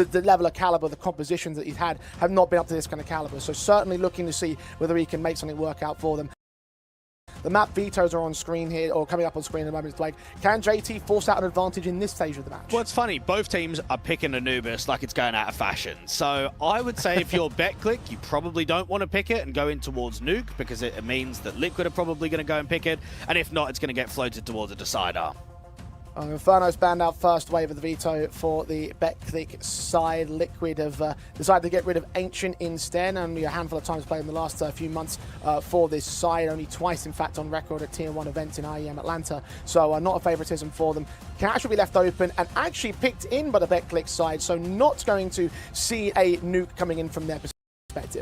the level of caliber, the compositions that he's had have not been up to this kind of caliber. So certainly looking to see whether he can make something work out for them. The map vetoes are on screen here, or coming up on screen at the moment. It's like, can JT force out an advantage in this stage of the match? Well, it's funny. Both teams are picking Anubis like it's going out of fashion. So I would say if you're Betclic, you probably don't want to pick it and go in towards Nuke, because it means that Liquid are probably going to go and pick it. And if not, it's going to get floated towards a decider. Inferno's banned out first wave of the veto for the Betclic side. Liquid have decided to get rid of Ancient instead. Only a handful of times played in the last few months for this side. Only twice, in fact, on record at Tier 1 events in IEM Atlanta. So not a favoritism for them. Cash will be left open and actually picked in by the Betclic side. So not going to see a nuke coming in from their perspective.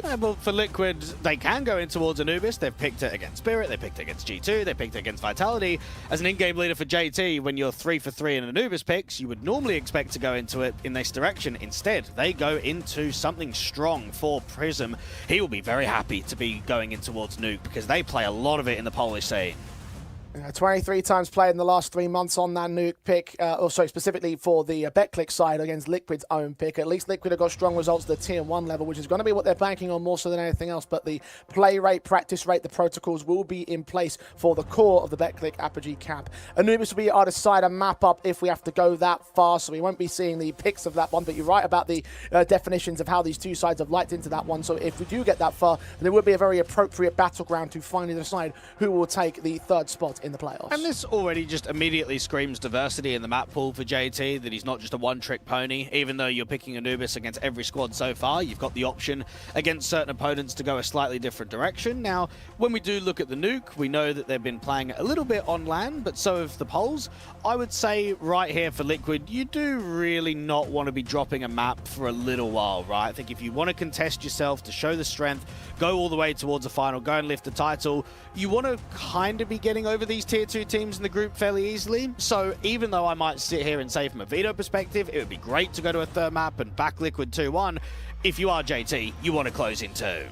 Yeah, well, for Liquid, they can go in towards Anubis. They've picked it against Spirit, they picked it against G2, they picked it against Vitality. As an in-game leader for JT, when you're 3 for 3 in Anubis picks, you would normally expect to go into it in this direction. Instead, they go into something strong for Prism. He will be very happy to be going in towards Nuke, because they play a lot of it in the Polish scene. 23 times played in the last 3 months on that Nuke pick, also specifically for the Betclic side against Liquid's own pick. At least Liquid have got strong results at the Tier 1 level, which is going to be what they're banking on more so than anything else. But the play rate, practice rate, the protocols will be in place for the core of the Betclic Apogee camp. Anubis will be our decider map up if we have to go that far, so we won't be seeing the picks of that one. But you're right about the definitions of how these two sides have lighted into that one. So if we do get that far, then it would be a very appropriate battleground to finally decide who will take the third spot in the playoffs. And this already just immediately screams diversity in the map pool for JT, that he's not just a one-trick pony. Even though you're picking Anubis against every squad so far, you've got the option against certain opponents to go a slightly different direction. Now, when we do look at the Nuke, we know that they've been playing a little bit on LAN, but so have the Poles. I would say right here for Liquid, you do really not want to be dropping a map for a little while, right? I think if you want to contest yourself, to show the strength, go all the way towards a final, go and lift the title, you want to kind of be getting over these Tier 2 teams in the group fairly easily. So even though I might sit here and say from a veto perspective, it would be great to go to a third map and back Liquid 2-1, if you are JT, you want to close in 2.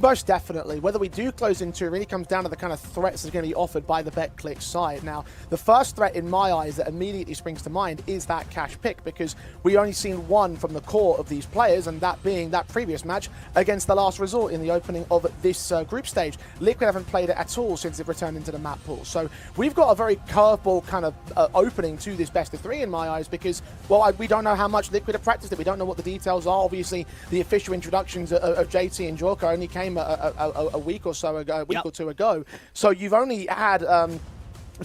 Most definitely. Whether we do close into it really comes down to the kind of threats that are going to be offered by the Betclic side. Now, the first threat in my eyes that immediately springs to mind is that cash pick, because we only seen one from the core of these players, and that being that previous match against the Last Resort in the opening of this group stage. Liquid haven't played it at all since it returned into the map pool. So we've got a very curveball kind of opening to this best of 3 in my eyes, because, well, we don't know how much Liquid have practiced it. We don't know what the details are. Obviously, the official introductions of JT and Jorko only came a week or so ago, or 2 ago. So you've only had,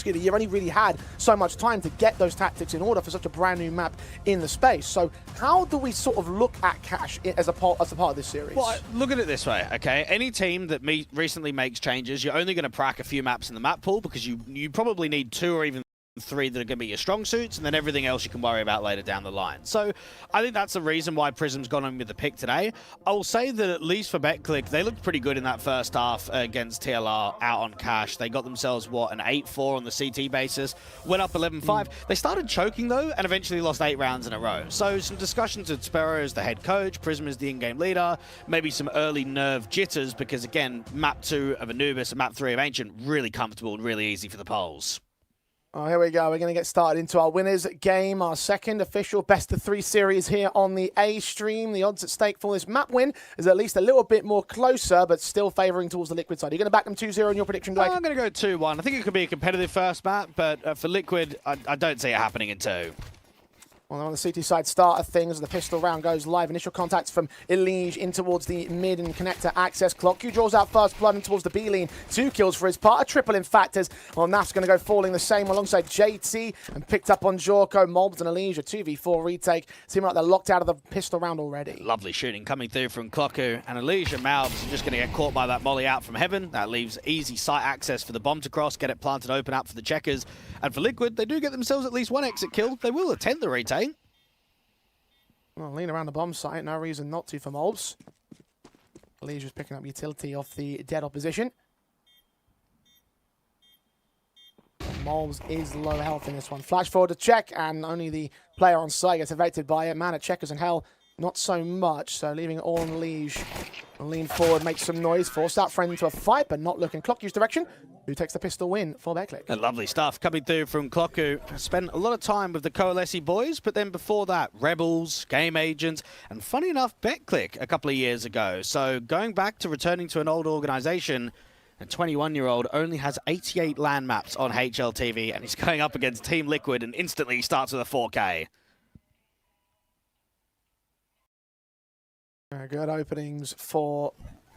you've only really had so much time to get those tactics in order for such a brand new map in the space. So how do we sort of look at Cash as a part of this series? Well, look at it this way, okay? Any team that recently makes changes, you're only going to crack a few maps in the map pool, because you probably need 2 or even 3 that are going to be your strong suits, and then everything else you can worry about later down the line. So I think that's the reason why Prism's gone on with the pick today. I will say that at least for Betclic, they looked pretty good in that first half against TLR out on Cash. They got themselves, what, an 8-4 on the CT basis, went up 11-5. They started choking, though, and eventually lost 8 rounds in a row. So some discussions with Sparrow as the head coach, Prism as the in-game leader, maybe some early nerve jitters, because, again, map 2 of Anubis and map 3 of Ancient, really comfortable and really easy for the Poles. Oh, here we go. We're going to get started into our winners game, our second official best of 3 series here on the A stream. The odds at stake for this map win is at least a little bit more closer, but still favouring towards the Liquid side. You're going to back them 2-0 in your prediction, Greg? I'm going to go 2-1. I think it could be a competitive first map, but for Liquid, I don't see it happening in 2. Well, on the CT side start of things, the pistol round goes live. Initial contacts from Elige in towards the mid and connector access clock. Q draws out first blood in towards the B-lean. 2 kills for his part. A triple in factors. Well, Naf's going to go falling the same alongside JT and picked up on Jorko. Mobs and Elige, a 2v4 retake. Seem like they're locked out of the pistol round already. Lovely shooting coming through from Kloku. And Elige and Malbs are just going to get caught by that molly out from heaven. That leaves easy site access for the bomb to cross, get it planted open up for the checkers. And for Liquid, they do get themselves at least 1 exit kill. They will attempt the retake. Well, lean around the bomb site, no reason not to for Mobs. Elige was picking up utility off the dead opposition. Mobs is low health in this one. Flash forward to check, and only the player on site gets affected by it. Man at checkers and hell, not so much, so leaving it all on Elige. Lean forward, make some noise, force that friend into a fight, but not looking. Clock use direction. who takes the pistol win for Betclic. Lovely stuff coming through from Clocku. Spent a lot of time with the Coalesce boys, but then before that, Rebels, Game Agent, and funny enough, Betclic a couple of years ago. So going back to returning to an old organization, a 21-year-old only has 88 LAN maps on HLTV, and he's going up against Team Liquid and instantly starts with a 4K. Very good openings for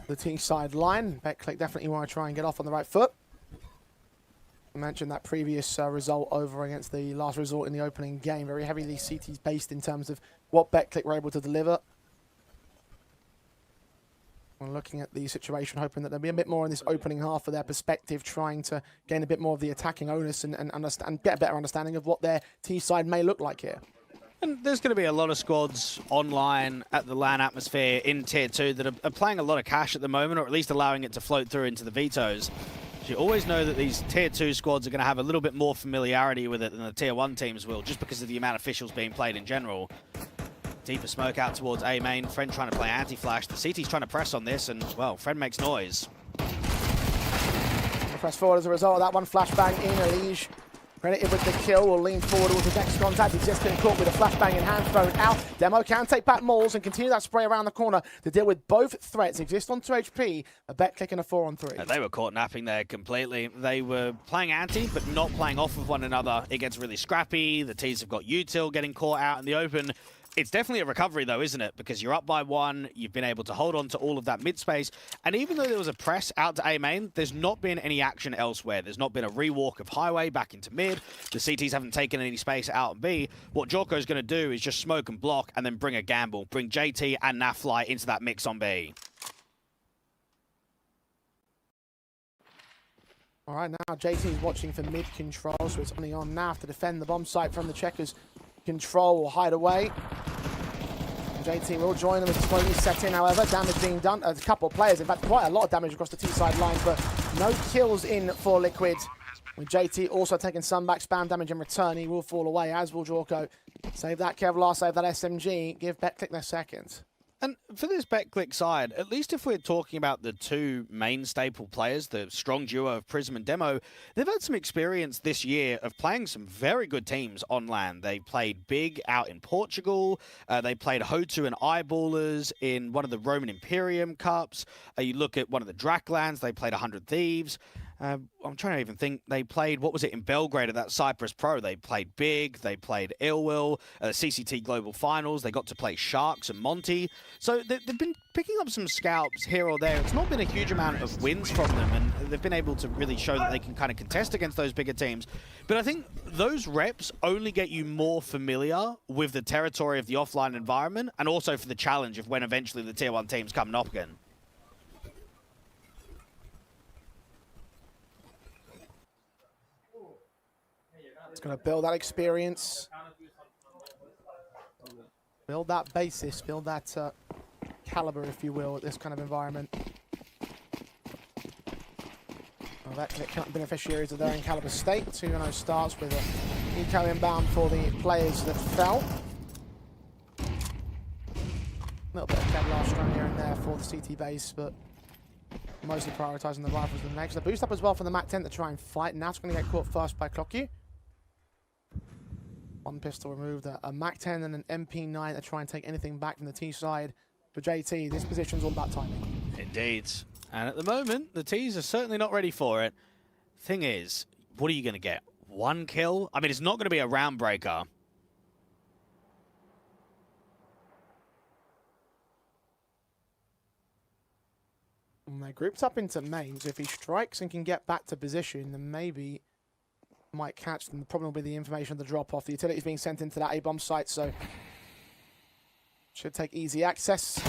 the T-side line. Betclic definitely want to try and get off on the right foot. I mentioned that previous result over against the Last Resort in the opening game. Very heavily CT's based in terms of what Betclic were able to deliver. We're looking at the situation, hoping that there'll be a bit more in this opening half of their perspective, trying to gain a bit more of the attacking onus and get a better understanding of what their T-side may look like here. And there's going to be a lot of squads online at the LAN atmosphere in Tier 2 that are playing a lot of cash at the moment, or at least allowing it to float through into the vetoes. You always know that these Tier 2 squads are going to have a little bit more familiarity with it than the Tier 1 teams will, just because of the amount of officials being played in general. Deeper smoke out towards A main. Friend trying to play anti-flash. The CT's trying to press on this, and, well, Friend makes noise. Press forward as a result of that one. Flashbang in. Elige credited with the kill. Will lean forward with the next contact. He's just getting caught with a flashbang in hand thrown out. Demo can take back Moles and continue that spray around the corner to deal with both threats. Exist on 2 HP. A Betclic and a 4-on-3. They were caught napping there completely. They were playing anti, but not playing off of one another. It gets really scrappy. The T's have got util getting caught out in the open. It's definitely a recovery, though, isn't it? Because you're up by 1, you've been able to hold on to all of that mid-space, and even though there was a press out to A main, there's not been any action elsewhere. There's not been a rewalk of highway back into mid. The CTs haven't taken any space out on B. What Jorko's going to do is just smoke and block, and then bring a gamble. Bring JT and Nafly into that mix on B. All right, now JT is watching for mid control, so it's only on Naf to defend the bomb site from the checkers. Control or hide away. JT will join them as slowly set in, however. Damage being done. A couple of players, in fact, quite a lot of damage across the T-side lines, but no kills in for Liquid. With JT also taking some back spam damage in return, he will fall away, as will Jorko. Save that Kevlar, save that SMG, give Betclic their second. And for this Betclic side, at least if we're talking about the two main staple players, the strong duo of Prism and Demo, they've had some experience this year of playing some very good teams on LAN. They played big out in Portugal. They played Hotu and Eyeballers in one of the Roman Imperium Cups. You look at one of the Drac LANs, they played 100 Thieves. I'm trying to even think. They played, what was it, in Belgrade at that Cyprus Pro. They played big. They played Ill Will, CCT Global Finals. They got to play Sharks and Monty. So they've been picking up some scalps here or there. It's not been a huge amount of wins from them, and they've been able to really show that they can kind of contest against those bigger teams. But I think those reps only get you more familiar with the territory of the offline environment, and also for the challenge of when eventually the Tier 1 teams come knocking. It's going to build that experience, build that basis, build that caliber, if you will, at this kind of environment. Well, Betclic beneficiaries of their in caliber state. 2-0 starts with an eco inbound for the players that fell. A little bit of Kevlar strung here and there for the CT base, but mostly prioritising the rifles the next. The boost up as well for the MAC-10 to try and fight. Now it's going to get caught first by Clocku. One pistol removed, a MAC-10 and an MP9 to try and take anything back from the T side. For JT, this position's all about timing. Indeed. And at the moment, the T's are certainly not ready for it. Thing is, what are you going to get? 1 kill? I mean, it's not going to be a round breaker. And they're grouped up into mains. If he strikes and can get back to position, then maybe might catch them. The problem will be the information of the drop-off. The utility is being sent into that A-bomb site, so should take easy access.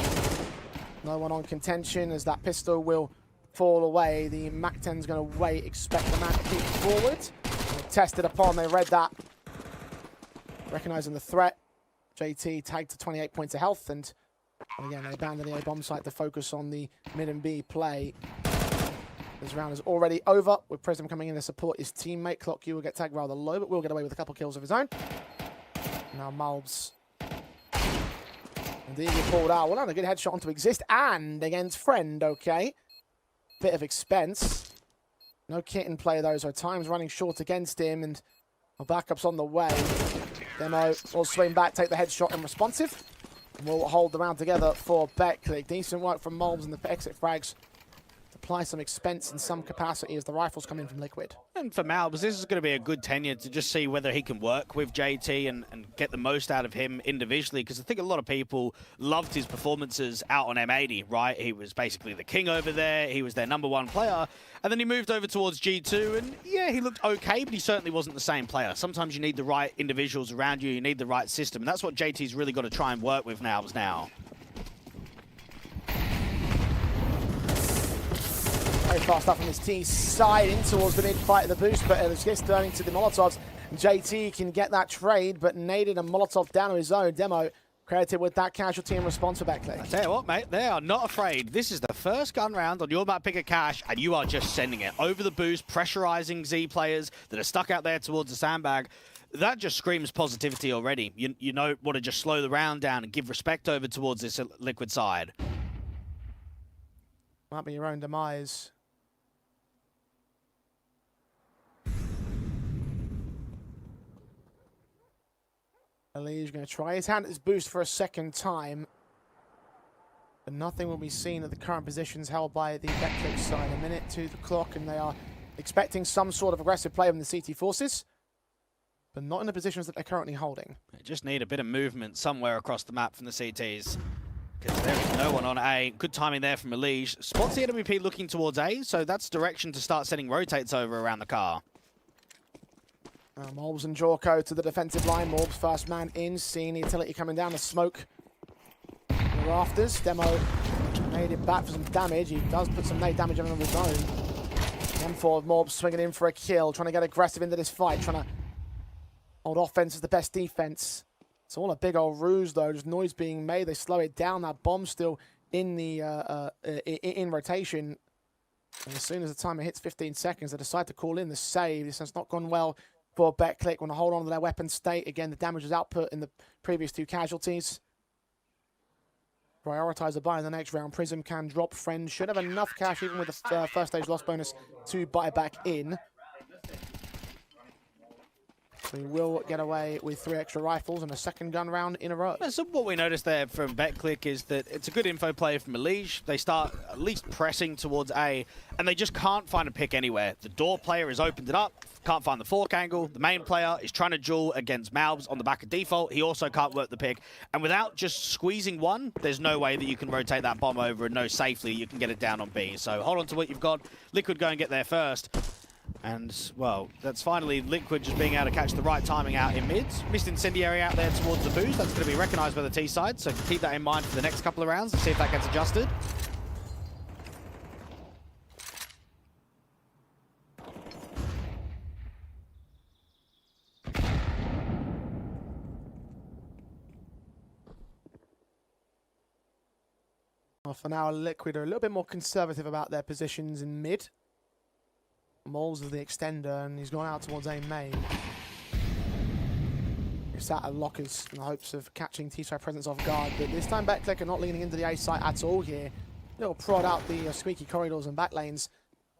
No one on contention as that pistol will fall away. The MAC-10's going to wait, expect the man to keep forward. Tested upon, they read that. Recognizing the threat. JT tagged to 28 points of health, and again, they abandon the A-bomb site to focus on the mid and B play. This round is already over, with Prism coming in to support his teammate. Clocku will get tagged rather low, but will get away with a couple kills of his own. Now Malbs. Indeed, he pulled out. Well, a good headshot onto Exist, and against Friend, okay. Bit of expense. No kit in play though, so time's running short against him, and our backup's on the way. Demo will swing back, take the headshot and responsive. And we'll hold the round together for Betclic. Decent work from Molbs and the exit frags. Apply some expense in some capacity as the rifles come in from Liquid. And for Malbs, this is going to be a good tenure to just see whether he can work with JT and get the most out of him individually, because I think a lot of people loved his performances out on M80, right? He was basically the king over there. He was their #1 player. And then he moved over towards G2, and yeah, he looked okay, but he certainly wasn't the same player. Sometimes you need the right individuals around you. You need the right system, and that's what JT's really got to try and work with now. Very fast up from his T side in towards the mid-fight of the boost, but it's just turning to the Molotovs. JT can get that trade, but naded a Molotov down on his own. Demo credited with that casualty in response for Betclic. I tell you what, mate, they are not afraid. This is the first gun round on your map pick a cash, and you are just sending it over the boost, pressurizing Z players that are stuck out there towards the sandbag. That just screams positivity already. You know want to just slow the round down and give respect over towards this Liquid side. Might be your own demise. Ali's going to try his hand at his boost for a second time. But nothing will be seen at the current positions held by the Betclic side. A minute to the clock, and they are expecting some sort of aggressive play from the CT forces, but not in the positions that they're currently holding. They just need a bit of movement somewhere across the map from the CTs, because there is no one on A. Good timing there from Elige. Spots the NWP looking towards A, so that's direction to start sending rotates over around the car. Molbs and Jorko to the defensive line. Molbs first man in, seeing the utility coming down the smoke. The rafters. Demo made it back for some damage. He does put some nade damage on his own. M4 of Molbs swinging in for a kill, trying to get aggressive into this fight, trying to hold offense as the best defense. It's all a big old ruse though, just noise being made. They slow it down. That bomb still in the in rotation. And as soon as the timer hits 15 seconds, they decide to call in the save. This has not gone well for Betclic. Want to hold on to their weapon state. Again, the damage was output in the previous 2 casualties. Prioritize a buy in the next round. Prism can drop Friend. Should have enough cash even with the first stage loss bonus to buy back in. We will get away with 3 extra rifles and a second gun round in a row. So what we noticed there from Betclic is that it's a good info play from Elige. They start at least pressing towards A, and they just can't find a pick anywhere. The door player has opened it up, can't find the fork angle. The main player is trying to duel against Malbs on the back of default. He also can't work the pick. And without just squeezing one, there's no way that you can rotate that bomb over and know safely you can get it down on B. So hold on to what you've got. Liquid go and get there first. And, well, that's finally Liquid just being able to catch the right timing out in mids. Missed incendiary out there towards the boost. That's going to be recognised by the T side, so keep that in mind for the next couple of rounds and see if that gets adjusted. Well, for now, Liquid are a little bit more conservative about their positions in mid. Moles of the extender, and he's gone out towards A main. He sat at lockers in the hopes of catching T-side presence off guard, but this time Betclic are not leaning into the A site at all here. Little prod out the squeaky corridors and back lanes.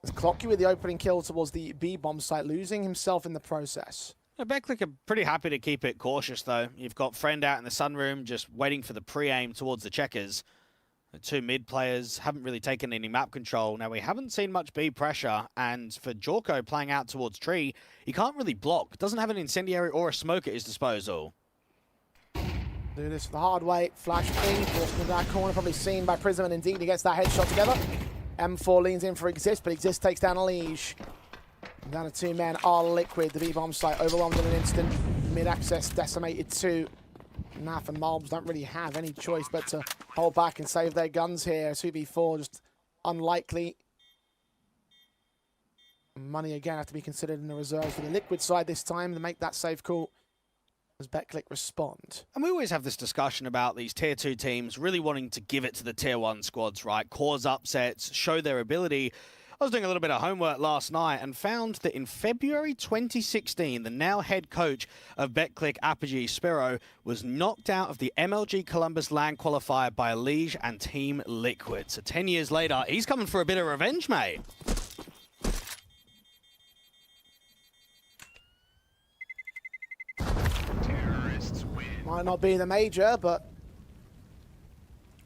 As Clocky with the opening kill towards the B bomb site, losing himself in the process. Betclic are pretty happy to keep it cautious though. You've got Friend out in the sunroom just waiting for the pre-aim towards the checkers. The 2 mid players haven't really taken any map control. Now, we haven't seen much B pressure, and for Jorko playing out towards Tree, he can't really block. Doesn't have an incendiary or a smoke at his disposal. Do this the hard way. Flash in, forced into that corner, probably seen by Prism, and indeed he gets that headshot together. M4 leans in for Exist, but Exist takes down Elige. Down to 2 men are Liquid. The B-bomb site overwhelmed in an instant. Mid-access decimated too. Naf and Molbs don't really have any choice but to hold back and save their guns here. 2v4 just unlikely. Money again have to be considered in the reserves for the Liquid side this time to make that safe call as Betclic respond. And we always have this discussion about these tier 2 teams really wanting to give it to the tier 1 squads, right? Cause upsets, show their ability. I was doing a little bit of homework last night and found that in February 2016, the now head coach of Betclic Apogee, Spiro, was knocked out of the MLG Columbus LAN qualifier by Elige and Team Liquid. So 10 years later, he's coming for a bit of revenge, mate. Might not be the major, but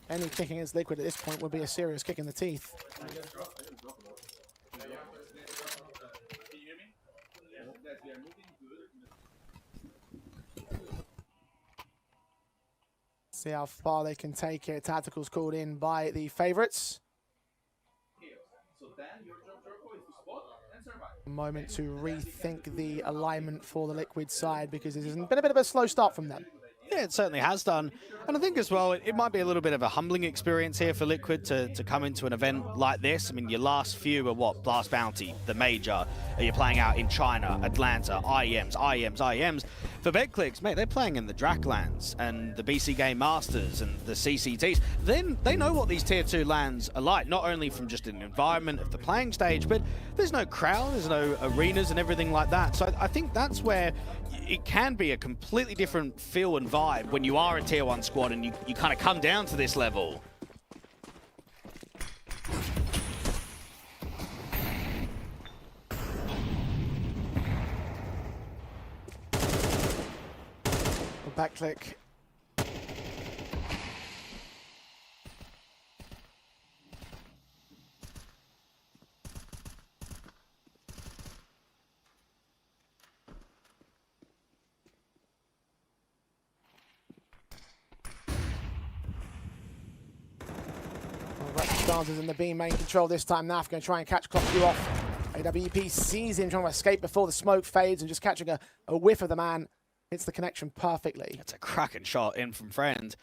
any kick against Liquid at this point would be a serious kick in the teeth. See how far they can take it. Tacticals called in by the favorites. A moment to rethink the alignment for the Liquid side because this has been a bit of a slow start from them. Yeah, it certainly has done. And I think as well, it might be a little bit of a humbling experience here for Liquid to come into an event like this. I mean, your last few are what? Blast Bounty, the major. You're playing out in China, Atlanta, IEMs. For Betclic, mate, they're playing in the Draclands and the BC Game Masters and the CCTs. Then they know what these tier 2 lands are like, not only from just an environment of the playing stage, but there's no crowd, there's no arenas and everything like that. So I think that's where it can be a completely different feel and vibe when you are a tier 1 squad and you kind of come down to this level. Betclic. Chances in the B main control this time. Naf going to try and catch Clockview off. AWP sees him trying to escape before the smoke fades and just catching a whiff of the man. Hits the connection perfectly. It's a cracking shot in from Friend.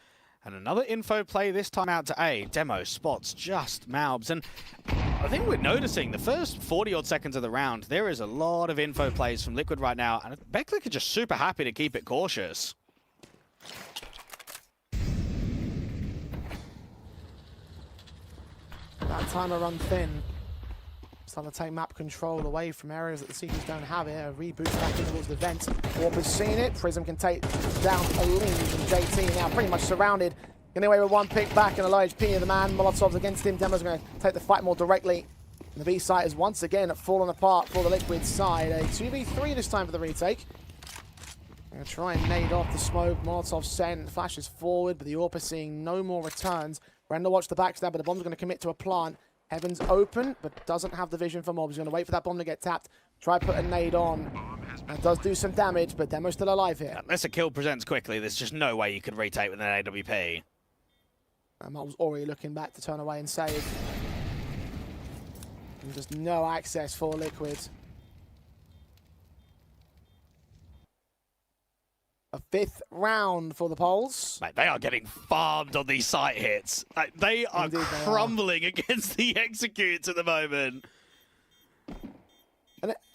And another info play this time out to A. Demo spots just Malbs. And I think we're noticing the first 40-odd seconds of the round, there is a lot of info plays from Liquid right now. And Betclic are just super happy to keep it cautious. That timer run thin. Starting to take map control away from areas that the Seekers don't have it. A reboot back in towards the vent. Warp has seen it. Prism can take down a lead from JT. Now pretty much surrounded. Getting away with one pick back and a low HP of the man. Molotov's against him. Demo's going to take the fight more directly. And the B site is once again fallen apart for the Liquid side. A 2v3 this time for the retake. Going to try and nade off the smoke. Molotov sent. Flashes forward, but the AWP is seeing no more returns. Brenda watched the backstab, but the bomb's going to commit to a plant. Heaven's open, but doesn't have the vision for Mob. He's going to wait for that bomb to get tapped. Try put a nade on. And does do some damage, but Demo's still alive here. Unless a kill presents quickly, there's just no way you could retake with an AWP. And Mob's already looking back to turn away and save. And just no access for Liquid. A 5th round for the Poles. Mate, they are getting farmed on these site hits. Like, they are crumbling against the executes at the moment.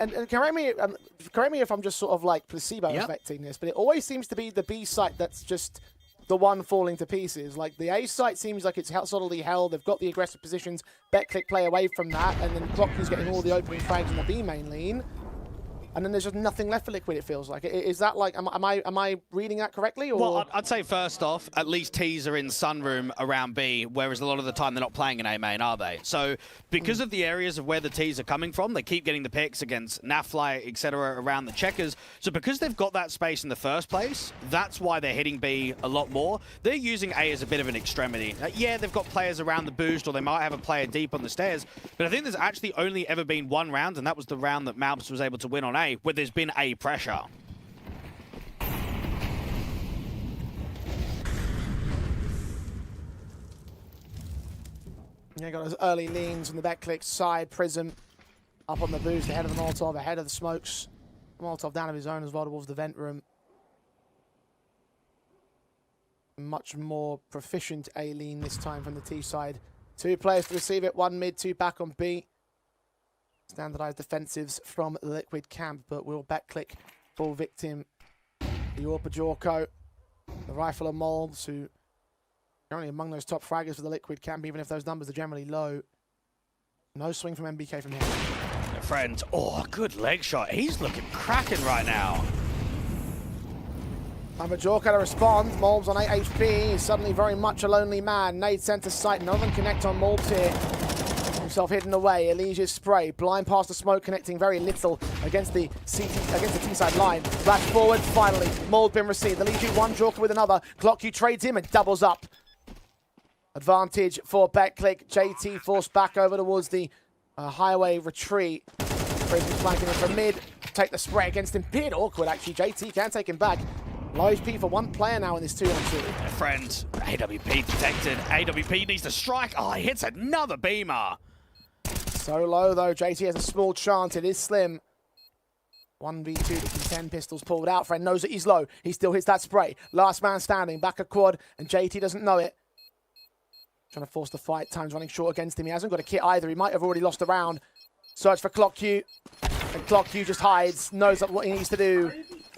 And correct me if I'm just sort of like placebo affecting this, but it always seems to be the B site that's just the one falling to pieces. Like the A site seems like it's solidly held. They've got the aggressive positions. Betclic play away from that, and then Clockview's getting all the opening frags in the B main lean. And then there's just nothing left for Liquid, it feels like. Is that like, am I reading that correctly? Or? Well, I'd say first off, at least T's are in Sunroom around B, whereas a lot of the time they're not playing in A main, are they? So because of the areas of where the T's are coming from, they keep getting the picks against Nafly, etc. around the checkers. So because they've got that space in the first place, that's why they're hitting B a lot more. They're using A as a bit of an extremity. Yeah, they've got players around the boost, or they might have a player deep on the stairs, but I think there's actually only ever been one round, and that was the round that Malbs was able to win on A, where there's been A pressure. Yeah, got those early leans on the Betclic side. Prism up on the boost, ahead of the Molotov, ahead of the smokes. Molotov down of his own as well towards the vent room. Much more proficient A lean this time from the T side. 2 players to receive it, 1 mid, 2 back on B. Standardized defensives from the Liquid camp, but will Betclic fall victim? The Orpa Jorko, the Rifle of Molds, who currently among those top fraggers for the Liquid camp, even if those numbers are generally low. No swing from MBK from here. Friend, oh, good leg shot. He's looking cracking right now. And Jorko to respond. Molbs on 8 HP. He's suddenly very much a lonely man. Nade sent to sight. None of them connect on Molbs here. himself hidden away. Elige's spray, blind past the smoke, connecting very little against the T-side line. Flash forward, finally. Mold been received. Elige one, Joker with another. Clock trades him and doubles up. Advantage for Betclic. JT forced back over towards the highway retreat. Prism's flanking him from mid. Take the spray against him. Bit awkward, actually. JT can take him back. Low HP for one player now in this 2-on-2. Friend, AWP detected. AWP needs to strike. Oh, he hits another beamer. So low, though. JT has a small chance. It is slim. 1v2 to contend. Pistols pulled out. Friend knows that he's low. He still hits that spray. Last man standing. Back a quad, and JT doesn't know it. Trying to force the fight. Time's running short against him. He hasn't got a kit either. He might have already lost a round. Search for Clock Q. And Clock Q just hides. Knows what he needs to do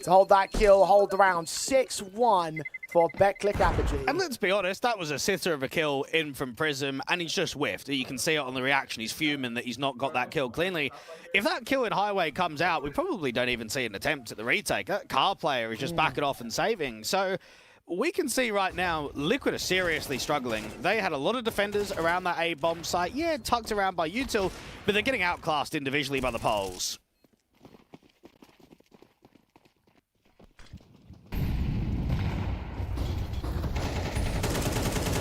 to hold that kill, hold the round. 6-1 for Betclic Apogee. And let's be honest, that was a sitter of a kill in from Prism, and he's just whiffed. You can see it on the reaction. He's fuming that he's not got that kill cleanly. If that kill in Highway comes out, we probably don't even see an attempt at the retake. That car player is just backing off and saving. So we can see right now, Liquid are seriously struggling. They had a lot of defenders around that A-bomb site. Yeah, tucked around by Util, but they're getting outclassed individually by the Poles.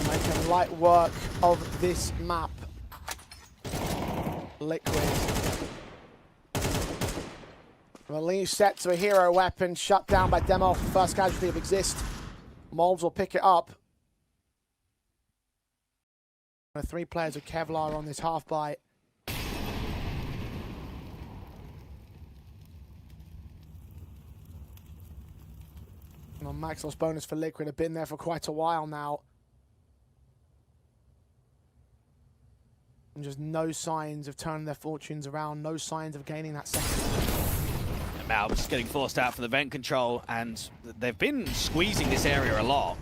Making light work of this map. Liquid. Release set to a hero weapon, shut down by Demo, first casualty of Exist. Molds will pick it up. 3 players of Kevlar on this half bite. And on max loss bonus for Liquid, have been there for quite a while now. And just no signs of turning their fortunes around, no signs of gaining that second. Malb's getting forced out for the vent control, and they've been squeezing this area a lot.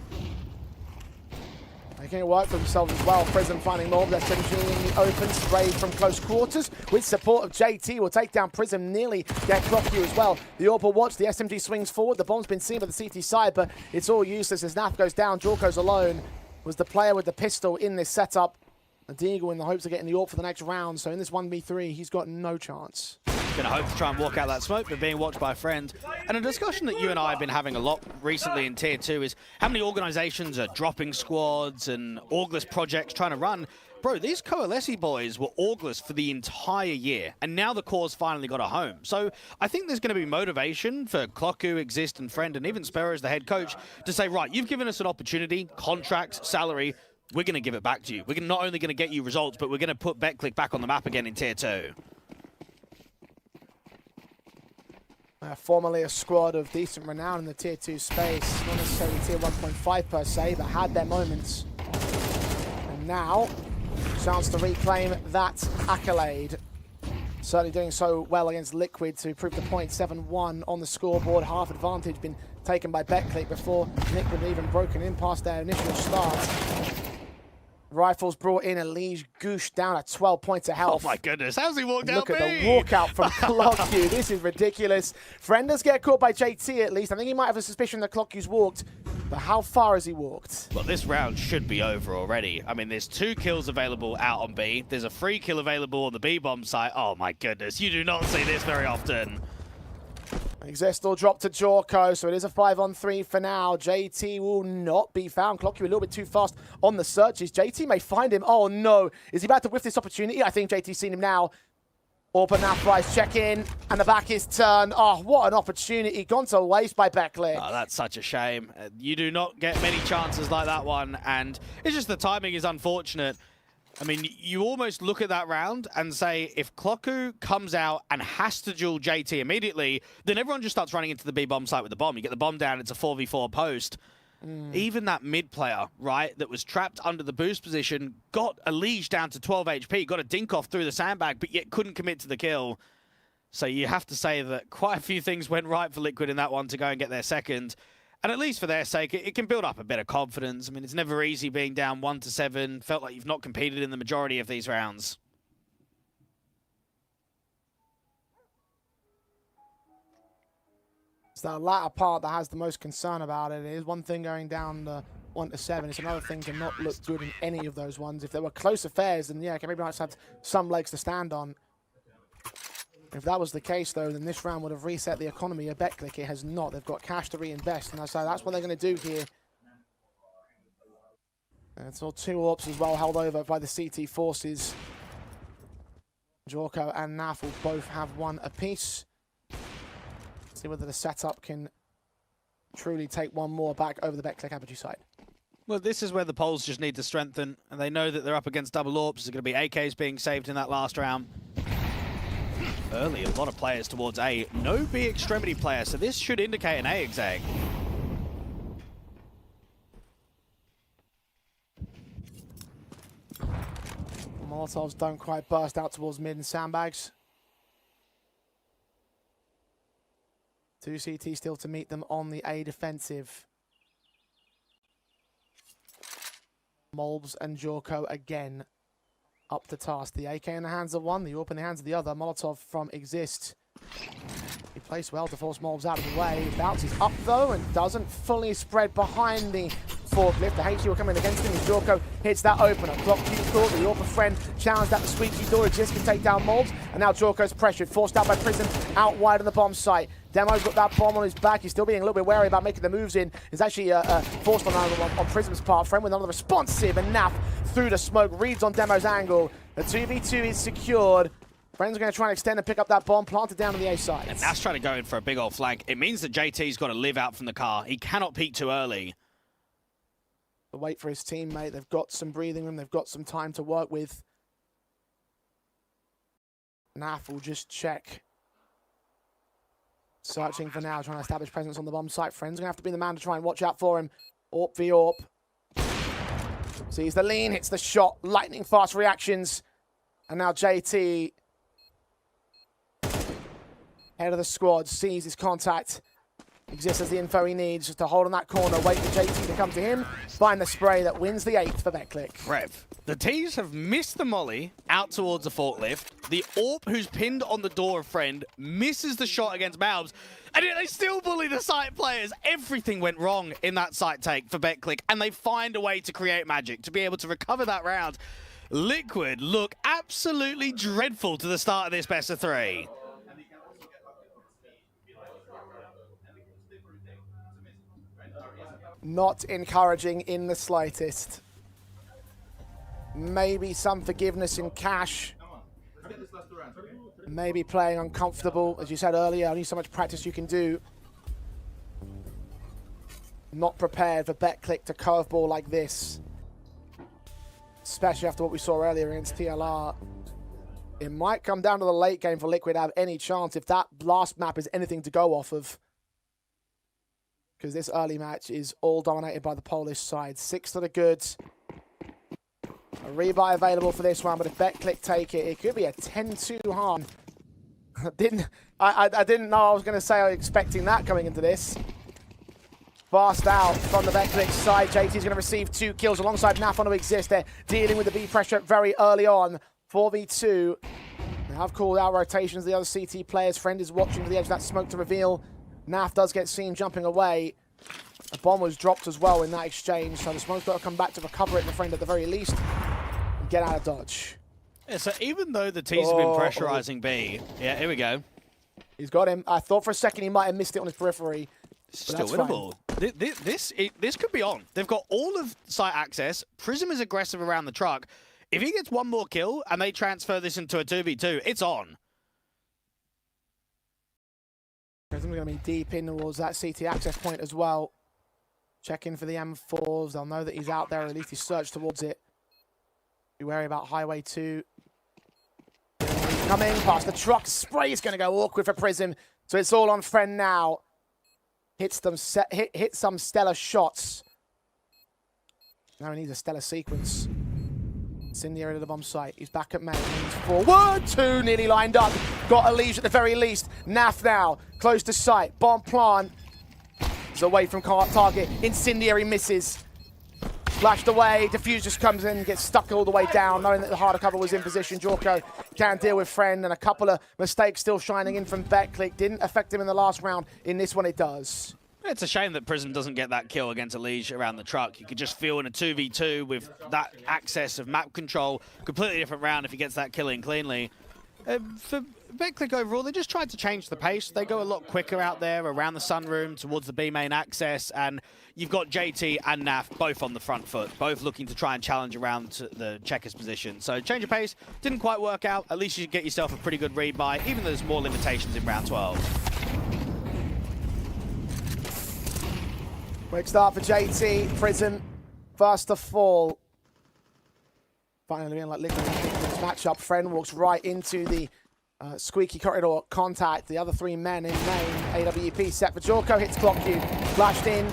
Making it work for themselves as well. Prism finding more. They're finishing in the open, sprayed from close quarters. With support of JT, will take down Prism, nearly get Clock Q as well. The AWP will watch, the SMG swings forward. The bomb's been seen by the CT side, but it's all useless as Naf goes down. Jorko's alone. Was the player with the pistol in this setup. The Deagle in the hopes of getting the AWP for the next round. So in this 1v3, he's got no chance. Going to hope to try and walk out that smoke, but being watched by a friend. And a discussion that you and I have been having a lot recently in Tier 2 is how many organizations are dropping squads and Orgless projects trying to run. Bro, these Coalesce boys were Orgless for the entire year, and now the core's finally got a home. So I think there's going to be motivation for Clocku, Exist, and Friend, and even Sparrow as the head coach, to say, right, you've given us an opportunity, contract, salary, we're going to give it back to you. We're not only going to get you results, but we're going to put Betclic back on the map again in Tier 2. Formerly a squad of decent renown in the Tier 2 space, not necessarily Tier 1.5 per se, but had their moments. And now, chance to reclaim that accolade. Certainly doing so well against Liquid to prove the point. 7-1 on the scoreboard, half advantage been taken by Betclic before Liquid even broken in past their initial start. Rifles brought in, Elige gooshed down at 12 points of health. Oh my goodness, how's he walked out? Look at the walkout from Clock Q. This is ridiculous. Friend does get caught by JT at least. I think he might have a suspicion that Clock Q's walked, but how far has he walked? Well, this round should be over already. I mean, there's 2 kills available out on B. There's a free kill available on the B-bomb site. Oh my goodness, you do not see this very often. Exist will drop to Jorko, so it is a 5-on-3 for now. JT will not be found. Clock Q a little bit too fast on the searches. JT may find him. Oh no, is he about to whiff this opportunity? I think JT's seen him now. Orpa Naprise check in, and the back is turned. Oh, what an opportunity. Gone to waste by Betclic. Oh, that's such a shame. You do not get many chances like that one, and it's just the timing is unfortunate. I mean, you almost look at that round and say, if Clocku comes out and has to duel JT immediately, then everyone just starts running into the B-bomb site with the bomb. You get the bomb down, it's a 4v4 post. Even that mid player, right, that was trapped under the boost position, got Elige down to 12 HP, got a dink off through the sandbag, but yet couldn't commit to the kill. So you have to say that quite a few things went right for Liquid in that one to go and get their second. And at least for their sake, it can build up a bit of confidence. I mean, it's never easy being down 1-7. Felt like you've not competed in the majority of these rounds. It's that latter part that has the most concern about it. It is one thing going down the 1 to 7. It's another thing to not look good in any of those ones. If there were close affairs, then yeah, maybe Knights had some legs to stand on. If that was the case, though, then this round would have reset the economy of Betclic. It has not. They've got cash to reinvest, and so that's what they're going to do here. And it's all 2 AWPs as well, held over by the CT forces. Jorko and Naf will both have 1 apiece. See whether the setup can truly take 1 more back over the Betclic Apogee side. Well, this is where the Poles just need to strengthen, and they know that they're up against double AWPs. There's going to be AKs being saved in that last round. Early, a lot of players towards A. No B extremity player, so this should indicate an A exec. Molotovs don't quite burst out towards mid and sandbags. 2 CT still to meet them on the A defensive. Molbs and Jorko again up to task. The AK in the hands of one, the AWP in the hands of the other. Molotov from Exist. He plays well to force Molbs out of the way. Bounces up though and doesn't fully spread behind the forklift. The HG will come in against him as Jorko hits that opener. Block Q thought the AWP friend challenged at the squeaky door. Exist can take down Molbs, and now Jorko's pressured, forced out by Prism out wide on the bomb site. Demo's got that bomb on his back. He's still being a little bit wary about making the moves in. It's actually forced on Prism's part. Friend with another responsive, and Naf through the smoke reads on Demo's angle. The 2v2 is secured. Friend's going to try and extend and pick up that bomb, planted down on the A side. And Naf's trying to go in for a big old flank. It means that JT's got to live out from the car. He cannot peek too early. To wait for his teammate. They've got some breathing room. They've got some time to work with. Naf will just check. Searching for now, trying to establish presence on the bomb site. Friend's going to have to be the man to try and watch out for him. AWP v AWP. Sees the lean, hits the shot. Lightning fast reactions. And now JT, head of the squad, sees his contact. Exists as the info he needs just to hold on that corner, wait for JT to come to him, find the spray that wins the 8th for Betclic. Rev, the T's have missed the molly out towards the forklift. The AWP, who's pinned on the door of Friend, misses the shot against Malbs, and yet they still bully the site players. Everything went wrong in that site take for Betclic, and they find a way to create magic, to be able to recover that round. Liquid look absolutely dreadful to the start of this best of 3. Not encouraging in the slightest. Maybe some forgiveness in cash. Maybe playing uncomfortable. As you said earlier, only so much practice you can do. Not prepared for Betclic to curveball like this. Especially after what we saw earlier against TLR. It might come down to the late game for Liquid to have any chance if that last map is anything to go off of. Because this early match is all dominated by the Polish side. 6 to the goods. A rebuy available for this one, but if Betclic take it, it could be a 10-2 harm. I didn't know I was going to say I was expecting that coming into this. Fast out from the Betclic side. JT's going to receive 2 kills alongside Naf on to Exist. They're dealing with the B pressure very early on. 4v2. They have called out rotations. The other CT players. Friend is watching to the edge of that smoke to reveal. Naf does get seen jumping away. A bomb was dropped as well in that exchange, so the smoke's got to come back to recover it, the Friend at the very least, and get out of dodge. Yeah, so even though the T's have been pressurizing B, yeah, here we go. He's got him. I thought for a second he might have missed it on his periphery. Still winnable. This could be on. They've got all of site access. Prism is aggressive around the truck. If he gets 1 more kill and they transfer this into a 2v2, it's on. Prism's going to be deep in towards that CT access point as well. Checking for the M4s. They'll know that he's out there, or at least he's searched towards it. Be wary about Highway 2. He's coming past the truck. Spray is going to go awkward for Prism. So it's all on Friend now. Hits them, hit some stellar shots. Now he needs a stellar sequence. It's in the area of the bomb site. He's back at main. He's forward. 2 nearly lined up. Got a leash at the very least. Naf now. Close to sight. Bomb plant. He's away from target. Incendiary misses. Flashed away. Diffuse just comes in. Gets stuck all the way down. Knowing that the harder cover was in position. Jorko can't deal with Friend. And a couple of mistakes still shining in from Betclic. Didn't affect him in the last round. In this one it does. It's a shame that Prism doesn't get that kill against Elige around the truck. You could just feel in a 2v2 with that access of map control, completely different round if he gets that kill in cleanly. For Betclic overall, they just tried to change the pace. They go a lot quicker out there around the sunroom towards the B main access, and you've got JT and Naf both on the front foot, both looking to try and challenge around the checkers position. So change of pace didn't quite work out. At least you get yourself a pretty good read by, even though there's more limitations in round 12. Quick start for JT. Prison, first to fall. Finally being like Liquid in this matchup. Friend walks right into the squeaky corridor contact. The other three men in main. AWP set for Jorko, hits clock queue. Flashed in.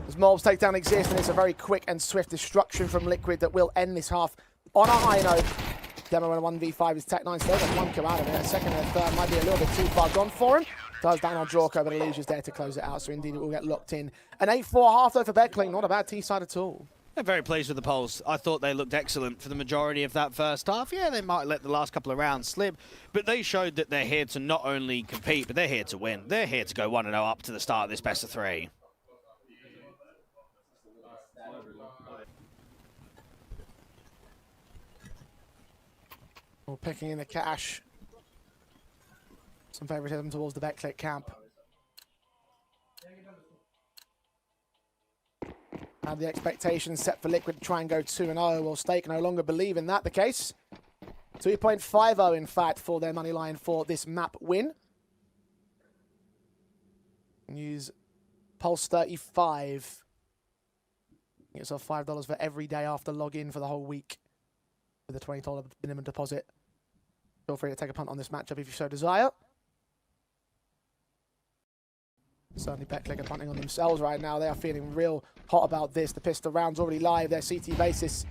As Mobs takedown exists, and it's a very quick and swift destruction from Liquid that will end this half on a high note. Demo in a 1v5 is Tech9 still got one kill out of it. A second and a third might be a little bit too far gone for him. Does down on Jorko, but Elige is there to close it out, so indeed it will get locked in. An 8-4 half though for Betclic, not a bad T-side at all. They're very pleased with the polls. I thought they looked excellent for the majority of that first half. Yeah, they might let the last couple of rounds slip, but they showed that they're here to not only compete, but they're here to win. They're here to go 1-0 up to the start of this best of 3. All picking in the cash. Some favoritism towards the Betclic camp. And the expectations set for Liquid to try and go 2-0. Well, Stake no longer believe in that the case. 2.50 in fact for their money line for this map win. Use Pulse 35. Get yourself $5 for every day after login for the whole week with a $20 minimum deposit. Feel free to take a punt on this matchup if you so desire. Certainly Betclic are punting on themselves right now. They are feeling real hot about this. The pistol round's already live. Their CT basis.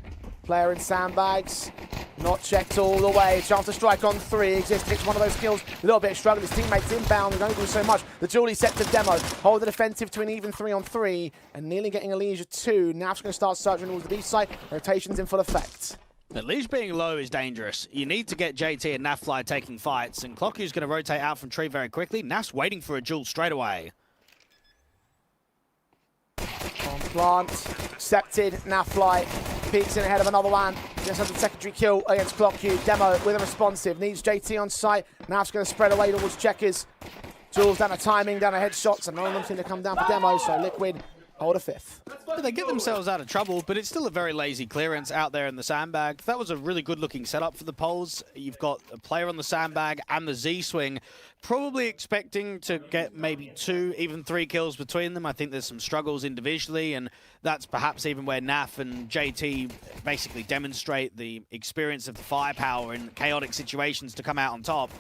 Player in sandbags. Not checked all the way. Chance to strike on 3. Exist picks one of those kills. A little bit of struggle. His teammates inbound. They're only doing so much. The Julie set to demo. Hold the defensive to an even 3-on-3. And nearly getting Elige 2. Nav's going to start searching towards the B site. Rotations in full effect. Elige being low is dangerous. You need to get JT and Nafly taking fights. And Clocky's going to rotate out from tree very quickly. Naf's waiting for a duel straight away. On plant, accepted, Nafly peeks in ahead of another one. Just has a secondary kill against Clock Q. Demo with a responsive, needs JT on site. Naf's going to spread away towards checkers. Jules down to timing, down to headshots, and none of them seem to come down for Demo, so Liquid hold a 5th. They get themselves out of trouble, but it's still a very lazy clearance out there in the sandbag. That was a really good looking setup for the Poles. You've got a player on the sandbag and the Z-swing, probably expecting to get maybe 2, even 3 kills between them. I think there's some struggles individually, and that's perhaps even where Naf and JT basically demonstrate the experience of the firepower in chaotic situations to come out on top.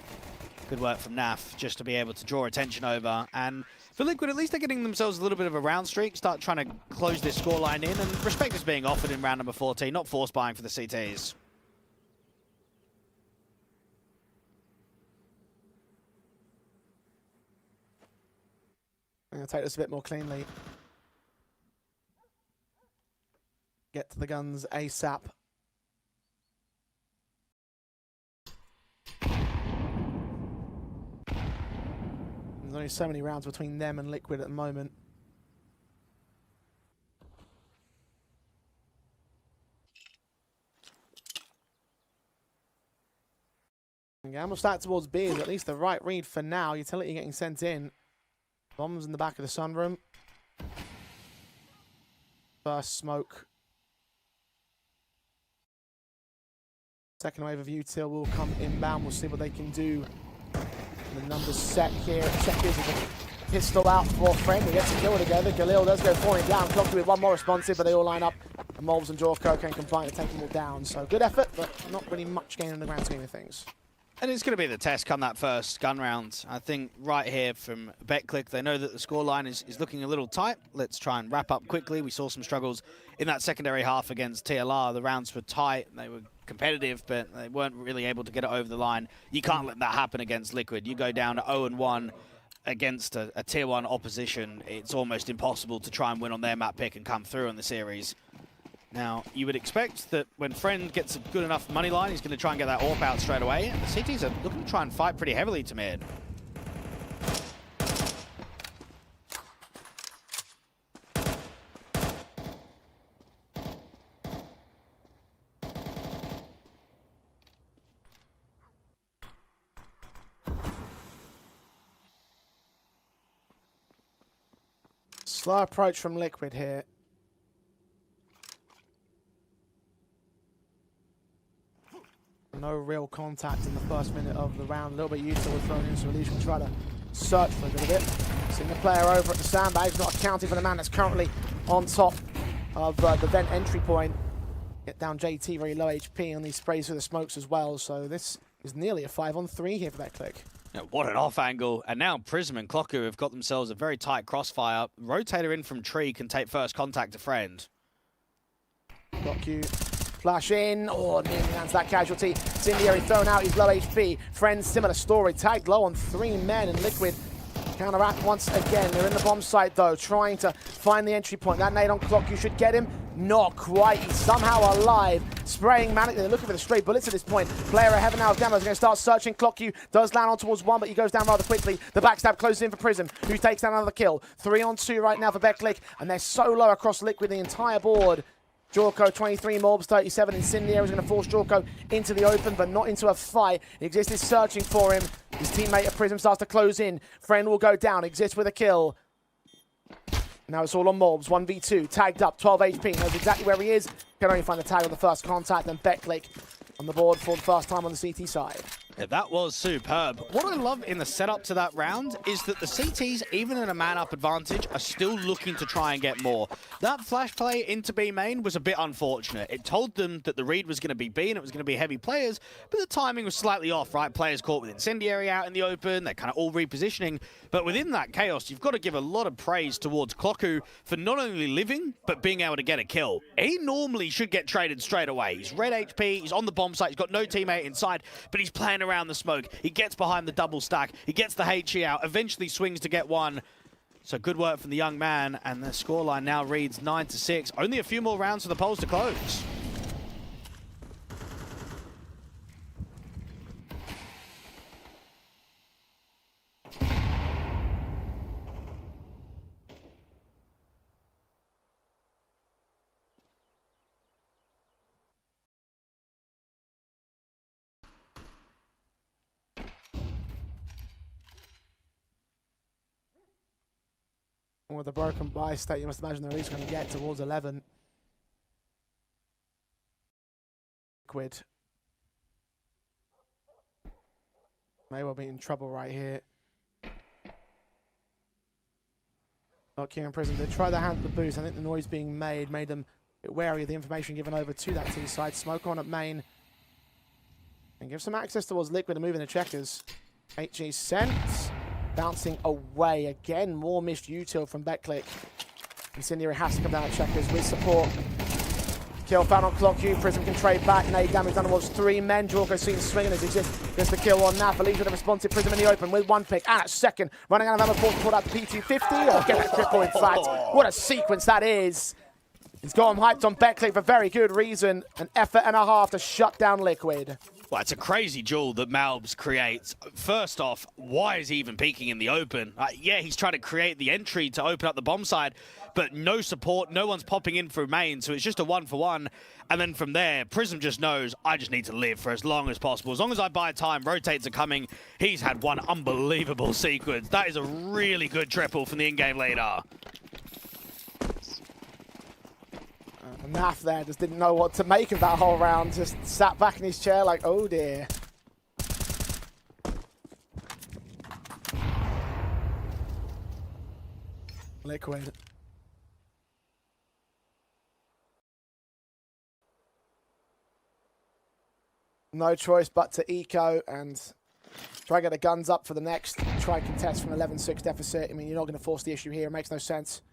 Good work from Naf just to be able to draw attention over. And for Liquid, at least they're getting themselves a little bit of a round streak, start trying to close this scoreline in, and respect is being offered in round number 14, not force buying for the CTs. I'm going to take this a bit more cleanly. Get to the guns ASAP. There's only so many rounds between them and Liquid at the moment. Gamble stack towards B is at least the right read for now. Utility getting sent in. Bombs in the back of the sunroom. First smoke. Second wave of util will come inbound. We'll see what they can do. The numbers set here. Checkers with a pistol out for Friend. He gets a kill together. Galil does go falling down. Clocked with one more responsive, but they all line up. And Mobs and Jorko can combine to take them all down. So good effort, but not really much gain in the grand scheme of things. And it's going to be the test come that first gun round. I think right here from Betclic, they know that the scoreline is looking a little tight. Let's try and wrap up quickly. We saw some struggles in that secondary half against TLR. The rounds were tight. They were competitive, but they weren't really able to get it over the line. You can't let that happen against Liquid. You go down to 0-1 against a tier 1 opposition. It's almost impossible to try and win on their map pick and come through in the series. Now, you would expect that when Friend gets a good enough money line, he's going to try and get that AWP out straight away. And the CTs are looking to try and fight pretty heavily to mid. Slow approach from Liquid here. No real contact in the first minute of the round. A little bit useful with throwing in some illusion. Try to search for a bit of it. Seeing the player over at the sandbags, not accounting for the man that's currently on top of the vent entry point. Get down JT, very low HP, and he sprays through the smokes as well. So this is nearly a 5-on-3 here for Betclic. Yeah, what an off angle. And now Prism and Clocku have got themselves a very tight crossfire. Rotator in from tree can take first contact to friend. Clocku, flash in. Oh, nearly lands that casualty. Incendiary thrown out, he's low HP. Friend, similar story. Tagged low on 3 men, and Liquid counteract once again. They're in the bomb site though, trying to find the entry point. That nade on Clocku should get him. Not quite. He's somehow alive. Spraying manically. They're looking for the stray bullets at this point. Player ahead now of Demo is going to start searching. Clocku does land on towards 1, but he goes down rather quickly. The backstab closes in for Prism, who takes down another kill. 3-on-2 right now for Betclic, and they're so low across Liquid the entire board. Jorko, 23, Morbs, 37. Incendiary is going to force Jorko into the open, but not into a fight. Exist is searching for him. His teammate at Prism starts to close in. Friend will go down. Exist with a kill. Now it's all on Morbs, 1v2, tagged up, 12 HP, knows exactly where he is. Can only find the tag on the first contact, and Betclic on the board for the first time on the CT side. Yeah, that was superb. What I love in the setup to that round is that the CTs, even in a man-up advantage, are still looking to try and get more. That flash play into B main was a bit unfortunate. It told them that the read was going to be B and it was going to be heavy players, but the timing was slightly off, right? Players caught with Incendiary out in the open, they're kind of all repositioning. But within that chaos, you've got to give a lot of praise towards Clocku for not only living, but being able to get a kill. He normally should get traded straight away. He's red HP, he's on the bomb site, he's got no teammate inside, but he's playing around the smoke. He gets behind the double stack. He gets the HE out. Eventually swings to get one. So good work from the young man. And the scoreline now reads 9-6. Only a few more rounds for the polls to close. With the broken buy state, you must imagine they're at least going to get towards 11. Liquid may well be in trouble right here. Not here in prison. They try to handle the boost. I think the noise being made them a bit wary of the information given over to that T side. Smoke on at main. And give some access towards Liquid and moving the checkers. HE sent. Bouncing away again. More missed util from Betclic. Incendiary has to come down at checkers with support. Kill found on Clocku. Prism can trade back. Nade damage done towards 3 men. Jorko seen swinging as Exist gets the kill on Naf. Leaves with a responsive Prism in the open with 1 pick. And a second. Running out of ammo force to pull out the P250. Or get that triple, in fact. What a sequence that is. He's got him hyped on Betclic for very good reason. An effort and a half to shut down Liquid. Well, it's a crazy duel that Malbs creates. First off, why is he even peeking in the open? Yeah, he's trying to create the entry to open up the bomb side, but no support, no one's popping in through main, so it's just a 1-for-1. And then from there, Prism just knows, I just need to live for as long as possible. As long as I buy time, rotates are coming. He's had one unbelievable sequence. That is a really good triple from the in-game leader. Naf there just didn't know what to make of that whole round. Just sat back in his chair like, oh dear. Liquid. No choice but to eco and try to get the guns up for the next. Try and contest from 11-6 deficit. I mean, you're not going to force the issue here. It makes no sense.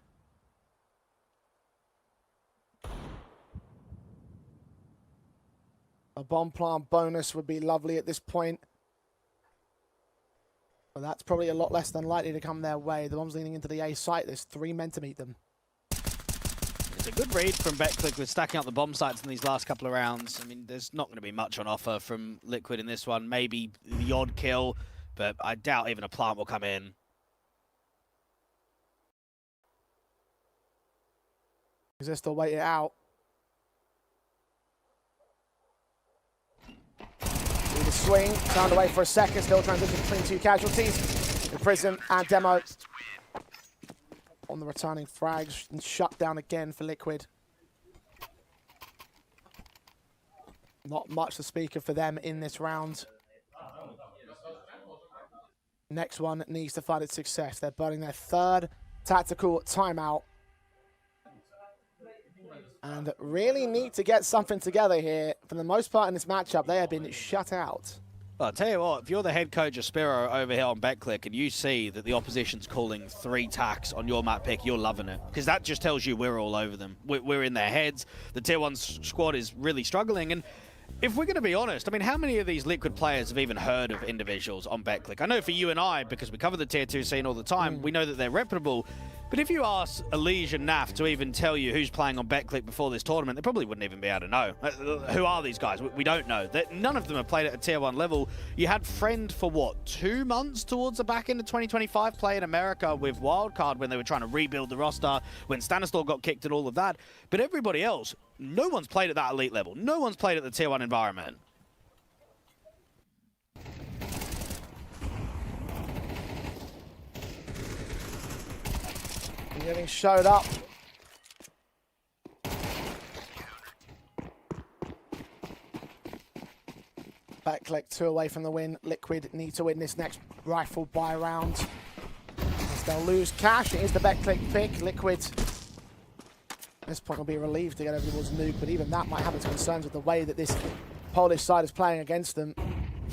A bomb plant bonus would be lovely at this point. But that's probably a lot less than likely to come their way. The bomb's leaning into the A site. There's 3 men to meet them. It's a good read from Betclic with stacking up the bomb sites in these last couple of rounds. I mean, there's not going to be much on offer from Liquid in this one. Maybe the odd kill, but I doubt even a plant will come in. Exist will wait it out. Do the swing, found away for a second, still transition between 2 casualties. The Prism and Demo on the returning frags and shut down again for Liquid. Not much to speak of for them in this round. Next one needs to find its success. They're burning their third tactical timeout. And really need to get something together here. For the most part in this matchup, they have been shut out. Well, I'll tell you what, if you're the head coach of Spiro over here on Betclic and you see that the opposition's calling 3 tacks on your map pick, you're loving it. Because that just tells you we're all over them. We're in their heads. The Tier 1 squad is really struggling. And if we're going to be honest, I mean, how many of these Liquid players have even heard of individuals on Betclic? I know for you and I, because we cover the Tier 2 scene all the time, we know that they're reputable. But if you ask Elige and Naf to even tell you who's playing on Betclic before this tournament, they probably wouldn't even be able to know. Who are these guys? We don't know. None of them have played at a Tier 1 level. You had Friend for, what, 2 months towards the back end of 2025, play in America with Wildcard when they were trying to rebuild the roster, when Stanislaw got kicked and all of that. But everybody else, no one's played at that elite level. No one's played at the Tier 1 environment. Getting showed up. Betclic 2 away from the win. Liquid need to win this next rifle buy round. As they'll lose cash. It is the Betclic pick. Liquid at this point will be relieved to get over towards Nuke, but even that might have its concerns with the way that this Polish side is playing against them.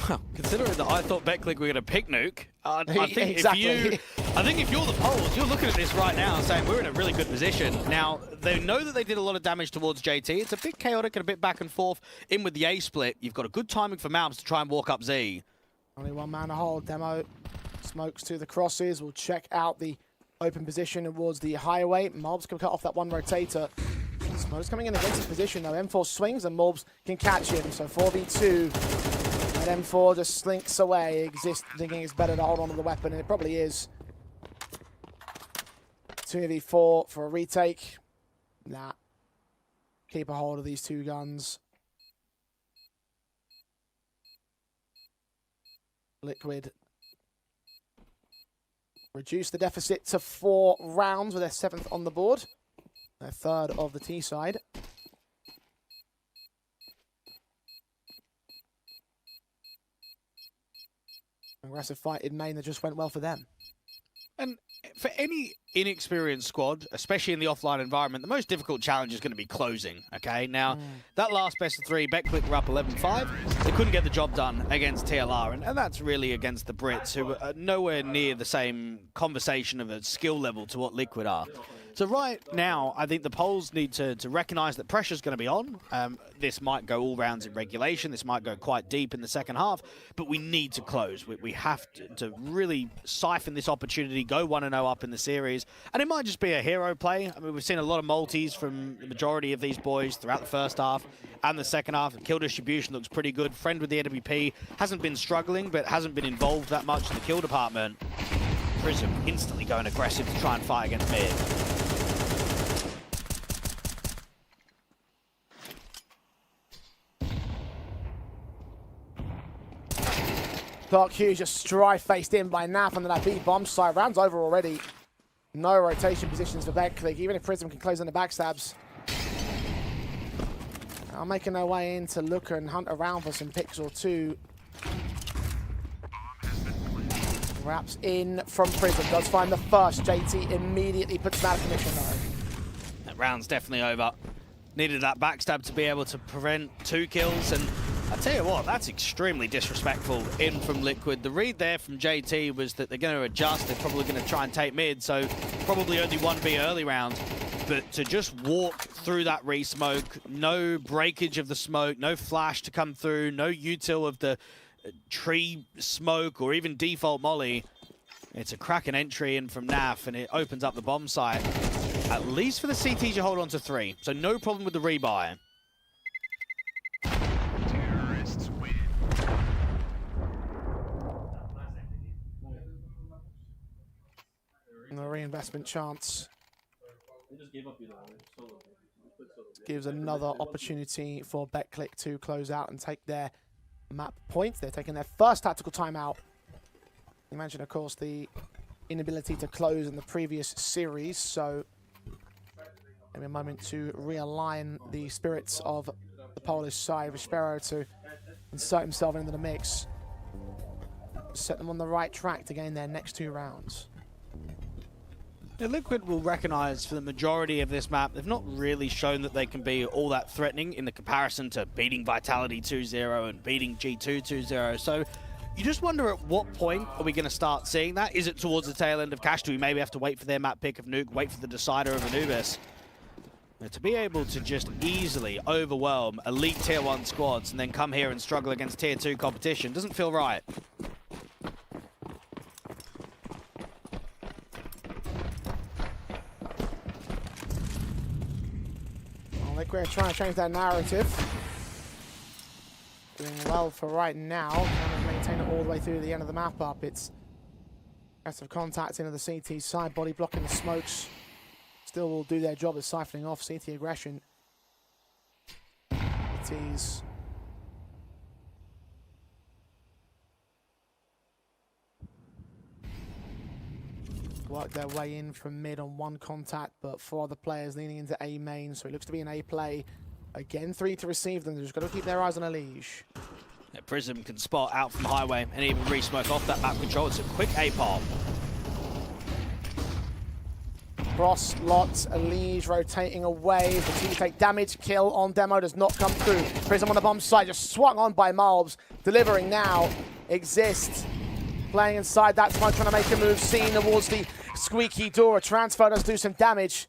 Well, considering that I thought Betclic were going to pick Nuke, I think exactly. if you're the Poles, you're looking at this right now and saying we're in a really good position. Now, they know that they did a lot of damage towards JT. It's a bit chaotic and a bit back and forth. In with the A split, you've got a good timing for Malbs to try and walk up Z. Only one man to hold. Demo smokes to the crosses. We'll check out the open position towards the highway. Malbs can cut off that one rotator. Smoke's coming in against his position though. M4 swings and Malbs can catch him. So 4v2. And M4 just slinks away, thinking it's better to hold on to the weapon, and it probably is. 2v4 for a retake. Nah. Keep a hold of these 2 guns. Liquid reduce the deficit to 4 rounds with their 7th on the board. Their 3rd of the T side. Aggressive fight in main that just went well for them. And for any inexperienced squad, especially in the offline environment, the most difficult challenge is going to be closing, okay? Now, that last best of 3, Betclic were up 11-5. They couldn't get the job done against TLR, and that's really against the Brits, who are nowhere near the same conversation of a skill level to what Liquid are. So right now, I think the Poles need to recognize that pressure's going to be on. This might go all rounds in regulation. This might go quite deep in the second half, but we need to close. We have to really siphon this opportunity, go 1-0 up in the series. And it might just be a hero play. I mean, we've seen a lot of multis from the majority of these boys throughout the first half and the second half. The kill distribution looks pretty good. Friend with the AWP hasn't been struggling, but hasn't been involved that much in the kill department. Prism instantly going aggressive to try and fight against mid. Dark Hughes just strife-faced in by Naf on that B bomb site. Round's over already. No rotation positions for Betclic, even if Prism can close on the backstabs. Now making their way in to look and hunt around for some picks or 2. Wraps in from Prism, does find the first. JT immediately puts that commission though. That round's definitely over. Needed that backstab to be able to prevent 2 kills, and I tell you what, that's extremely disrespectful in from Liquid. The read there from JT was that they're going to adjust. They're probably going to try and take mid, so probably only 1B early round. But to just walk through that re-smoke, no breakage of the smoke, no flash to come through, no util of the tree smoke or even default molly. It's a cracking entry in from Naf, and it opens up the bomb site. At least for the CTs, you hold on to 3, so no problem with the rebuy. And the reinvestment chance gives another opportunity for Betclic to close out and take their map points. They're taking their first tactical timeout. You mentioned, of course, the inability to close in the previous series, so maybe a moment to realign the spirits of the Polish side. Vespero to insert himself into the mix, set them on the right track to gain their next 2 rounds. Now, Liquid will recognise for the majority of this map, they've not really shown that they can be all that threatening in the comparison to beating Vitality 2-0 and beating G2 2-0. So you just wonder at what point are we going to start seeing that? Is it towards the tail end of Cash? Do we maybe have to wait for their map pick of Nuke, wait for the decider of Anubis? Now, to be able to just easily overwhelm elite tier 1 squads and then come here and struggle against tier 2 competition doesn't feel right. We're trying to change that narrative. Doing well for right now. Trying to maintain it all the way through the end of the map up. It's aggressive contact into the CT side, body blocking the smokes. Still will do their job of siphoning off CT aggression. CT's work their way in from mid on 1 contact, but 4 other players leaning into A main, so it looks to be an A play. Again, 3 to receive them. They've just got to keep their eyes on a leash. Yeah, Prism can spot out from Highway and even re-smoke off that map control. It's a quick A-pop. Cross, lots, a leash rotating away. The team take damage. Kill on demo does not come through. Prism on the bomb side, just swung on by Malbs. Delivering now. Exist. Playing inside that smoke, trying to make a move. Seen towards the squeaky door. A transfer does do some damage.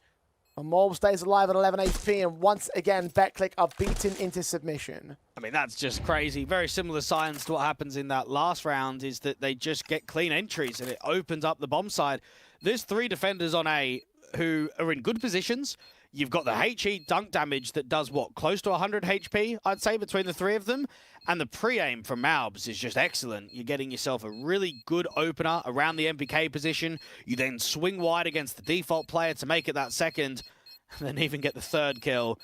And Malb stays alive at 11 HP. And once again, Betclic are beaten into submission. I mean, that's just crazy. Very similar signs to what happens in that last round is that they just get clean entries and it opens up the bomb side. There's 3 defenders on A who are in good positions. You've got the HE dunk damage that does, what, close to 100 HP, I'd say, between the 3 of them. And the pre-aim from Malbs is just excellent. You're getting yourself a really good opener around the MPK position. You then swing wide against the default player to make it that second, and then even get the 3rd kill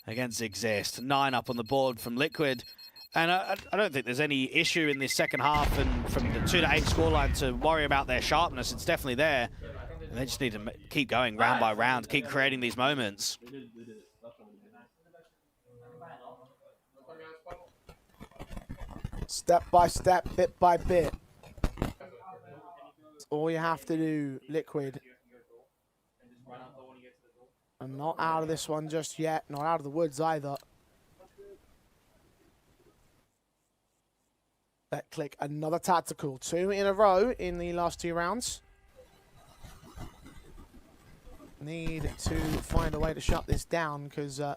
against Exist. 9 up on the board from Liquid. And I don't think there's any issue in this second half, and from the 2-8 scoreline to worry about their sharpness, it's definitely there. And they just need to keep going round by round, keep creating these moments. Step by step, bit by bit. That's all you have to do, Liquid. And not out of this one just yet. Not out of the woods either. Betclic, another tactical. 2 in a row in the last 2 rounds. Need to find a way to shut this down because the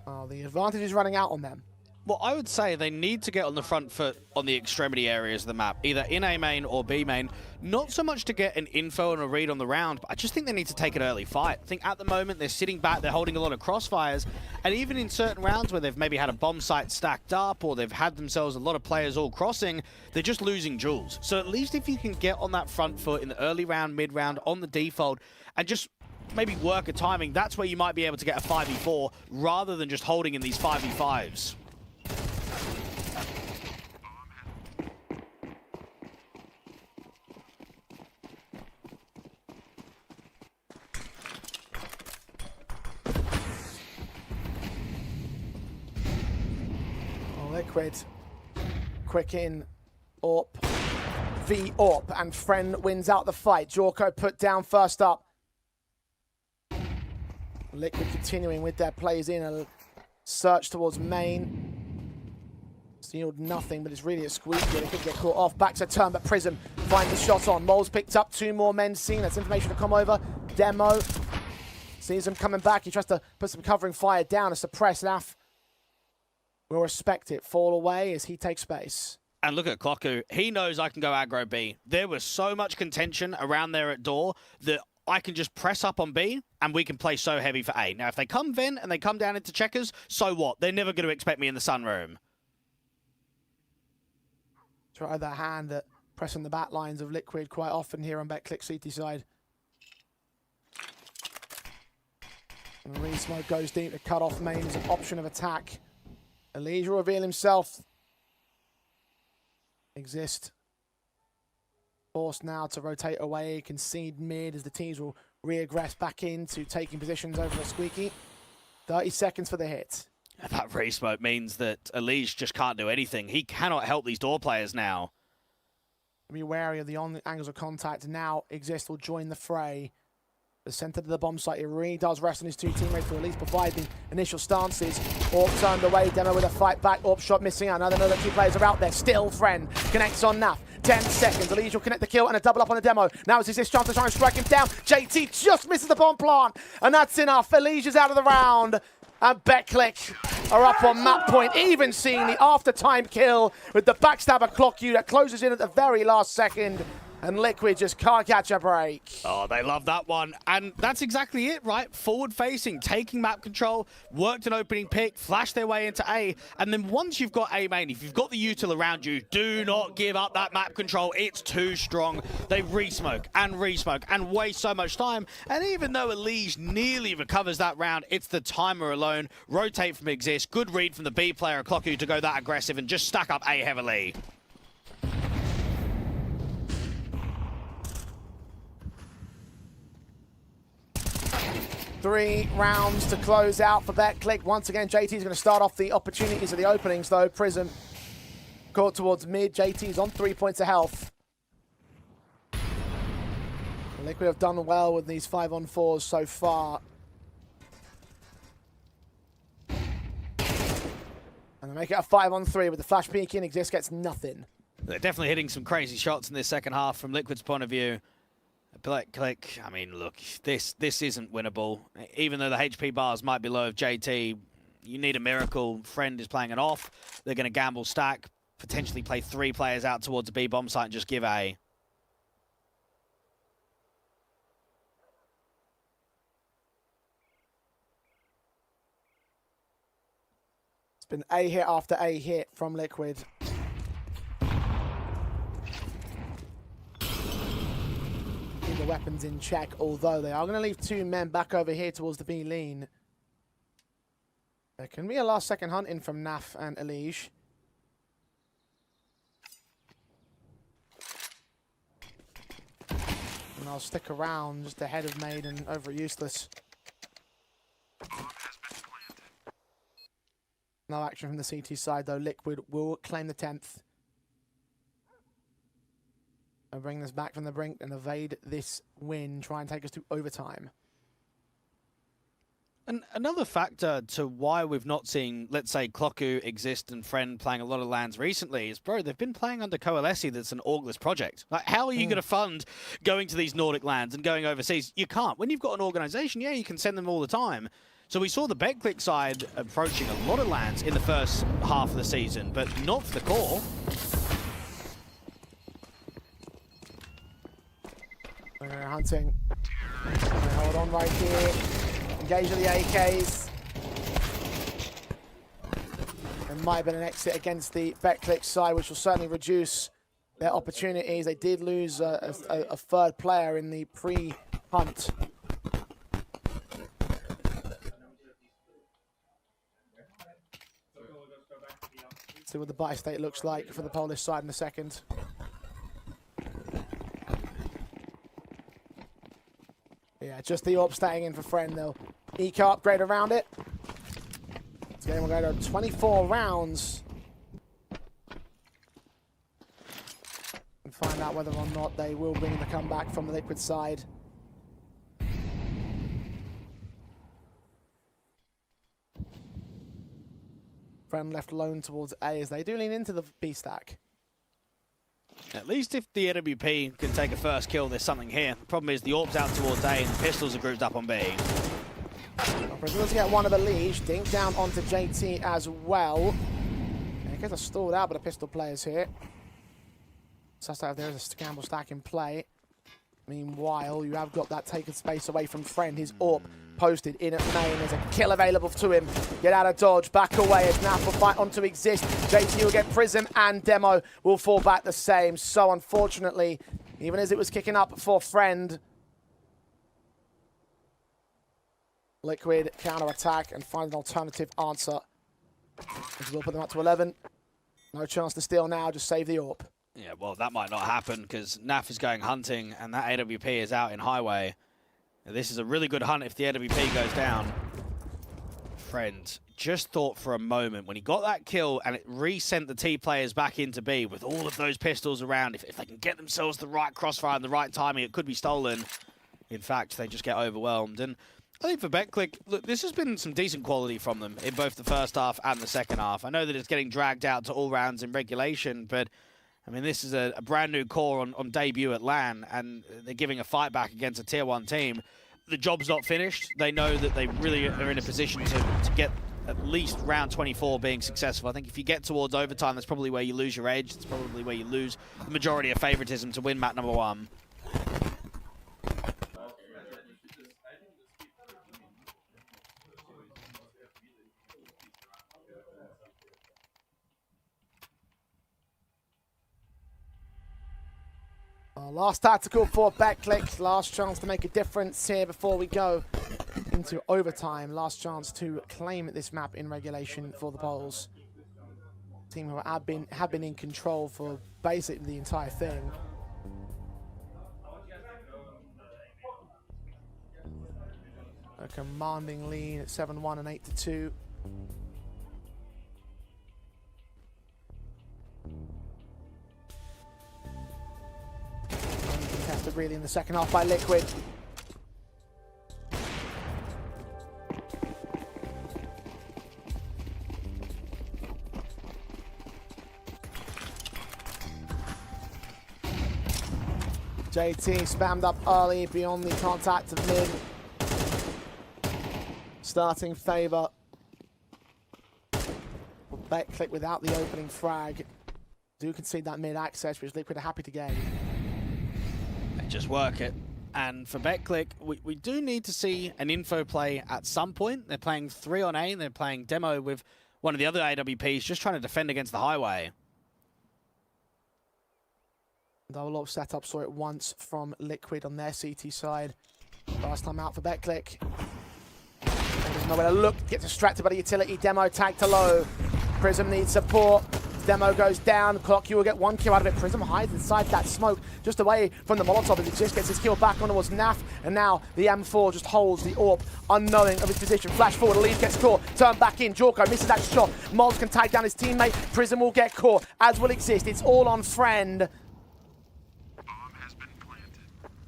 advantage is running out on them. Well, I would say they need to get on the front foot on the extremity areas of the map, either in A main or B main. Not so much to get an info and a read on the round, but I just think they need to take an early fight. I think at the moment they're sitting back, they're holding a lot of crossfires, and even in certain rounds where they've maybe had a bomb site stacked up or they've had themselves a lot of players all crossing, they're just losing jewels. So at least if you can get on that front foot in the early round, mid round, on the default, and just maybe work a timing, that's where you might be able to get a 5v4 rather than just holding in these 5v5s. Liquid, quick in, AWP, V AWP, and Friend wins out the fight. Jorko put down first up. Liquid continuing with their plays in, a search towards main. Sealed nothing, but it's really a squeak here. They could get caught off. Back to turn, but Prism finds the shot on. Mole's picked up 2 more men seen. That's information to come over. Demo sees him coming back. He tries to put some covering fire down to suppress Naf. We'll respect it. Fall away as he takes space. And look at Kloku. He knows I can go aggro B. There was so much contention around there at door that I can just press up on B and we can play so heavy for A. Now, if they come vent and they come down into checkers, so what? They're never going to expect me in the sunroom. Try the hand at pressing the back lines of Liquid quite often here on Betclic CT side. And the re-smoke goes deep. The cut-off main is an option of attack. Elijah will reveal himself. Exist. Forced now to rotate away, concede mid as the teams will regress back into taking positions over a Squeaky. 30 seconds for the hit. That re-smoke means that Elige just can't do anything. He cannot help these door players now. Be wary of the angles of contact now. Exist will join the fray. The center to the bomb site. It really does rest on his two teammates to at least provide the initial stances. Orb turned away. Demo with a fight back. Orb shot missing out. Another two players are out there. Still Friend connects on Naf. 10 seconds. Elige will connect the kill and a double up on the Demo. Now it's his chance to try and strike him down. JT just misses the bomb plant. And that's enough. Elige is out of the round. And Betclic are up on map point, even seeing the after-time kill with the backstabber clock you that closes in at the very last second. And Liquid just can't catch a break. Oh, they love that one. And that's exactly it, right? Forward-facing, taking map control, worked an opening pick, flashed their way into A. And then once you've got A main, if you've got the util around you, do not give up that map control. It's too strong. They re-smoke and waste so much time. And even though Elige nearly recovers that round, it's the timer alone. Rotate from Exist. Good read from the B player, Clocky, to go that aggressive and just stack up A heavily. 3 rounds to close out for Betclic. Once again, JT is going to start off the opportunities of the openings, though. Prism caught towards mid. JT's on 3 points of health. Liquid have done well with these 5-on-4s so far. And they make it a 5-on-3 with the flash peeking. Exist gets nothing. They're definitely hitting some crazy shots in this second half from Liquid's point of view. Betclic, I mean, look, this isn't winnable. Even though the HP bars might be low of JT, you need a miracle. Friend is playing it off. They're going to gamble stack, potentially play 3 players out towards a B bomb site and just give A. It's been A hit after A hit from Liquid. The weapons in check, although they are going to leave 2 men back over here towards the B lean. There can be a last second hunt in from Naf and Elige. And I'll stick around just ahead of Made and over Useless. No action from the CT side though. Liquid will claim the 10th. And bring this back from the brink and evade this win. Try and take us to overtime. And another factor to why we've not seen, let's say, Cloku, Exist, and Friend playing a lot of lands recently is, bro, they've been playing under Coalesce that's an orgless project. Like, how are you going to fund going to these Nordic lands and going overseas? You can't. When you've got an organization, yeah, you can send them all the time. So we saw the Betclic side approaching a lot of lands in the first half of the season, but not for the core. They're hunting. Hold on right here. Engage with the AKs. There might have been an exit against the Betclic side, which will certainly reduce their opportunities. They did lose a 3rd player in the pre-hunt. See what the buy state looks like for the Polish side in a second. Yeah, just the AWP staying in for Friend. They'll eco upgrade around it. This game will go to 24 rounds. And find out whether or not they will bring the comeback from the Liquid side. Friend left alone towards A as they do lean into the B stack. At least if the NWP can take a first kill, there's something here. The problem is the AWP's out towards A and the pistols are grouped up on B. Brazil's get one of the Elige. Dink down onto JT as well. And it gets a stalled out, but the pistol players here. Suspect there is a scramble stack in play. Meanwhile, you have got that taken space away from Friend. His AWP posted in at main. There's a kill available to him. Get out of dodge, back away as Naf will fight on to Exist. JT will get Prism and Demo will fall back the same. So unfortunately, even as it was kicking up for Friend, Liquid counter-attack and find an alternative answer. We'll put them up to 11. No chance to steal now, just save the AWP. Yeah, well, that might not happen because NAF is going hunting and that AWP is out in highway. Now, this is a really good hunt if the AWP goes down. Friend just thought for a moment when he got that kill and it resent the T players back into B with all of those pistols around. If they can get themselves the right crossfire and the right timing, it could be stolen. In fact, they just get overwhelmed. And I think for Betclic, look, this has been some decent quality from them in both the first half and the second half. I know that it's getting dragged out to all rounds in regulation, but I mean, this is a brand new core on debut at LAN, and they're giving a fight back against a tier 1 team. The job's not finished. They know that they really are in a position to get at least round 24 being successful. I think if you get towards overtime, that's probably where you lose your edge. It's probably where you lose the majority of favoritism to win map number 1. Last tactical for Betclic. Last chance to make a difference here before we go into overtime. Last chance to claim this map in regulation for the Poles. Team who have been in control for basically the entire thing. A commanding lead at 7-1 and 8-2. Contested really in the second half by Liquid. JT spammed up early beyond the contact of mid. Starting favor. Betclic without the opening frag. Do concede that mid access, which Liquid are happy to gain. They just work it. And for Betclic, we do need to see an info play at some point. They're playing 3 on A, and they're playing demo with one of the other AWPs, just trying to defend against the highway. Double up setup, saw it once from Liquid on their CT side. Last time out for Betclic. There's nowhere to look, gets distracted by the utility. Demo tagged to low. Prism needs support. Demo goes down. Clock, you will get 1 kill out of it. Prism hides inside that smoke, just away from the Molotov as it just gets his kill back on towards NAF. And now the M4 just holds the AWP, unknowing of his position. Flash forward, Leaf gets caught. Turn back in. Jorko misses that shot. Mols can tag down his teammate. Prism will get caught, as will Exist. It's all on Friend.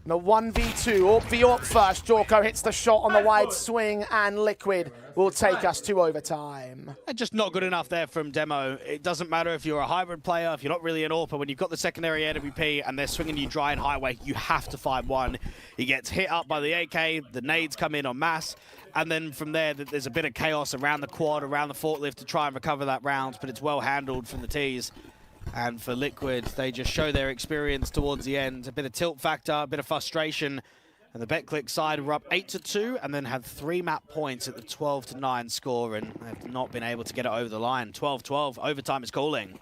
The 1v2, AWP v AWP first. Jorko hits the shot on the wide swing, and Liquid will take us to overtime. And just not good enough there from Demo. It doesn't matter if you're a hybrid player, if you're not really an AWP, when you've got the secondary AWP and they're swinging you dry and highway, you have to find one. He gets hit up by the AK, the nades come in en masse, and then from there, there's a bit of chaos around the quad, around the forklift to try and recover that round, but it's well handled from the T's. And for Liquid, they just show their experience towards the end. A bit of tilt factor, a bit of frustration. And the Betclic side were up 8-2 and then had 3 map points at the 12-9 score, and have not been able to get it over the line. 12-12, overtime is calling.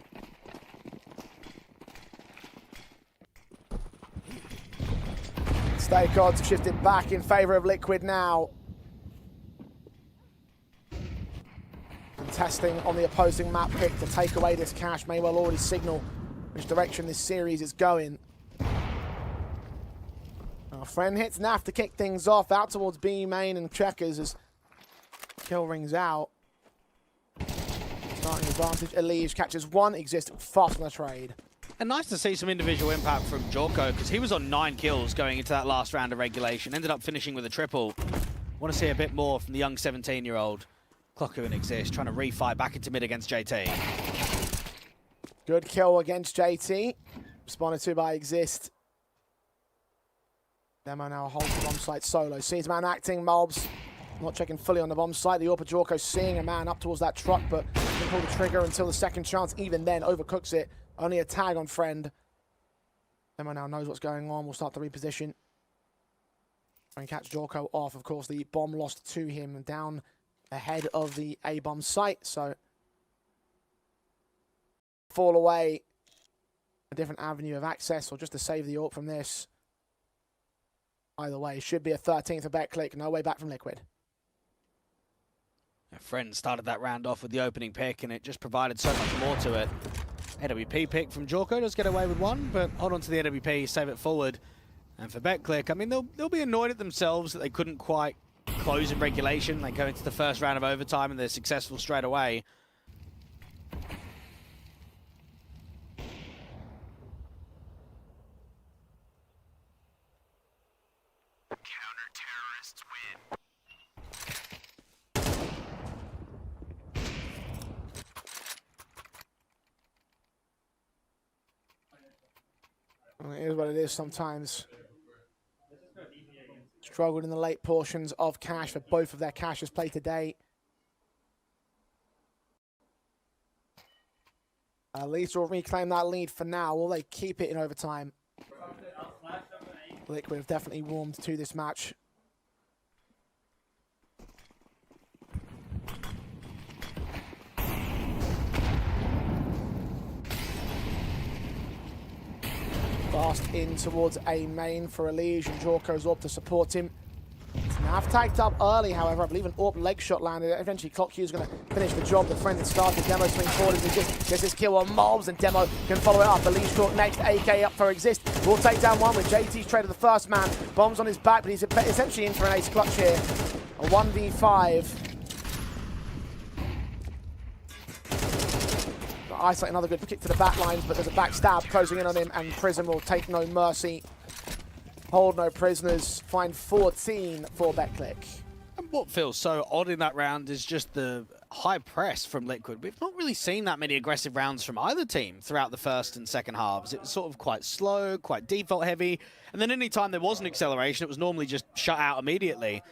Stake odds shifted back in favor of Liquid now. Testing on the opposing map pick to take away this cash may well already signal which direction this series is going. Our Friend hits NAF to kick things off, out towards B main and checkers as kill rings out. Starting advantage, Elise catches 1, Exist fast on the trade. And nice to see some individual impact from Jorko, because he was on 9 kills going into that last round of regulation, ended up finishing with a triple. Want to see a bit more from the young 17-year-old. Clocker and Exist trying to refight back into mid against JT. Good kill against JT. Responded to by Exist. Demo now holds the bomb site solo. Sees man acting, Mobs not checking fully on the bomb site. The AWP Jorko seeing a man up towards that truck, but didn't pull the trigger until the second chance. Even then, overcooks it. Only a tag on Friend. Demo now knows what's going on. We'll start the reposition. Try and catch Jorko off. Of course, the bomb lost to him down ahead of the A-bomb site, so fall away a different avenue of access, or just to save the AWP from this. Either way, should be a 13th of Betclic, no way back from Liquid. A Friend started that round off with the opening pick, and it just provided so much more to it. AWP pick from Jorko does get away with one, but hold on to the AWP, save it forward. And for Betclic, I mean, they'll be annoyed at themselves that they couldn't quite close in regulation. They go into the first round of overtime and they're successful straight away. Counter-terrorists win. It is what it is sometimes. Struggled in the late portions of Cash for both of their Cashes played today. At least will reclaim that lead for now. Will they keep it in overtime? Liquid have definitely warmed to this match. Fast in towards A main for Elige, and Jorko's AWP to support him. Nav tagged up early, however. I believe an AWP leg shot landed. Eventually, Clock is going to finish the job. The friend had started. Demo swing forward as he gets his kill on Mobs, and Demo can follow it up. Elige caught next. AK up for Exist. Will take down one with JT's traded the first man. Bombs on his back, but he's essentially in for an ace clutch here. A 1v5. Isolate another good kick to the back lines, but there's a backstab closing in on him, and Prism will take no mercy. Hold no prisoners. Find 14 for Betclic. And what feels so odd in that round is just the high press from Liquid. We've not really seen that many aggressive rounds from either team throughout the first and second halves. It was sort of quite slow, quite default heavy, and then any time there was an acceleration, it was normally just shut out immediately.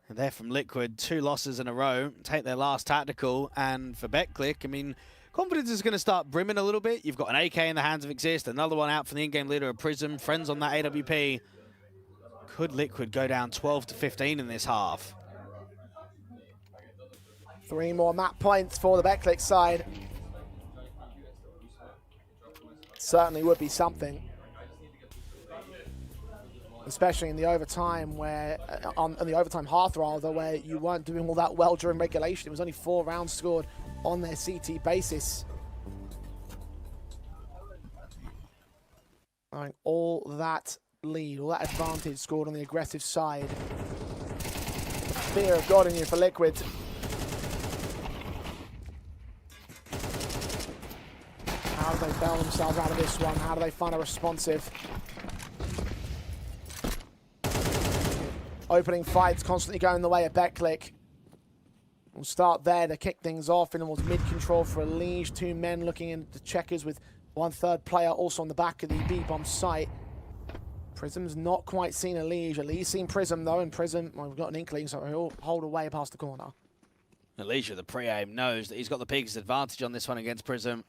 And there from Liquid, 2 losses in a row, take their last tactical, and for Betclic, I mean, confidence is going to start brimming a little bit. You've got an AK in the hands of Exist, another one out from the in-game leader of Prism, friends on that AWP. Could Liquid go down 12-15 in this half? 3 more map points for the Betclic side. Certainly would be something. Especially in the overtime where, on the overtime half rather, where you weren't doing all that well during regulation. It was only 4 rounds scored on their CT basis. All that lead, all that advantage scored on the aggressive side. Fear of God in you for Liquid. How do they bail themselves out of this one? How do they find a responsive? Opening fights constantly going the way of Betclic. We'll start there to kick things off in towards mid-control for Elige. 2 men looking into the checkers with 1/3 player also on the back of the B-bomb site. Prism's not quite seen Elige. Elige seen Prism though, and Prism, well, we've got an inkling, so he'll hold away past the corner. Elige, the pre-aim, knows that he's got the biggest advantage on this one against Prism.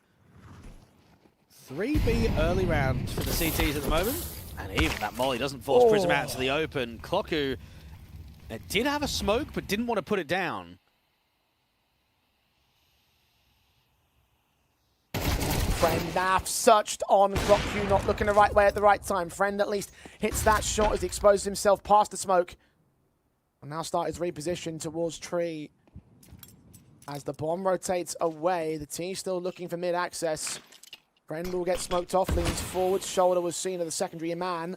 3B early round for the CTs at the moment. And even that molly doesn't force Prism out to the open. Clocku did have a smoke, but didn't want to put it down. Friend now searched on Clocku, not looking the right way at the right time. Friend at least hits that shot as he exposes himself past the smoke. And now start his reposition towards Tree. As the bomb rotates away, the T still looking for mid-access. Friend will get smoked off, leans forward, shoulder was seen of the secondary man.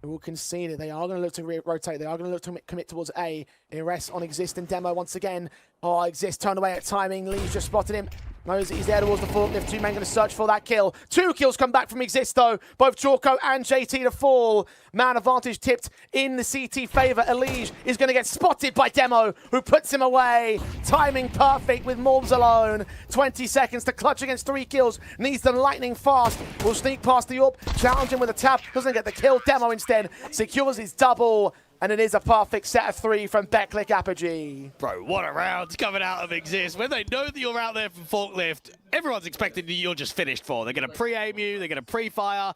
Who will concede it. They are going to look to rotate. They are going to look to commit towards A. Ires on Exist and Demo once again. Oh, Exist turned away at timing. Lee's just spotted him. Knows that he's there towards the forklift. 2 men going to search for that kill. 2 kills come back from Exist though. Both Jorko and JT to fall. Man advantage tipped in the CT favor. Elige is going to get spotted by Demo, who puts him away. Timing perfect with Morbs alone. 20 seconds to clutch against 3 kills. Needs them lightning fast. Will sneak past the AWP. Challenge him with a tap. Doesn't get the kill. Demo instead secures his double. And it is a perfect set of 3 from Betclic Apogee. Bro, what a round coming out of Exist. When they know that you're out there from forklift, everyone's expecting that you're just finished for. They're going to pre-aim you, they're going to pre-fire,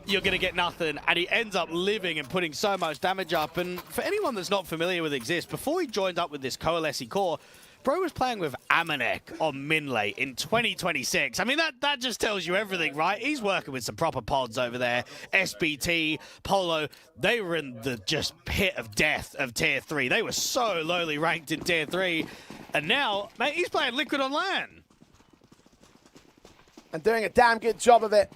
you're going to get nothing. And he ends up living and putting so much damage up. And for anyone that's not familiar with Exist, before he joined up with this Coalescing core, Bro was playing with Amanek on Minlay in 2026. I mean, that just tells you everything, right? He's working with some proper pods over there. SBT, Polo, they were in the just pit of death of Tier 3. They were so lowly ranked in Tier 3. And now, mate, he's playing Liquid on LAN. and doing a damn good job of it.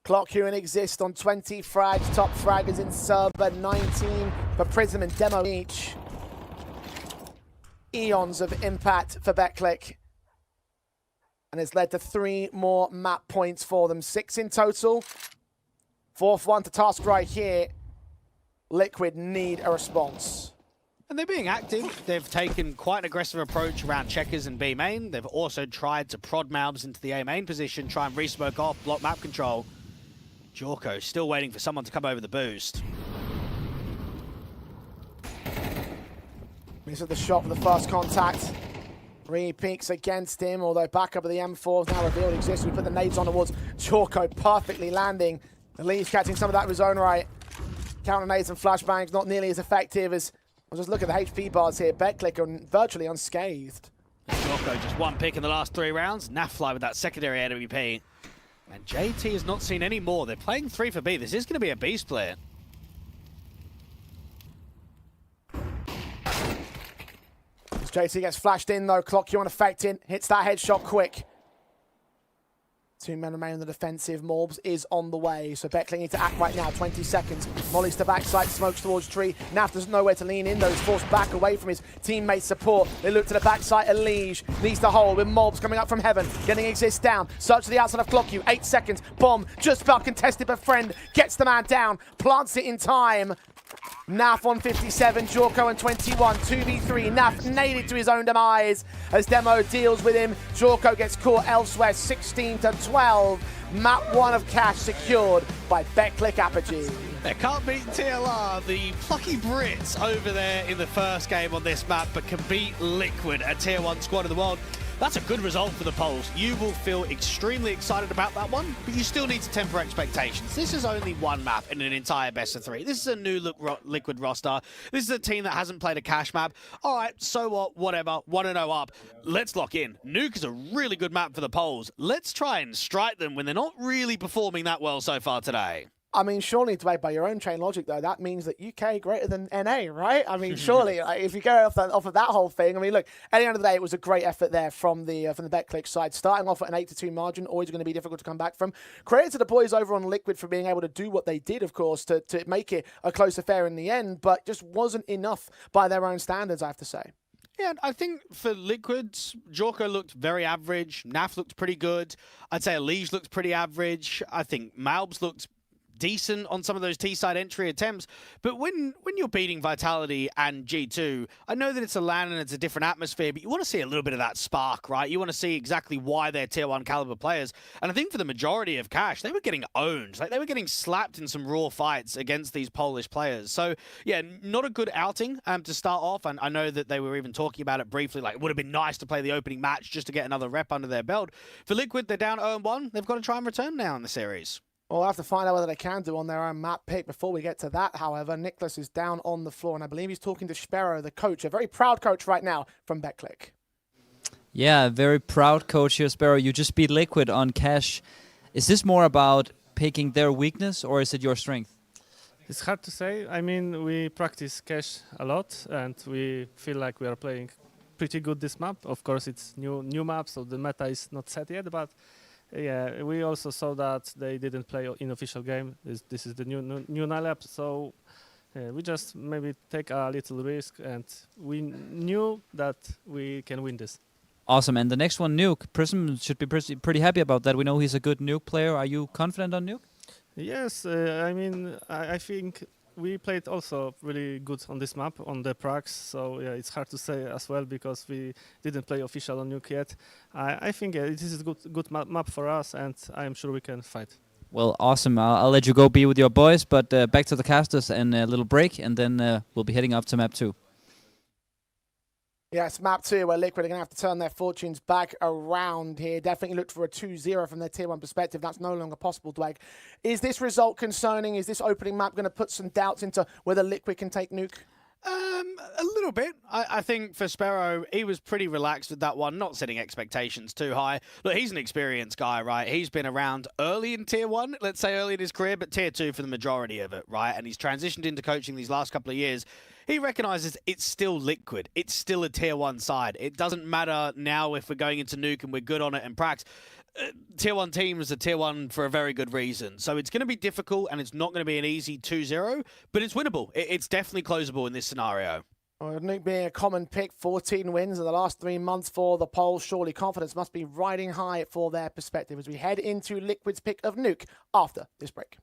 Clock queuing exists on 20 frags. Top fraggers in server 19 for Prism and Demo each. Eons of impact for Betclic. And it's led to 3 more map points for them. 6 in total. 4th one to task right here. Liquid need a response. And they're being active. They've taken quite an aggressive approach around checkers and B main. They've also tried to prod Malbs into the A main position, try and re-smoke off, block map control. Jorko still waiting for someone to come over the boost. Misses the shot for the first contact. Re-peeks against him, although backup of the M4 is now revealed exists. We put the nades on towards Jorko, perfectly landing. The lead's catching some of that with his own right. Counter nades and flashbangs not nearly as effective as... I'll just look at the HP bars here. Betclic are virtually unscathed. Jorko just 1 pick in the last 3 rounds. Nafly with that secondary AWP. And JT has not seen any more. They're playing 3 for B. This is going to be a B split. As JT gets flashed in though, clock you on affecting, hits that headshot quick. 2 men remain on the defensive. Morbs is on the way, so Betclic need to act right now. 20 seconds. Molly's to backside, smokes towards tree. Naf doesn't know where to lean in though. He's forced back away from his teammates' support. They look to the backside. Elige needs to hold with Morbs coming up from heaven. Getting exist down. Search to the outside of clock you. 8 seconds. Bomb just about contested, but friend gets the man down. Plants it in time. Naf on 57, Jorko on 21, 2v3. Naf nailed to his own demise as Demo deals with him. Jorko gets caught elsewhere, 16 to 12. Map 1 of cash secured by Betclic Apogee. They can't beat TLR, the plucky Brits over there in the first game on this map, but can beat Liquid, a tier 1 squad in the world. That's a good result for the Poles. You will feel extremely excited about that one, but you still need to temper expectations. This is only 1 map in an entire best of 3. This is a new Liquid roster. This is a team that hasn't played a cash map. All right, so what, whatever, 1-0 up. Let's lock in. Nuke is a really good map for the Poles. Let's try and strike them when they're not really performing that well so far today. I mean, surely to by your own chain logic, though, that means that UK greater than NA, right? I mean, surely, like, if you go off of that whole thing, I mean, look, at the end of the day, it was a great effort there from the Betclic side. Starting off at an 8-2 margin, always going to be difficult to come back from. Credit to the boys over on Liquid for being able to do what they did, of course, to make it a close affair in the end, but just wasn't enough by their own standards, I have to say. Yeah, I think for Liquids, Jorko looked very average. Naf looked pretty good. I'd say Elige looked pretty average. I think Malbs looked decent on some of those T-side entry attempts, but when you're beating Vitality and G2, I know that it's a LAN and it's a different atmosphere, but you want to see a little bit of that spark, right? You want to see exactly why they're tier 1 caliber players, and I think for the majority of Cash, they were getting owned. Like, they were getting slapped in some raw fights against these Polish players. So, yeah, not a good outing to start off, and I know that they were even talking about it briefly, like, it would have been nice to play the opening match just to get another rep under their belt. For Liquid, they're down 0-1. They've got to try and return now in the series. We'll have to find out whether they can do on their own map pick. Before we get to that, however, Nicholas is down on the floor, and I believe he's talking to Sparrow, the coach, a very proud coach right now from Betclic. Yeah, very proud coach here, Sparrow. You just beat Liquid on cash. Is this more about picking their weakness, or is it your strength? It's hard to say. I mean, we practice cash a lot, and we feel like we are playing pretty good this map. Of course, it's new map, so the meta is not set yet, but yeah, we also saw that they didn't play in official game. This is the new lineup, so we just maybe take a little risk, and we knew that we can win this. Awesome, and the next one, Nuke. Prism should be pretty happy about that. We know he's a good Nuke player. Are you confident on Nuke? Yes, I mean, I think we played also really good on this map, on the pracs, so yeah, it's hard to say as well because we didn't play official on Nuke yet. I think it is a good map for us, and I'm sure we can fight. Well, awesome. I'll let you go be with your boys, but back to the casters and a little break, and then we'll be heading up to map 2. Yes, map 2, where Liquid are going to have to turn their fortunes back around here. Definitely looked for a 2-0 from their tier 1 perspective. That's no longer possible, Dweg. Is this result concerning? Is this opening map going to put some doubts into whether Liquid can take Nuke? A little bit. I think for Sparrow, he was pretty relaxed with that one, not setting expectations too high. Look, he's an experienced guy, right? He's been around early in Tier 1, let's say early in his career, but Tier 2 for the majority of it, right? And he's transitioned into coaching these last couple of years. He recognises it's still Liquid. It's still a Tier 1 side. It doesn't matter now if we're going into Nuke and we're good on it in Prax. Tier 1 teams are Tier 1 for a very good reason. So it's going to be difficult and it's not going to be an easy 2-0, but it's winnable. It's definitely closable in this scenario. Well, Nuke being a common pick, 14 wins in the last 3 months for the Poles. Surely confidence must be riding high for their perspective as we head into Liquid's pick of Nuke after this break.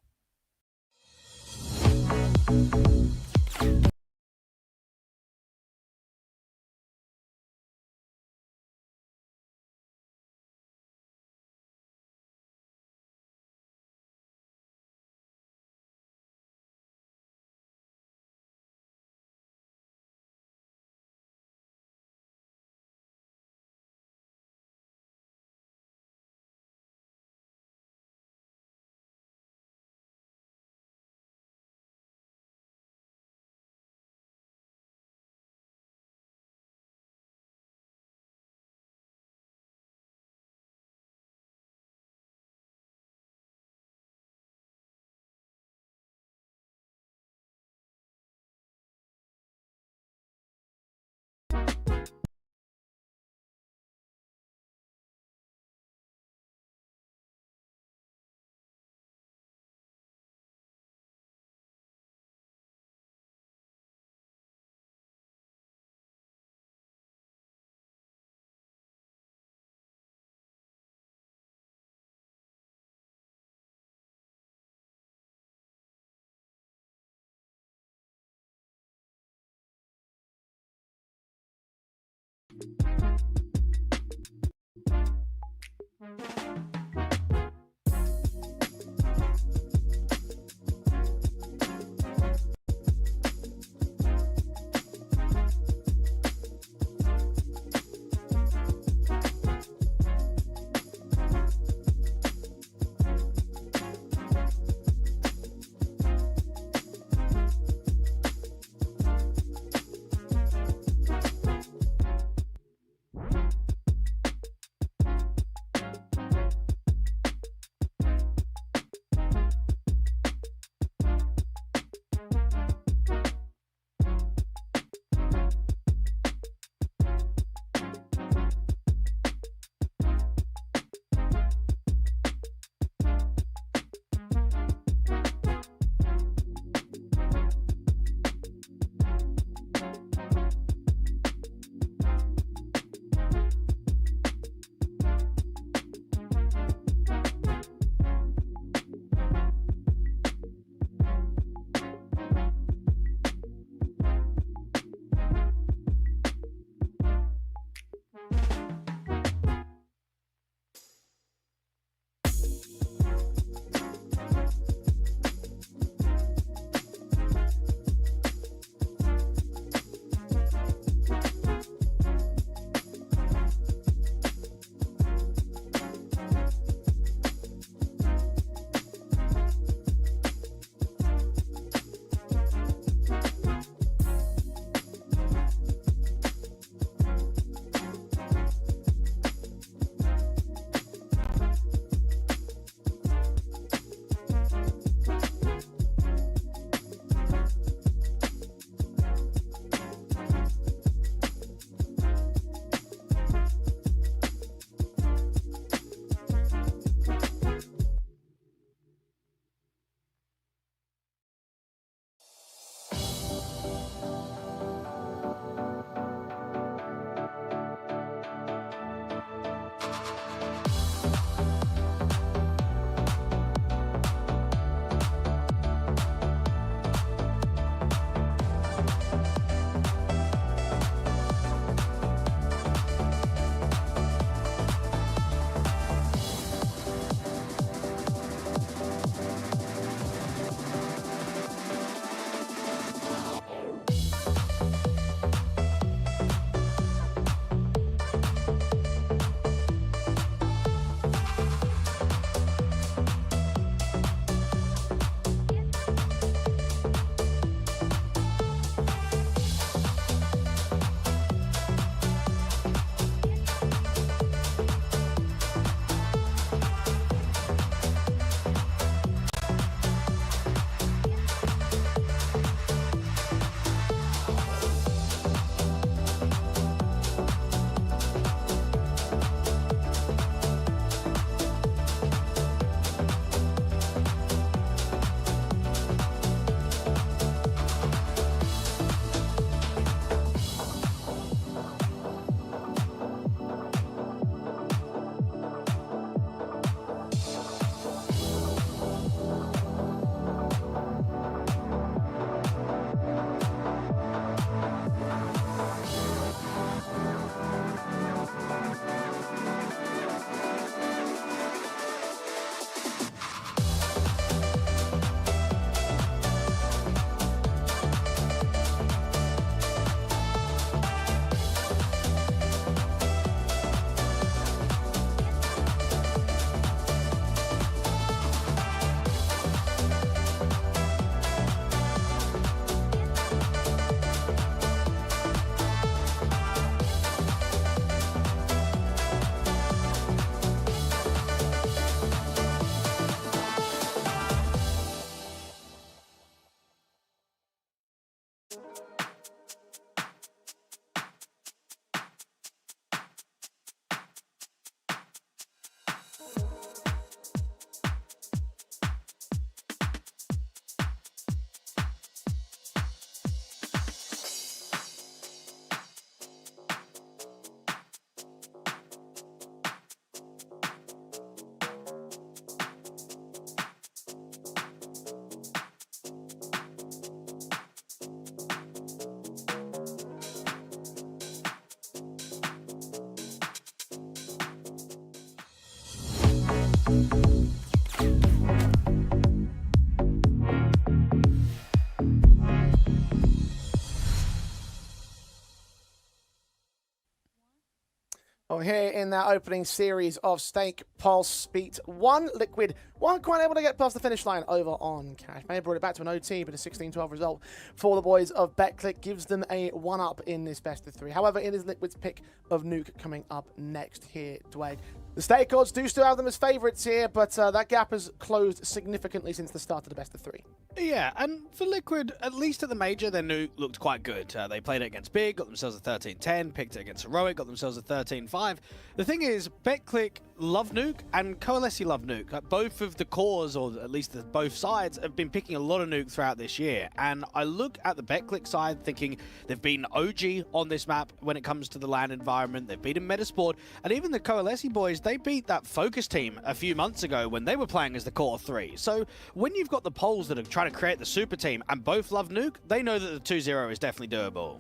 Well, here in that opening series of Stake, Pulse beat one, Liquid weren't quite able to get past the finish line over on Cash. May have brought it back to an OT, but a 16-12 result for the boys of Betclic gives them a 1-up in this best of 3. However, it is Liquid's pick of Nuke coming up next here, Dwayne. The Stake odds do still have them as favourites here, but that gap has closed significantly since the start of the best of 3. Yeah, and for Liquid, at least at the major, their Nuke looked quite good. They played it against Big, got themselves a 13-10, picked it against Heroic, got themselves a 13-5. The thing is, Betclic love Nuke and Coalesce love Nuke. Like, both of the cores, or at least both sides, have been picking a lot of Nuke throughout this year. And I look at the Betclic side thinking they've beaten OG on this map when it comes to the LAN environment. They've beaten Metasport, and even the Coalesce boys, they beat that Focus team a few months ago when they were playing as the core 3. So when you've got the Poles that are trying to create the super team and both love Nuke, they know that the 2-0 is definitely doable.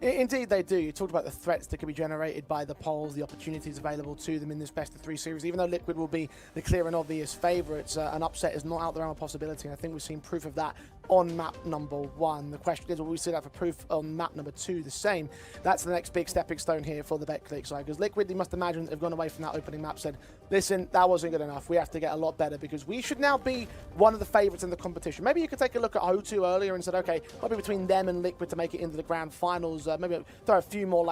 Indeed they do. You talked about the threats that can be generated by the Poles, the opportunities available to them in this best of 3 series. Even though Liquid will be the clear and obvious favourites, an upset is not out there on a possibility, and I think we've seen proof of that on map number 1. The question is, will we see that for proof on map number 2 the same? That's the next big stepping stone here for the Betclic side, because Liquid, you must imagine, have gone away from that opening map, said, listen, that wasn't good enough, we have to get a lot better, because we should now be one of the favourites in the competition. Maybe you could take a look at O2 earlier and said, okay, maybe between them and Liquid to make it into the grand finals, maybe throw a few more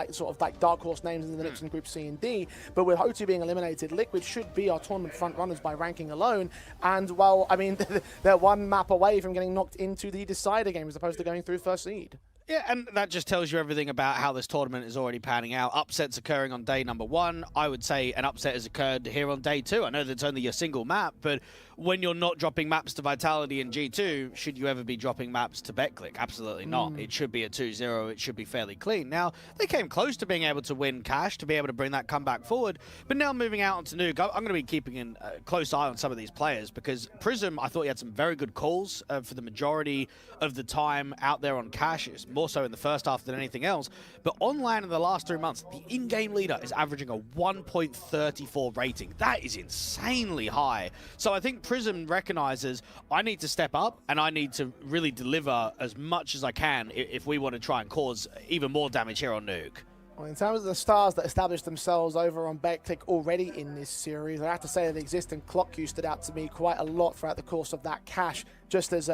dark horse names in the mix in Group C and D, but with O2 being eliminated, Liquid should be our tournament front runners by ranking alone, and well, I mean, they're one map away from getting knocked into the decider game as opposed to going through first seed. Yeah, and that just tells you everything about how this tournament is already panning out. Upsets occurring on day number 1. I would say an upset has occurred here on day 2. I know that's only a single map, but when you're not dropping maps to Vitality and G2, should you ever be dropping maps to Betclic? Absolutely not. It should be a 2-0. It should be fairly clean. Now, they came close to being able to win Cash, to be able to bring that comeback forward, but now moving out onto Nuke, I'm going to be keeping a close eye on some of these players, because Prism, I thought he had some very good calls for the majority of the time out there on Cash. It was more so in the first half than anything else, but online in the last 3 months, the in-game leader is averaging a 1.34 rating. That is insanely high. So I think Prism recognizes, I need to step up and I need to really deliver as much as I can if we want to try and cause even more damage here on Nuke. Well, in terms of the stars that established themselves over on Betclic already in this series, I have to say that the existing Clock Q stood out to me quite a lot throughout the course of that Cash, just as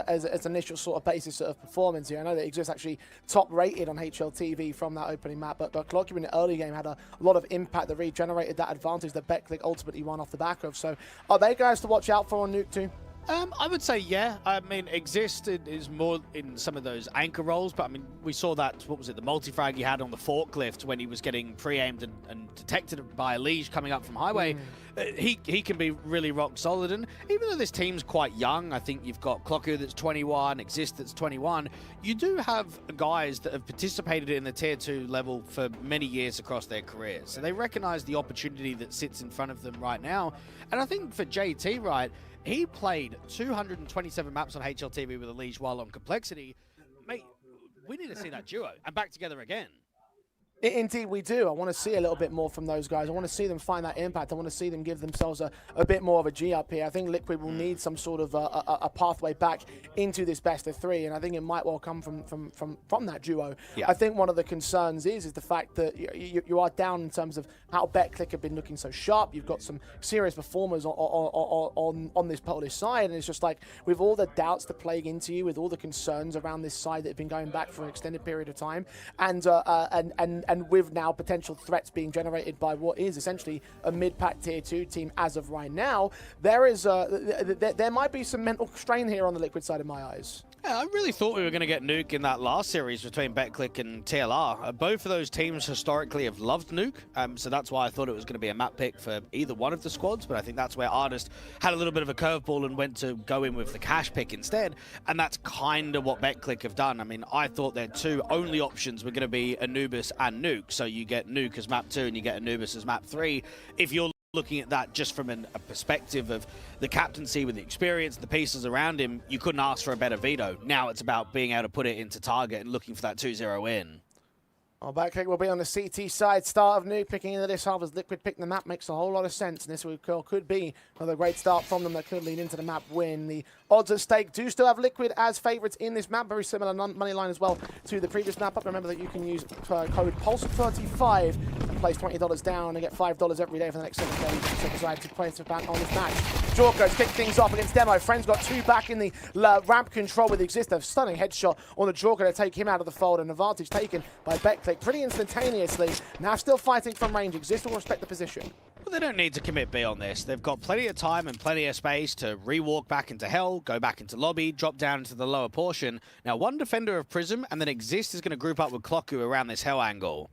initial sort of basis of performance here. I know that Exist actually top rated on HLTV from that opening map, but Clock Q in the early game had a lot of impact that really generated that advantage that Betclic ultimately won off the back of. So are they guys to watch out for on Nuke too? I would say, yeah. I mean, Exist is more in some of those anchor roles, but I mean, we saw that, what was it, the multi-frag he had on the forklift when he was getting pre-aimed and detected by a Liege coming up from Highway. He can be really rock solid, and even though this team's quite young, I think you've got Clocker that's 21, Exist that's 21, you do have guys that have participated in the Tier 2 level for many years across their careers. So they recognize the opportunity that sits in front of them right now. And I think for JT, right, he played 227 maps on HLTV with a Liege while on Complexity. Mate, we need to see that duo and back together again. Indeed we do. I want to see a little bit more from those guys. I want to see them find that impact. I want to see them give themselves a bit more of a G up here. I think Liquid will need some sort of a pathway back into this best of 3, and I think it might well come from that duo. Yeah. I think one of the concerns is the fact that you are down in terms of how Betclic have been looking so sharp. You've got some serious performers on this Polish side, and it's just like, with all the doubts that plague into you, with all the concerns around this side that have been going back for an extended period of time, and with now potential threats being generated by what is essentially a mid-pack Tier 2 team as of right now, there is there might be some mental strain here on the Liquid side in my eyes. Yeah, I really thought we were going to get Nuke in that last series between Betclic and TLR. Both of those teams historically have loved Nuke, so that's why I thought it was going to be a map pick for either one of the squads, but I think that's where Artist had a little bit of a curveball and went to go in with the Cash pick instead, and that's kind of what Betclic have done. I mean, I thought their two only options were going to be Anubis and Nuke, so you get Nuke as map 2 and you get Anubis as map 3. If you're looking at that just from a perspective of the captaincy with the experience, the pieces around him, you couldn't ask for a better veto. Now it's about being able to put it into target and looking for that 2-0 win. Well, Betclic will be on the CT side. Start of Nuke picking into this half as Liquid picking the map makes a whole lot of sense. And this could be another great start from them that could lead into the map win. The odds at stake do still have Liquid as favourites in this map. Very similar money line as well to the previous map up. Remember that you can use code PULSE35 to place $20 down and get $5 every day for the next 7 days. So decided to place a ban on this match. Jorko kick things off against Demo. Friend's got 2 back in the ramp control with Exist. A stunning headshot on the Jorko to take him out of the fold. An advantage taken by Betclic pretty instantaneously. Now still fighting from range. Exist will respect the position. Well, they don't need to commit B on this. They've got plenty of time and plenty of space to re-walk back into Hell, go back into Lobby, drop down into the lower portion. Now, one defender of Prism, and then Exist is going to group up with Clocku around this Hell angle.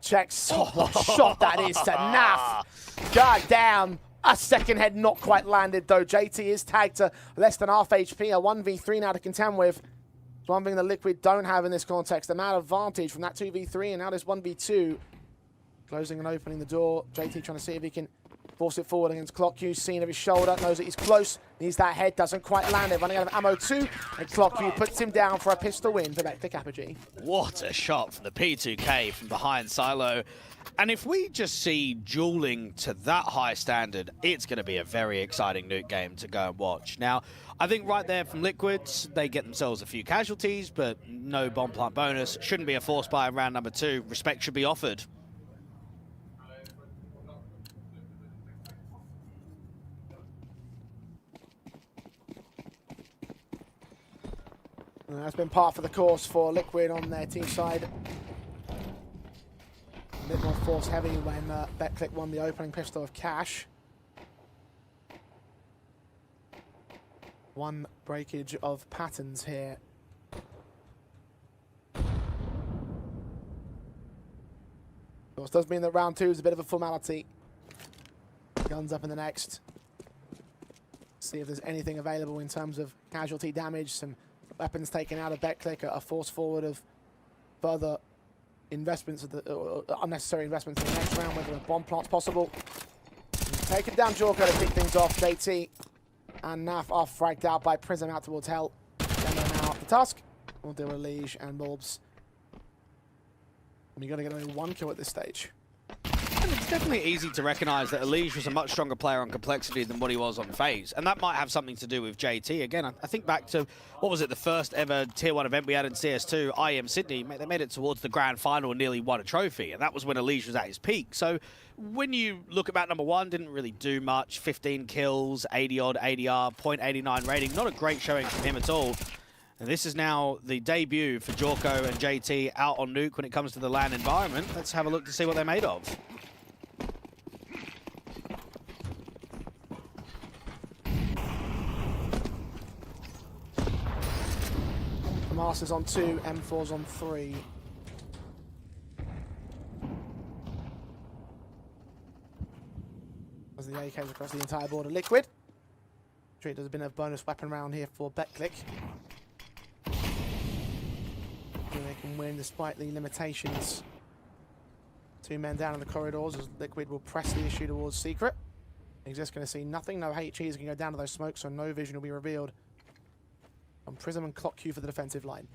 Checks. Oh, what a shot that is to Naf. God damn. A second head not quite landed, though. JT is tagged to less than half HP. A 1v3 now to contend with. It's one thing the Liquid don't have in this context. The amount of advantage from that 2v3 and now this 1v2. Closing and opening the door. JT trying to see if he can force it forward against Clockq. Seen of his shoulder. Knows that he's close. Needs that head. Doesn't quite land it. Running out of ammo too. And Clockq puts him down for a pistol win for Betclic Apogee. What a shot from the P2K from behind Silo. And if we just see dueling to that high standard, it's going to be a very exciting Nuke game to go and watch. Now, I think right there from Liquids, they get themselves a few casualties, but no bomb plant bonus. Shouldn't be a force buy in round number 2. Respect should be offered. That's been part for the course for Liquid on their team side. A bit more force heavy when Betclic won the opening pistol of Cash. One breakage of patterns here. Of course, does mean that round 2 is a bit of a formality. Guns up in the next. See if there's anything available in terms of casualty damage, some weapons taken out of Betclic, a force forward of further investments, of the unnecessary investments in the next round, whether a bomb plant's possible. Taking down Jorko to kick things off. JT and Naf are fragged out by Prism out towards Hell. Demo now up the task. We'll deal with Liege and Morbs. And you got to get only 1 kill at this stage. And it's definitely easy to recognise that Elige was a much stronger player on complexity than what he was on phase. And that might have something to do with JT. Again, I think back to, what was it, the first ever Tier 1 event we had in CS2, IEM Sydney. They made it towards the grand final and nearly won a trophy. And that was when Elige was at his peak. So when you look at map number 1, didn't really do much. 15 kills, 80-odd ADR, .89 rating. Not a great showing from him at all. And this is now the debut for Jorko and JT out on Nuke when it comes to the LAN environment. Let's have a look to see what they're made of. Masters on 2, M4's on 3. As the AKs across the entire board of Liquid. Treat has been a bonus weapon round here for Betclic. They can win despite the limitations. 2 men down in the corridors as Liquid will press the issue towards Secret. Exist going to see nothing. No HEs can go down to those smokes, so no vision will be revealed on Prism and Clockq for the defensive line.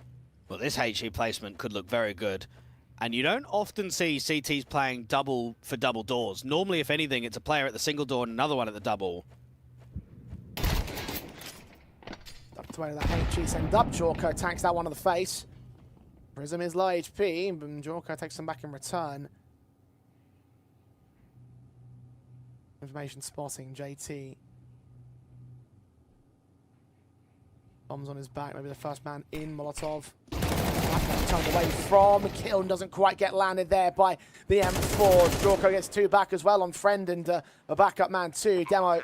Well, this HE placement could look very good. And you don't often see CTs playing double for double doors. Normally, if anything, it's a player at the single door and another one at the double. Up to where that HE send up. Jorko attacks that one on the face. Prism is low HP, and Jorko takes them back in return. Information spotting JT. Bombs on his back, maybe the first man in. Molotov. Turned away from kill and doesn't quite get landed there by the M4. Jorko gets 2 back as well on Friend and a backup man too. Demo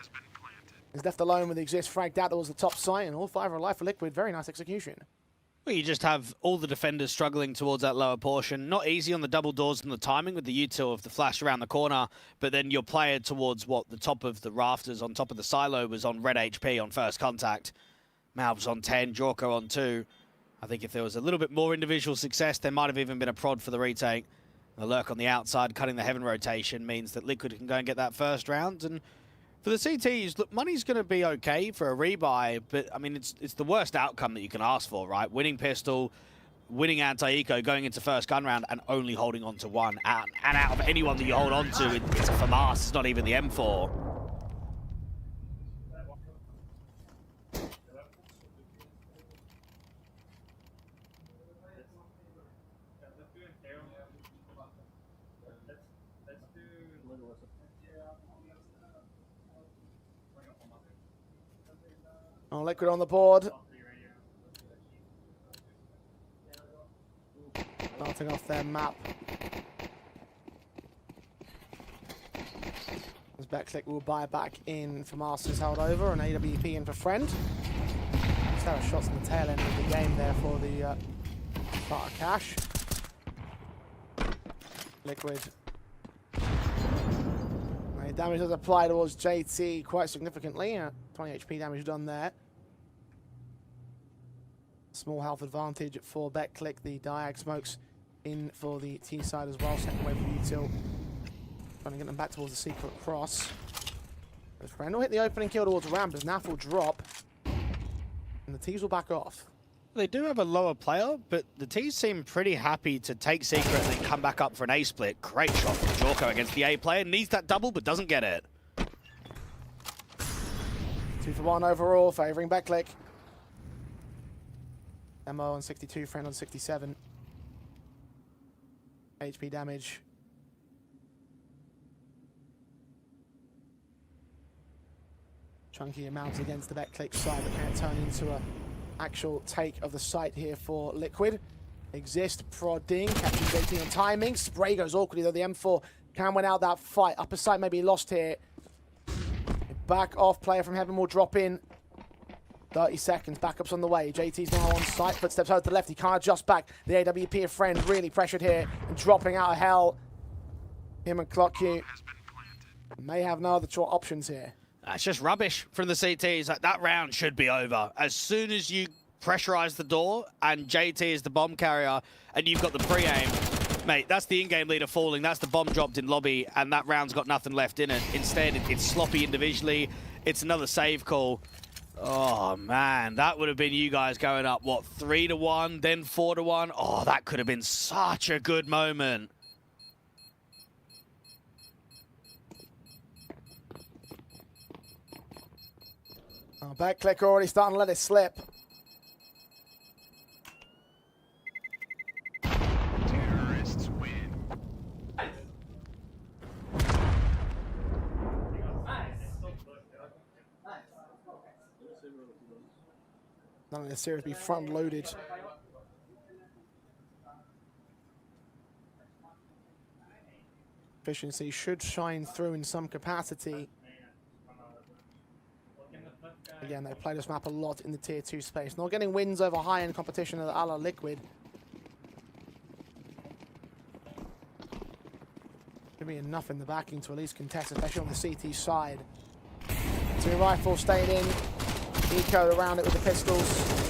is left alone with the Exist fragged out towards the top site, and all 5 are alive for Liquid. Very nice execution. Well, you just have all the defenders struggling towards that lower portion. Not easy on the double doors and the timing with the util of the flash around the corner, but then your player towards what the top of the rafters on top of the silo was on red HP on first contact. Malv's on 10, Jorko on 2. I think if there was a little bit more individual success, there might have even been a prod for the retake. The lurk on the outside, cutting the heaven rotation, means that Liquid can go and get that first round. And for the CTs, look, money's going to be okay for a rebuy, but I mean, it's the worst outcome that you can ask for, right? Winning pistol, winning anti-eco, going into first gun round, and only holding on to 1. And out of anyone that you hold on to, it's a FAMAS, it's not even the M4. Oh, Liquid on the board. Starting off their map. As Betclic will buy back in for Masters held over and AWP in for Friend. Sarah shots in the tail end of the game there for the start of Cash. Liquid. Damage does apply towards JT quite significantly. 20 HP damage done there. Small health advantage for Betclic. The Diag smokes in for the T side as well. Second wave for Util. Trying to get them back towards the secret cross. As Friend will hit the opening kill towards Ramp as Naf will drop. And the T's will back off. They do have a lower player, but the T's seem pretty happy to take Secret and then come back up for an A split. Great shot from Jorko against the A player. Needs that double, but doesn't get it. 2 for 1 overall, favouring Betclic. Demo on 62, Friend on 67. HP damage. Chunky amounts against the Betclic side, but can it turn into a actual take of the site here for Liquid? Exist, prodding, catching JT on timing. Spray goes awkwardly though. The M4 can win out that fight. Upper side may be lost here. Back off, player from Heaven will drop in. 30 seconds, backups on the way. JT's now on site, footsteps out to the left. He can't adjust back. The AWP of Friend really pressured here and dropping out of hell. Him and ClockQ may have no other options here. That's just rubbish from the CTs. Like, that round should be over. As soon as you pressurize the door and JT is the bomb carrier and you've got the pre-aim, mate, that's the in-game leader falling. That's the bomb dropped in lobby and that round's got nothing left in it. Instead, it's sloppy individually. It's another save call. Oh, man, that would have been you guys going up, what, 3-1, then 4-1? Oh, that could have been such a good moment. Oh, Betclic already starting to let it slip. Terrorists win. None of this series be front loaded. Efficiency should shine through in some capacity. Again, they play this map a lot in the tier 2 space. Not getting wins over high-end competition a la Liquid. Could be enough in the backing to at least contest, especially on the CT side. 2 rifles stayed in. Eco around it with the pistols.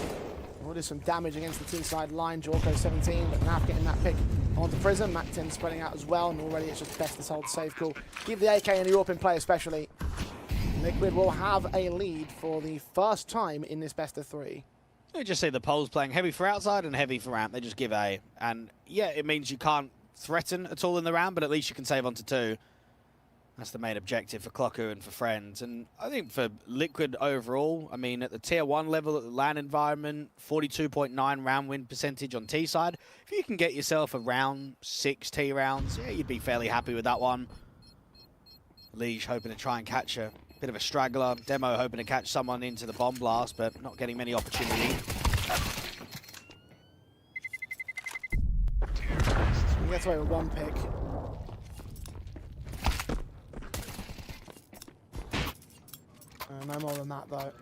Will do some damage against the T side line. Jorko 17, but Naf getting that pick onto Prism. Mac 10 spreading out as well, and already it's just best to hold safe call. Give the AK and the European play especially. Liquid will have a lead for the first time in this best of 3. You just see the Poles playing heavy for outside and heavy for ramp. They just give A. And yeah, it means you can't threaten at all in the round, but at least you can save onto 2. That's the main objective for ClockQ and for Friends. And I think for Liquid overall, I mean, at the tier 1 level, at the LAN environment, 42.9 round win percentage on T side. If you can get yourself around 6 T rounds, yeah, you'd be fairly happy with that one. Liege hoping to try and catch a bit of a straggler. Demo hoping to catch someone into the bomb blast, but not getting many opportunities. He gets away with 1 pick. No more than that, though.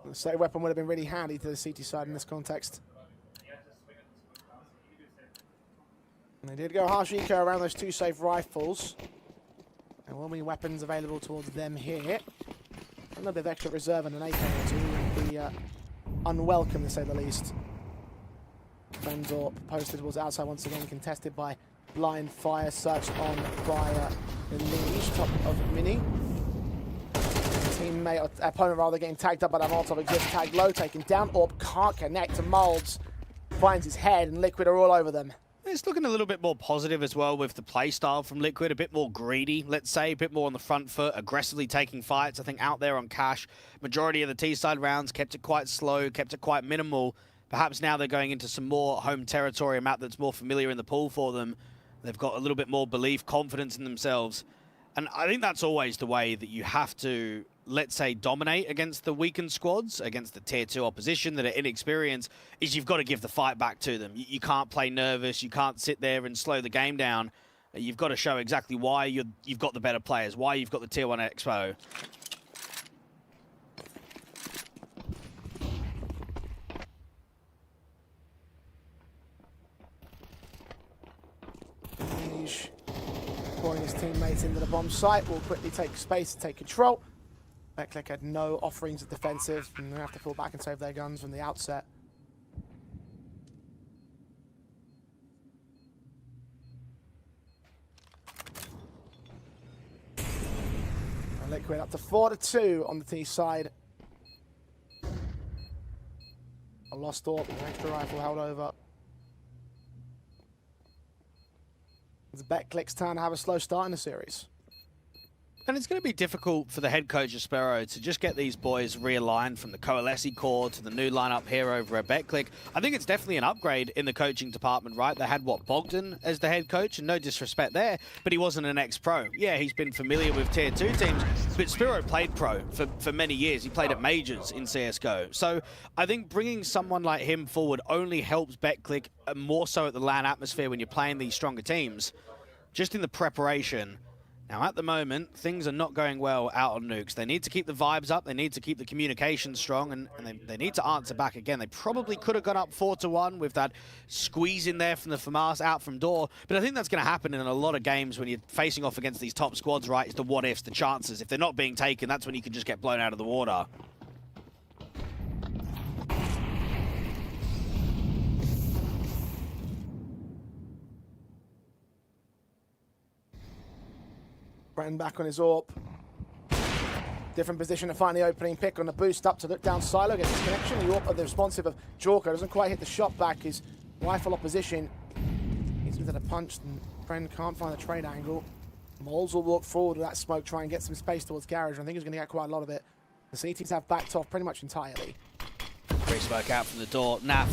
The save weapon would have been really handy to the CT side in this context. And they did go harsh eco around those 2 safe rifles. There will be weapons available towards them here. A little bit of extra reserve and an AK or 2 would be unwelcome, to say the least. Friendor posted towards outside once again, contested by blind fire, searched on by the Liege, top of Mini. Teammate, or opponent rather, getting tagged up by that Molotov. Exists tagged low, taken down. Orb can't connect to Molds. Finds his head, and Liquid are all over them. It's looking a little bit more positive as well with the play style from Liquid, a bit more greedy, let's say, a bit more on the front foot, aggressively taking fights. I think out there on Cash, majority of the T-side rounds kept it quite slow, kept it quite minimal. Perhaps now they're going into some more home territory, a map that's more familiar in the pool for them. They've got a little bit more belief, confidence in themselves. And I think that's always the way that you have to, let's say, dominate against the weakened squads, against the tier 2 opposition that are inexperienced, is you've got to give the fight back to them. You can't play nervous. You can't sit there and slow the game down. You've got to show exactly why you've got the better players, why you've got the tier 1 expo. Pouring his teammates into the bomb site, will quickly take space to take control. Betclic had no offerings of defensive, and they have to fall back and save their guns from the outset. And Liquid up to 4-2 on the T side. A lost AWP with an extra rifle held over. It's Betclic's turn to have a slow start in the series. And it's going to be difficult for the head coach of Sparrow to just get these boys realigned from the Coalesce core to the new lineup here over at Betclic. I think it's definitely an upgrade in the coaching department, right? They had, what, Bogdan as the head coach, and no disrespect there, but he wasn't an ex-pro. Yeah, he's been familiar with tier 2 teams, but Sparrow played pro for many years. He played at majors in CSGO. So I think bringing someone like him forward only helps Betclic more so at the LAN atmosphere when you're playing these stronger teams. Just in the preparation. Now, at the moment, things are not going well out on Nukes. They need to keep the vibes up. They need to keep the communication strong, and they need to answer back again. They probably could have gone up 4-1 with that squeeze in there from the FAMAS out from door. But I think that's going to happen in a lot of games when you're facing off against these top squads, right? It's the what-ifs, the chances. If they're not being taken, that's when you can just get blown out of the water. Brennan back on his AWP. Different position to find the opening pick on the boost up to look down Silo, gets his connection. The AWP, the responsive of Jorka doesn't quite hit the shot back. His rifle opposition. He's with a punch, and Brennan can't find the trade angle. Moles will walk forward with that smoke, try and get some space towards Garage. I think he's going to get quite a lot of it. The CTs have backed off pretty much entirely. Free smoke out from the door. Naf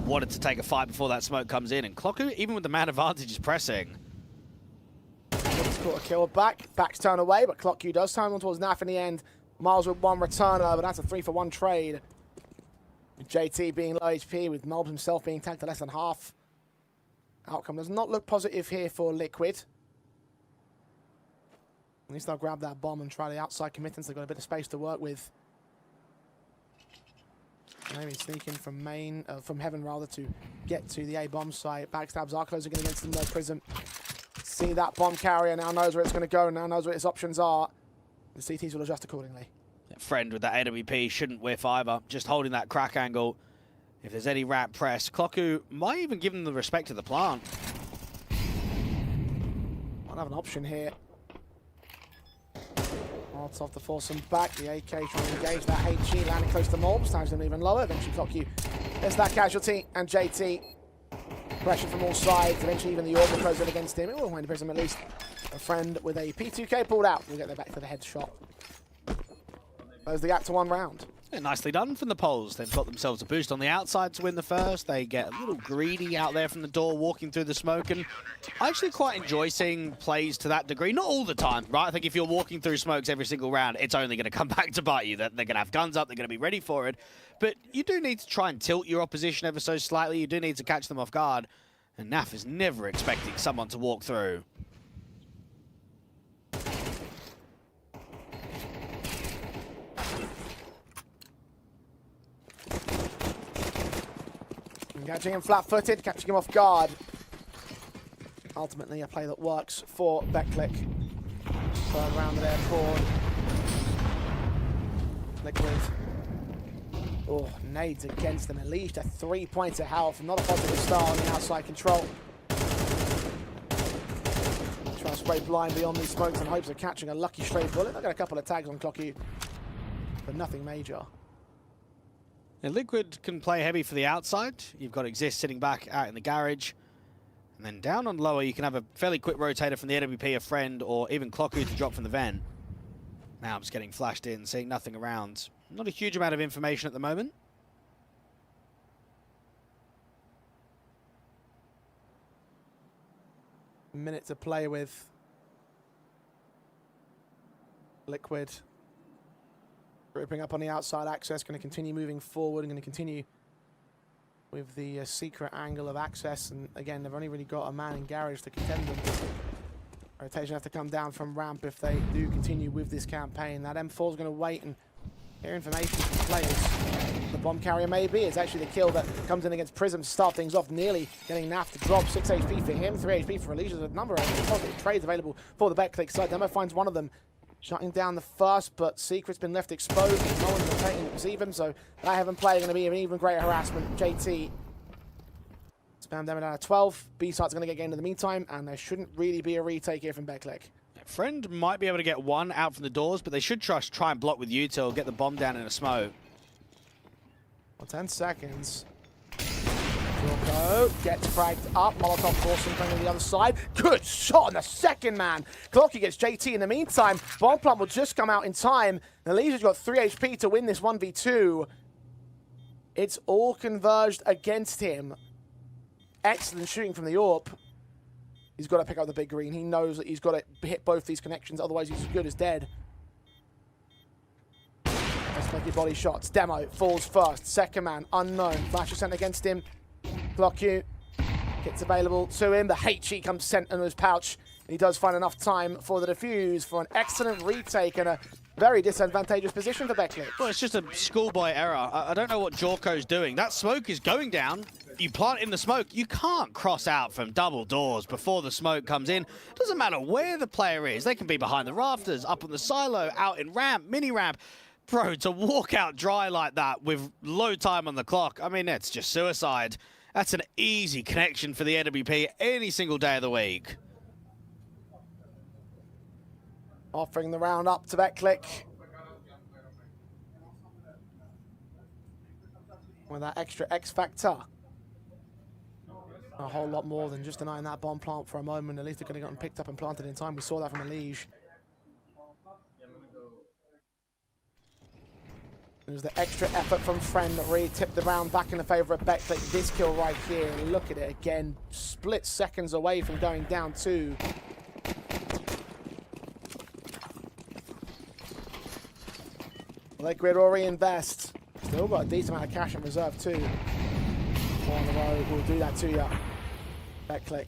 wanted to take a fight before that smoke comes in, and Clocku, even with the man advantage, is pressing. Caught a kill back's turned away, but Clockq does turn on towards Naf in the end. Miles with one returner, but that's a 3-for-1 trade. With JT being low HP, with Mulb himself being tagged to less than half. Outcome does not look positive here for Liquid. At least they'll grab that bomb and try the outside committance. They've got a bit of space to work with. Maybe sneaking from main, from heaven rather, to get to the A bomb site. Backstabs are closing in against them, no Prism. See that bomb carrier, now knows where it's going to go, now knows what its options are. The CTs will adjust accordingly. Friend with that AWP shouldn't whiff either. Just holding that crack angle. If there's any rat press, Clocku might even give them the respect of the plant. Might have an option here. Molotov to force them back. The AK trying to engage that HG, landing close to Molbs. Times them even lower. Eventually Clocku gets that casualty, and JT. Pressure from all sides. Eventually even the AWP will close in against him. It will find Prism at least. A friend with a P2K pulled out. We'll get there back for the headshot. Close the gap to 1 round. Yeah, nicely done from the Poles. They've got themselves a boost on the outside to win the first. They get a little greedy out there from the door, walking through the smoke. And I actually quite enjoy seeing plays to that degree. Not all the time, right? I think if you're walking through smokes every single round, it's only going to come back to bite you. They're going to have guns up. They're going to be ready for it. But you do need to try and tilt your opposition ever so slightly. You do need to catch them off guard. And Naf is never expecting someone to walk through. Catching him flat-footed, catching him off guard. Ultimately, a play that works for Betclic. Third round of their core. Liquid. Oh, nades against them. At least a 3 points of health. Not a positive start on the outside control. Trying to spray blind beyond these smokes in hopes of catching a lucky stray bullet. They've got a couple of tags on Clocku, but nothing major. Now, Liquid can play heavy for the outside. You've got Exist sitting back out in the garage. And then down on lower, you can have a fairly quick rotator from the AWP, a friend, or even Clocku to drop from the vent. Now I'm just getting flashed in, seeing nothing around. Not a huge amount of information at the moment. minute to play with. Liquid grouping up on the outside access, going to continue moving forward and going to continue with the secret angle of access. And again, they've only really got a man in garage to contend them. Rotation have to come down from ramp if they do continue with this campaign. That M4 is going to wait and hear information from players. The bomb carrier maybe. It's actually the kill that comes in against Prism to start things off. Nearly getting Naf to drop. 6 HP for him, 3 HP for Alicia. There's a number of positive trades available for the Betclic side. Demo finds one of them, shutting down the first, but Secret's been left exposed. No one's rotating to receive him, so that haven't played going to be an even greater harassment. JT spam Demo down to 12. B-Site's going to get gained in the meantime, and there shouldn't really be a retake here from Betclic. Friend might be able to get one out from the doors, but they should try and block with Util, get the bomb down in a smoke. Well, 10 seconds. Jorko gets fragged up. Molotov forcing coming to the other side. Good shot on the second man. Clocky gets JT in the meantime. Bomb plant will just come out in time. The Legions got 3 HP to win this 1v2. It's all converged against him. Excellent shooting from the AWP. He's got to pick up the big green. He knows that he's got to hit both these connections, otherwise he's as good as dead. Smoky body shots. Demo falls first. Second man, unknown. Flash is sent against him. Block you. Gets available to him. The HE comes sent in his pouch. And he does find enough time for the defuse for an excellent retake and a very disadvantageous position for Betclic. Well, it's just a schoolboy error. I don't know what Jorko's doing. That smoke is going down. You plant in the smoke. You can't cross out from double doors before the smoke comes in. Doesn't matter where the player is. They can be behind the rafters, up on the silo, out in ramp, mini ramp. Bro, to walk out dry like that with low time on the clock, I mean, it's just suicide. That's an easy connection for the AWP any single day of the week. Offering the round up to Betclic. With that extra X factor. A whole lot more than just denying that bomb plant for a moment. At least they're going to get picked up and planted in time. We saw that from Elige. There's the extra effort from Friend that really tipped the round back in the favour of Betclic. This kill right here, look at it again. Split seconds away from going down 2. Liquid will reinvest. Still got a decent amount of cash in reserve too. 4 on the road will do that to you. Betclic.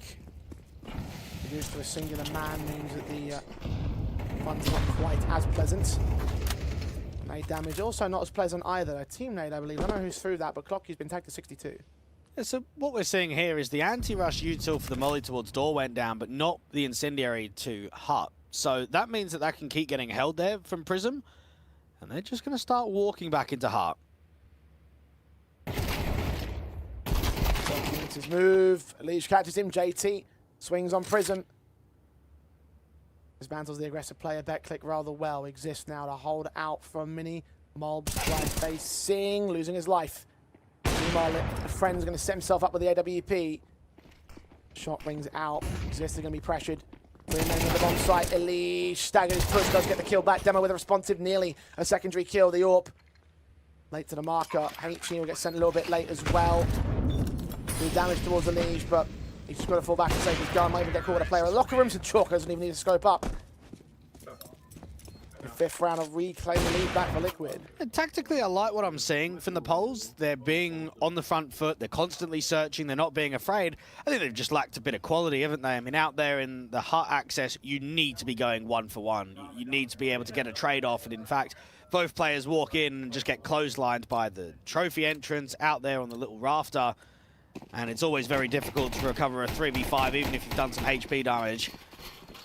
Reduced to a singular man means that the fun's not quite as pleasant. Nade damage also not as pleasant either. A team nade, I believe. I don't know who's through that, but Clocky's been tagged to 62. Yeah, so what we're seeing here is the anti-rush util for the molly towards door went down, but not the incendiary to hut. So that means that that can keep getting held there from Prism. And they're just going to start walking back into Heart. Makes his move. Leash catches him. JT swings on Prism. Dismantles the aggressive player. Betclic rather well. Exists now to hold out from Mini. Mob facing, losing his life. Meanwhile, the Friend's going to set himself up with the AWP. Shot rings out. Exists is going to be pressured. Remaining on the bomb site, Elige staggers his push, does get the kill back. Demo with a responsive, nearly a secondary kill. The AWP late to the marker. HE will get sent a little bit late as well. Do damage towards Elige, but he's just got to fall back and save his gun. Might even get caught with a player in the locker room, so Chalk doesn't even need to scope up. The 5th round of reclaim the lead back for Liquid. And tactically, I like what I'm seeing from the Poles. They're being on the front foot. They're constantly searching. They're not being afraid. I think they've just lacked a bit of quality, haven't they? I mean, out there in the hut access, you need to be going 1-for-1. You need to be able to get a trade off. And in fact, both players walk in and just get clotheslined by the trophy entrance out there on the little rafter. And it's always very difficult to recover a 3v5, even if you've done some HP damage.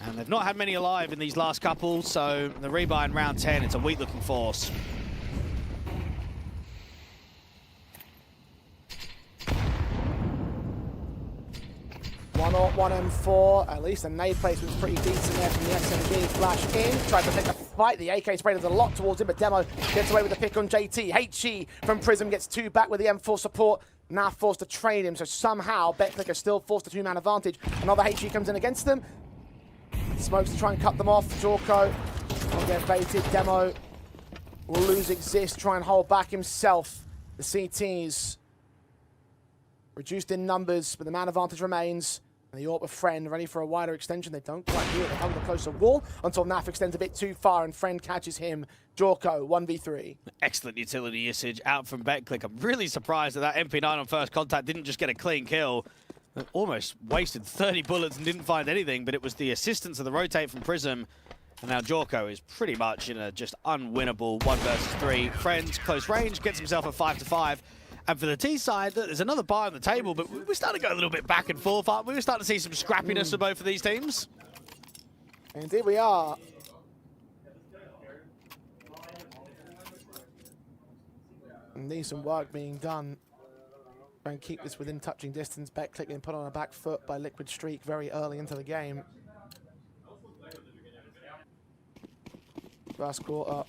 And they've not had many alive in these last couple, so the rebuy in round 10, it's a weak-looking force. One M4, at least the nade placement's pretty decent there from the SMG. Flash in, tried to pick a fight. The AK spray does a lot towards him, but Demo gets away with the pick on JT. HE from Prism gets 2 back with the M4 support. Now forced to trade him, so somehow Betclic are still forced a 2-man advantage. Another HE comes in against them. Smokes to try and cut them off. Jorko will get baited. Demo will lose Exist, try and hold back himself. The CTs reduced in numbers, but the man advantage remains. And the AWP of Friend ready for a wider extension. They don't quite do it. They held the closer wall until Naf extends a bit too far and Friend catches him. Jorko, 1v3. Excellent utility usage out from Betclic. I'm really surprised that that MP9 on first contact didn't just get a clean kill. Almost wasted 30 bullets and didn't find anything, but it was the assistance of the rotate from Prism. And now Jorko is pretty much in a just unwinnable 1 versus 3. Friends, close range, gets himself a 5-5. And for the T side, there's another buy on the table, but we're starting to go a little bit back and forth. We were starting to see some scrappiness for both of these teams. Indeed we are. And decent work being done. Try and keep this within touching distance. Betclic being put on a back foot by Liquid Streak very early into the game. First quarter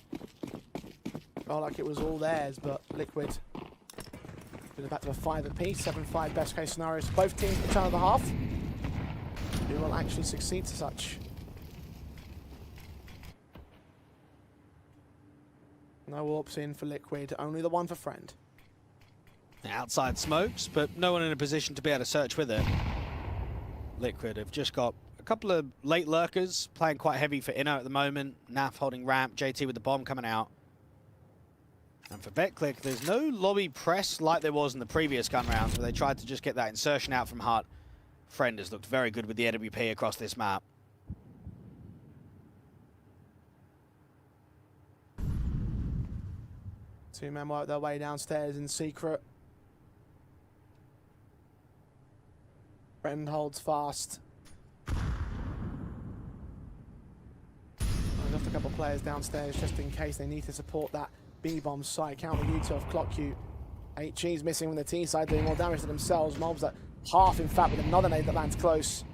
felt like it was all theirs, but Liquid did it back to a 5 apiece. 7-5 best case scenarios for both teams at the turn of the half. Who will actually succeed to such? No warps in for Liquid, only the one for Friend. Outside smokes, but no one in a position to be able to search with it. Liquid have just got a couple of late lurkers playing quite heavy for Inno at the moment. Naf holding ramp, JT with the bomb coming out. And for Betclic, there's no lobby press like there was in the previous gun rounds where they tried to just get that insertion out from Hut. Friend has looked very good with the AWP across this map. Two men work their way downstairs in secret. Friend holds fast. Just a couple of players downstairs just in case they need to support that B-bomb site. Counter U2 of Clock Q. HG's missing from the T side, doing more damage to themselves. Mobs at half, in fact, with another nade that lands close.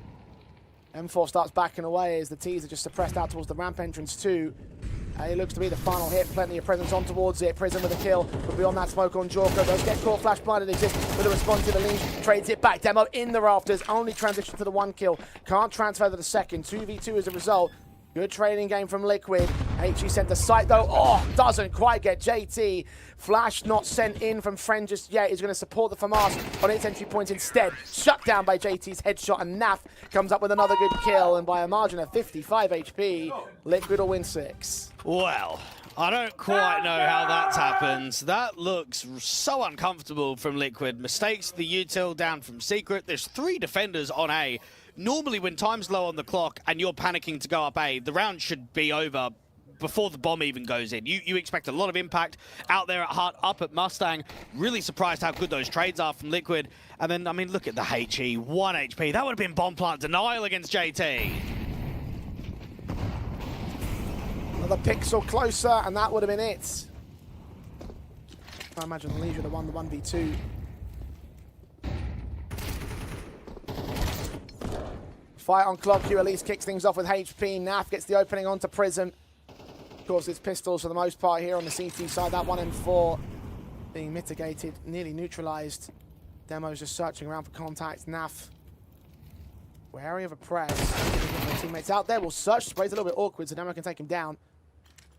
M4 starts backing away as the T's are just suppressed out towards the ramp entrance too. It looks to be the final hit. Plenty of presence on towards it. Prism with a kill. But beyond that, smoke on Jorko. Does get caught. Flash blinded exists with a response to the lead. Trades it back. Demo in the rafters. Only transition to the 1 kill. Can't transfer to the second. 2v2 as a result. Good trading game from Liquid. HE sent to site though. Oh, doesn't quite get JT. Flash not sent in from Friend just yet. He's going to support the FAMAS on its entry point instead. Shut down by JT's headshot, and Naf comes up with another good kill. And by a margin of 55 HP, Liquid will win 6. Well, I don't quite know how that's happened. That looks so uncomfortable from Liquid. Mistakes the util down from Secret. There's 3 defenders on A. Normally when time's low on the clock and you're panicking to go up A, the round should be over before the bomb even goes in. You expect a lot of impact out there at Hut, up at Mustang. Really surprised how good those trades are from Liquid. And then, I mean, look at the HE, 1 HP. That would have been bomb plant denial against JT. Another pixel closer, and that would have been it. I imagine Leisure the 1v2. Fight on Clock Q at least kicks things off with HP. Naf gets the opening onto Prism. Of course, it's pistols for the most part here on the CT side. That 1M4 being mitigated, nearly neutralized. Demo's just searching around for contact. Naf, wary of a press. Teammates out there will search. Spray's a little bit awkward, so Demo can take him down.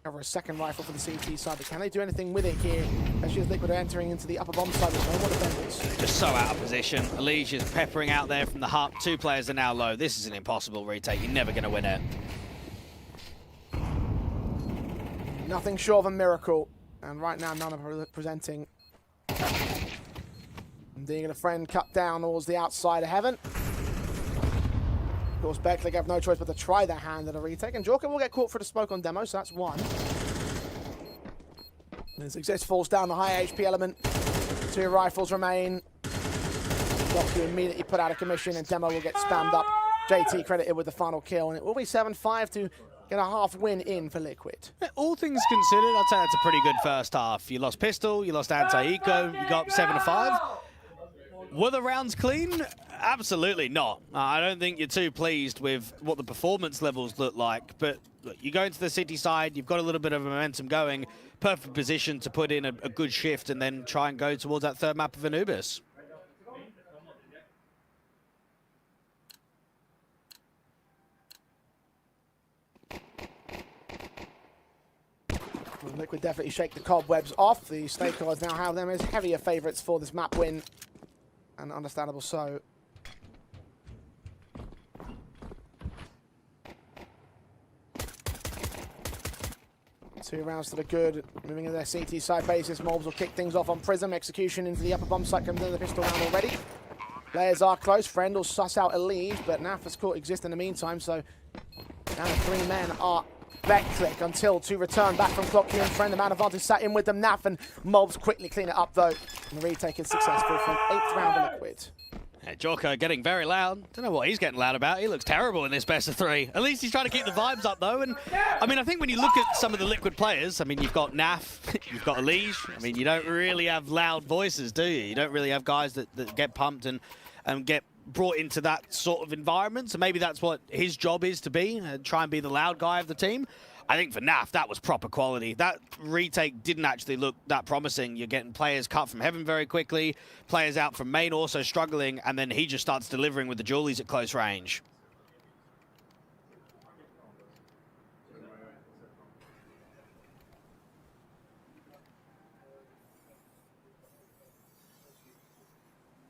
Cover a second rifle for the CT side, but can they do anything with it here? Especially as Liquid are entering into the upper bomb side with no more defenders. Just so out of position. Elige is peppering out there from the Hut. 2 players are now low. This is an impossible retake. You're never going to win it. Nothing short of a miracle. And right now, none are presenting. Being a Friend cut down towards the outside of heaven. Of course, Betclic have no choice but to try their hand at a retake, and Jorko will get caught for the smoke on Demo, so that's 1. As Exist falls down the high HP element, 2 rifles remain. Doku immediately put out of commission, and Demo will get spammed up. JT credited with the final kill, and it will be 7-5 to get a half win in for Liquid. All things considered, I'd say that's a pretty good first half. You lost pistol, you lost anti-eco, you got 7-5. Were the rounds clean? Absolutely not. I don't think you're too pleased with what the performance levels look like, but look, you go into the city side, you've got a little bit of momentum going, perfect position to put in a good shift and then try and go towards that 3rd map of Anubis. Liquid definitely shake the cobwebs off. The stakeholders now have them as heavier favourites for this map win, and understandable so. 2 rounds to the good. Moving into their CT side basis. Mobs will kick things off on Prism. Execution into the upper bomb site. Comes into the pistol round already. Players are close. Friend will suss out a lead, but NAF has caught exist in the meantime, so down to 3 men are Betclic until to return back from Clock and Friend. The man advantage sat in with them. NAF and Mobs quickly clean it up though. And the retake is successful for an 8th round of Liquid. Yeah, Jorko getting very loud. Don't know what he's getting loud about. He looks terrible in this best of 3. At least he's trying to keep the vibes up though. And I mean, I think when you look at some of the Liquid players, I mean, you've got NAF, you've got Elige. I mean, you don't really have loud voices, do you? You don't really have guys that get pumped and get brought into that sort of environment. So maybe that's what his job is to be, try and be the loud guy of the team. I think for NAF, that was proper quality. That retake didn't actually look that promising. You're getting players cut from heaven very quickly, players out from main also struggling, and then he just starts delivering with the Julies at close range.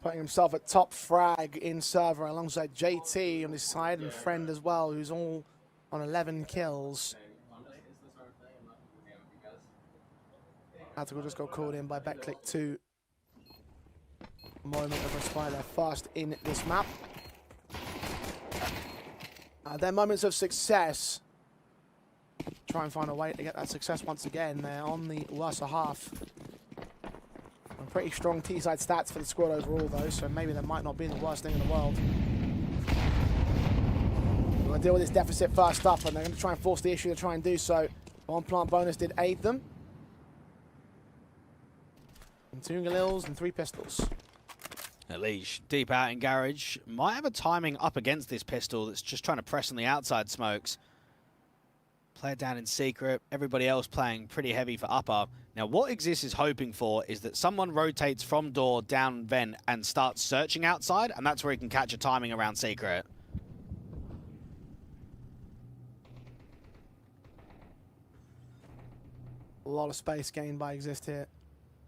Putting himself at top frag in server alongside JT on his side and Friend as well, who's all on 11 kills. Tactical just got called in by Betclic 2. Moment of respite, they're fast in this map. Their moments of success. Try and find a way to get that success once again. They're on the worse half. Pretty strong T-side stats for the squad overall though, so maybe that might not be the worst thing in the world. We're going to deal with this deficit first up, and they're going to try and force the issue to try and do so. One plant bonus did aid them. And 2 Galils and 3 pistols. Elige deep out in garage. Might have a timing up against this pistol that's just trying to press on the outside smokes. Player down in secret, everybody else playing pretty heavy for upper. Now what Exist is hoping for is that someone rotates from door down vent and starts searching outside, and that's where he can catch a timing around secret. A lot of space gained by Exist here.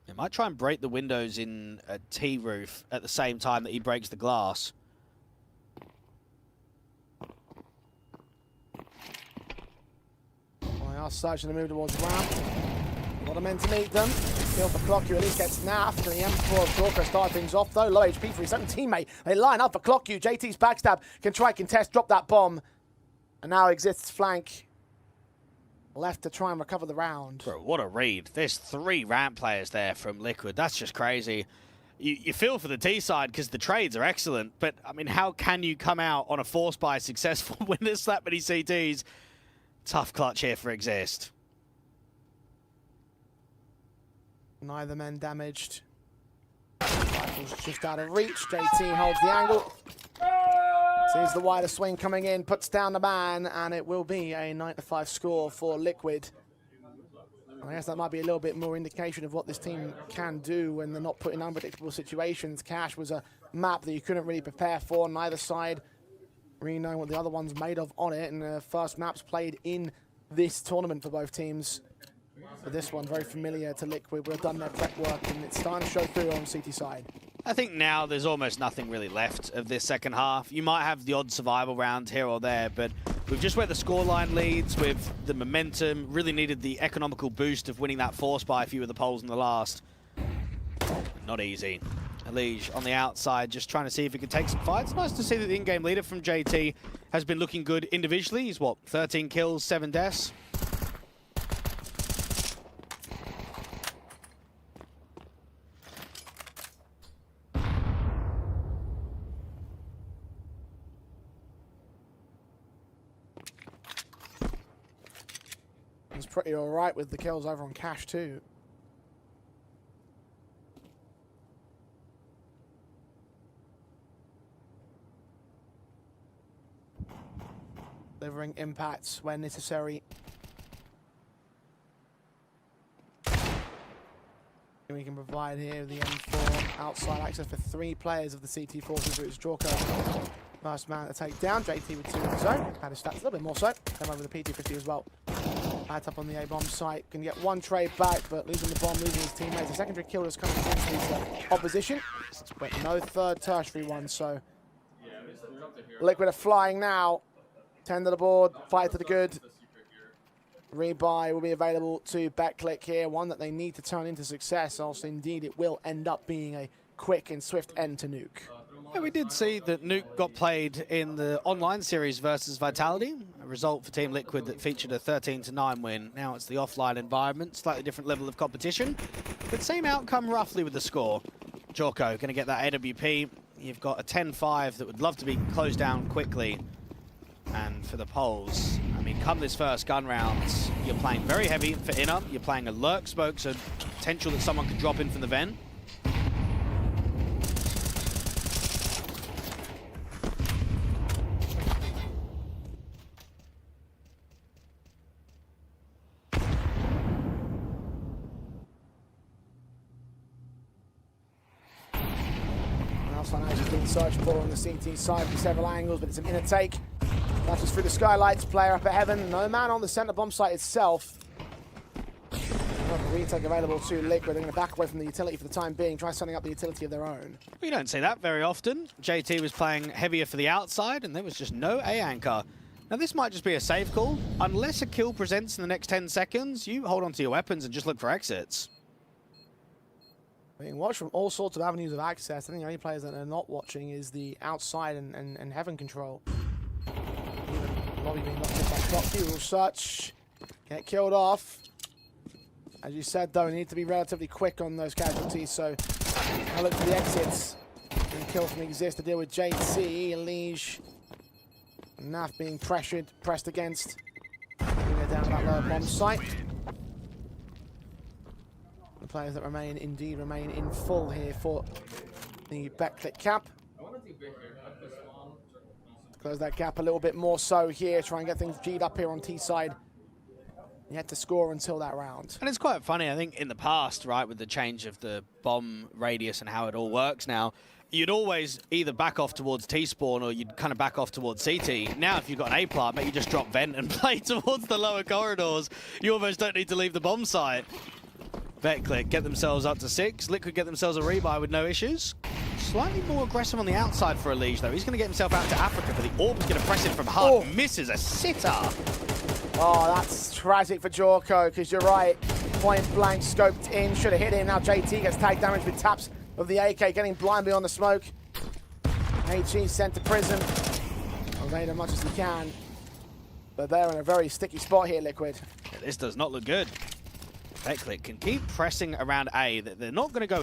He might try and break the windows in a T roof at the same time that he breaks the glass. Well, they are searching to move towards ramp. What are meant to meet them. Kill for Clock, at least gets naffed. And the M4 of Jorko start things off though. Low HP for his own teammate. They line up for Clock. JT's backstab can try contest, drop that bomb. And now Exist's flank left to try and recover the round. Bro, what a read. There's 3 ramp players there from Liquid. That's just crazy. You feel for the T side because the trades are excellent, but I mean, how can you come out on a force buy successful when there's that many CTs? Tough clutch here for Exist. Neither men damaged. Rifle's just out of reach. JT holds the angle. Sees the wider swing coming in, puts down the man, and it will be a 9-5 score for Liquid. I guess that might be a little bit more indication of what this team can do when they're not put in unpredictable situations. Cash was a map that you couldn't really prepare for. Neither side really knowing what the other one's made of on it, and the first maps played in this tournament for both teams. But this one, very familiar to Liquid. We've done their prep work, and it's starting to show through on CT side. I think now there's almost nothing really left of this second half. You might have the odd survival round here or there, but we've just where the scoreline leads with the momentum. Really needed the economical boost of winning that force by a few of the poles in the last. Not easy. Elige on the outside, just trying to see if he can take some fights. Nice to see that the in-game leader from JT has been looking good individually. He's what, 13 kills, 7 deaths? He's pretty all right with the kills over on Cash too. Delivering impacts when necessary. We can provide here the M4 outside access for 3 players of the CT forces. It's Jorko, first man to take down. JT with 2 of his own. Had his stats a little bit more so. Came over the PT50 as well. Hat up on the A-bomb site. Can get 1 trade back, but losing the bomb, losing his teammates. The secondary kill is coming against his opposition. But no third tertiary one, so Liquid are flying now. 10 to the board, 5 to the good. Rebuy will be available to Betclic here, one that they need to turn into success, else indeed it will end up being a quick and swift end to Nuke. Yeah, we did see that Nuke got played in the online series versus Vitality, a result for Team Liquid that featured a 13-9 win. Now it's the offline environment, slightly different level of competition, but same outcome roughly with the score. Jorko going to get that AWP. You've got a 10-5 that would love to be closed down quickly. And for the Poles, I mean, come this first gun round, you're playing very heavy for inner. You're playing a lurk smoke, so potential that someone could drop in from the vent. Outside Ash has been searched for on the CT side from several angles, but it's an inner take. That is through the skylights, player up at heaven. No man on the center bomb site itself. A retake available to Liquid. They're going to back away from the utility for the time being, try setting up the utility of their own. We don't see that very often. JT was playing heavier for the outside, and there was just no A anchor. Now this might just be a safe call. Unless a kill presents in the next 10 seconds, you hold on to your weapons and just look for exits. Being watched from all sorts of avenues of access. I think the only players that are not watching is the outside and heaven control. Even Lobby being knocked in by Clocky will search, get killed off. As you said though, need to be relatively quick on those casualties, so I look for the exits. And kill from exist to deal with JT, Liege, Naf being pressed against. Bring it down to that lower bomb site. The players that remain in full here for the Betclic cap. Close that gap a little bit more so here, try and get things G'd up here on T side. Yet to score until that round. And it's quite funny, I think, in the past, right, with the change of the bomb radius and how it all works now, you'd always either back off towards T-spawn or you'd kind of back off towards CT. Now, if you've got an A-plant, mate, you just drop vent and play towards the lower corridors. You almost don't need to leave the bomb site. Betclic get themselves up to 6. Liquid get themselves a rebuy with no issues. Slightly more aggressive on the outside for Elige, though. He's going to get himself out to Africa, but the Orb is going to press it from Hut. Oh. Misses a sitter. Oh, that's tragic for Jorko, because you're right. Point blank scoped in, should have hit him. Now JT gets tag damage with taps of the AK, getting blind beyond the smoke. HE sent to prison. Evade as much as he can. But they're in a very sticky spot here, Liquid. Yeah, this does not look good. Betclic can keep pressing around A. They're not going to go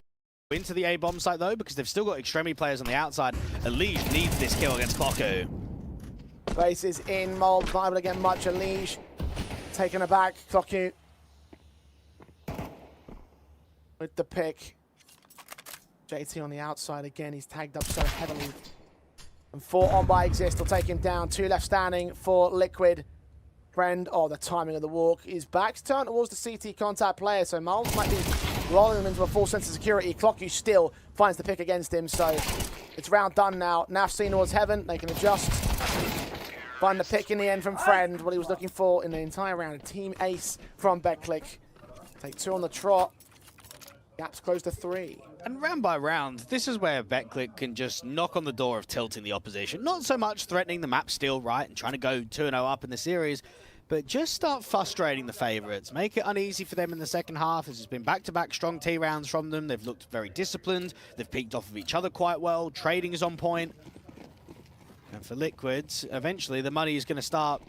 into the A bomb site, though, because they've still got Extremi players on the outside. Elige needs this kill against Clocko. Base is in, Mold not able to get much. Elige taken aback. Clocko with the pick. JT on the outside again. He's tagged up so heavily. And 4 on by Exist will take him down. 2 left standing for Liquid. Friend, oh, the timing of the walk is back. Turn towards the CT contact player, so Mold might be rolling them into a full sense of security. Clocko still finds the pick against him, so it's round done now. Naf seen towards heaven. They can adjust. Find the pick in the end from Friend, what he was looking for in the entire round. A team ace from Betclic. Take 2 on the trot. Gap's close to 3. And round by round, this is where Betclic can just knock on the door of tilting the opposition. Not so much threatening the map still, right, and trying to go 2-0 up in the series, but just start frustrating the favourites. Make it uneasy for them in the second half. This has been back-to-back strong T rounds from them. They've looked very disciplined. They've peaked off of each other quite well. Trading is on point. And for Liquids, eventually the money is going to start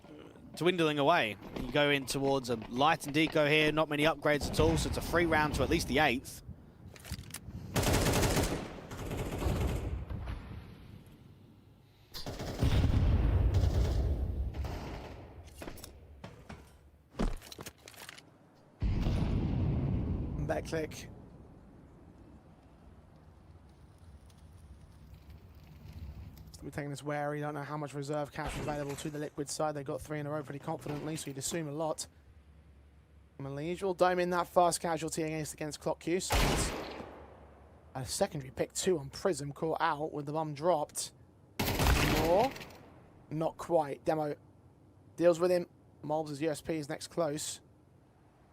dwindling away. You go in towards a light and deco here, not many upgrades at all, so it's a free round to at least the 8th. Betclic. We're taking this wary. Don't know how much reserve cash is available to the Liquid side. They got 3 in a row pretty confidently, so you'd assume a lot. Elige will dome in that first casualty against Clock Q. So a secondary pick 2 on Prism caught out with the bomb dropped. More. Not quite. Demo deals with him. Mobs' USP is next close.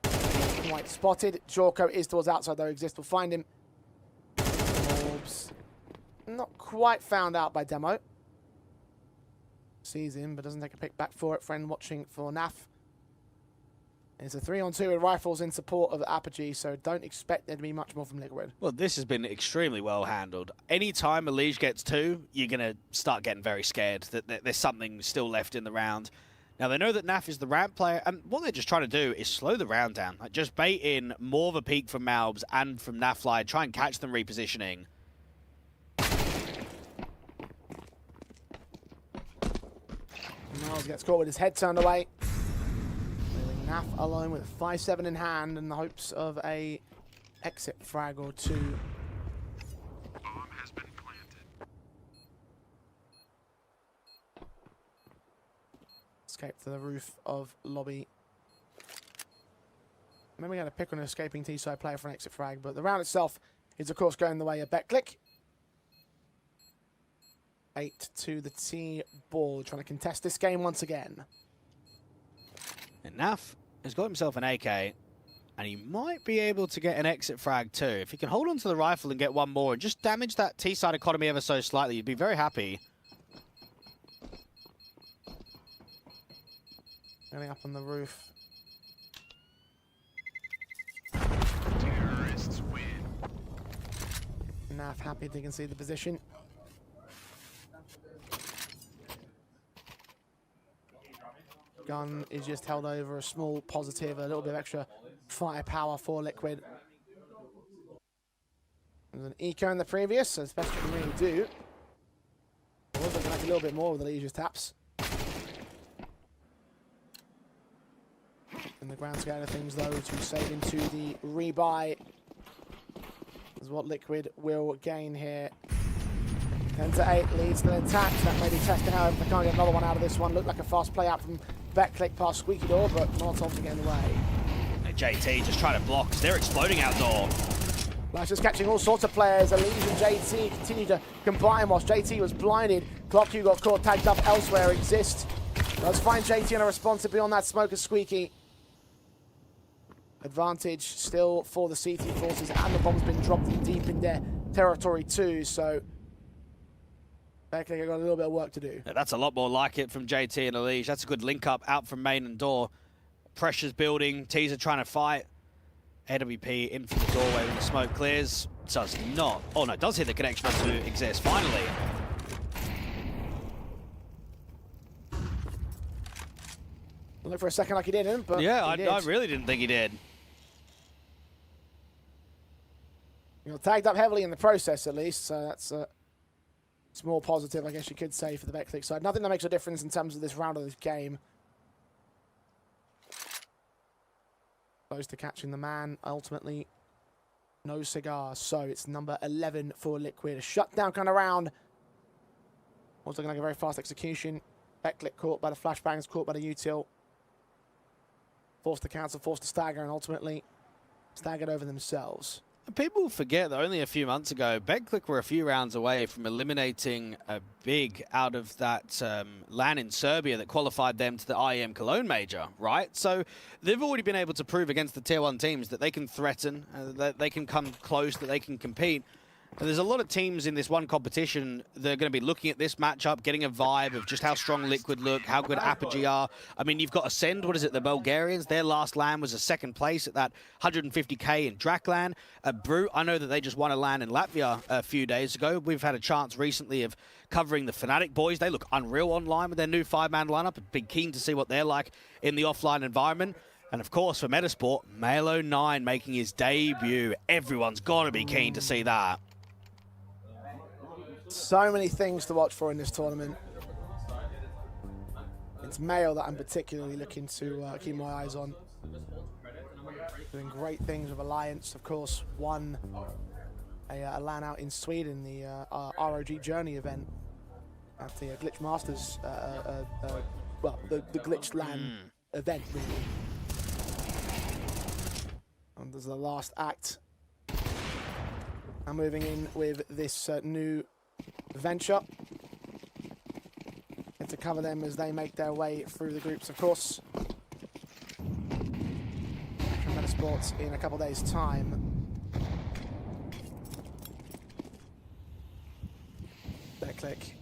Quite spotted. Jorko is towards outside though. Exist will find him. Mobs. Not quite found out by Demo. Sees him, but doesn't take a pick back for it. Friend watching for Naf. It's a 3-on-2 with rifles in support of Apogee, so don't expect there to be much more from Liquid. Well, this has been extremely well handled. Anytime Elige gets 2, you're going to start getting very scared that there's something still left in the round. Now, they know that Naf is the ramp player, and what they're just trying to do is slow the round down. Like, just bait in more of a peek from Malbs and from Nafly, try and catch them repositioning. Miles gets caught with his head turned away. Leaving Naf alone with 5-7 in hand in the hopes of a exit frag or 2. Bomb has been planted. Escape to the roof of lobby. Maybe we're going to pick on an escaping T-side player for an exit frag, but the round itself is of course going the way of Betclic. 8 to the T ball, trying to contest this game once again. And Naf has got himself an AK, and he might be able to get an exit frag too. If he can hold on to the rifle and get one more and just damage that T-side economy ever so slightly, you'd be very happy. Going up on the roof. Terrorists win. Naf happy they can see the position. Gun is just held over, a small positive, a little bit of extra firepower for Liquid. There's an eco in the previous, so it's best you can really do. It was looking like a little bit more with the Legion's taps. In the grand scale of things, though, to save into the rebuy is what Liquid will gain here. 10 to 8 leads still intact. That may be testing out if they can't get another one out of this one. Looked like a fast play out from Betclic past Squeaky Door, but Molotov's getting in the way. And JT just trying to block because they're exploding outdoor. Flash is catching all sorts of players. Elige and JT continue to combine whilst JT was blinded. ClockQ got caught, tagged up elsewhere. Exist does find JT on a response to beyond that smoke of Squeaky. Advantage still for the CT forces, and the bomb's been dropped deep in their territory too, so Betclic have got a little bit of work to do. Yeah, that's a lot more like it from JT and Elige. That's a good link up out from main and door. Pressure's building. Teaser trying to fight. AWP in from the doorway when the smoke clears. Does not. Oh no, does hit the connection to exist. Finally. Look for a second like he didn't, but Yeah, he did. I really didn't think he did. You know, tagged up heavily in the process at least, so that's a small positive, I guess you could say, for the Betclic side. Nothing that makes a difference in terms of this round of this game. Close to catching the man, ultimately no cigar, so it's number 11 for Liquid. A shutdown kind of round. Also looking like a very fast execution. Betclic caught by the flashbangs, caught by the util. Forced to cancel, forced to stagger, and ultimately staggered over themselves. People forget that only a few months ago, Betclic were a few rounds away from eliminating a big out of that LAN in Serbia that qualified them to the IEM Cologne Major, right? So they've already been able to prove against the Tier 1 teams that they can threaten, that they can come close, that they can compete. And there's a lot of teams in this one competition that are going to be looking at this matchup, getting a vibe of just how strong Liquid look, how good Apogee are. I mean, you've got Ascend, what is it, the Bulgarians? Their last LAN was a second place at that 150k in Draklan. Brute, I know that they just won a LAN in Latvia a few days ago. We've had a chance recently of covering the Fnatic boys. They look unreal online with their new 5-man lineup. I've been keen to see what they're like in the offline environment. And of course, for Metasport, Malo9 making his debut. Everyone's got to be keen to see that. So many things to watch for in this tournament. It's Mail that I'm particularly looking to keep my eyes on. Doing great things with Alliance, of course. Won a LAN out in Sweden, the ROG Journey event at the Glitch Masters, well, the Glitch LAN event, really. And there's the last act. I'm moving in with this new venture and to cover them as they make their way through the groups, of course. From Metasports in a couple of days' time. Betclic.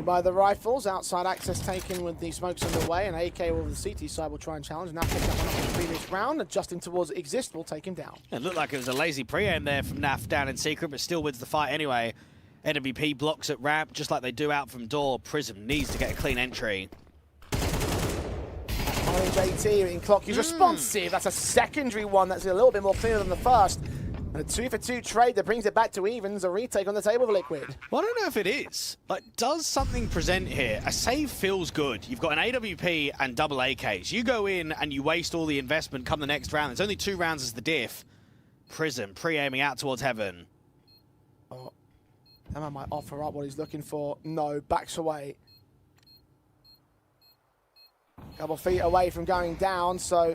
By the rifles, outside access taken with the smokes underway, and AK over the CT side will try and challenge. Now picked that one up in the previous round, adjusting towards Exist will take him down. It looked like it was a lazy pre-aim there from NAF down in secret, but still wins the fight anyway. NWP blocks at ramp, just like they do out from door. Prism needs to get a clean entry. JT in clock, he's responsive. That's a secondary one that's a little bit more clear than the first. And a 2-for-2 trade that brings it back to evens, a retake on the table for Liquid. Well, I don't know if it is. Like, does something present here? A save feels good. You've got an AWP and double AKs. You go in and you waste all the investment come the next round. There's only 2 rounds as the diff. Prism pre-aiming out towards heaven. Oh, Emma might offer up what he's looking for. No, backs away. Couple feet away from going down, so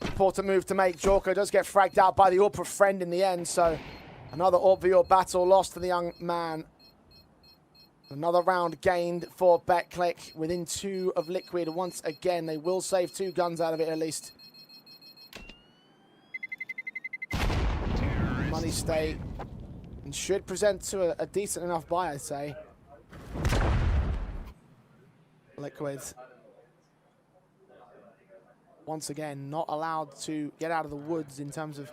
important move to make. Jorko does get fragged out by the AWP friend in the end, so another AWP v AWP battle lost for the young man. Another round gained for Betclic within 2 of Liquid. Once again, they will save 2 guns out of it at least. Money stay and should present to a decent enough buy, I'd say. Liquid, once again, not allowed to get out of the woods in terms of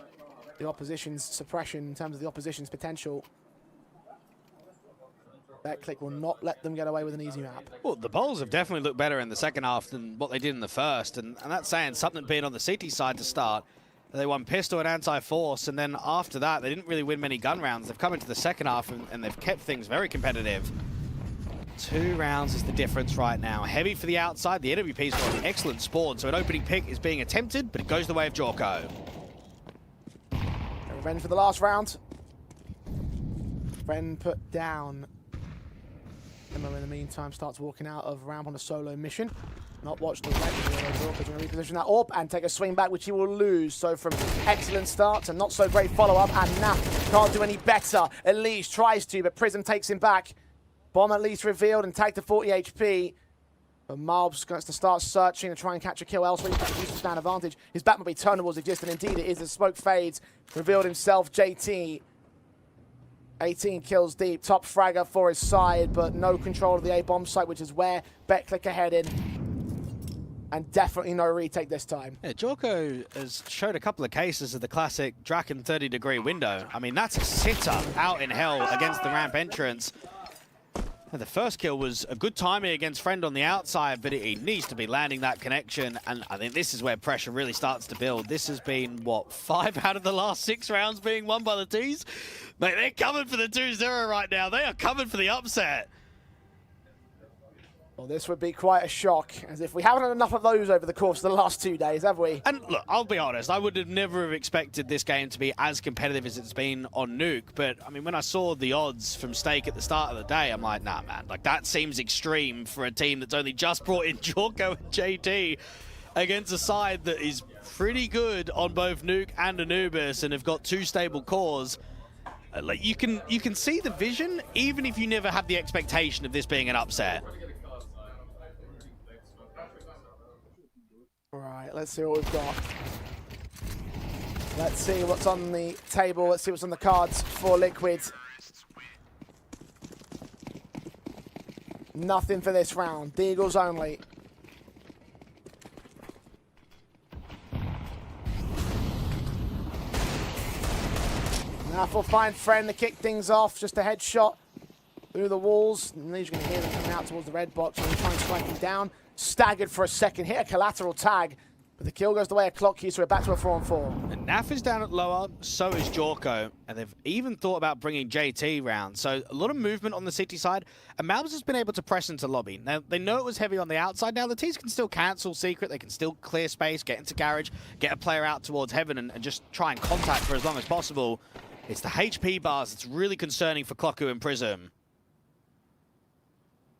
the opposition's suppression, in terms of the opposition's potential. Betclic will not let them get away with an easy map. Well, the Bulls have definitely looked better in the second half than what they did in the first, and that's saying something being on the CT side to start. They won pistol and anti-force, and then after that, they didn't really win many gun rounds. They've come into the second half, and they've kept things very competitive. 2 rounds is the difference right now. Heavy for the outside. The NWP's got an excellent spawn, so an opening pick is being attempted, but it goes the way of Jorko. Revenge for the last round. Friend put down. Emma, in the meantime, starts walking out of ramp on a solo mission. Not watched the Jorko's going to reposition that AWP and take a swing back, which he will lose. So from excellent start to not so great follow-up, and NAF can't do any better. Elise tries to, but Prism takes him back. Bomb at least revealed and tagged to 40 HP. But Malb's going to start searching and try and catch a kill elsewhere. He's got to use the stand advantage. His back might be turned towards Exist, and indeed it is as smoke fades. Revealed himself, JT. 18 kills deep, top fragger for his side, but no control of the A-bomb site, which is where Betclic are heading. And definitely no retake this time. Yeah, Jorko has showed a couple of cases of the classic Draken 30-degree window. I mean, that's a sitter out in hell against the ramp entrance. The first kill was a good timing against Friend on the outside, but he needs to be landing that connection, and I think this is where pressure really starts to build. This has been, what, 5 out of the last 6 rounds being won by the T's? Mate, they're coming for the 2-0 right now. They are coming for the upset. Well, this would be quite a shock, as if we haven't had enough of those over the course of the last 2 days, have we? And look, I'll be honest, I would have never have expected this game to be as competitive as it's been on Nuke, but I mean, when I saw the odds from Stake at the start of the day, I'm like, nah, man, like that seems extreme for a team that's only just brought in Jorko and JT against a side that is pretty good on both Nuke and Anubis and have got 2 stable cores. Like you can see the vision, even if you never have the expectation of this being an upset. Right, let's see what we've got. Let's see what's on the table. Let's see what's on the cards for Liquid. Nothing for this round. Deagles only. Now we'll find Friend to kick things off. Just a headshot through the walls. And he's going to hear them coming out towards the red box. So he's trying to strike him down. Staggered for a second, hit a collateral tag, but the kill goes the way of Clock Key, so we're back to a 4-on-4. And NAF is down at lower, so is Jorko, and they've even thought about bringing JT round. So a lot of movement on the city side, and Malbs has been able to press into lobby. Now, they know it was heavy on the outside. Now, the T's can still cancel Secret, they can still clear space, get into Garage, get a player out towards Heaven, and just try and contact for as long as possible. It's the HP bars that's really concerning for Clocku and Prism.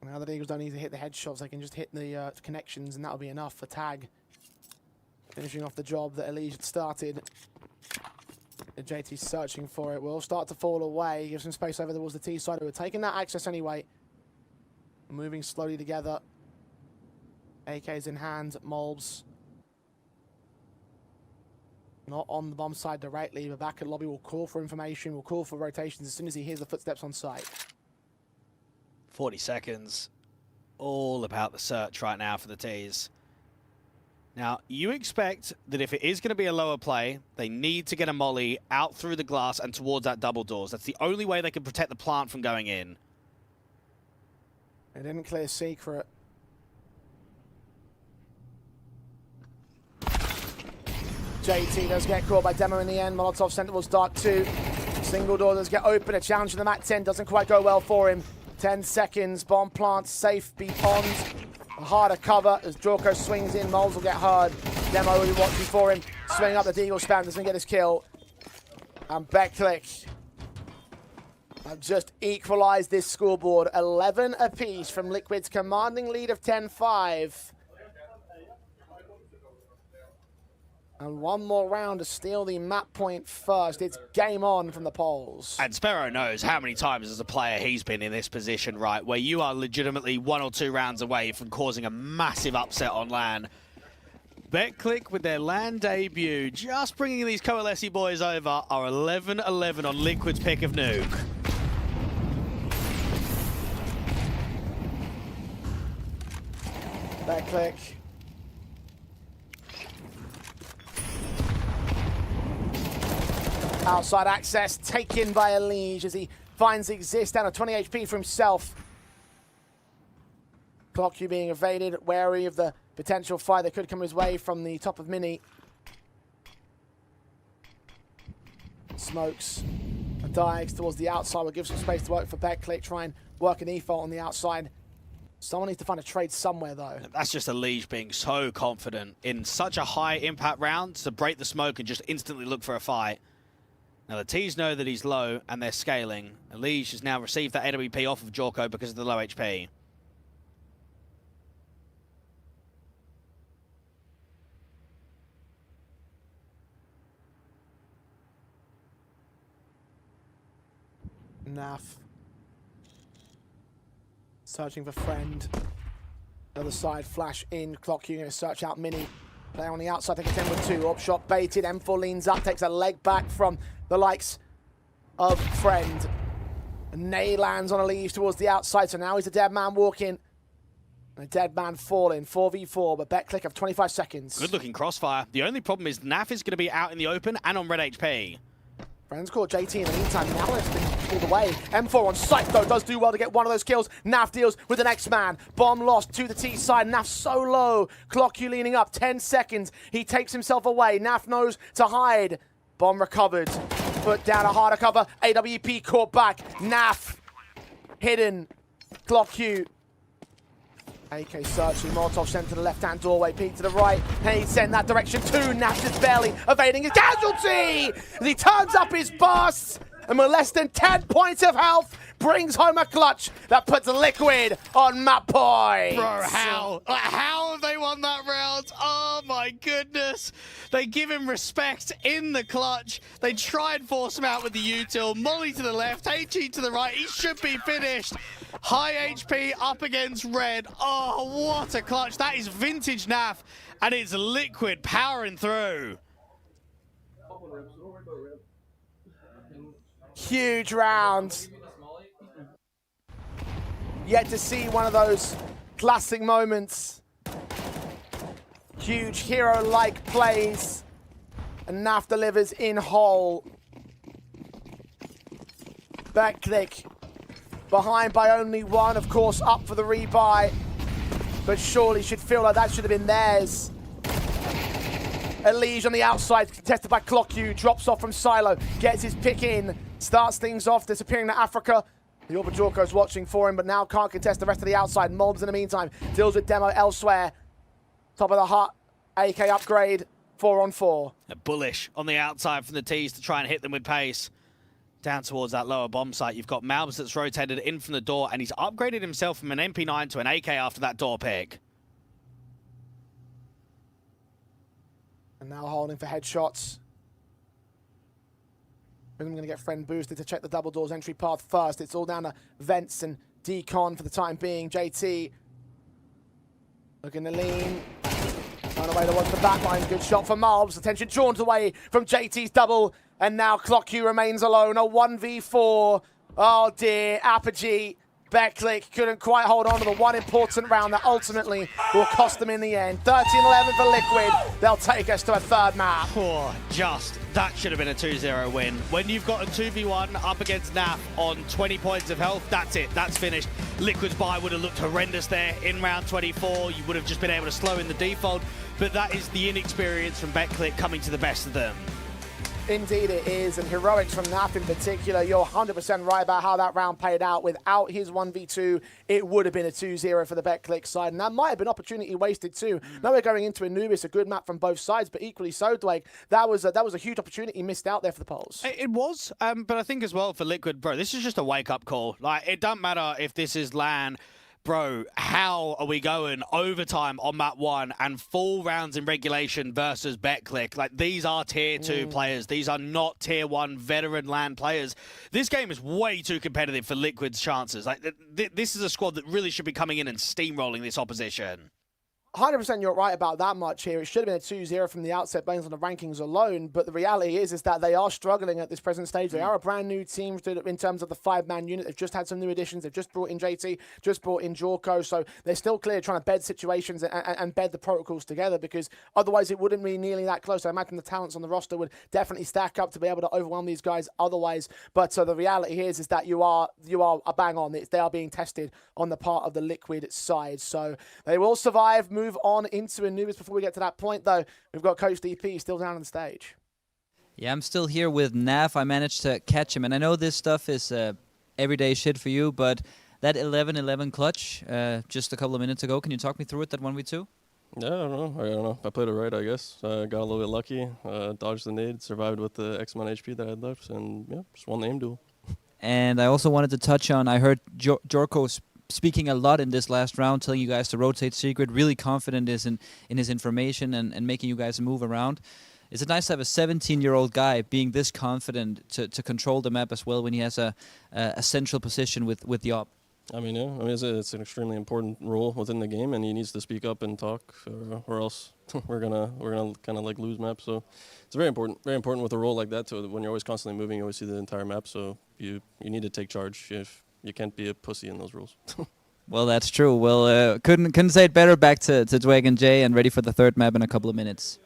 Now the Eagles don't need to hit the headshots, they can just hit the connections, and that'll be enough for Tag. Finishing off the job that Elise had started. JT's searching for it. Will start to fall away. Gives some space over towards the T side, who are taking that access anyway. Moving slowly together. AK's in hand. Molbs. Not on the bomb side directly, but back at lobby will call for information, will call for rotations as soon as he hears the footsteps on site. 40 seconds. all about the search right now for the T's. Now, you expect that if it is going to be a lower play, they need to get a molly out through the glass and towards that double doors. That's the only way they can protect the plant from going in. They didn't clear secret. JT does get caught by Demo in the end. Molotov sent towards Dark 2. Single door does get open. A challenge to the Mat 10 doesn't quite go well for him. 10 seconds. Bomb plant safe beyond. A harder cover as Jorko swings in. Moles will get hard. Demo will be watching for him. Swinging up the Deagle spam. Doesn't get his kill. And Betclic have just equalized this scoreboard. 11 apiece from Liquid's commanding lead of 10-5. And one more round to steal the map point first. It's game on from the polls. And Sparrow knows how many times as a player he's been in this position, right, where you are legitimately 1 or 2 rounds away from causing a massive upset on LAN. Betclic with their LAN debut, just bringing these Coalesce boys over, are 11-11 on Liquid's pick of Nuke. Betclic. Outside access taken by Elige as he finds Exist down to 20 HP for himself. Clock being evaded, wary of the potential fire that could come his way from the top of Mini. Smokes and dives towards the outside will give some space to work for Betclic. Try and work an e-fault on the outside. Someone needs to find a trade somewhere, though. That's just Elige being so confident in such a high impact round to break the smoke and just instantly look for a fight. Now the T's know that he's low and they're scaling. Elige has now received that AWP off of Jorko because of the low HP. Naf. Searching for friend. Other side, flash in. Clock, you're going to search out Mini. Player on the outside, take a 10 with 2. Up shot baited. M4 leans up, takes a leg back from the likes of friend. Nay lands on Elige towards the outside, so now he's a dead man walking. A dead man falling. 4v4, but Betclic have 25 seconds. Good looking crossfire. The only problem is Naf is going to be out in the open and on red HP. Friends caught JT in the meantime. Now it's been pulled away. M4 on site, though, does do well to get one of those kills. Naf deals with the next man. Bomb lost to the T side. Naf so low. Clock you leaning up. 10 seconds. He takes himself away. Naf knows to hide. Bomb recovered. Put down a harder cover. AWP caught back. Naf hidden. Clock you. AK searching. Molotov sent to the left-hand doorway. Peek to the right. And he sent that direction too. Naf just barely evading his casualty. As he turns up his bursts. And with less than 10 points of health, brings home a clutch that puts Liquid on map point. Bro, how? How have they won that round? Oh my goodness. They give him respect in the clutch. They try and force him out with the util. Molly to the left, HE to the right. He should be finished. High HP up against red. Oh, what a clutch. That is vintage Naf. And it's Liquid powering through. Huge round. Yet to see one of those classic moments. Huge hero-like plays. And Naf delivers in whole. Betclic behind by only 1, of course, up for the rebuy. But surely should feel like that should have been theirs. Elige on the outside, contested by Clock-U, drops off from Silo, gets his pick in, starts things off, disappearing to Africa. The Orba Jorko's watching for him, but now can't contest the rest of the outside. Molbs in the meantime deals with Demo elsewhere. Top of the hut, AK upgrade, 4-on-4. Bullish on the outside from the T's to try and hit them with pace. Down towards that lower bomb site, you've got Malbs that's rotated in from the door, and he's upgraded himself from an MP9 to an AK after that door pick. And now holding for headshots. I'm going to get friend boosted to check the double doors entry path first. It's all down to Vents and Decon for the time being. JT looking to lean. Turn away towards the back line. Good shot for Malbs. Attention drawn away from JT's double. And now Clock-U remains alone. A 1v4. Oh dear. Apogee Betclic couldn't quite hold on to the one important round that ultimately will cost them in the end. 13-11 for Liquid. They'll take us to a third map. Poor, that should have been a 2-0 win. When you've got a 2v1 up against NAF on 20 points of health, that's it, that's finished. Liquid's buy would have looked horrendous there in round 24. You would have just been able to slow in the default, but that is the inexperience from Betclic coming to the best of them. Indeed it is, and heroics from NAF in particular. You're 100% right about how that round played out. Without his 1v2, it would have been a 2-0 for the Betclic side, and that might have been opportunity wasted too. Now we're going into Anubis, a good map from both sides, but equally so, Dwayne, that was a huge opportunity missed out there for the Poles. It was, but I think as well for Liquid, bro, this is just a wake-up call. Like, it doesn't matter if this is LAN. Bro, how are we going overtime on map 1 and full rounds in regulation versus Betclic? Like, these are tier 2 players. These are not tier 1 veteran LAN players. This game is way too competitive for Liquid's chances. Like, this is a squad that really should be coming in and steamrolling this opposition. 100% you're right about that much here. It should have been a 2-0 from the outset based on the rankings alone, but the reality is that they are struggling at this present stage. They are a brand new team in terms of the 5-man unit. They've just had some new additions. They've just brought in JT, just brought in Jorko, so they're still clearly trying to bed situations and bed the protocols together, because otherwise it wouldn't be nearly that close. I imagine the talents on the roster would definitely stack up to be able to overwhelm these guys otherwise, but the reality here is that you are a bang on. They are being tested on the part of the Liquid side, so they will survive, move on into Anubis. Before we get to that point, though, we've got Coach DP still down on the stage. Yeah, I'm still here with NAF. I managed to catch him, and I know this stuff is everyday shit for you, but that 11-11 clutch just a couple of minutes ago, can you talk me through it, that 1v2? Yeah, I don't know. I played it right, I guess. Got a little bit lucky, dodged the nade, survived with the X amount of HP that I had left, and yeah, just won the aim duel. And I also wanted to touch on, I heard Jorko speaking a lot in this last round, telling you guys to rotate secret, really confident in his information and making you guys move around. Is it nice to have a 17-year-old guy being this confident to control the map as well when he has a central position with the op? I mean, yeah, it's an extremely important role within the game, and he needs to speak up and talk, or else we're gonna kind of like lose maps. So it's very important with a role like that. So when you're always constantly moving, you always see the entire map. So you need to take charge. If you can't be a pussy in those rules. Well, that's true. Well, couldn't say it better. Back to Dwag and Jay, and ready for the third map in a couple of minutes.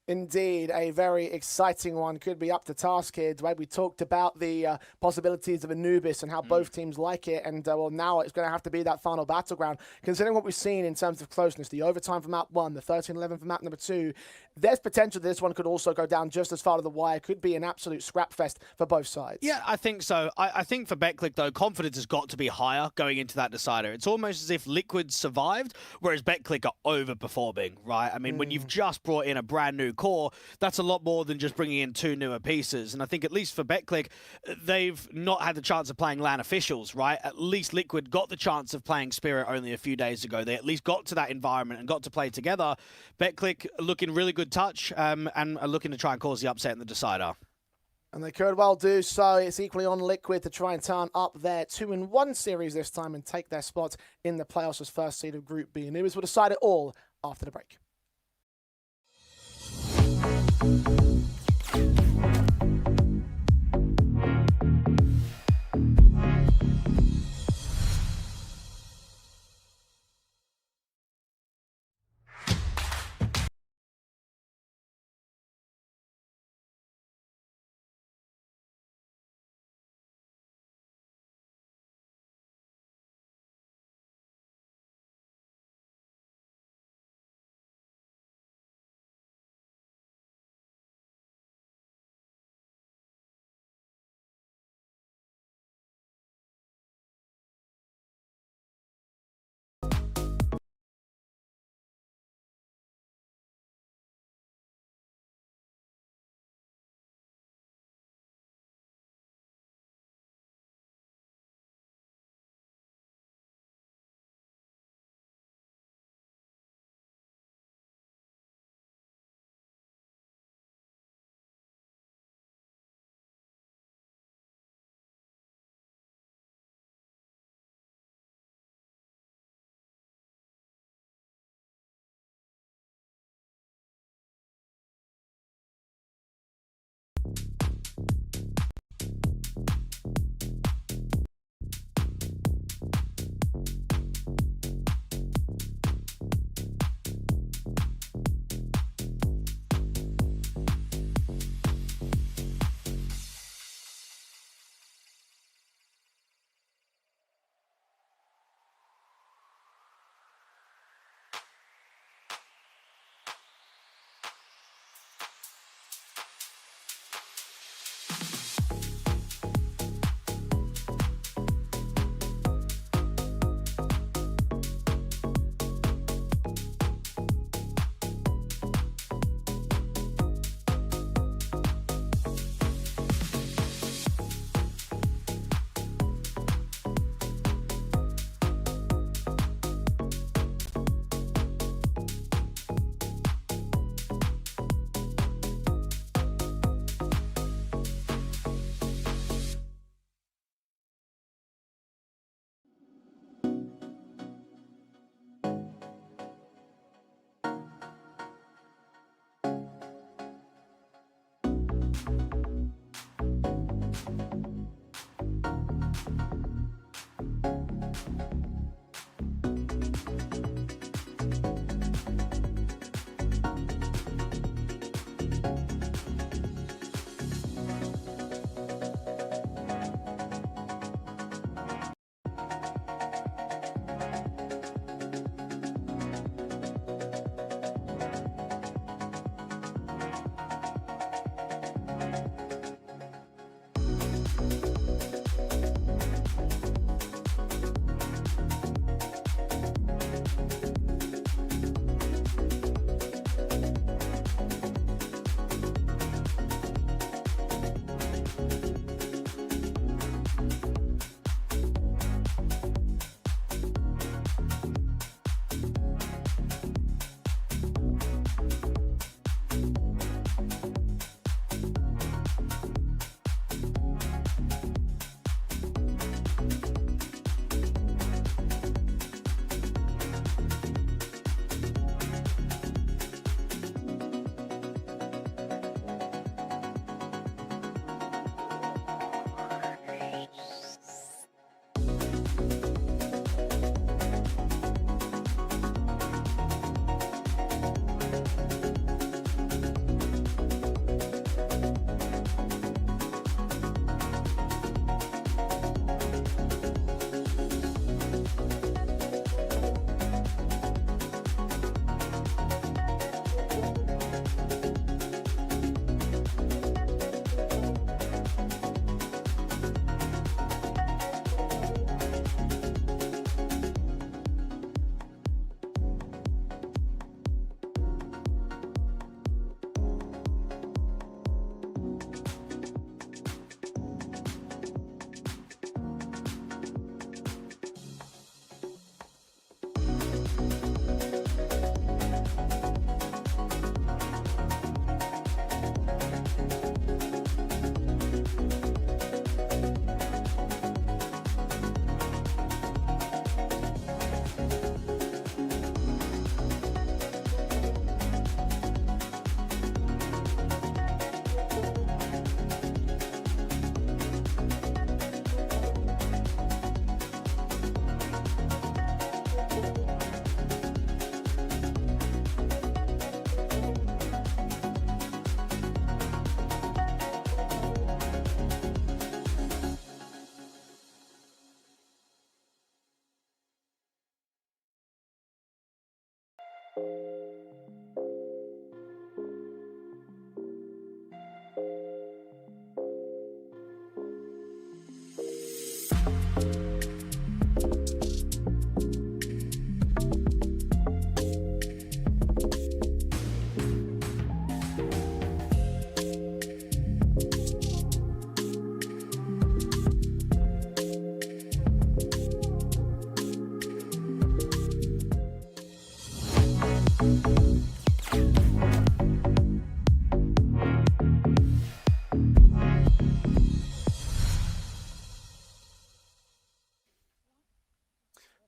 Indeed, a very exciting one. Could be up to task here. Dwayne, we talked about the possibilities of Anubis and how both teams like it, and well, now it's going to have to be that final battleground. Considering what we've seen in terms of closeness, the overtime for map 1, the 13-11 for map number 2, there's potential this one could also go down just as far to the wire. Could be an absolute scrap fest for both sides. Yeah, I think so. I think for Betclic, though, confidence has got to be higher going into that decider. It's almost as if Liquid survived, whereas Betclic are overperforming, right? I mean, when you've just brought in a brand new core, that's a lot more than just bringing in 2 newer pieces. And I think at least for Betclic, they've not had the chance of playing LAN officials, right? At least Liquid got the chance of playing Spirit only a few days ago. They at least got to that environment and got to play together. Betclic looking really good touch and are looking to try and cause the upset in the decider. And they could well do so. It's equally on Liquid to try and turn up their 2-1 series this time and take their spot in the playoffs as first seed of Group B. Anubis will decide it all after the break.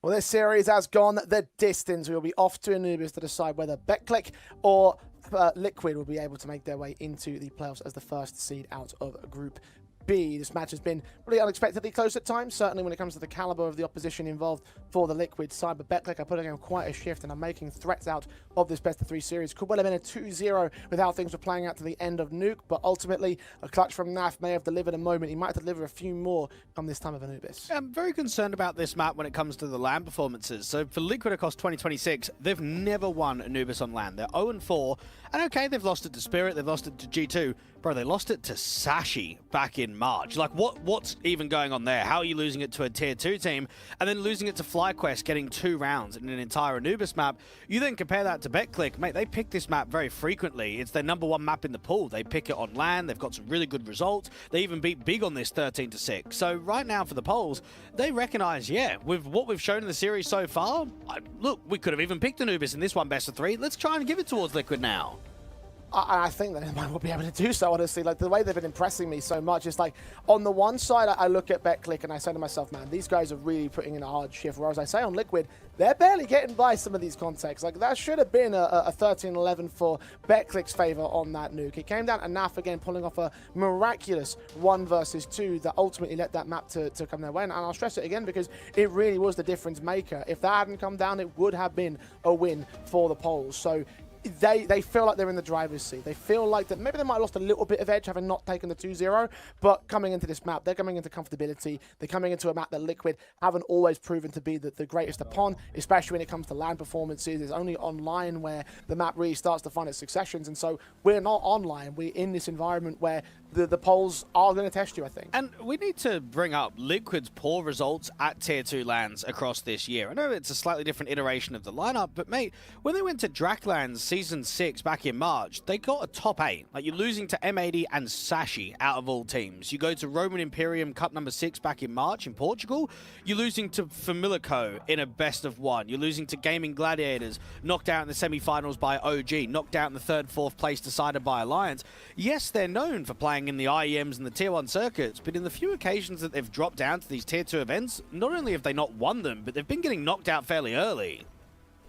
Well, this series has gone the distance. We will be off to Anubis to decide whether Betclic or Liquid will be able to make their way into the playoffs as the first seed out of Group B. This match has been really unexpectedly close at times, certainly when it comes to the caliber of the opposition involved for the Liquid side. But Betclic are putting in quite a shift and are making threats out of this best-of-3 series. Could well have been a 2-0 with how things were playing out to the end of Nuke, but ultimately a clutch from Naf may have delivered a moment. He might deliver a few more come this time of Anubis. I'm very concerned about this map when it comes to the LAN performances. So for Liquid across 2026, they've never won Anubis on LAN. They're 0-4, and okay, they've lost it to Spirit, they've lost it to G2. Bro, they lost it to Sashi back in March. Like, what's even going on there? How are you losing it to a tier 2 team and then losing it to FlyQuest, getting 2 rounds in an entire Anubis map? You then compare that to Betclic. Mate, they pick this map very frequently. It's their #1 map in the pool. They pick it on LAN. They've got some really good results. They even beat Big on this 13-6. So right now for the polls, they recognize, yeah, with what we've shown in the series so far, look, we could have even picked Anubis in this one best of 3. Let's try and give it towards Liquid now. I think that they might well be able to do so, honestly. Like, the way they've been impressing me so much is like, on the one side, I look at Betclic and I say to myself, man, these guys are really putting in a hard shift. Whereas I say on Liquid, they're barely getting by some of these contexts. Like, that should have been a 13-11 for Betclic's favor on that nuke. It came down to Naf again pulling off a miraculous 1 versus 2 that ultimately led that map to come their way. And I'll stress it again because it really was the difference maker. If that hadn't come down, it would have been a win for the polls. So they feel like they're in the driver's seat. They feel like that maybe they might have lost a little bit of edge having not taken the 2-0, but coming into this map, they're coming into comfortability. They're coming into a map that Liquid haven't always proven to be the greatest upon, especially when it comes to LAN performances. It's only online where the map really starts to find its successions, and so we're not online. We're in this environment where the polls are going to test you, I think. And we need to bring up Liquid's poor results at Tier 2 LANs across this year. I know it's a slightly different iteration of the lineup, but mate, when they went to Draklands Season 6 back in March, they got a top 8. Like, you're losing to M80 and Sashi out of all teams. You go to Roman Imperium Cup number 6 back in March in Portugal, you're losing to Familico in a best of 1. You're losing to Gaming Gladiators, knocked out in the semi-finals by OG, knocked out in the 3rd, 4th place decided by Alliance. Yes, they're known for playing in the IEMs and the Tier 1 circuits, but in the few occasions that they've dropped down to these Tier 2 events, not only have they not won them, but they've been getting knocked out fairly early.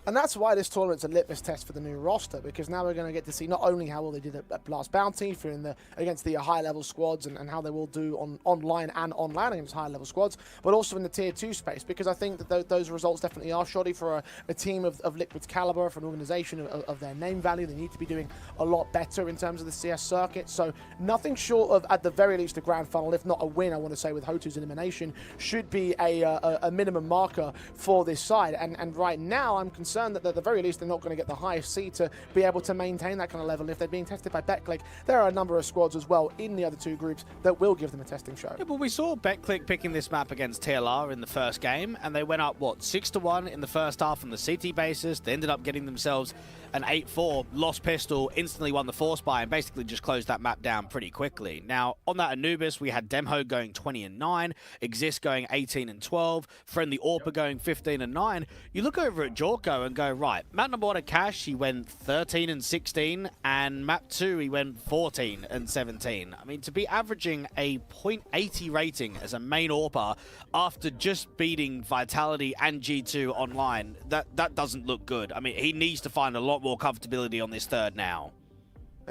And that's why this tournament's a litmus test for the new roster, because now we're going to get to see not only how well they did at Blast Bounty against the high-level squads and how they will do online and on LAN against high-level squads, but also in the Tier 2 space, because I think that those results definitely are shoddy for a team of Liquid's caliber, for an organization of their name value. They need to be doing a lot better in terms of the CS circuit, so nothing short of, at the very least, a grand final, if not a win, I want to say, with Hotu's elimination, should be a minimum marker for this side. And right now, I'm concerned that at the very least they're not going to get the highest seed to be able to maintain that kind of level. If they're being tested by Betclic, there are a number of squads as well in the other 2 groups that will give them a testing show. Yeah, but we saw Betclic picking this map against TLR in the first game, and they went up, what, 6-1 in the first half on the CT basis. They ended up getting themselves an 8-4, lost pistol, instantly won the force buy, and basically just closed that map down pretty quickly. Now, on that Anubis, we had Demho going 20-9, Exist going 18-12, Friendly Orpa going 15-9. You look over at Jorko and go, right, map number 1 at Cash, he went 13-16, and map 2, he went 14-17. I mean, to be averaging a .80 rating as a main Orpa after just beating Vitality and G2 online, that doesn't look good. I mean, he needs to find a lot more comfortability on this 3rd now.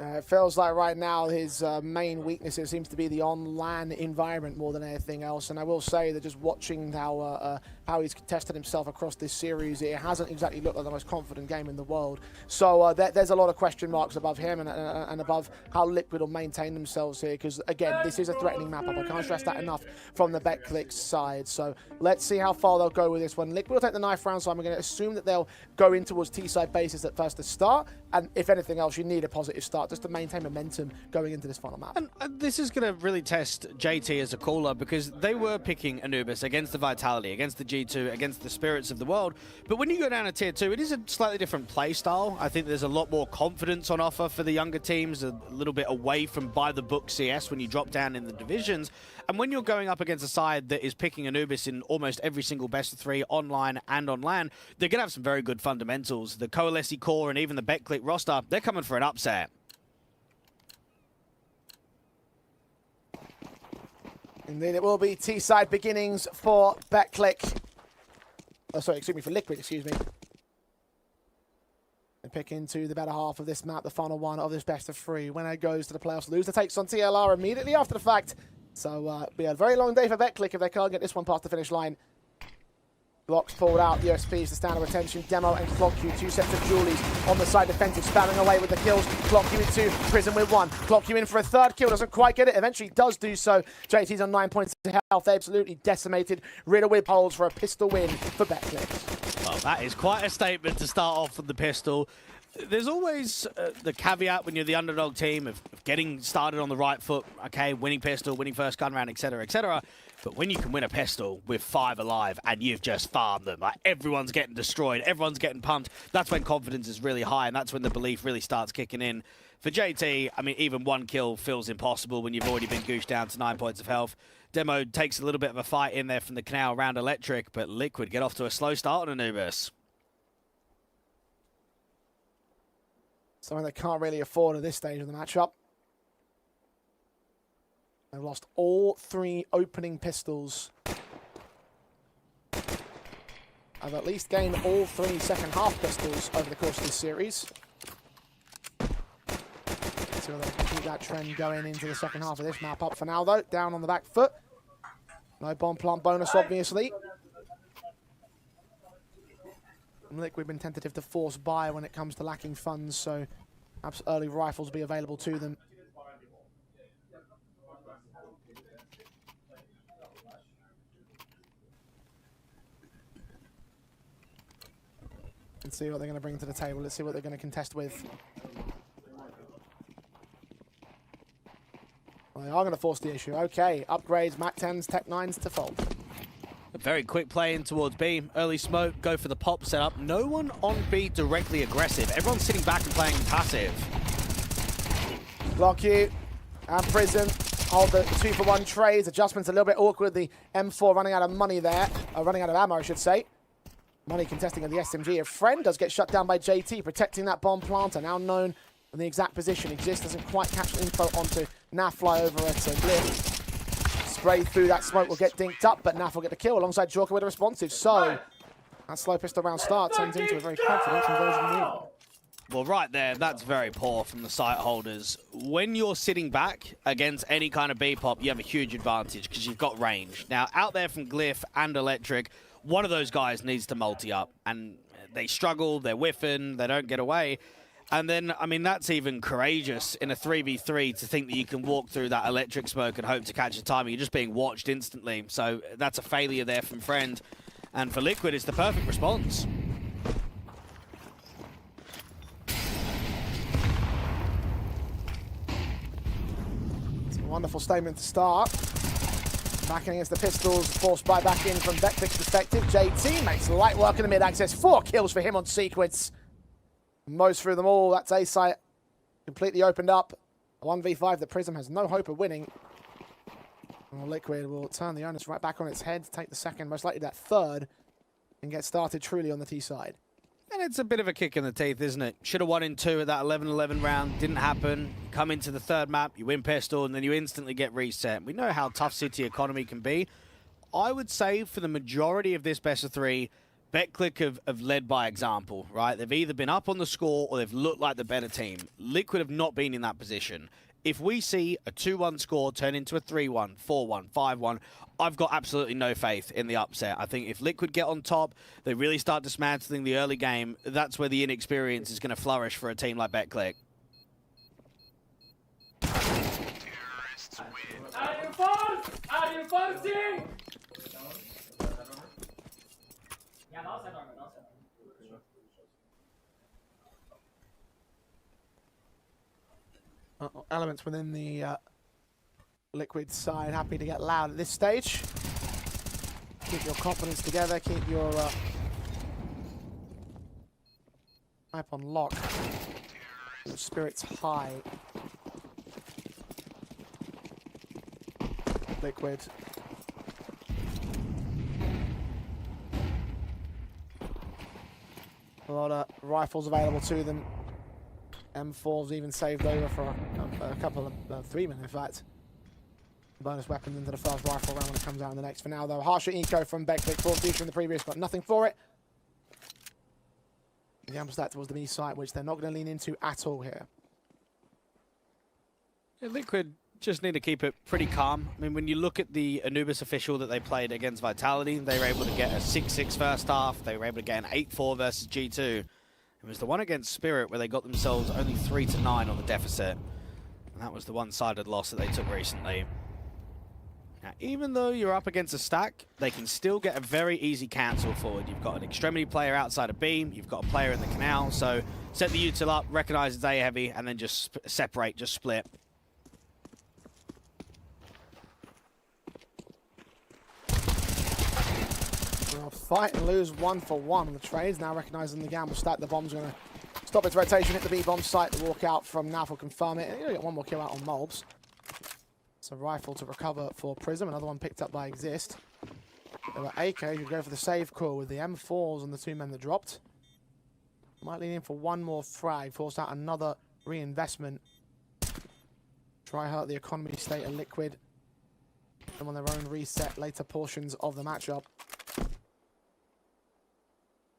It feels like right now his main weakness seems to be the on-LAN environment more than anything else. And I will say that just watching how he's tested himself across this series, it hasn't exactly looked like the most confident game in the world. So there's a lot of question marks above him and above how Liquid will maintain themselves here. Because again, this is a threatening map up. I can't stress that enough from the Betclic side. So let's see how far they'll go with this one. Liquid will take the knife round, so I'm going to assume that they'll go in towards T-side bases at first to start. And if anything else, you need a positive start just to maintain momentum going into this final map. And this is going to really test JT as a caller, because they were picking Anubis against the Vitality, against the G2, against the Spirits of the world. But when you go down to Tier 2, it is a slightly different play style. I think there's a lot more confidence on offer for the younger teams, a little bit away from by-the-book CS when you drop down in the divisions. And when you're going up against a side that is picking Anubis in almost every single best of 3 online and on LAN, they're going to have some very good fundamentals. The Coalesce core and even the Betclic roster, they're coming for an upset. Indeed, it will be T-side beginnings for Betclic. Oh, sorry, excuse me, for Liquid, excuse me. They pick into the better half of this map, the final one of this best of 3. Winner goes to the playoffs. Loser takes on TLR immediately after the fact. So, be a very long day for Betclic if they can't get this one past the finish line. Blocks pulled out, USPs to stand of attention. Demo and ClockQ, 2 sets of Julies on the side defensive, spamming away with the kills. ClockQ in 2, Prism with 1. ClockQ in for a 3rd kill, doesn't quite get it, eventually does do so. JT's on 9 points of health, they absolutely decimated. Riddle with holds for a pistol win for Betclic. Well, that is quite a statement to start off with the pistol. There's always the caveat when you're the underdog team of getting started on the right foot, okay, winning pistol, winning first gun round, etc., etc. But when you can win a pistol with 5 alive and you've just farmed them, like everyone's getting destroyed, everyone's getting pumped, that's when confidence is really high and that's when the belief really starts kicking in. For JT, I mean, even 1 kill feels impossible when you've already been goosed down to 9 points of health. Demo takes a little bit of a fight in there from the canal around Electric, but Liquid get off to a slow start on Anubis. Something they can't really afford at this stage of the matchup. They've lost all 3 opening pistols. I've at least gained all 3 second half pistols over the course of this series. So they can keep that trend going into the second half of this map. Up for now though, down on the back foot. No bomb plant bonus obviously. Liquid been tentative to force buy when it comes to lacking funds, so perhaps early rifles be available to them. Let's see what they're going to bring to the table. Let's see what they're going to contest with. Well, they are going to force the issue. Okay, upgrades, Mac 10s, Tech 9s to fold. A very quick play in towards B. Early smoke, go for the pop setup. No one on B directly aggressive. Everyone's sitting back and playing passive. ClockQ and Prism hold the 2-for-1 trades. Adjustments a little bit awkward. The M4 running out of money there. Running out of ammo, I should say. Money contesting at the SMG. A friend does get shut down by JT, protecting that bomb planter. Now known in the exact position. Exist doesn't quite catch the info onto Nafly over at Glyph. Spray through that smoke will get dinked up, but Naf will get the kill alongside Jorka with a responsive. So that slow pistol round start turns into a very confident conversion win. Well, right there, that's very poor from the site holders. When you're sitting back against any kind of B-pop, you have a huge advantage because you've got range. Now, out there from Glyph and Electric, one of those guys needs to multi-up, and they struggle, they're whiffing, they don't get away. And then, I mean, that's even courageous in a 3v3 to think that you can walk through that electric smoke and hope to catch a timing. You're just being watched instantly. So that's a failure there from Friend. And for Liquid, it's the perfect response. It's a wonderful statement to start. Backing against the pistols, forced by back in from Betclic's perspective. JT makes light work in the mid-access. 4 kills for him on sequence. Most through them all. That's A site completely opened up. A 1v5 that Prism has no hope of winning. Well, Liquid will turn the onus right back on its head, take the second, most likely that 3rd, and get started truly on the T side. And it's a bit of a kick in the teeth, isn't it? Should have won in 2 at that 11-11 round. Didn't happen. Come into the 3rd map, you win pistol, and then you instantly get reset. We know how tough City economy can be. I would say for the majority of this best of 3, Betclic have led by example, right? They've either been up on the score or they've looked like the better team. Liquid have not been in that position. If we see a 2-1 score turn into a 3-1, 4-1, 5-1, I've got absolutely no faith in the upset. I think if Liquid get on top, they really start dismantling the early game, that's where the inexperience is going to flourish for a team like Betclic. Terrorists win. Elements within the Liquid side happy to get loud at this stage. Keep your confidence together, keep your hype on lock, your spirits high. Liquid. A lot of rifles available to them. M4's even saved over for a couple of 3 minutes, in fact. Bonus weapons into the first rifle round when it comes out in the next. For now, though, harsher eco from Betclic. Thought feature in the previous, got nothing for it. The ample stack towards the B site, which they're not going to lean into at all here. Yeah, Liquid just need to keep it pretty calm. I mean, when you look at the Anubis official that they played against Vitality, they were able to get a 6-6 first half. They were able to get an 8-4 versus G2. It was the one against Spirit where they got themselves only 3-9 on the deficit. And that was the one-sided loss that they took recently. Now, even though you're up against a stack, they can still get a very easy cancel forward. You've got an extremity player outside of beam, you've got a player in the canal, so set the util up, recognize it's A heavy, and then just separate, just split. Well, fight and lose 1-for-1 on the trades. Now recognizing the gamble stack, the bomb's going to stop its rotation, hit the B-bomb site, the walk out from Naf will confirm it. You're going to get one more kill out on Molbs. It's a rifle to recover for Prism, another one picked up by Exist. There were AK who go for the save call with the M4s on the 2 men that dropped. Might lean in for one more frag, force out another reinvestment. Try hurt the economy state of Liquid. Them on their own reset later portions of the matchup.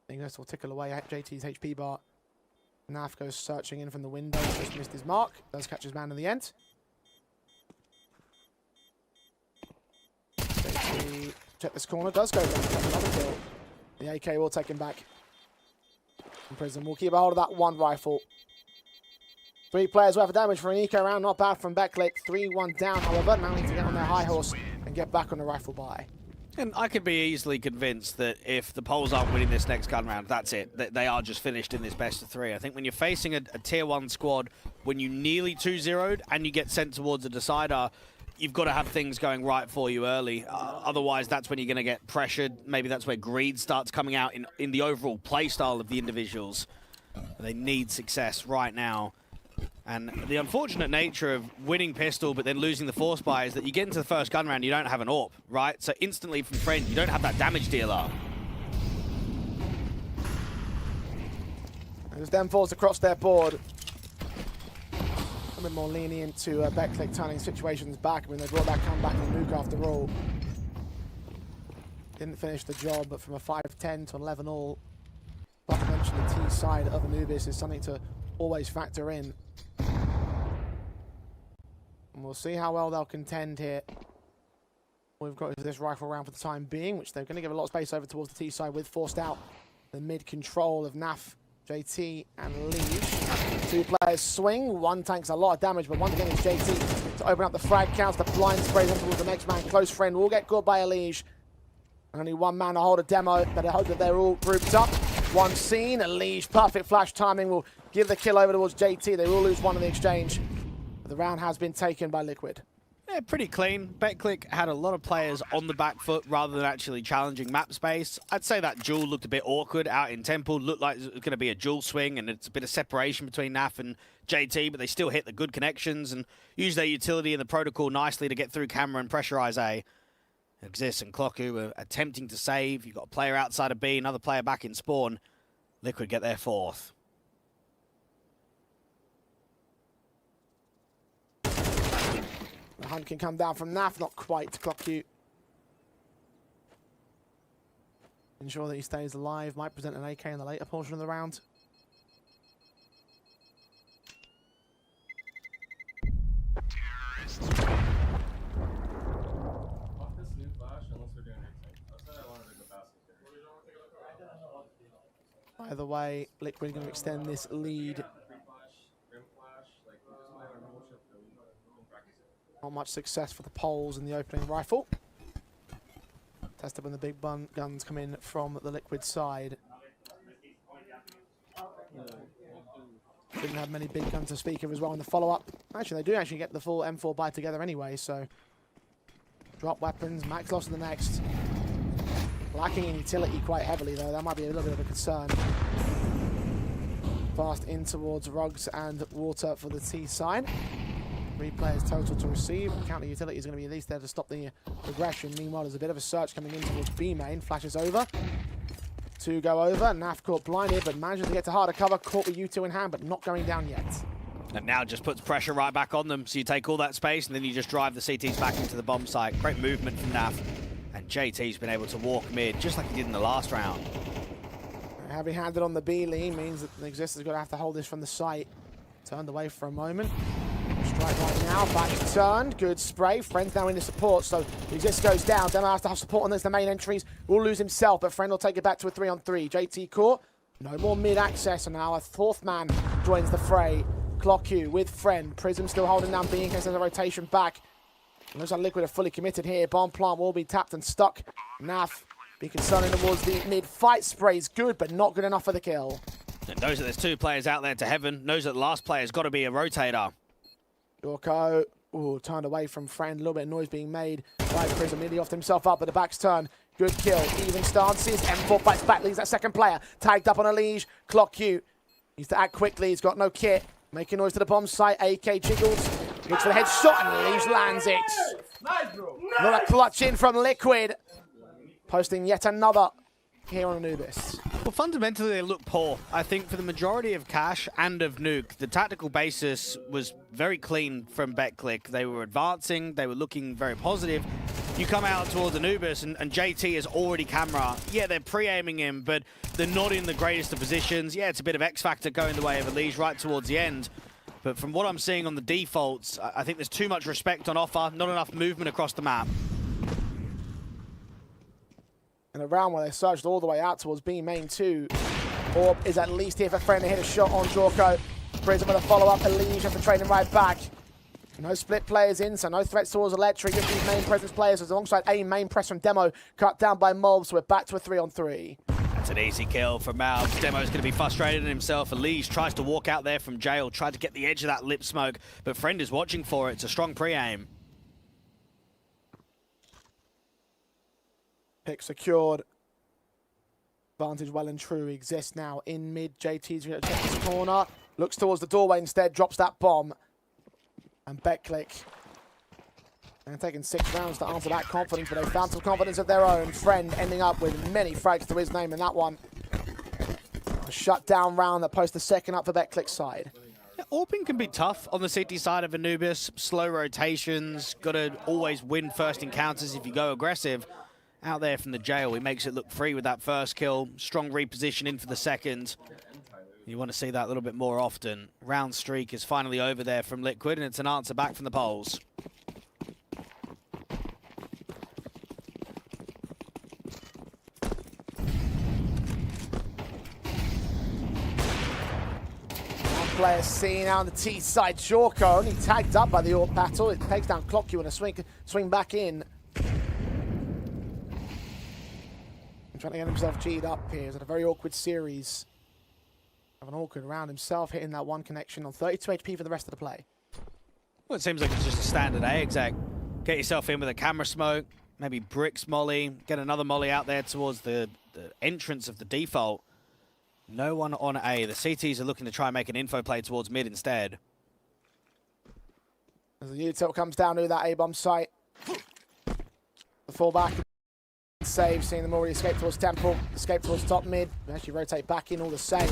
This will tickle away at JT's HP bar. Naf goes searching in from the window, just missed his mark. Does catch his man in the end. JT check this corner, does go down, another kill. The AK will take him back. And Prism will keep a hold of that one rifle. 3 players worth of damage for an eco round, not bad from Betclic. 3-1 down, however, now need to get on their high horse and get back on the rifle buy. And I could be easily convinced that if the Poles aren't winning this next gun round, that's it. They are just finished in this best of 3. I think when you're facing a tier 1 squad, when you nearly 2-0'd and you get sent towards a decider, you've got to have things going right for you early. Otherwise, that's when you're going to get pressured. Maybe that's where greed starts coming out in the overall play style of the individuals. They need success right now. And the unfortunate nature of winning pistol but then losing the force buy is that you get into the first gun round, you don't have an AWP, right? So instantly from friend, you don't have that damage dealer. There's them falls across their board. A bit more lenient to Betclic turning situations back. I mean, they brought that comeback and Nuke after all. Didn't finish the job, but from a 5-10 to 11 all, not to mention the T side of Anubis is something to always factor in. And we'll see how well they'll contend here. We've got this rifle round for the time being, which they're going to give a lot of space over towards the T side with forced out the mid control of Naf, JT, and Liege. 2 players swing. One tanks a lot of damage, but once again it's JT to open up the frag counts. The blind sprays in towards the next man. Close friend will get good by a Liege. Only one man to hold a demo, but I hope that they're all grouped up. One scene, a Liege, perfect flash timing will give the kill over towards JT. They will lose one in the exchange. But the round has been taken by Liquid. Yeah, pretty clean. Betclic had a lot of players on the back foot rather than actually challenging map space. I'd say that duel looked a bit awkward out in Temple. Looked like it was going to be a duel swing, and it's a bit of separation between Naf and JT, but they still hit the good connections and use their utility in the protocol nicely to get through camera and pressurize A. Exist and Clocku were attempting to save. You've got a player outside of B, another player back in spawn. Liquid get their 4th. The hunt can come down from Naf, not quite to Clocku. ensure that he stays alive. Might present an AK in the later portion of the round. Either way, Liquid going to extend this lead. Not much success for the Poles in the opening rifle. Tested when the big guns come in from the Liquid side. Didn't have many big guns to speak of as well in the follow-up. Actually, they do actually get the full M4 buy together anyway, so... Drop weapons, max loss in the next. Lacking in utility quite heavily, though. That might be a little bit of a concern. Fast in towards rugs and water for the T side. 3 players total to receive. Counter utility is going to be at least there to stop the progression. Meanwhile, there's a bit of a search coming in towards B main. Flashes over. 2 go over. Naf caught blinded, but manages to get to harder cover. Caught with U2 in hand, but not going down yet. And now just puts pressure right back on them. So you take all that space and then you just drive the CTs back into the bomb site. Great movement from Naf. And JT's been able to walk mid, just like he did in the last round. Heavy-handed on the B lean means that the Exister's going to have to hold this from the site. Turned away for a moment. Strike right now, back turned. Good spray. Friend's now into support, so the Exister goes down. Demo has to have support on this. The main entries will lose himself, but Friend will take it back to a 3-on-3. JT caught. No more mid-access, and now a 4th man joins the fray. Clock you with Friend. Prism still holding down B in case there's a rotation back. Looks like Liquid are fully committed here. Bomb plant will be tapped and stuck. Naf be concerning towards the mid-fight. Spray's good, but not good enough for the kill. And knows that there's 2 players out there to heaven. Knows that the last player's got to be a rotator. Yorko, turned away from Friend. A little bit of noise being made by Prism. Nearly offed himself up, but the back's turn. Good kill. Even stances. M4 fights back. Leaves that second player. Tagged up on a liege. Clock you. Needs to act quickly. He's got no kit. Making noise to the bomb site. AK jiggles. Looks for the headshot and Liege lands it. Nice, bro. Another clutch in from Liquid. Posting yet another here on Anubis. Well, fundamentally, they look poor. I think for the majority of Cash and of Nuke, the tactical basis was very clean from Betclic. They were advancing. They were looking very positive. You come out towards Anubis, and JT is already camera. Yeah, they're pre-aiming him, but they're not in the greatest of positions. Yeah, it's a bit of X-Factor going the way of Elise right towards the end. But from what I'm seeing on the defaults, I think there's too much respect on offer, not enough movement across the map. In a round where they surged all the way out towards B main 2. Orb is at least here for Friend to hit a shot on Jorko. Prism with a follow-up. Elise have to trade him right back. No split players in, so no threats towards Electric. Just these main presence players alongside a main press from Demo. Cut down by Mob, so we're back to a 3-on-3. That's an easy kill from Malbs. Demo's going to be frustrated in himself. Elise tries to walk out there from jail, tried to get the edge of that lip smoke, but Friend is watching for it. It's a strong pre-aim. Pick secured. Advantage well and true exists now in mid. JT's going to check his corner. Looks towards the doorway instead, drops that bomb. And Betclic. And taking 6 rounds to answer that confidence, but they found some confidence of their own. Friend ending up with many frags to his name in that one. A shutdown round that posts the second up for Betclic's side. Yeah, Orping can be tough on the CT side of Anubis. Slow rotations, got to always win first encounters if you go aggressive. Out there from the jail, he makes it look free with that first kill. Strong reposition in for the second. You want to see that a little bit more often. Round streak is finally over there from Liquid, and it's an answer back from the Poles. Player seen out on the T side. Jorko only tagged up by the Orb battle. It takes down Clock You and a swing back in. Trying to get himself G'd up here. He's had a very awkward series. Have an awkward round himself, hitting that one connection on 32 HP for the rest of the play. Well, it seems like it's just a standard A exec. Get yourself in with a camera smoke, maybe bricks molly, get another molly out there towards the entrance of the default. No one on A. The CTs are looking to try and make an info play towards mid instead. As the util comes down to that A-bomb site. The fallback. Save, seeing them already escape towards Temple, escape towards top mid. They actually rotate back in all the same.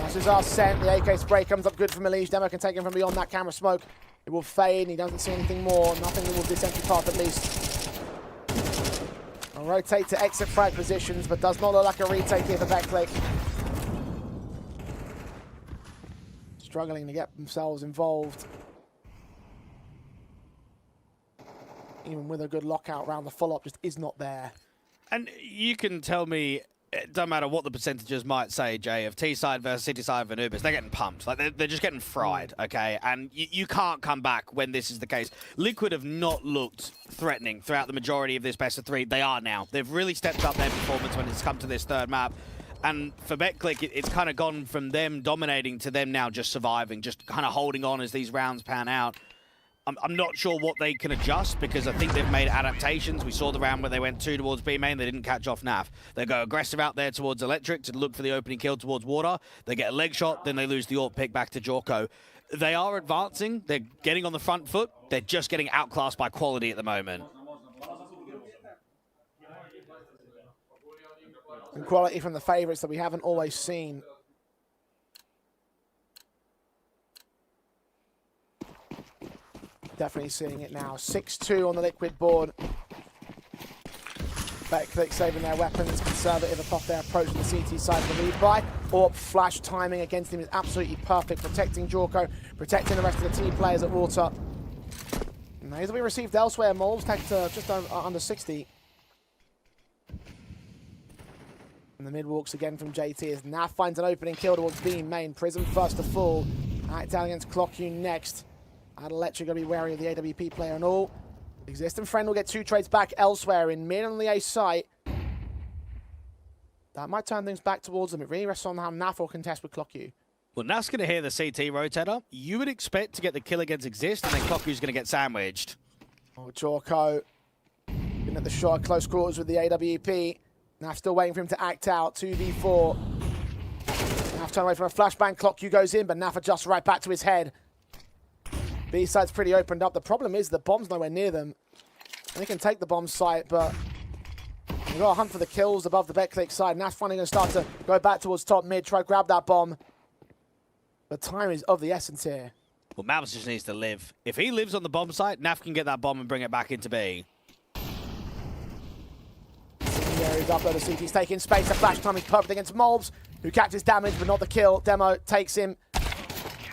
This is our scent. The AK spray comes up good from Elise. Demo can take him from beyond that camera smoke. It will fade and he doesn't see anything more. Nothing that will disentry path at least. I'll rotate to exit frag positions, but does not look like a retake here for Betclic. Struggling to get themselves involved. Even with a good lockout round, the follow-up just is not there. And you can tell me, it doesn't matter what the percentages might say, Jay, of T-side versus City-side of Anubis, they're getting pumped. Like, they're just getting fried, okay? And you can't come back when this is the case. Liquid have not looked threatening throughout the majority of this best of 3. They are now. They've really stepped up their performance when it's come to this third map. And for Betclic, it's kind of gone from them dominating to them now just surviving, just kind of holding on as these rounds pan out. I'm not sure what they can adjust, because I think they've made adaptations. We saw the round where they went 2 towards B main, they didn't catch off Nav. They go aggressive out there towards Electric to look for the opening kill towards Water. They get a leg shot, then they lose the AWP pick back to Jorko. They are advancing, they're getting on the front foot, they're just getting outclassed by quality at the moment. And quality from the favourites that we haven't always seen. Definitely seeing it now. 6-2 on the Liquid board. Betclic saving their weapons, conservative above their approach on the CT side of the lead by. AWP flash timing against him is absolutely perfect, protecting Jorko, protecting the rest of the team players at Water. And these will be received elsewhere. Moles tagged to just under 60. And the mid walks again from JT as Naf finds an opening kill towards B main. Prism first to fall. Act down against Clockune next. Electric going to be wary of the AWP player and all. Existing friend will get 2 trades back elsewhere in mid on the A site. That might turn things back towards them. It really rests on how Naf will contest with Clockune. Well, Naf's going to hear the CT rotator. You would expect to get the kill against Exist, and then Clockue's going to get sandwiched. Oh, Jorko been at the shot, close quarters with the AWP. Naf still waiting for him to act out. 2v4. Naf turn away from a flashbang. Clockune goes in, but Naf adjusts right back to his head. B-side's pretty opened up. The problem is the bomb's nowhere near them. They can take the bomb site, but they've got to hunt for the kills above the Betclic side. Naf's finally going to start to go back towards top mid, try to grab that bomb. But time is of the essence here. Well, Mavs just needs to live. If he lives on the bomb site, Naf can get that bomb and bring it back into B. There he's up there, the CT's taking space. The flash time is perfect against Molbs, who catches damage, but not the kill. Demo takes him.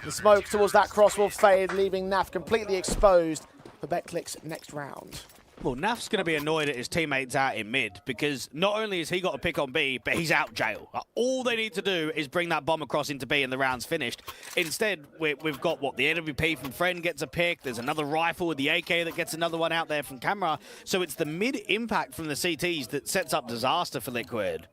The smoke towards that cross will fade, leaving Naf completely exposed for Betclic's next round. Well, Naf's going to be annoyed at his teammates out in mid, because not only has he got a pick on B, but he's out jail. All they need to do is bring that bomb across into B and the round's finished. Instead, we've got, what, the AWP from Friend gets a pick. There's another rifle with the AK that gets another one out there from Camera. So it's the mid impact from the CTs that sets up disaster for Liquid.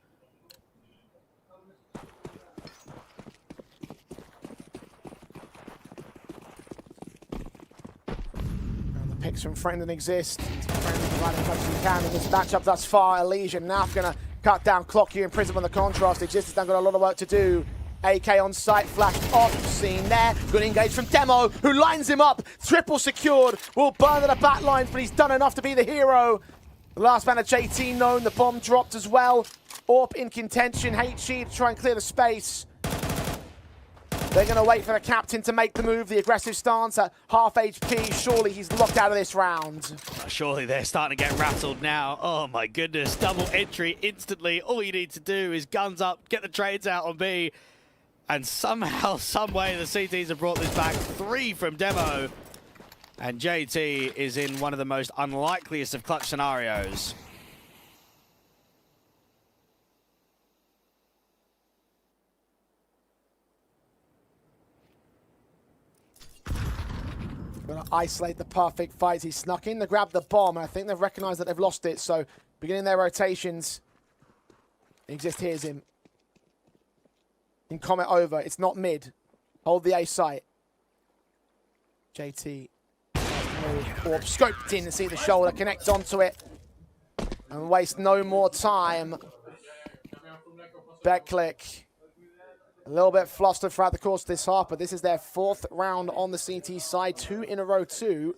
Picks from Friend and Exist. Friend right as much as he can in this matchup thus far. Elysian Naf going to cut down Clockune and Prism on the contrast. Exist has now got a lot of work to do. AK on site, flashed off, seen there. Good engage from Demo, who lines him up. Triple secured, will burn at the back lines, but he's done enough to be the hero. The last man of JT known, the bomb dropped as well. AWP in contention, HE to try and clear the space. They're going to wait for the captain to make the move, the aggressive stance at half HP. Surely he's locked out of this round. Surely they're starting to get rattled now. Oh my goodness, double entry instantly. All you need to do is guns up, get the trades out on B. And somehow, someway, the CTs have brought this back. 3 from Demo. And JT is in one of the most unlikeliest of clutch scenarios. Going to isolate the perfect fight. He snuck in to grab the bomb, and I think they've recognized that they've lost it. So, beginning their rotations, Exist hears him. In comment over, it's not mid. Hold the A site. JT. Or scoped in to see the shoulder, connects onto it. And waste no more time. Betclic. A little bit flustered throughout the course of this half, but this is their 4th round on the CT side, 2 in a row too.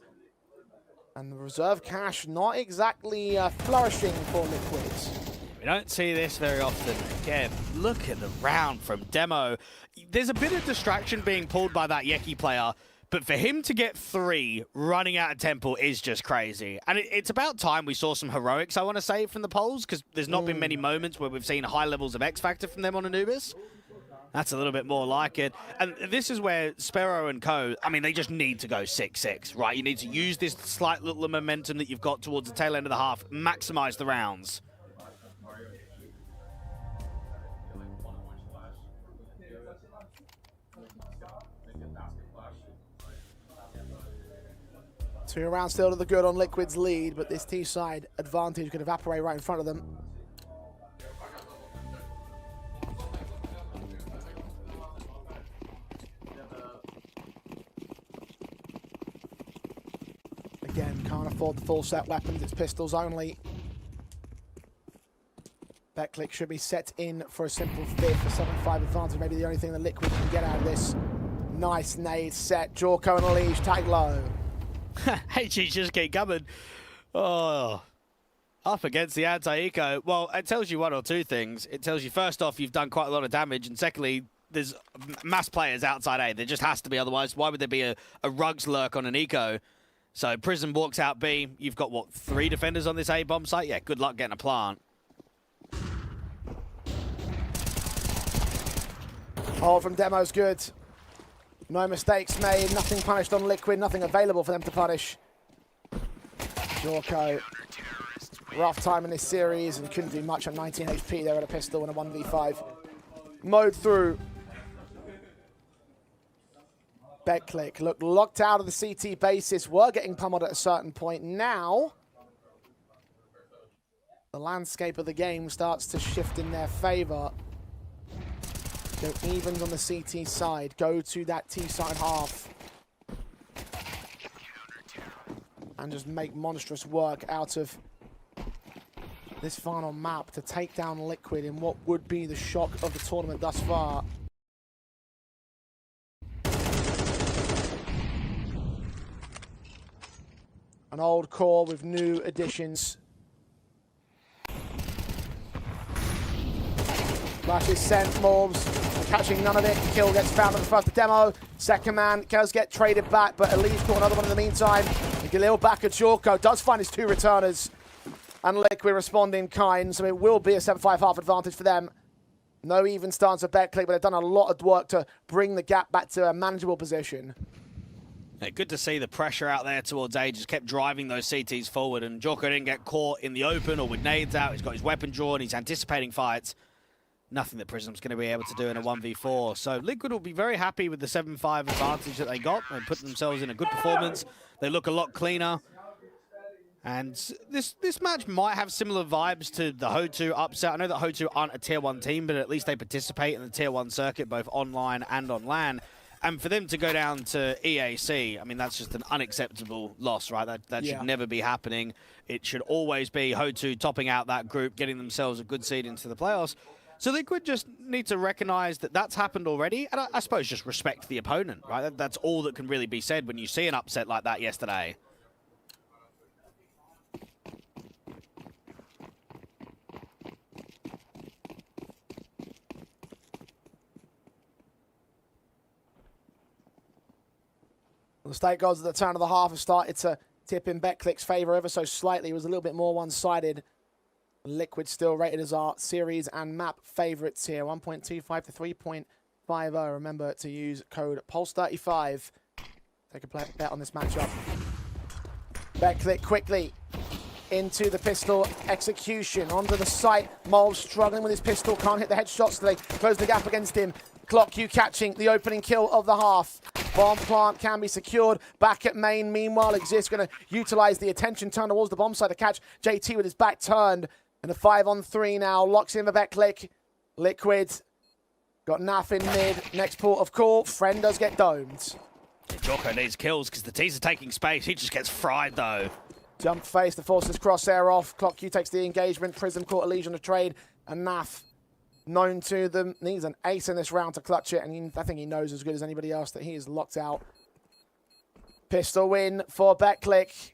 And the reserve cash not exactly flourishing for Liquid. We don't see this very often. Again, look at the round from Demo. There's a bit of distraction being pulled by that Yeki player, But for him to get 3 running out of Temple is just crazy. And it's about time we saw some heroics, I want to say, from the Poles, because there's not been many moments where we've seen high levels of X Factor from them on Anubis. That's a little bit more like it. And this is where Sparrow and co, I mean, they just need to go 6-6, right? You need to use this slight little momentum that you've got towards the tail end of the half, maximize the rounds. Two rounds still to the good on Liquid's lead, but this T-side advantage could evaporate right in front of them. Again, can't afford the full set weapons, it's pistols only. Betclic should be set in for a simple 5th, a 7-5 advantage, maybe the only thing that Liquid can get out of this. Nice nade set, Jorko and Leash, tag low. HG's just keep coming. Oh, up against the anti-eco. Well, it tells you one or two things. It tells you, first off, you've done quite a lot of damage, and secondly, there's mass players outside A. There just has to be, otherwise why would there be a rugs lurk on an eco? So Prism walks out B. You've got, what, 3 defenders on this A bomb site? Yeah, good luck getting a plant. Oh, from Demo's good. No mistakes made, nothing punished on Liquid, nothing available for them to punish. Jorko, rough time in this series and couldn't do much on 19 HP there at a pistol and a 1v5. Mowed through. Betclic looked locked out of the CT basis, were getting pummeled at a certain point. Now, the landscape of the game starts to shift in their favor. Go evens on the CT side, go to that T side half. And just make monstrous work out of this final map to take down Liquid in what would be the shock of the tournament thus far. An old core with new additions. Flash is sent, Morbs catching none of it. Kill gets found on the first demo. Second man does get traded back, but Elise caught another one in the meantime. Galil back at Jorko, does find his 2 returners. And Liquid respond in kind, so it will be a 7-5 half advantage for them. No even stance of Betclic, but they've done a lot of work to bring the gap back to a manageable position. Yeah, good to see the pressure out there towards A, just kept driving those CTs forward, and Jorko didn't get caught in the open or with nades out. He's got his weapon drawn, he's anticipating fights. Nothing that Prism's going to be able to do in a 1v4. So Liquid will be very happy with the 7-5 advantage that they got. They put themselves in a good performance. They look a lot cleaner. And this match might have similar vibes to the Ho2 upset. I know that Ho2 aren't a tier 1 team, but at least they participate in the tier 1 circuit, both online and on LAN. And for them to go down to EAC, I mean, that's just an unacceptable loss, right? That should never be happening. It should always be Ho2 topping out that group, getting themselves a good seed into the playoffs. So Liquid just need to recognize that that's happened already, and I suppose just respect the opponent, right? That's all that can really be said when you see an upset like that yesterday. The state gods at the turn of the half have started to tip in Betclic's favor ever so slightly. It was a little bit more one-sided. Liquid still rated as our series and map favorites here. 1.25 to 3.50. Remember to use code PULSE35. Take a bet on this matchup. Betclic quickly into the pistol execution. Onto the site. Mole struggling with his pistol. Can't hit the headshots. So they close the gap against him. Clock you catching the opening kill of the half. Bomb plant can be secured. Back at main. Meanwhile, Exist going to utilize the attention turn towards the bomb site to catch JT with his back turned. And a 5-on-3 now. Locks in the Betclic. Liquid. Got Naf in mid. Next port of call. Friend does get domed. Jorko needs kills because the T's are taking space. He just gets fried, though. Jump face to force his crosshair off. Clock Q takes the engagement. Prism caught a Legion of trade. And Naf, known to them, needs an ace in this round to clutch it. And I think he knows as good as anybody else that he is locked out. Pistol win for Betclic.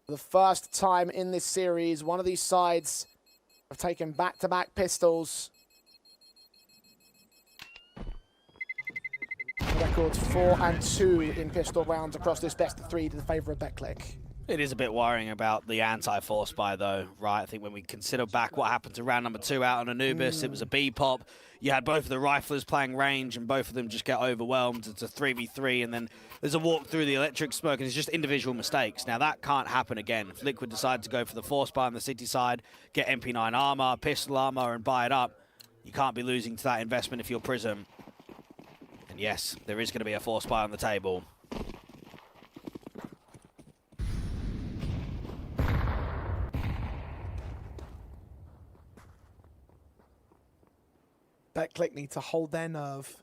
For the first time in this series, one of these sides have taken back-to-back pistols. The record records 4 and 2 in pistol rounds across this best of 3 to the favour of Betclic. It is a bit worrying about the anti-force buy, though, right? I think when we consider back what happened to round number 2 out on Anubis, it was a B-pop. You had both of the riflers playing range, and both of them just get overwhelmed. It's a 3v3, and then there's a walk through the electric smoke, and it's just individual mistakes. Now, that can't happen again. If Liquid decide to go for the force buy on the city side, get MP9 armor, pistol armor, and buy it up, you can't be losing to that investment if you're Prism. And yes, there is going to be a force buy on the table. Betclic need to hold their nerve.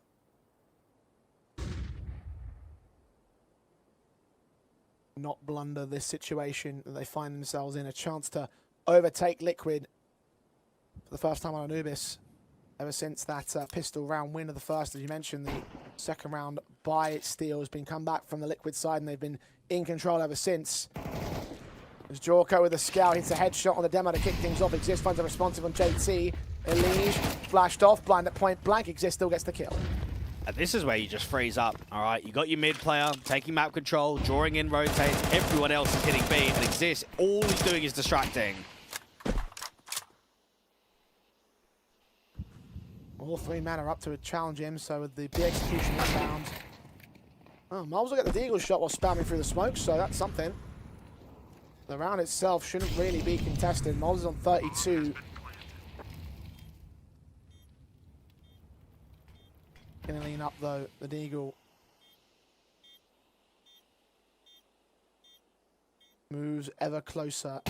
Not blunder this situation that they find themselves in. A chance to overtake Liquid for the first time on Anubis ever since that pistol round win of the first. As you mentioned, the second round by Steel has been come back from the Liquid side, and they've been in control ever since. As Jorko with a scout hits a headshot on the demo to kick things off. Exist finds a responsive on JT. Elige flashed off, blind at point blank. Exist still gets the kill. And this is where you just freeze up, all right? You got your mid player taking map control, drawing in rotates. Everyone else is hitting B, and Exist, all he's doing is distracting. All 3 men are up to challenge him, so with the B execution inbound. Oh, Moles will get the Deagle shot while spamming through the smoke, so that's something. The round itself shouldn't really be contested. Moles is on 32. Gonna lean up though, the Deagle. Moves ever closer.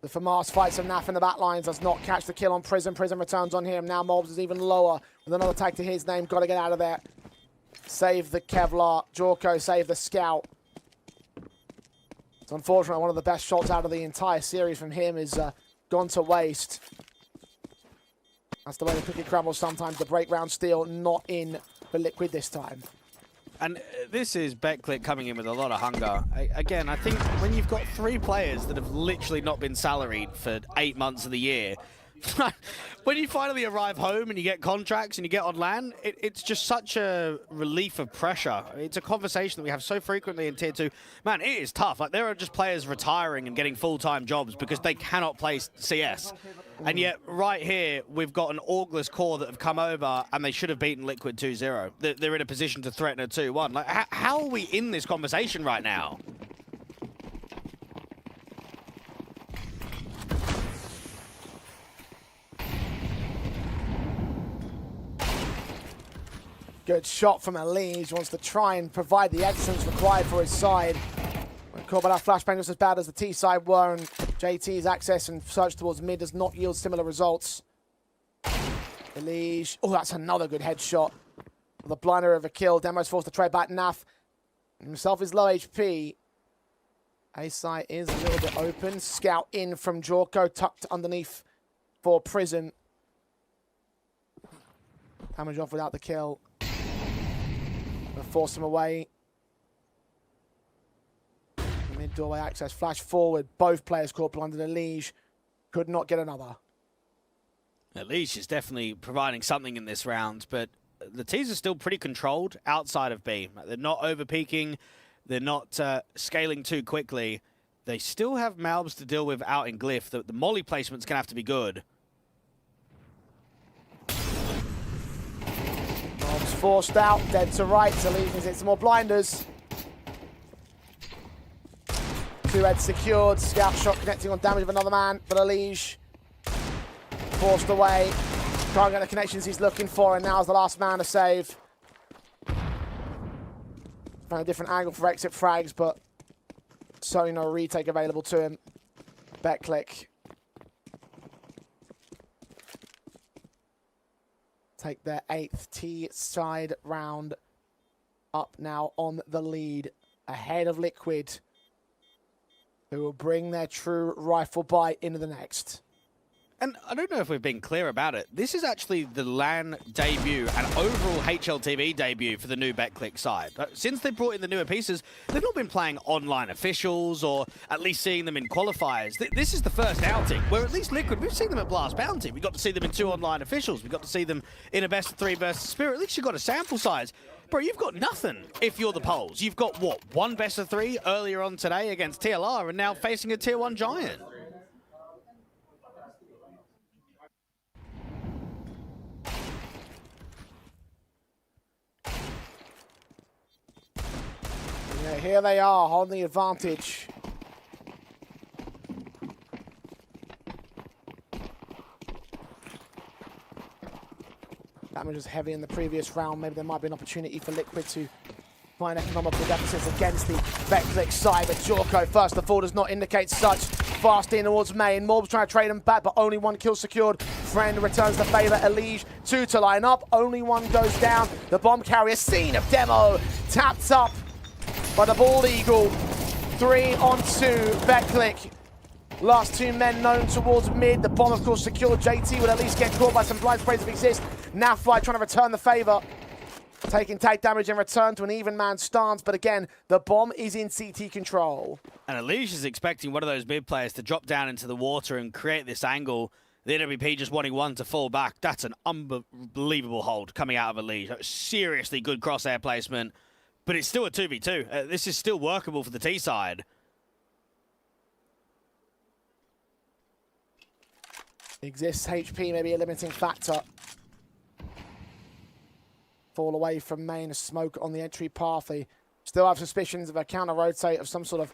The FAMAS fights some Naf in the back lines, does not catch the kill on Prism. Prism returns on him. Now Mobs is even lower with another tag to his name. Got to get out of there. Save the Kevlar. Jorko save the Scout. It's unfortunate one of the best shots out of the entire series from him is gone to waste. That's the way the cookie crumbles sometimes. The break round Steel not in for Liquid this time. And this is Betclic coming in with a lot of hunger. Again, I think when you've got 3 players that have literally not been salaried for 8 months of the year, when you finally arrive home and you get contracts and you get on LAN, it's just such a relief of pressure. It's a conversation that we have so frequently in Tier 2. Man, it is tough. Like, there are just players retiring and getting full-time jobs because they cannot play CS. And yet, right here, we've got an Augless core that have come over and they should have beaten Liquid 2-0. They're in a position to threaten a 2-1. Like, how are we in this conversation right now? Good shot from Elige. Wants to try and provide the excellence required for his side. Caught by that flashbang just as bad as the T side were, and JT's access and search towards mid does not yield similar results. Elige. Oh, that's another good headshot. The blinder of a kill. Demo's forced to trade back. Naf himself is low HP. A side is a little bit open. Scout in from Jorko, tucked underneath for Prison. Damage off without the kill. Gonna force him away. Mid doorway access, flash forward. Both players caught blundered. Elige could not get another. Elige is definitely providing something in this round, but the T's are still pretty controlled outside of B. They're not over-peaking. They're not scaling too quickly. They still have Malbs to deal with out in Glyph. The molly placement's going to have to be good. Mobs forced out, dead to right. Elige needs to hit some more blinders. 2 heads secured. Scout shot connecting on damage of another man, but Elige forced away. Can't get the connections he's looking for, and now's the last man to save. Found a different angle for exit frags, but certainly no retake available to him. Betclic take their 8th T-side round up now on the lead, ahead of Liquid, who will bring their true rifle bite into the next. And I don't know if we've been clear about it. This is actually the LAN debut and overall HLTV debut for the new Betclic side. Since they brought in the newer pieces, they've not been playing online officials or at least seeing them in qualifiers. This is the first outing where at least Liquid, we've seen them at Blast Bounty. We got to see them in 2 online officials. We got to see them in a best of 3 versus Spirit. At least you've got a sample size. Bro, you've got nothing if you're the Poles. You've got, what, 1 best of 3 earlier on today against TLR and now facing a Tier 1 giant. Yeah, here they are, holding the advantage. Damage was heavy in the previous round. Maybe there might be an opportunity for Liquid to find economical deficits against the Betclic side. But Jorko, first of all, does not indicate such. Fast in towards main. Morb's trying to trade him back, but only 1 kill secured. Friend returns the favor. Elige, 2 to line up. Only 1 goes down. The bomb carrier, scene of demo. Tapped up by the Bald Eagle. 3 on 2. Betclic. Last 2 men known towards mid. The bomb, of course, secured. JT will at least get caught by some blind sprays if exist. Nafly trying to return the favor. Taking tag damage in return to an even man stance, but again, the bomb is in CT control. And Elige is expecting one of those mid players to drop down into the water and create this angle. The NWP just wanting 1 to fall back. That's an unbelievable hold coming out of Elige. Seriously good crosshair placement, but it's still a 2v2. This is still workable for the T side. Exists HP, maybe a limiting factor. Fall away from main, smoke on the entry path. They still have suspicions of a counter rotate of some sort of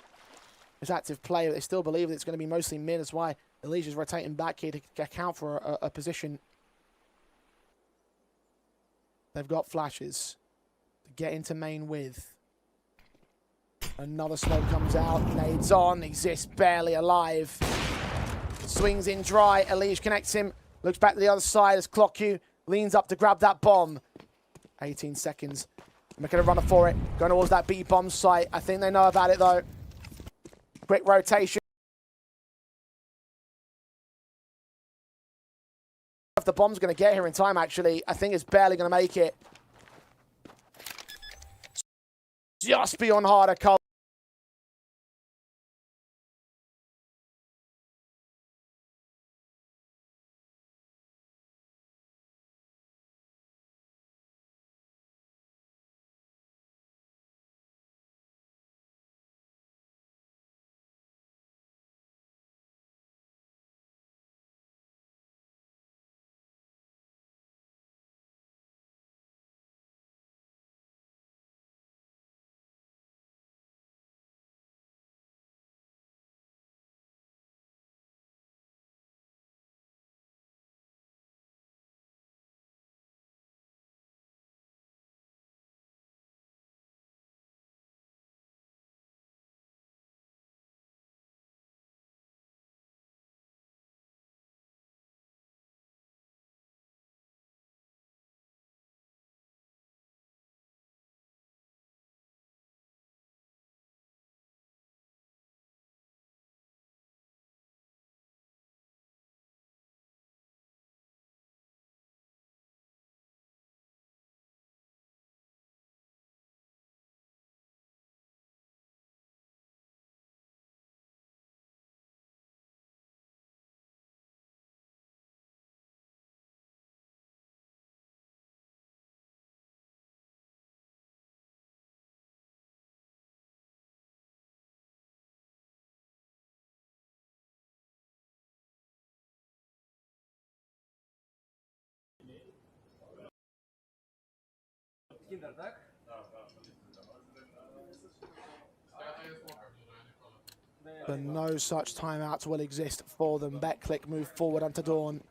active play, but they still believe that it's going to be mostly mid. That's why Elige is rotating back here to account for a position. They've got flashes to get into main with. Another smoke comes out, nades on, Exists barely alive. Swings in dry, Elige connects him, looks back to the other side as Clockyu leans up to grab that bomb. 18 seconds. Making a runner for it. Going towards that B bomb site. I think they know about it though. Quick rotation. If the bomb's going to get here in time, actually, I think it's barely going to make it. Just beyond harder cover. But no such timeouts will exist for them. Betclic move forward onto Dawn.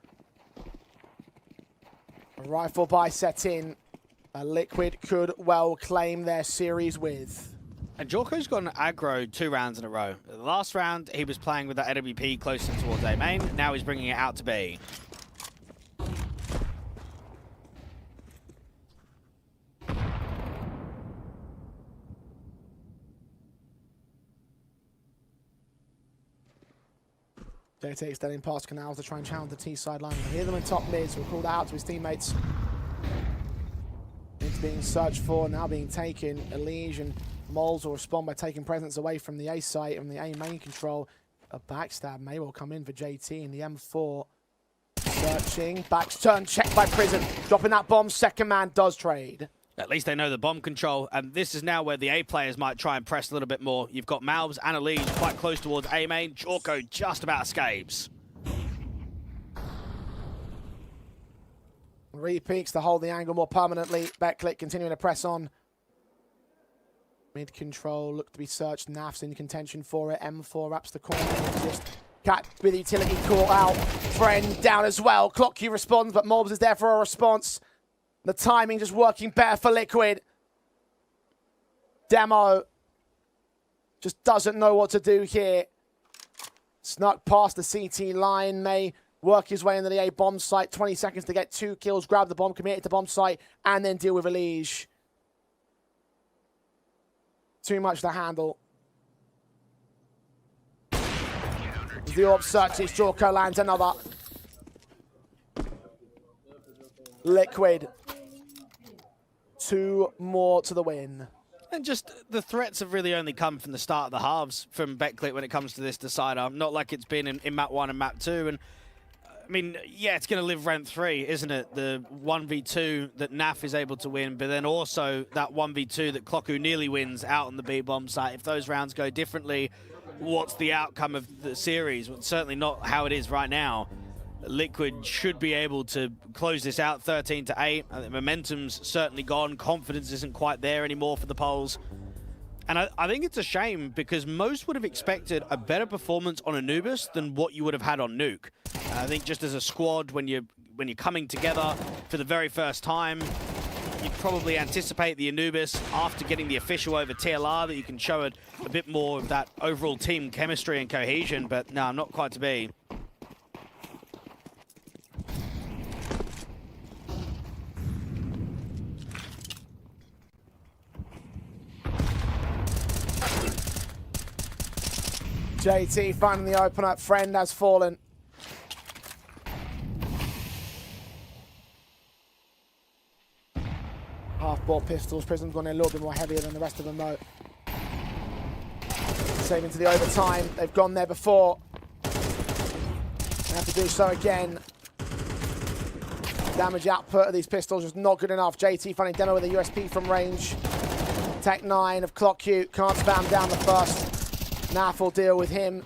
A rifle buy set in. A Liquid could well claim their series with. And Jorko's gone aggro 2 rounds in a row. The last round, he was playing with that AWP closer towards A main. Now he's bringing it out to B. JT extending past Canals to try and challenge the T sideline. We hear them in top mid, so we'll call that out to his teammates. It's being searched for, now being taken. Elige and Moles will respond by taking presence away from the A site and the A main control. A backstab may well come in for JT in the M4. Searching, backs turn, checked by Prison. Dropping that bomb, second man does trade. At least they know the bomb control, and this is now where the A players might try and press a little bit more. You've got Malbs and Elige quite close towards A main. Jorko just about escapes. Repeaks to hold the angle more permanently. Betclic continuing to press on. Mid control, look to be searched. Naf's in contention for it. M4 wraps the corner. Just Cat with utility caught out. Friend down as well. Clock responds, but Mobs is there for a response. The timing just working better for Liquid. Demo just doesn't know what to do here. Snuck past the CT line. May work his way into the A bomb site. 20 seconds to get 2 kills. Grab the bomb, commit it to bomb site, and then deal with Elige. Too much to handle. The orb searches. Jorko lands another. Liquid. 2 more to the win. And just the threats have really only come from the start of the halves from Betclic when it comes to this decider. Not like it's been in map 1 and map 2. And I mean, yeah, it's going to live rent 3, isn't it? The 1v2 that Naf is able to win, but then also that 1v2 that Clocku nearly wins out on the B bomb site. If those rounds go differently, what's the outcome of the series? Well, certainly not how it is right now. Liquid should be able to close this out 13-8. I think momentum's certainly gone. Confidence isn't quite there anymore for the Poles. And I think it's a shame because most would have expected a better performance on Anubis than what you would have had on Nuke. I think just as a squad, when you're coming together for the very first time, you'd probably anticipate the Anubis after getting the official over TLR that you can show a bit more of that overall team chemistry and cohesion, but no, not quite to be. JT finding the open up. Friend has fallen. Half-ball pistols. Prism's gone in a little bit more heavier than the rest of them, though. Saving to the overtime. They've gone there before. They have to do so again. Damage output of these pistols is not good enough. JT finding Demo with a USP from range. Tech 9 of Clock Q. Can't spam down the first. Naf will deal with him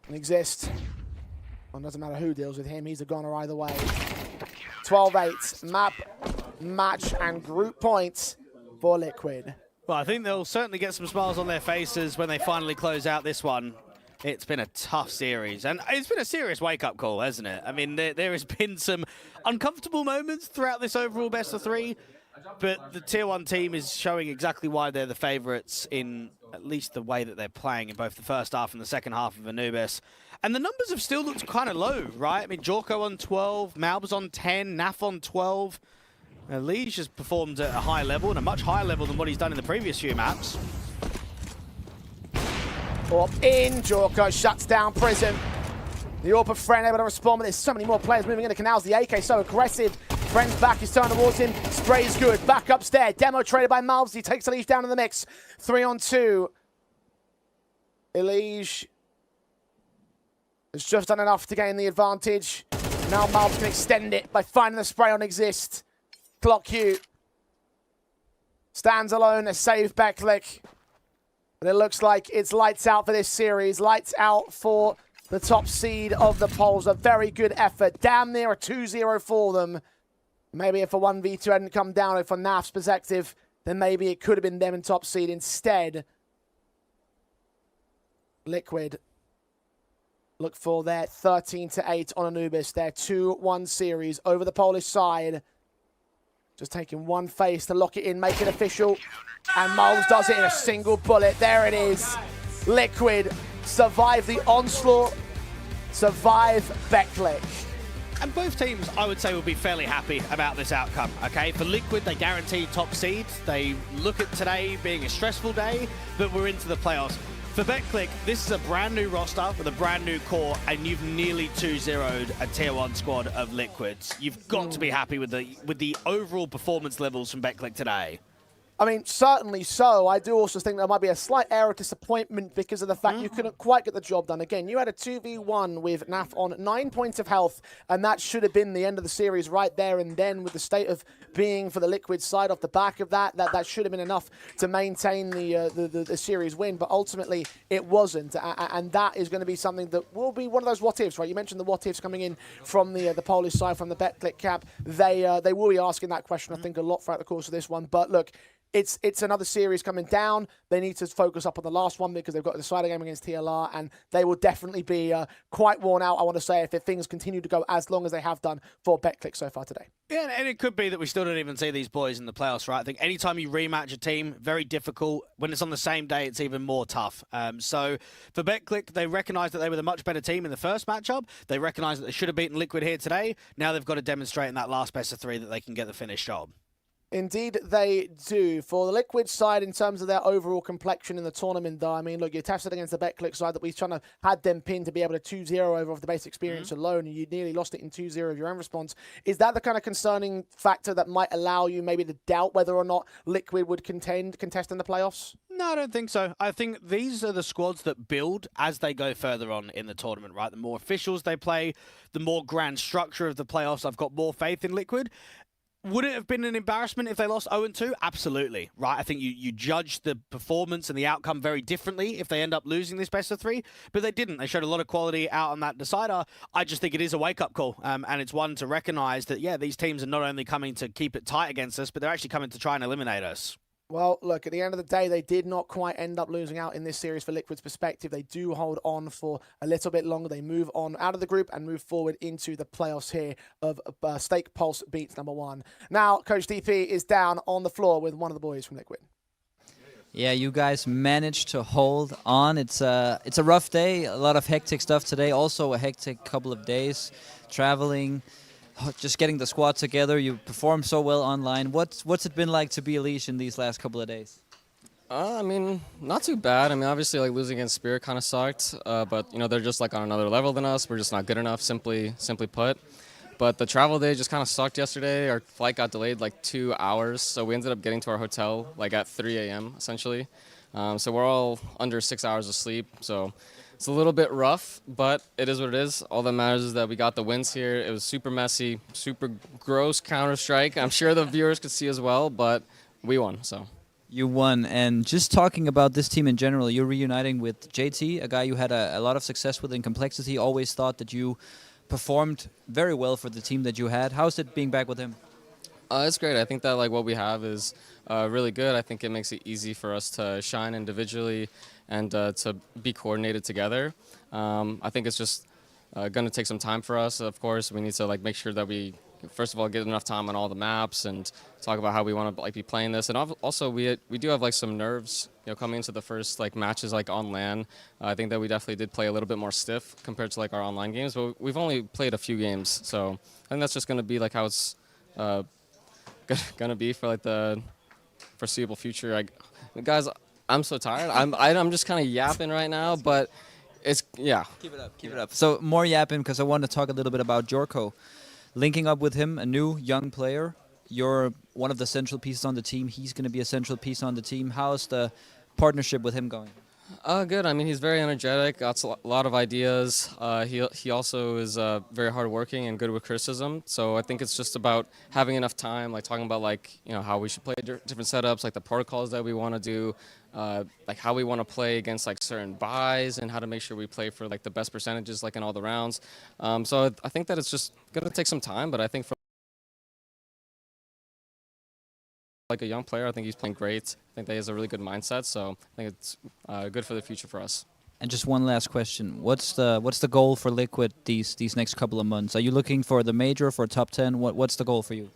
and exist. Well, it doesn't matter who deals with him. He's a goner either way. 12-8. Map, match, and group points for Liquid. Well, I think they'll certainly get some smiles on their faces when they finally close out this one. It's been a tough series, and it's been a serious wake-up call, hasn't it? I mean, there has been some uncomfortable moments throughout this overall best of 3, but the Tier 1 team is showing exactly why they're the favourites in at least the way that they're playing in both the first half and the second half of Anubis. And the numbers have still looked kind of low, right? I mean, Jorko on 12, Malbs on 10, Naf on 12. Elige has performed at a high level, and a much higher level than what he's done in the previous few maps. Orb in, Jorko shuts down Prism. The Orb of Friend able to respond, but there's so many more players moving into Canals. The AK so aggressive. Friend's back, he's turned towards him. Spray's good, back upstairs. Demo traded by Malbs, he takes Elige down in the mix. 3-on-2. Elige has just done enough to gain the advantage. Now Malbs can extend it by finding the spray on Exist. Clock Q stands alone to save Betclic. But it looks like it's lights out for this series. Lights out for the top seed of the polls. A very good effort. Damn near a 2-0 for them. Maybe if a 1v2 hadn't come down from Naf's perspective, then maybe it could have been them in top seed. Instead, Liquid look for their 13-8 on Anubis. Their 2-1 series over the Polish side. Just taking one face to lock it in, make it official. And Moles does it in a single bullet. There it is. Liquid survive the onslaught, survive Betclic. And both teams, I would say, will be fairly happy about this outcome, okay? For Liquid, they guarantee top seed. They look at today being a stressful day, but we're into the playoffs. For Betclic, this is a brand new roster with a brand new core, and you've nearly 2-0'd a tier 1 squad of Liquids. You've got to be happy with the overall performance levels from Betclic today. I mean, certainly so. I do also think there might be a slight air of disappointment because of the fact you couldn't quite get the job done. Again, you had a 2v1 with NAF on 9 points of health, and that should have been the end of the series right there and then, with the state of being for the Liquid side off the back of that. That should have been enough to maintain the series win, but ultimately it wasn't. And that is going to be something that will be one of those what-ifs, right? You mentioned the what-ifs coming in from the Polish side, from the Betclic camp. They will be asking that question, I think, a lot throughout the course of this one. But look, it's another series coming down. They need to focus up on the last one because they've got the decider game against TLR, and they will definitely be quite worn out, I want to say, if things continue to go as long as they have done for Betclic so far today. Yeah, and it could be that we still don't even see these boys in the playoffs, right? I think anytime you rematch a team, very difficult. When it's on the same day, it's even more tough. So for Betclic, they recognise that they were the much better team in the first matchup. They recognise that they should have beaten Liquid here today. Now they've got to demonstrate in that last best of 3 that they can get the finished job. Indeed, they do. For the Liquid side, in terms of their overall complexion in the tournament, though, I mean, look, you're tested against the Betclic side that we kind of had them pinned to be able to 2-0 over off the base experience alone, and you nearly lost it in 2-0 of your own response. Is that the kind of concerning factor that might allow you maybe to doubt whether or not Liquid would contest in the playoffs? No, I don't think so. I think these are the squads that build as they go further on in the tournament, right? The more officials they play, the more grand structure of the playoffs. I've got more faith in Liquid. Would it have been an embarrassment if they lost 0-2? Absolutely, right? I think you judge the performance and the outcome very differently if they end up losing this best of 3, but they didn't. They showed a lot of quality out on that decider. I just think it is a wake-up call, and it's one to recognize that, yeah, these teams are not only coming to keep it tight against us, but they're actually coming to try and eliminate us. Well, look, at the end of the day, they did not quite end up losing out in this series for Liquid's perspective. They do hold on for a little bit longer. They move on out of the group and move forward into the playoffs here of Stake Pulse beats #1. Now, Coach DP is down on the floor with one of the boys from Liquid. Yeah, you guys managed to hold on. It's a rough day, a lot of hectic stuff today. Also a hectic couple of days, traveling, just getting the squad together. You performed so well online. What's it been like to be Elise in these last couple of days? I mean, not too bad. I mean, obviously, like losing against Spirit kind of sucked, but you know they're just like on another level than us. We're just not good enough, simply put. But the travel day just kind of sucked yesterday. Our flight got delayed like 2 hours, so we ended up getting to our hotel like at 3 a.m. essentially. So we're all under 6 hours of sleep. So it's a little bit rough, but it is what it is. All that matters is that we got the wins here. It was super messy, super gross Counter-Strike. I'm sure the viewers could see as well, but we won, so. You won, and just talking about this team in general, you're reuniting with JT, a guy you had a lot of success with in Complexity. Always thought that you performed very well for the team that you had. How's it being back with him? It's great. I think that like what we have is really good. I think it makes it easy for us to shine individually and to be coordinated together. I think it's just going to take some time for us. Of course, we need to like make sure that we first of all get enough time on all the maps and talk about how we want to like be playing this. And also we do have like some nerves, you know, coming into the first like matches like on LAN. I think that we definitely did play a little bit more stiff compared to like our online games, but we've only played a few games, so I think that's just going to be like how it's gonna be for like the foreseeable future. Guys, I'm so tired. I'm just kind of yapping right now, but it's yeah. Keep it up. So more yapping because I want to talk a little bit about Jorko. Linking up with him, a new young player. You're one of the central pieces on the team. He's going to be a central piece on the team. How's the partnership with him going? Good. I mean, he's very energetic, got a lot of ideas. He also is very hardworking and good with criticism. So I think it's just about having enough time, like talking about like, you know, how we should play different setups, like the protocols that we want to do, like how we want to play against like certain buys and how to make sure we play for like the best percentages like in all the rounds. So I think that it's just going to take some time, but I think for like a young player, I think he's playing great. I think that he has a really good mindset, so I think it's good for the future for us. And just one last question: what's the goal for Liquid these next couple of months? Are you looking for the major, for top 10? What's the goal for you?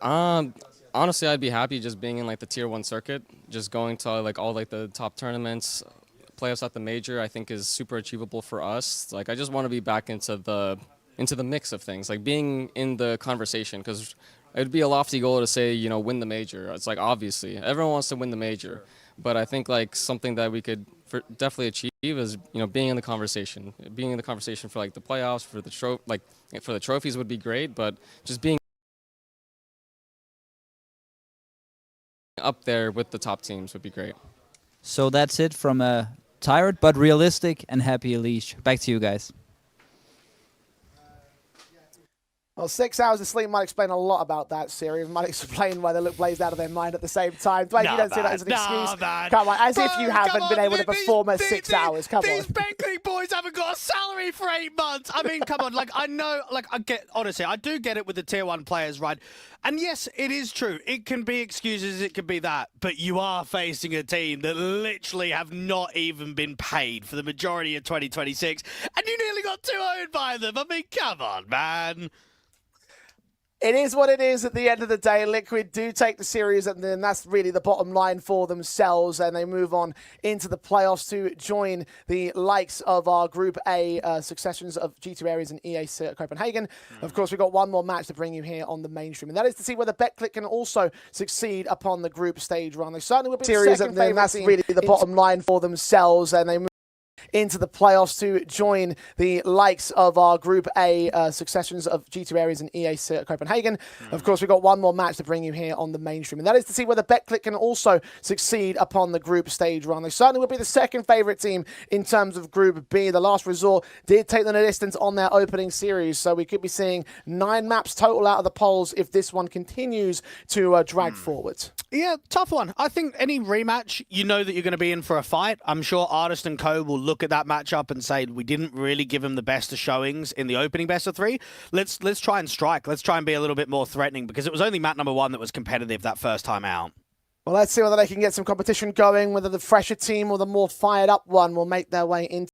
Honestly, I'd be happy just being in like the tier 1 circuit, just going to like all like the top tournaments. Playoffs at the major, I think, is super achievable for us. Like I just want to be back into the mix of things, like being in the conversation, because it'd be a lofty goal to say, you know, win the major. It's like obviously everyone wants to win the major, but I think like something that we could definitely achieve is being in the conversation. Being in the conversation for like the playoffs, for the for the trophies would be great, but just being up there with the top teams would be great. So that's it from a tired but realistic and happy Elish. Back to you guys. Well, 6 hours of sleep might explain a lot about that series. Might explain why they look blazed out of their mind at the same time. Dwayne, you don't see that as an excuse. Man. Come on, as if you Bro, haven't come been on, able to perform at 6 hours. Come these on. Betclic boys haven't got a salary for 8 months. I mean, come on. Like, I know, like, honestly, I do get it with the tier 1 players, right? And yes, it is true. It can be excuses, it can be that. But you are facing a team that literally have not even been paid for the majority of 2026. And you nearly got 2-0'd by them. I mean, come on, man. It is what it is at the end of the day. Liquid do take the series, and then that's really the bottom line for themselves, and they move on into the playoffs to join the likes of our Group A successions of G2 Ares and EA Copenhagen. Of course, we've got one more match to bring you here on the mainstream, and that is to see whether Betclic can also succeed upon the group stage run. They certainly will be the second favorite. That's really the bottom line for themselves, and they move into the playoffs to join the likes of our Group A successions of G2 Ares and EA Copenhagen. Of course, we've got one more match to bring you here on the mainstream, and that is to see whether Betclic can also succeed upon the group stage run. They certainly will be the second favourite team in terms of Group B. The Last Resort did take them a distance on their opening series, so we could be seeing 9 maps total out of the polls if this one continues to drag forward. Yeah, tough one. I think any rematch, you know that you're going to be in for a fight. I'm sure Artist and Co will look at that matchup and say, we didn't really give him the best of showings in the opening best of 3. Let's try and strike. Let's try and be a little bit more threatening, because it was only map number 1 that was competitive that first time out. Well, let's see whether they can get some competition going, whether the fresher team or the more fired up one will make their way into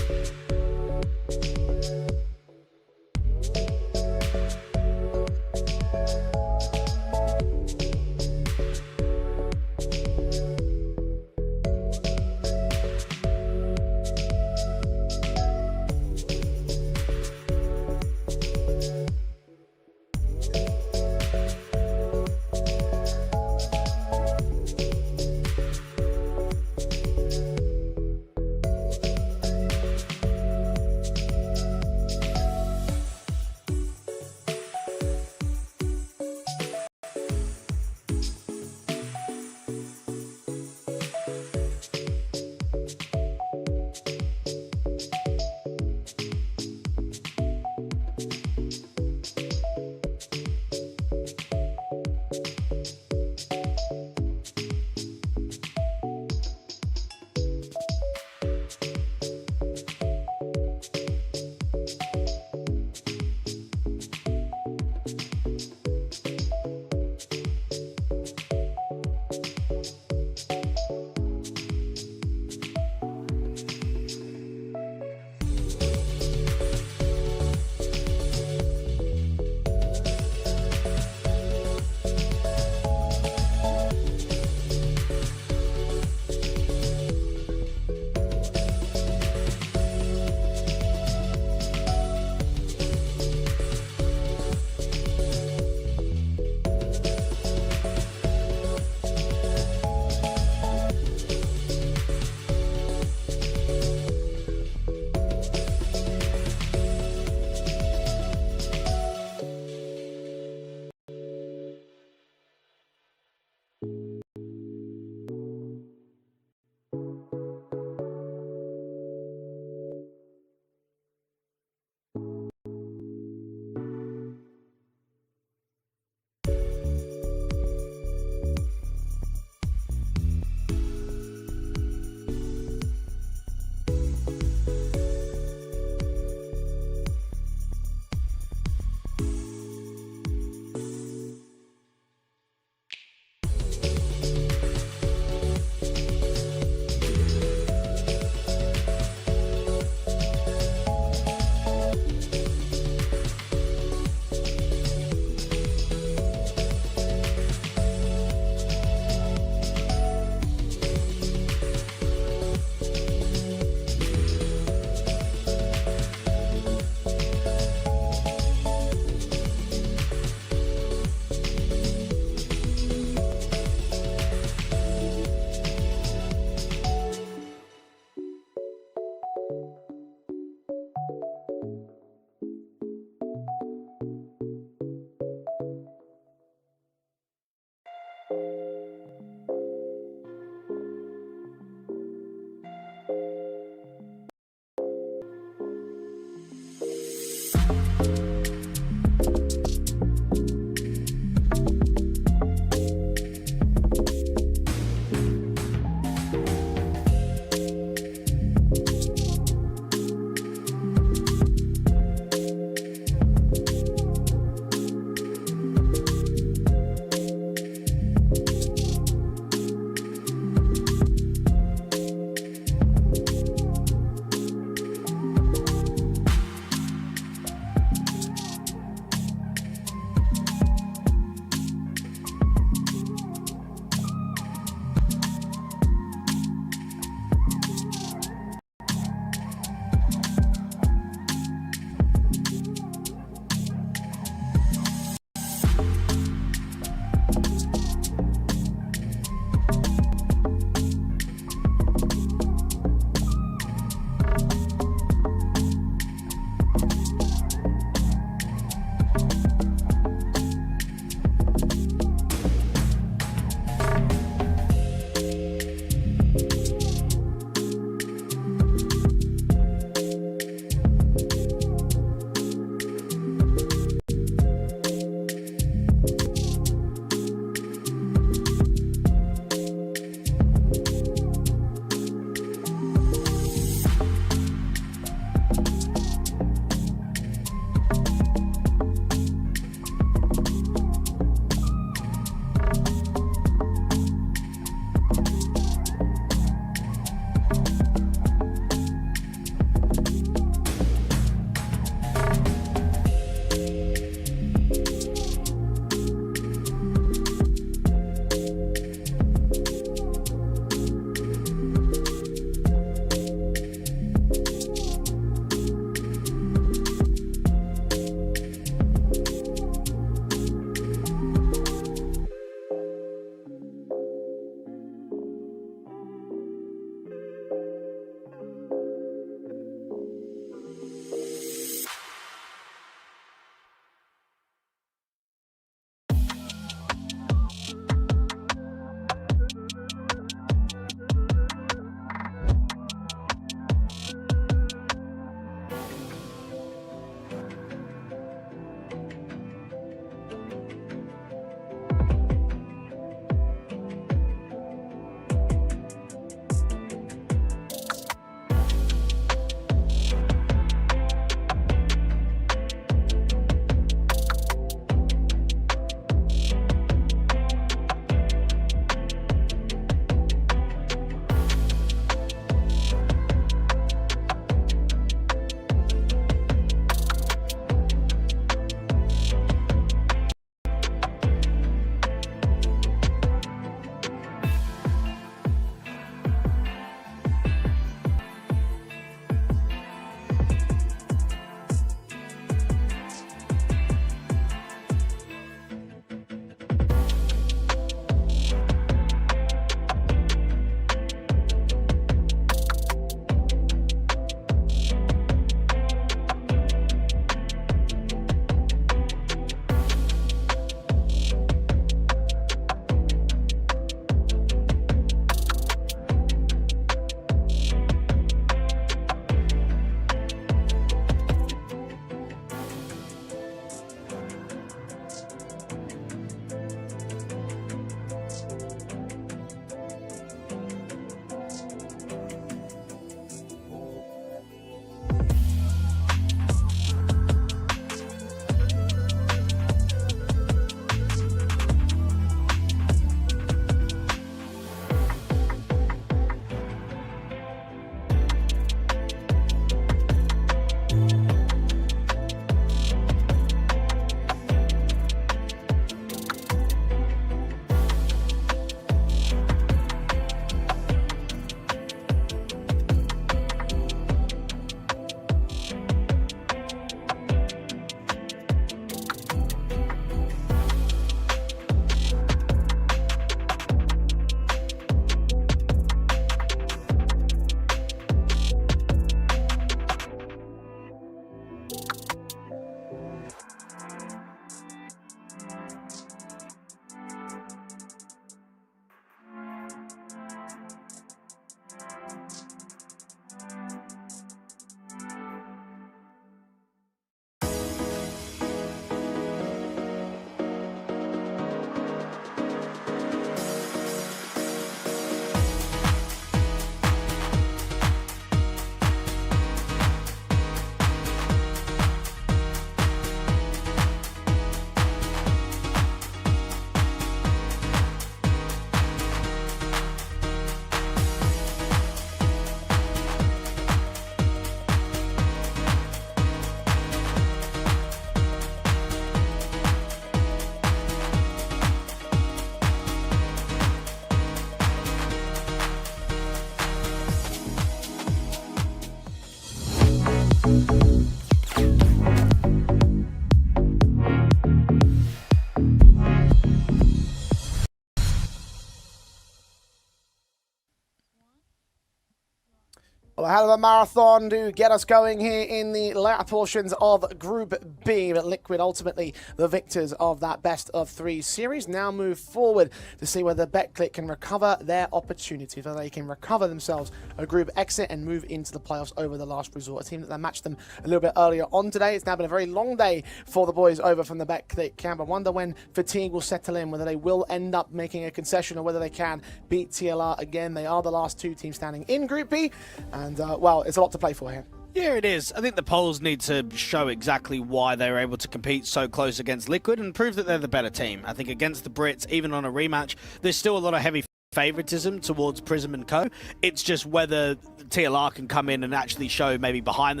Well, a hell of a marathon to get us going here in the latter portions of Group B, but Liquid ultimately the victors of that best of 3 series. Now move forward to see whether Betclic can recover their opportunities, whether they can recover themselves a group exit and move into the playoffs over the last resort. A team that matched them a little bit earlier on today. It's now been a very long day for the boys over from the Betclic camp. I wonder when fatigue will settle in, whether they will end up making a concession or whether they can beat TLR again. They are the last 2 teams standing in Group B. And, well, it's a lot to play for here. Yeah, it is. I think the polls need to show exactly why they were able to compete so close against Liquid and prove that they're the better team. I think against the Brits, even on a rematch, there's still a lot of heavy favoritism towards Prism and Co. It's just whether TLR can come in and actually show maybe behind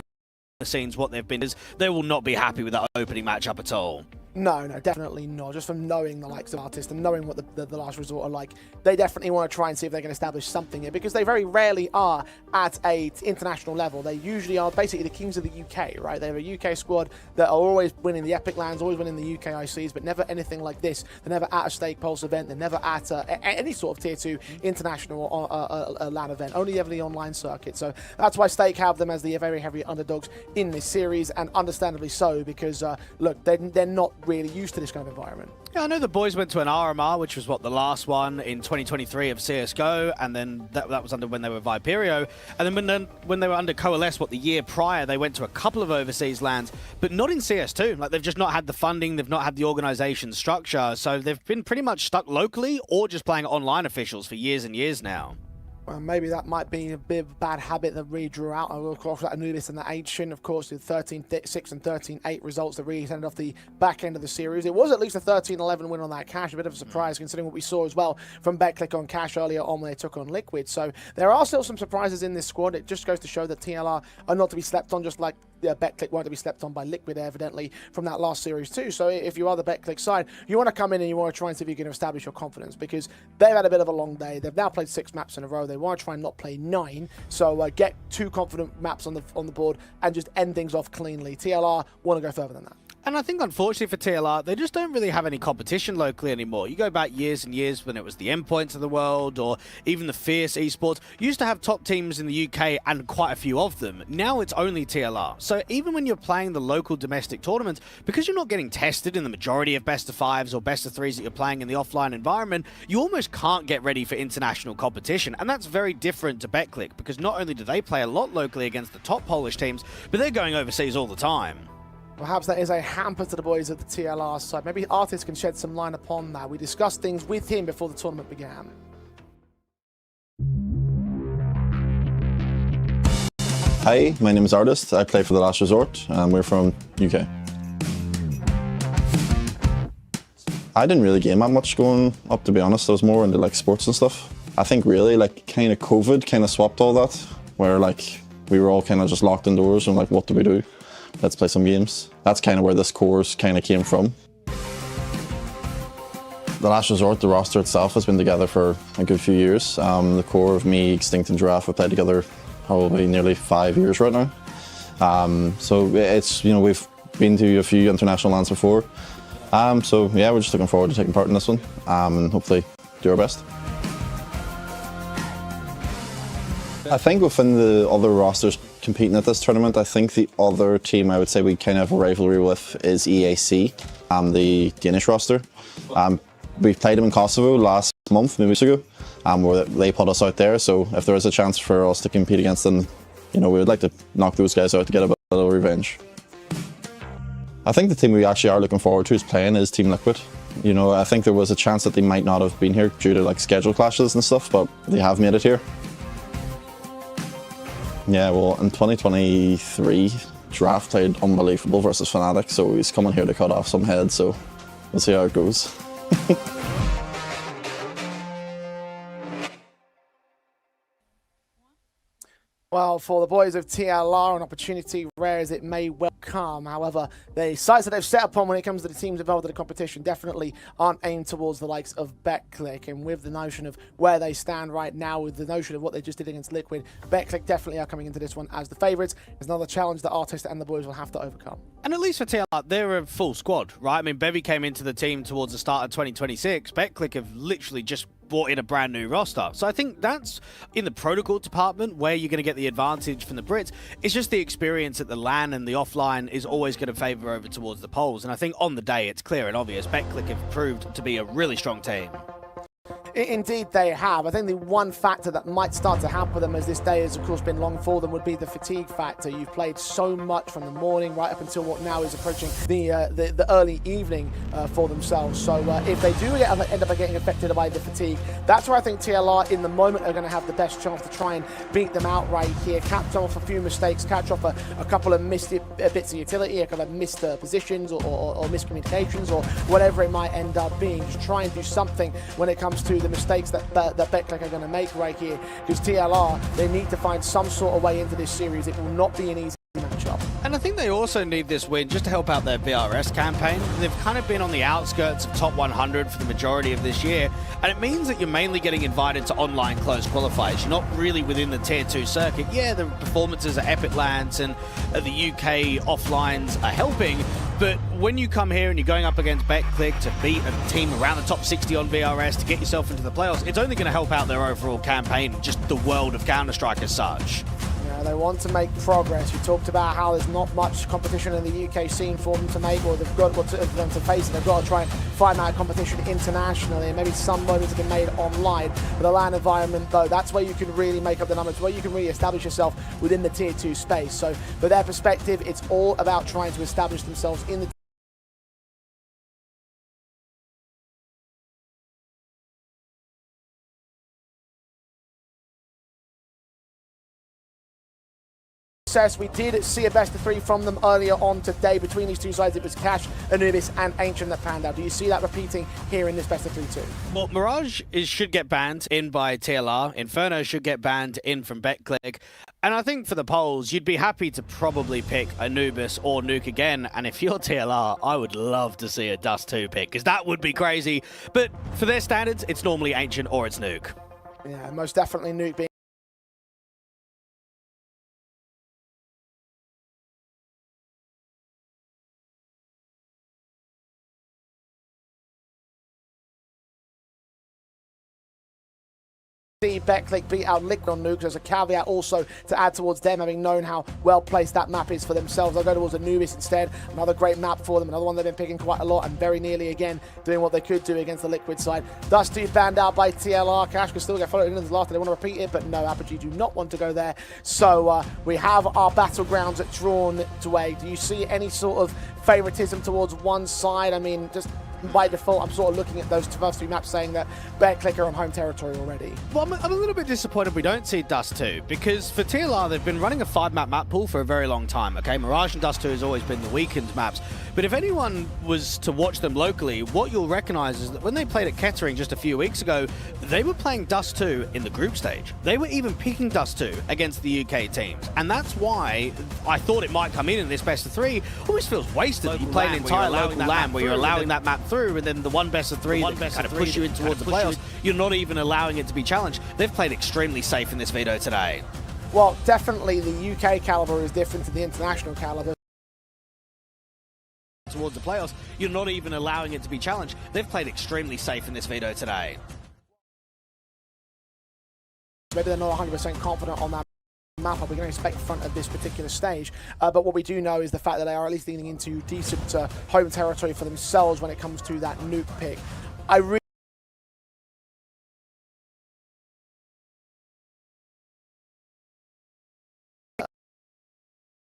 the scenes what they've been. They will not be happy with that opening matchup at all. No, definitely not. Just from knowing the likes of Artist and knowing what the last resort are like, they definitely want to try and see if they can establish something here, because they very rarely are at a international level. They usually are basically the kings of the UK, right? They have a UK squad that are always winning the Epic Lands, always winning the UK ICs, but never anything like this. They're never at a Stake Pulse event. They're never at any sort of Tier 2 international LAN event, only ever the online circuit. So that's why Stake have them as the very heavy underdogs in this series, and understandably so, because, look, they're not really used to this kind of environment. Yeah, I know the boys went to an RMR, which was the last one in 2023 of CSGO, and then that was under when they were Viperio, and then when they were under Coalesce, the year prior, they went to a couple of overseas lands, but not in CS2. Like, they've just not had the funding, they've not had the organization structure, so they've been pretty much stuck locally or just playing online officials for years and years now. Well, maybe that might be a bit of a bad habit that really drew out. Of course, that Anubis and the Ancient, of course, the 13-6 and 13-8 results that really ended off the back end of the series. It was at least a 13-11 win on that Cash. A bit of a surprise considering what we saw as well from Betclic on Cash earlier on when they took on Liquid. So there are still some surprises in this squad. It just goes to show that TLR are not to be slept on, just like Betclic weren't to be slept on by Liquid, evidently, from that last series too. So if you are the Betclic side, you want to come in and you want to try and see if you can establish your confidence, because they've had a bit of a long day. They've now played 6 maps in a row. They want to try and not play 9. So get 2 confident maps on the board and just end things off cleanly. TLR want to go further than that. And I think, unfortunately for TLR, they just don't really have any competition locally anymore. You go back years and years when it was the Endpoints of the world or even the Fierce Esports. You used to have top teams in the UK and quite a few of them. Now it's only TLR. So even when you're playing the local domestic tournaments, because you're not getting tested in the majority of best of 5s or best of 3s that you're playing in the offline environment, you almost can't get ready for international competition. And that's very different to Betclic, because not only do they play a lot locally against the top Polish teams, but they're going overseas all the time. Perhaps that is a hamper to the boys of the TLR side. Maybe Artist can shed some light upon that. We discussed things with him before the tournament began. Hi, my name is Artist. I play for The Last Resort, and we're from UK. I didn't really game that much going up, to be honest. I was more into like sports and stuff. I think really like kind of COVID kind of swapped all that, where like we were all kind of just locked indoors and like, what do we do? Let's play some games. That's kind of where this course kind of came from. The Last Resort, the roster itself, has been together for a good few years. The core of me, Extinct and Giraffe have played together probably nearly 5 years right now. So it's, you know, we've been to a few international lands before. So yeah, we're just looking forward to taking part in this one and hopefully do our best. I think within the other rosters competing at this tournament, I think the other team I would say we kind of have a rivalry with is EAC, the Danish roster. We played them in Kosovo last month, maybe weeks ago, where they put us out there. So if there is a chance for us to compete against them, you know, we would like to knock those guys out to get a bit of revenge. I think the team we actually are looking forward to is playing is Team Liquid. You know, I think there was a chance that they might not have been here due to like schedule clashes and stuff, but they have made it here. Yeah, well, in 2023, Giraffe played unbelievable versus Fnatic, so he's coming here to cut off some heads, so we'll see how it goes. Well, for the boys of TLR, an opportunity rare as it may well come. However, the sights that they've set upon when it comes to the teams involved in the competition definitely aren't aimed towards the likes of Betclic. And with the notion of where they stand right now, with the notion of what they just did against Liquid, Betclic definitely are coming into this one as the favourites. There's another challenge that Artist and the boys will have to overcome. And at least for TLR, they're a full squad, right? I mean, Bevy came into the team towards the start of 2026. Betclic have literally just brought in a brand new roster. So I think that's in the protocol department where you're going to get the advantage from the Brits. It's just the experience at the LAN and the offline is always going to favor over towards the Poles. And I think on the day, it's clear and obvious. Betclic have proved to be a really strong team. Indeed they have. I think the one factor that might start to hamper them as this day has of course been long for them would be the fatigue factor. You've played so much from the morning right up until what now is approaching the early evening for themselves. So if they do end up getting affected by the fatigue, that's where I think TLR in the moment are going to have the best chance to try and beat them out right here, catch off a few mistakes, catch off a couple of missed bits of utility, a couple of missed positions or miscommunications or whatever it might end up being. Just try and do something when it comes to the mistakes that Betclic are going to make right here, because TLR, they need to find some sort of way into this series. It will not be an easy matchup. And I think they also need this win just to help out their VRS campaign. They've kind of been on the outskirts of top 100 for the majority of this year, and it means that you're mainly getting invited to online closed qualifiers. You're not really within the Tier 2 circuit. Yeah, the performances at Epic Lands and the UK offlines are helping, but when you come here and you're going up against Betclic to beat a team around the top 60 on VRS to get yourself into the playoffs, it's only going to help out their overall campaign, just the world of Counter-Strike as such. They want to make progress. You talked about how there's not much competition in the UK scene for them to make, or they've got for them to face it. They've got to try and find that competition internationally, and maybe some moments have been made online. But the LAN environment, though, that's where you can really make up the numbers, where you can really establish yourself within the Tier 2 space. So, from their perspective, it's all about trying to establish themselves in the We did see a best of 3 from them earlier on today. Between these two sides, it was Cash, Anubis, and Ancient that panned out. Do you see that repeating here in this best of 3 too? Well, Mirage should get banned in by TLR. Inferno should get banned in from Betclic. And I think for the Poles, you'd be happy to probably pick Anubis or Nuke again. And if you're TLR, I would love to see a Dust 2 pick, because that would be crazy. But for their standards, it's normally Ancient or it's Nuke. Yeah, most definitely Nuke being Betclic beat out Liquid on Nuke. There's a caveat also to add towards them, having known how well placed that map is for themselves. They'll go towards Anubis instead. Another great map for them, another one they've been picking quite a lot, and very nearly again doing what they could do against the Liquid side. Dust 2 banned out by TLR. Cash could still get followed in as last. They want to repeat it, but no, Apogee do not want to go there. So we have our battlegrounds drawn away. Do you see any sort of favoritism towards one side? I mean, just by default, I'm sort of looking at those first 2 maps saying that Betclic are on home territory already. Well, I'm a little bit disappointed we don't see Dust 2, because for TLR, they've been running a 5-map map pool for a very long time, okay? Mirage and Dust 2 has always been the weakened maps. But if anyone was to watch them locally, what you'll recognize is that when they played at Kettering just a few weeks ago, they were playing Dust 2 in the group stage. They were even picking Dust 2 against the UK teams. And that's why I thought it might come in this best of 3. Always feels wasted that you play an entire local LAN where you're allowing that map through, and then the one best of 3 that kind of push you in towards the playoffs, you're not even allowing it to be challenged. They've played extremely safe in this veto today. Well, definitely the UK caliber is different to the international caliber. Towards the playoffs, you're not even allowing it to be challenged. They've played extremely safe in this veto today. Maybe they're not 100% confident on that map we can expect in front of this particular stage, but what we do know is the fact that they are at least leaning into decent home territory for themselves when it comes to that Nuke pick. I really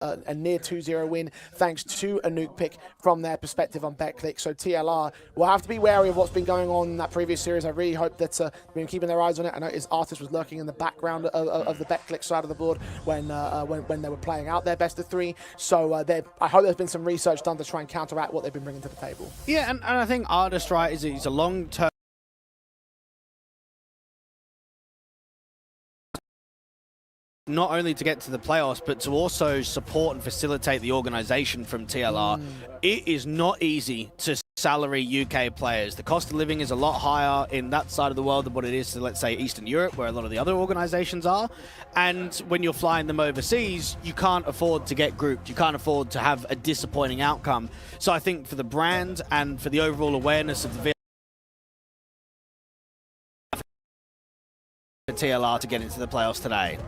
a near 2-0 win thanks to a Nuke pick from their perspective on Betclic. So TLR will have to be wary of what's been going on in that previous series. I really hope that they've been keeping their eyes on it. I noticed Artist was lurking in the background of the Betclic side of the board when they were playing out their best of 3. So I hope there's been some research done to try and counteract what they've been bringing to the table. Yeah, and I think Artist, right, is a long-term not only to get to the playoffs, but to also support and facilitate the organization from TLR. It is not easy to salary UK players. The cost of living is a lot higher in that side of the world than what it is to, let's say, Eastern Europe, where a lot of the other organizations are. And when you're flying them overseas, you can't afford to get grouped. You can't afford to have a disappointing outcome. So I think for the brand and for the overall awareness of the TLR to get into the playoffs today.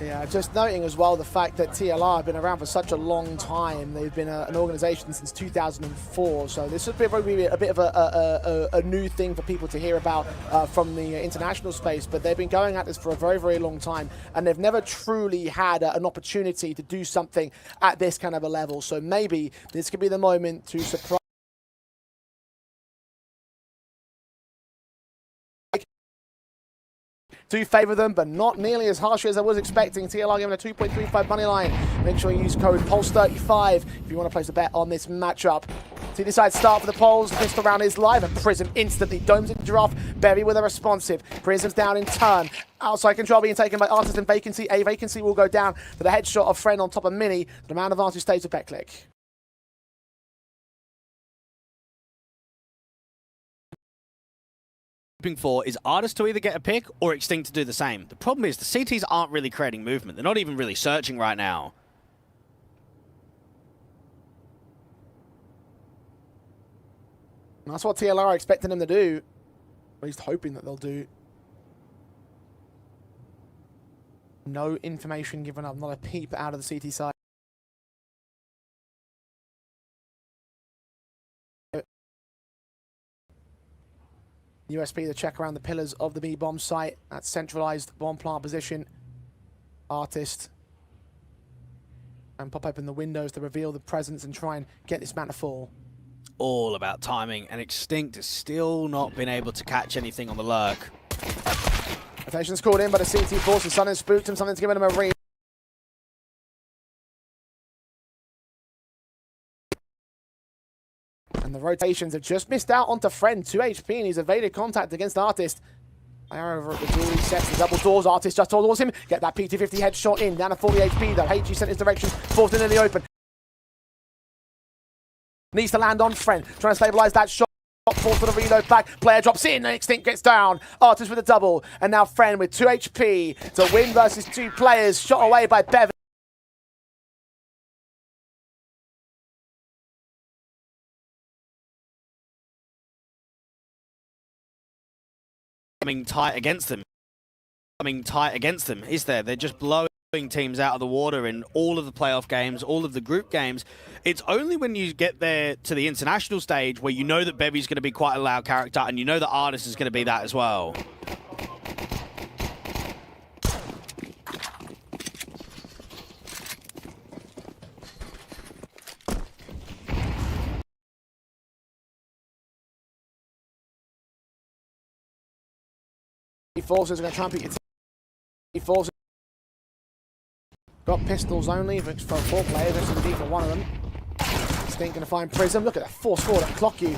Yeah, just noting as well the fact that TLR have been around for such a long time. They've been an organization since 2004, so this would probably be a bit of a new thing for people to hear about from the international space, but they've been going at this for a very, very long time, and they've never truly had an opportunity to do something at this kind of a level. So maybe this could be the moment to surprise. Do favour them, but not nearly as harshly as I was expecting. TLR given a 2.35 money line. Make sure you use code PULSE35 if you want to place a bet on this matchup. TD side start for the Poles. Pistol round is live, and Prism instantly domes into Giraffe. Berry with a responsive. Prism's down in turn. Outside control being taken by Artist and Vacancy. A Vacancy will go down for the headshot of Friend on top of Mini. The man advantage stays with Betclic. For is Artist to either get a pick or Extinct to do the same. The problem is the CTs aren't really creating movement. They're not even really searching right now. And that's what TLR are expecting them to do. At least hoping that they'll do. No information given up. Not a peep out of the CT side. USP to check around the pillars of the B-bomb site. That centralized bomb plant position. Artist. And pop open the windows to reveal the presence and try and get this man to fall. All about timing, and Extinct has still not been able to catch anything on the lurk. Attention's called in by the CT forces. Something spooked him, something's given him a read. And the rotations have just missed out onto Friend. 2 HP, and he's evaded contact against Artist. They're over at the door, he sets the double doors. Artist just towards him. Get that PT50 headshot in. Down to 40 HP though. HG sent his direction. Forced in the open. Needs to land on Friend. Trying to stabilize that shot. Forced for the reload back. Player drops in and Extinct gets down. Artist with a double. And now Friend with 2 HP to win versus 2 players. Shot away by Bevan. Coming tight against them. Is there? They're just blowing teams out of the water in all of the playoff games, all of the group games. It's only when you get there to the international stage where you know that Bevy's going to be quite a loud character, and you know that Artist is going to be that as well. Forces are going to try and beat your forces. Got pistols only for 4 players, SMG for 1 of them. Extinct going to find Prism. Look at that force forward at Clock You.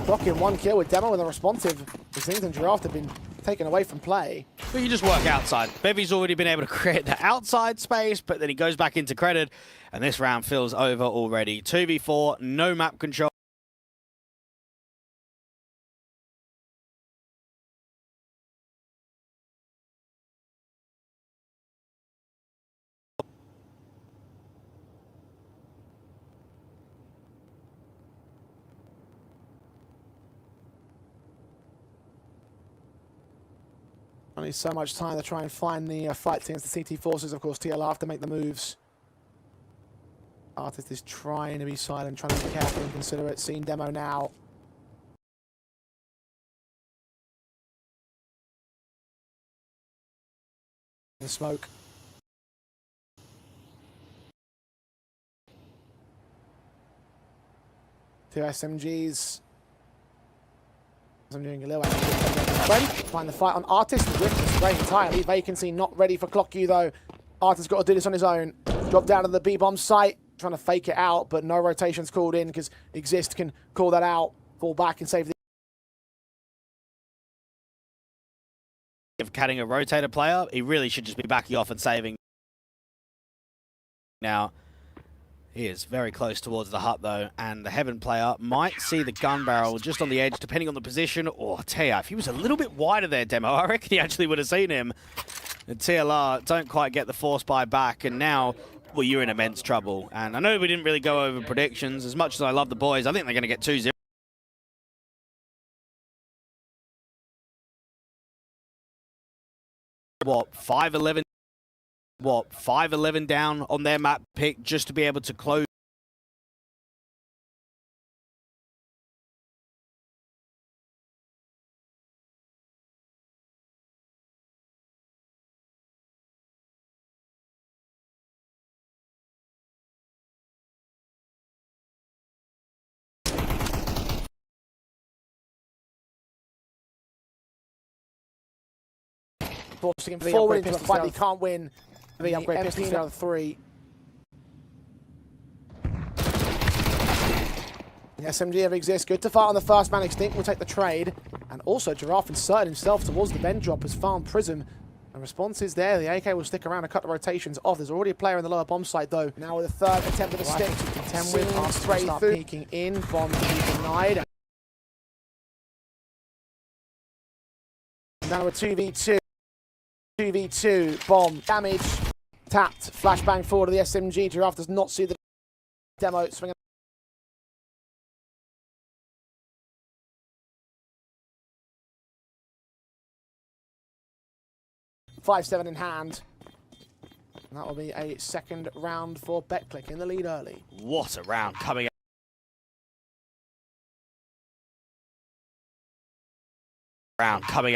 Clocking 1 kill with Demo with a responsive. Extinct and Giraffe have been taken away from play. Well, you just work outside. Bevy's already been able to create the outside space, but then he goes back into credit, and this round feels over already. 2v4, no map control. Only so much time to try and find the fight against the CT forces. Of course, TLR have to make the moves. Artist is trying to be silent, trying to be careful and considerate. Seeing Demo now. The smoke. Two SMGs. I'm doing a little find the fight on Artist. The whip is straight entirely. Vacancy not ready for Clock You though. Artist's got to do this on his own. Drop down to the B-bomb site. Trying to fake it out, but no rotations called in because Exist can call that out. Fall back and save the... If catting a rotator player, he really should just be backing off and saving. Now, he is very close towards the hut though, and the Heaven player might see the gun barrel just on the edge, depending on the position. Or I tell you, if he was a little bit wider there, Demo, I reckon he actually would have seen him. And TLR don't quite get the force buy back, and now, well, you're in immense trouble. And I know we didn't really go over predictions. As much as I love the boys, I think they're going to get 2-0. what, 5-11 down on their map pick just to be able to close. Forcing him forward into a fight he can't win. The upgrade pistons out of 3. The SMG ever exists. Good to fight on the first man. Extinct will take the trade. And also Giraffe inserted himself towards the vent drop as Farm Prism. The response is there. The AK will stick around and cut the rotations off. There's already a player in the lower bomb site though. Now with a third attempt at a stick to contend with. Straight through. Peeking in. Bomb to be denied. Now a 2v2. 2v2, bomb, damage, tapped, flashbang forward to the SMG. Giraffe does not see the demo, swinging. .57 in hand. And that will be a second round for Betclic in the lead early. What a round coming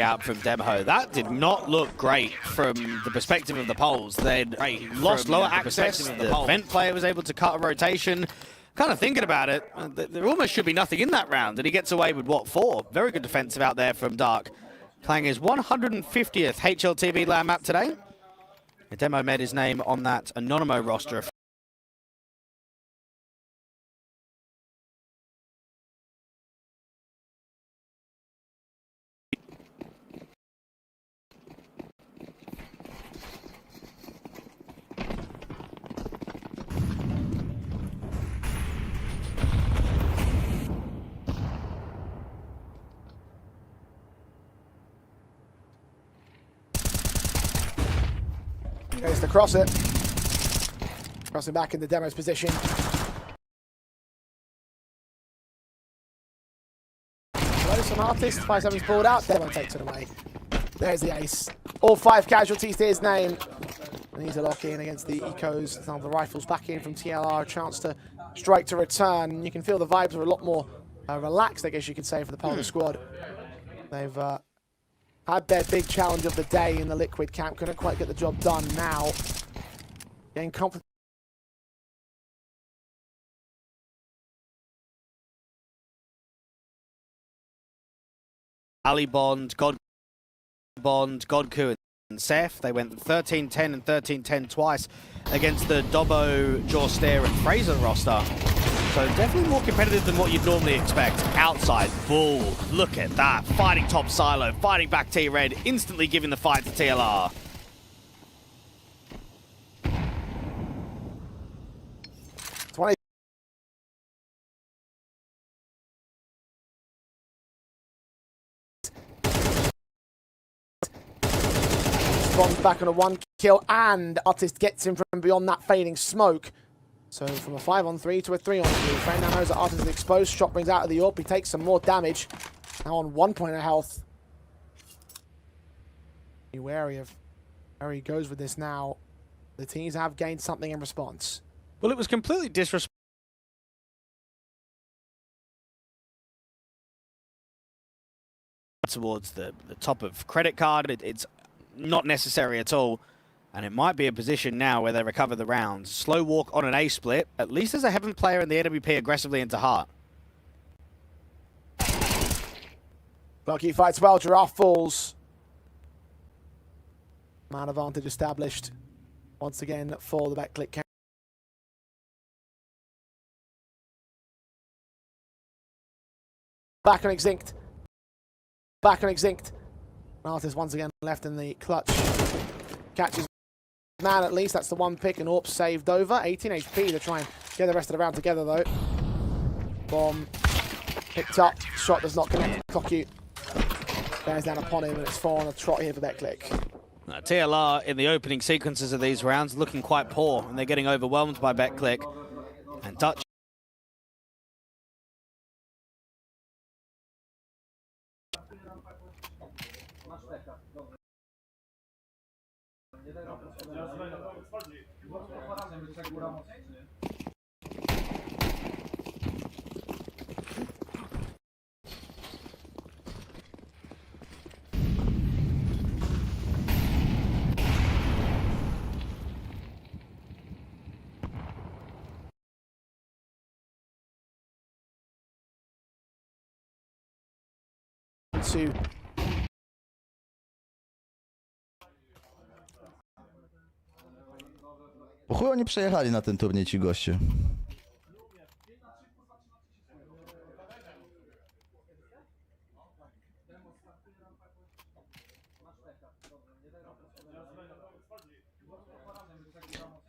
out from Demho. That did not look great from the perspective of the polls. They'd lost lower access. The vent player was able to cut a rotation. Kind of thinking about it, there almost should be nothing in that round, and he gets away with, what, 4? Very good defensive out there from Dark. Playing his 150th HLTV LAN map today. The Demo made his name on that Anonymo roster. Goes to cross it. Crossing back in the Demo's position. Close on Artist. 5-7's pulled out. Demo takes it away. There's the ace. All 5 casualties to his name. And he's a lock in against the Ecos. Now the rifles back in from TLR. A chance to strike to return. You can feel the vibes are a lot more relaxed, I guess you could say, for the Polar squad. They've had their big challenge of the day in the Liquid camp. Couldn't quite get the job done now. Getting confident. Ali Bond, Godku, and Seth. They went 13-10 and 13-10 twice against the Dobbo, Jawstare, and Fraser roster. So definitely more competitive than what you'd normally expect. Outside, Bull, look at that. Fighting top silo, fighting back T-Red, instantly giving the fight to TLR. Bombs back on a 1 kill, and Artist gets him from beyond that fading smoke. So from a 5-on-3 to a 3-on-3. Friend now knows that Artist is exposed. Shot brings out of the AWP. He takes some more damage. Now on 1 point of health. Be wary of where he goes with this now. The teams have gained something in response. Well, it was completely disrespectful towards the top of credit card. It's not necessary at all. And it might be a position now where they recover the rounds. Slow walk on an A split. At least there's a Heaven player in the AWP aggressively into Heart. Lucky fights well. Giraffe falls. Man advantage established once again for the Betclic camp. Back on Extinct. Back on Extinct. Artist once again left in the clutch. Catches man at least. That's the 1 pick, and AWP saved over. 18 HP to try and get the rest of the round together though. Bomb picked up. Shot does not connect. Cocky bears down upon him, and it's 4 on a trot here for Betclic. TLR in the opening sequences of these rounds looking quite poor, and they're getting overwhelmed by Betclic. And Dutch To Po chuj oni przejechali na ten turniej ci goście.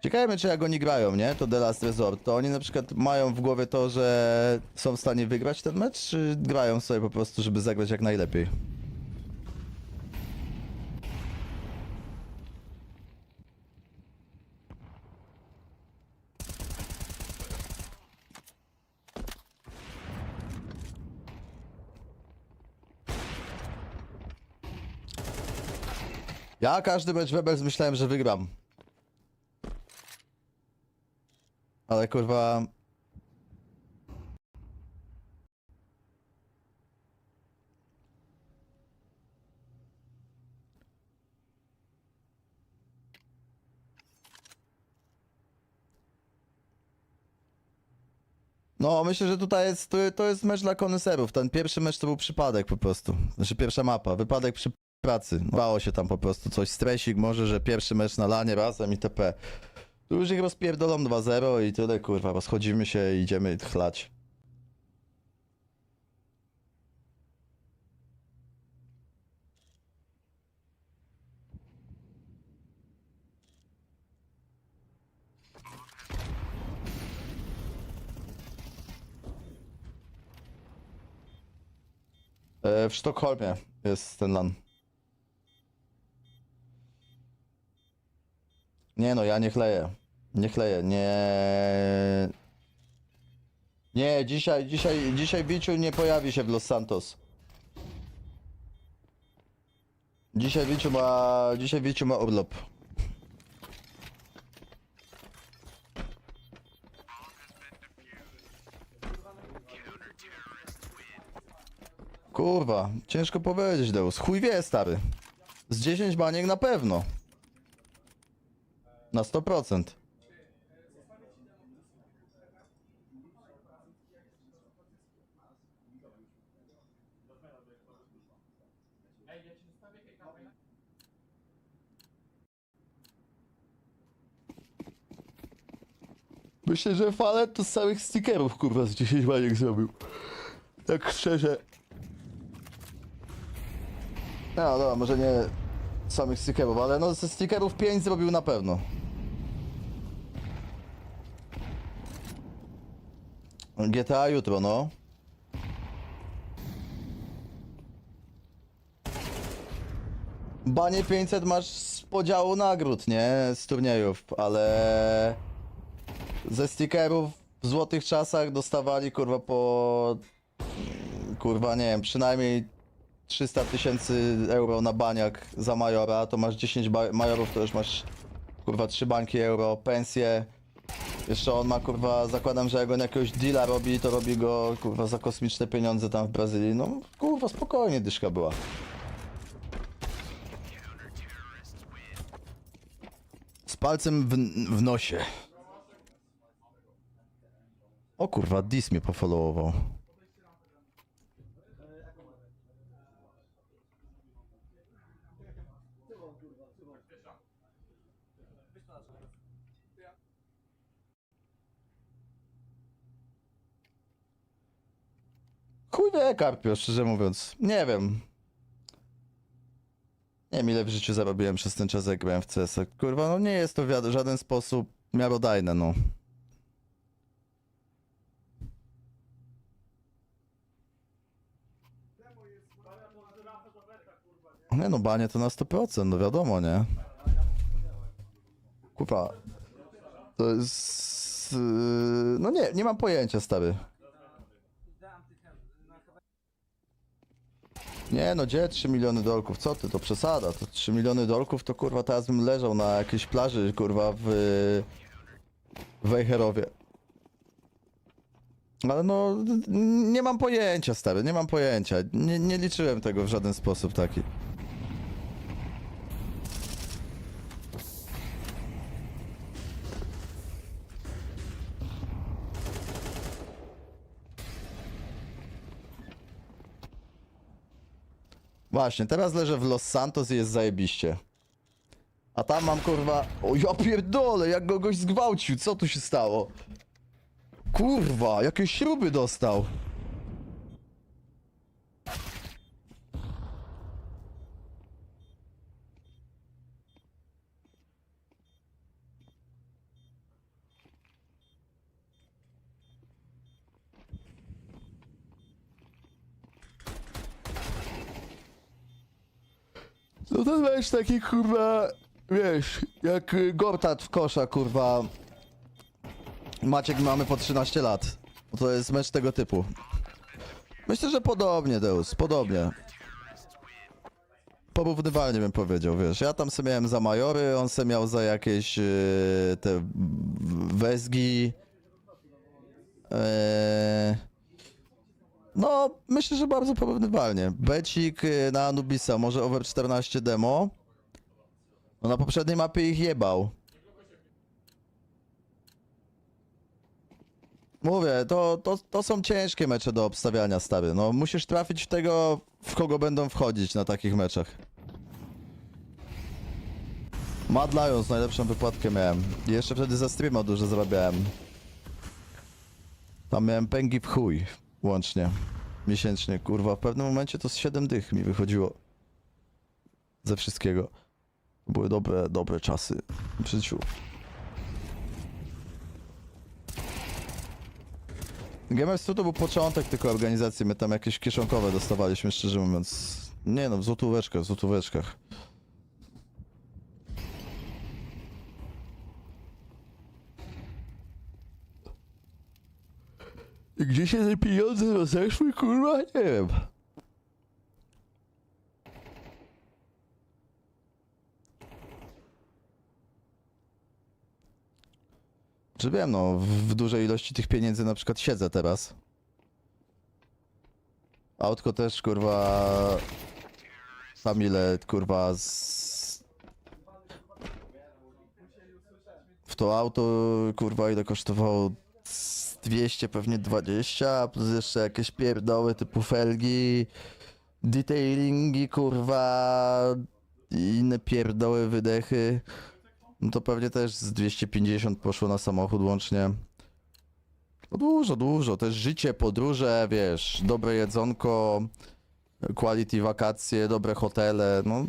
Ciekawe, czy jak oni grają, nie? To The Last Resort. To oni na przykład mają w głowie to, że są w stanie wygrać ten mecz, czy grają sobie po prostu, żeby zagrać jak najlepiej? Ja każdy mecz Rebels myślałem, że wygram. Ale kurwa... No, myślę, że tutaj jest, to jest mecz dla koneserów. Ten pierwszy mecz to był przypadek po prostu. Znaczy pierwsza mapa, wypadek przy pracy. Bało się tam po prostu coś, stresik może, że pierwszy mecz na lanie razem itp. Tu już ich rozpierdolą 2-0 i tyle, kurwa, rozchodzimy się i idziemy chlać. W Sztokholmie jest ten LAN. Nie no, ja nie chleję. Nie chleję, nie... Nie, dzisiaj Biciu nie pojawi się w Los Santos. Dzisiaj Biciu ma urlop. Kurwa, ciężko powiedzieć, Deus. Chuj wie, stary. Z 10 baniek na pewno. Na 100%. Myślę, że Falet to z całych stickerów, kurwa, z 10 baniek zrobił. Tak szczerze. No dobra, może nie samych stickerów, ale no ze stickerów 5 zrobił na pewno. GTA jutro, no. Banie 500 masz z podziału nagród, nie? Z turniejów, ale... Ze stickerów w złotych czasach dostawali, kurwa, po... Kurwa, nie wiem, przynajmniej 300 000 euro na baniak za majora, to masz 10 majorów, to już masz, kurwa, 3 bańki euro, pensję. Jeszcze on ma, kurwa, zakładam, że jak on jakiegoś deala robi, to robi go, kurwa, za kosmiczne pieniądze tam w Brazylii. No, kurwa, spokojnie dyszka była. Z palcem w nosie. O kurwa, Dis mnie pofollowował. Chuj wie, Karpio, szczerze mówiąc. Nie wiem. Nie wiem, ile w życiu zarobiłem przez ten czas, jak grałem w CS. Kurwa, no nie jest to w żaden sposób miarodajne, no. Nie no, banie to na 100%, no wiadomo, nie? Kurwa. To jest... No nie mam pojęcia, stary. Nie no, gdzie 3 miliony dolków? Co ty, to przesada. To 3 miliony dolków to kurwa teraz bym leżał na jakiejś plaży, kurwa, w Wejherowie. Ale no, nie mam pojęcia, stary, nie mam pojęcia. Nie liczyłem tego w żaden sposób taki. Właśnie, teraz leżę w Los Santos i jest zajebiście. A tam mam kurwa... O ja pierdolę, jak go goś zgwałcił, co tu się stało? Kurwa, jakieś śruby dostał. No ten mecz taki kurwa, wiesz, jak Gortat w kosza kurwa. Maciek mamy po 13 lat. To jest mecz tego typu. Myślę, że podobnie, Deus, podobnie. Porównywalnie bym powiedział, wiesz. Ja tam sobie miałem za majory, on se miał za jakieś te wezgi. No, myślę, że bardzo porównywalnie. Becik na Anubisa, może over 14 demo. No na poprzedniej mapie ich jebał. Mówię, to są ciężkie mecze do obstawiania, stary. No musisz trafić w tego, w kogo będą wchodzić na takich meczach. Mad Lions, najlepszą wypłatkę miałem. I jeszcze wtedy za streama dużo zarabiałem. Tam miałem pęgi w chuj, łącznie. Miesięcznie, kurwa. W pewnym momencie to z 7 dych mi wychodziło. Ze wszystkiego. To były dobre czasy w życiu. Gamers to był początek tylko organizacji, my tam jakieś kieszonkowe dostawaliśmy, szczerze mówiąc. Nie no, w złotóweczkach. I gdzie się te pieniądze rozeszły, kurwa? Nie wiem. Czy wiem, no, w dużej ilości tych pieniędzy na przykład siedzę teraz. Autko też, kurwa... Tam ile, kurwa, w to auto, kurwa, ile kosztowało? 200, pewnie 20, plus jeszcze jakieś pierdoły typu felgi, detailingi, kurwa, i inne pierdoły, wydechy. No to pewnie też z 250 poszło na samochód łącznie. No dużo, też życie, podróże, wiesz, dobre jedzonko, quality wakacje, dobre hotele, no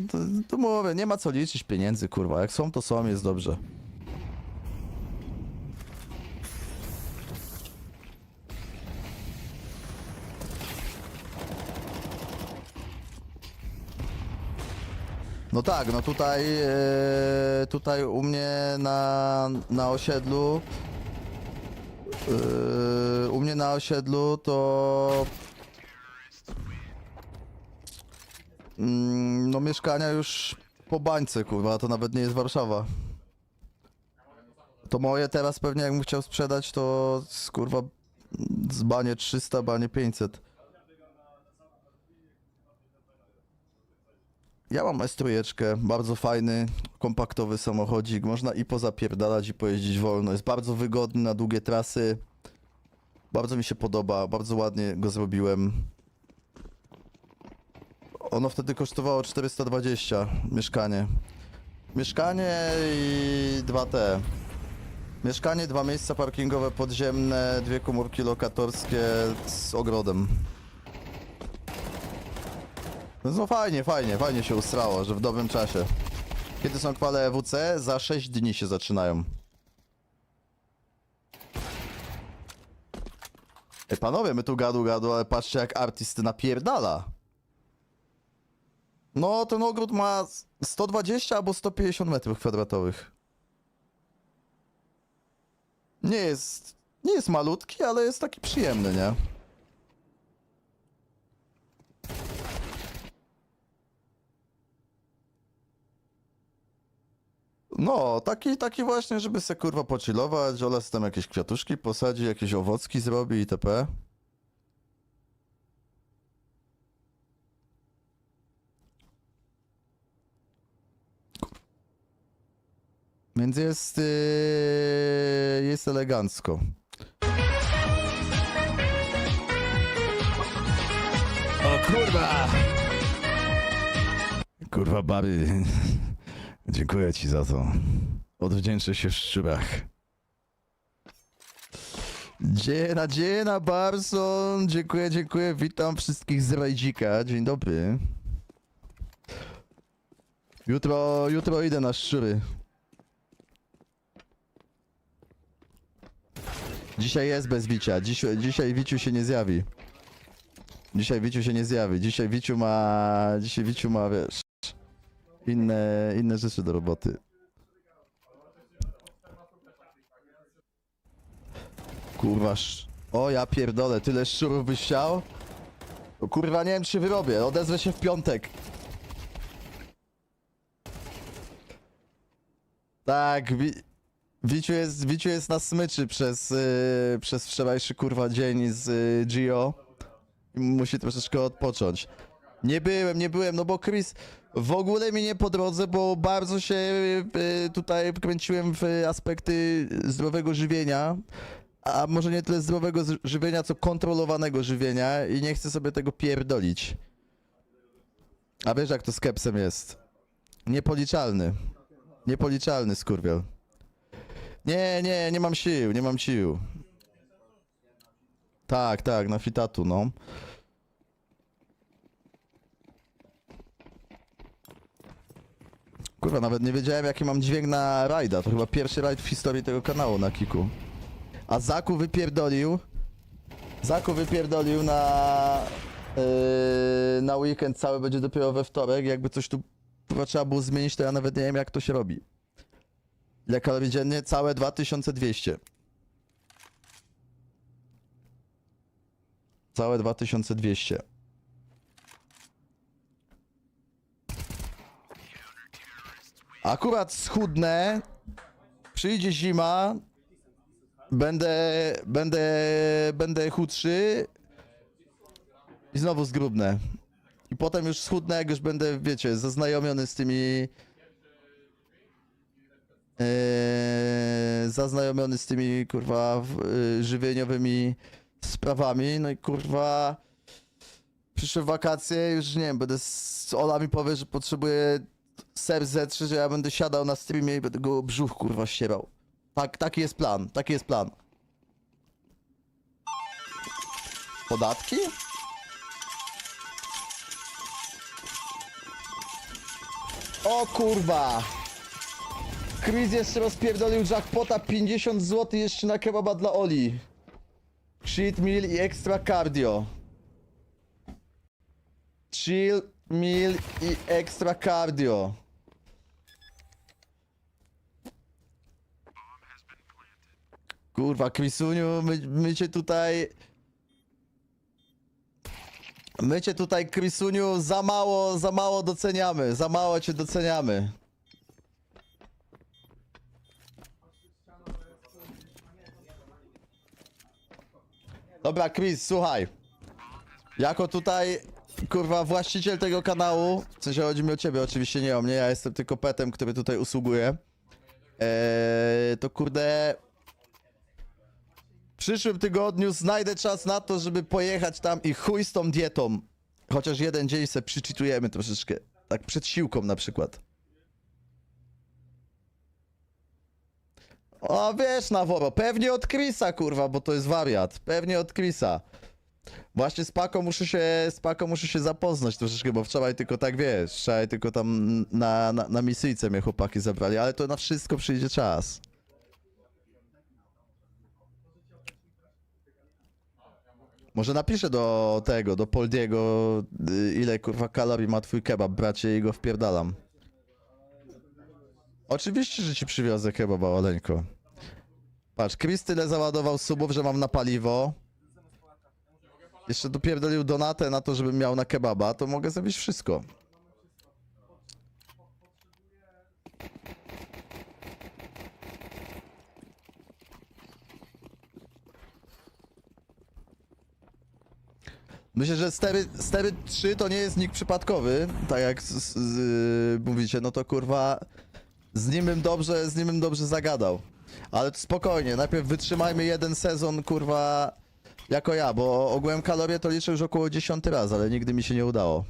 to mówię, nie ma co liczyć pieniędzy, kurwa, jak są to są, jest dobrze. No tak, no tutaj u mnie na osiedlu to no mieszkania już po bańce, kurwa, to nawet nie jest Warszawa. To moje teraz pewnie jakbym chciał sprzedać, to kurwa z banie 300, banie 500. Ja mam S3, bardzo fajny, kompaktowy samochodzik, można i pozapierdalać i pojeździć wolno, jest bardzo wygodny na długie trasy. Bardzo mi się podoba, bardzo ładnie go zrobiłem. Ono wtedy kosztowało 420, mieszkanie. Mieszkanie i 2T. Mieszkanie, 2 miejsca parkingowe podziemne, 2 komórki lokatorskie z ogrodem. No fajnie się ustrało, że w dobrym czasie. Kiedy są kwale EWC? Za 6 dni się zaczynają. Ej panowie, my tu gadu, ale patrzcie jak artist napierdala. No, ten ogród ma 120 albo 150 metrów kwadratowych. Nie jest malutki, ale jest taki przyjemny, nie? No, taki właśnie, żeby se kurwa pochillować, Ola tam jakieś kwiatuszki posadzi, jakieś owocki zrobi itp. Więc jest elegancko. O kurwa! Kurwa bary, dziękuję ci za to. Odwdzięczę się w szczurach. Dziena Barson, dziękuję, witam wszystkich z Rajdzika, dzień dobry. Jutro idę na szczury. Dzisiaj jest bez Wicia, dzisiaj Wiciu się nie zjawi. Dzisiaj Wiciu ma, wiesz, inne rzeczy do roboty. Kurwa, o ja pierdolę, tyle szczurów byś chciał? O, kurwa, nie wiem czy wyrobię, odezwę się w piątek. Tak, Wiciu jest na smyczy przez wczorajszy kurwa dzień z Gio. I musi troszeczkę odpocząć. Nie byłem, no bo Chris w ogóle mi nie po drodze, bo bardzo się tutaj wkręciłem w aspekty zdrowego żywienia. A może nie tyle zdrowego żywienia, co kontrolowanego żywienia i nie chcę sobie tego pierdolić. A wiesz jak to z kepsem jest? Niepoliczalny skurwiel. Nie mam sił. Tak, na fitatu, no. Kurwa, nawet nie wiedziałem jaki mam dźwięk na rajda. To chyba pierwszy rajd w historii tego kanału na kiku. A Zaku wypierdolił na weekend cały, będzie dopiero we wtorek. Jakby coś tu chyba trzeba było zmienić, to ja nawet nie wiem jak to się robi. Ile kalorii dziennie? Całe 2200. Całe 2200. Akurat schudnę, przyjdzie zima, będę chudszy i znowu zgrubnę. I potem już schudnę, jak już będę, wiecie, zaznajomiony z tymi... kurwa, żywieniowymi sprawami, no i kurwa... Przyszłe wakacje, już nie wiem, Ola mi powie, że potrzebuje ser zetrze, że ja będę siadał na streamie i będę go brzuch kurwa ścierał. Taki jest plan. Podatki? O kurwa! Chris jeszcze rozpierdolił jackpota 50 zł jeszcze na kebaba dla Oli. Cheat meal i extra cardio. Chill meal i extra cardio. Kurwa, Chrisuniu, my cię tutaj... My cię tutaj, Chrisuniu, za mało doceniamy. Za mało cię doceniamy. Dobra, Chris, słuchaj. Jako tutaj, kurwa, właściciel tego kanału, w sensie chodzi mi o ciebie, oczywiście nie o mnie, ja jestem tylko petem, który tutaj usługuje. To kurde... W przyszłym tygodniu znajdę czas na to, żeby pojechać tam i chuj z tą dietą. Chociaż jeden dzień se przyczytujemy troszeczkę. Tak przed siłką na przykład. O, wiesz, Naworo, pewnie od Chrisa, kurwa, bo to jest wariat. Pewnie od Chrisa. Właśnie z Paką muszę się zapoznać troszeczkę, bo wczoraj tylko tak, wiesz, wczoraj tylko tam na misyjce mnie chłopaki zabrali, ale to na wszystko przyjdzie czas. Może napiszę do tego, do Poldiego, ile kurwa kalorii ma twój kebab, bracie, i go wpierdalam. Oczywiście, że ci przywiozę kebaba, Oleńko. Patrz, Chris tyle załadował subów, że mam na paliwo. Jeszcze dopierdolił donatę na to, żebym miał na kebaba, to mogę zrobić wszystko. Myślę, że stery 3 to nie jest nick przypadkowy, tak jak mówicie, no to kurwa z nim bym dobrze zagadał. Ale spokojnie, najpierw wytrzymajmy jeden sezon, kurwa, jako ja, bo ogółem kalorie to liczę już około 10 raz, ale nigdy mi się nie udało.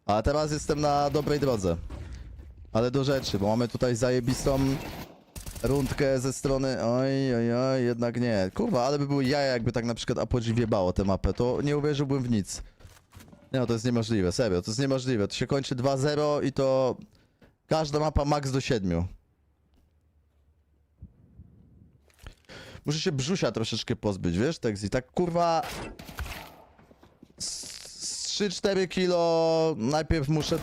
A teraz jestem na dobrej drodze. Ale do rzeczy, bo mamy tutaj zajebistą rundkę ze strony... Oj, jednak nie. Kurwa, ale by były jaja, jakby tak na przykład Apogee wjebało tę mapę, to nie uwierzyłbym w nic. Nie no, to jest niemożliwe, serio, to jest niemożliwe. To się kończy 2-0 i to... Każda mapa max do 7. Muszę się brzusia troszeczkę pozbyć, wiesz, Texi? Tak kurwa... z 3-4 kilo najpierw muszę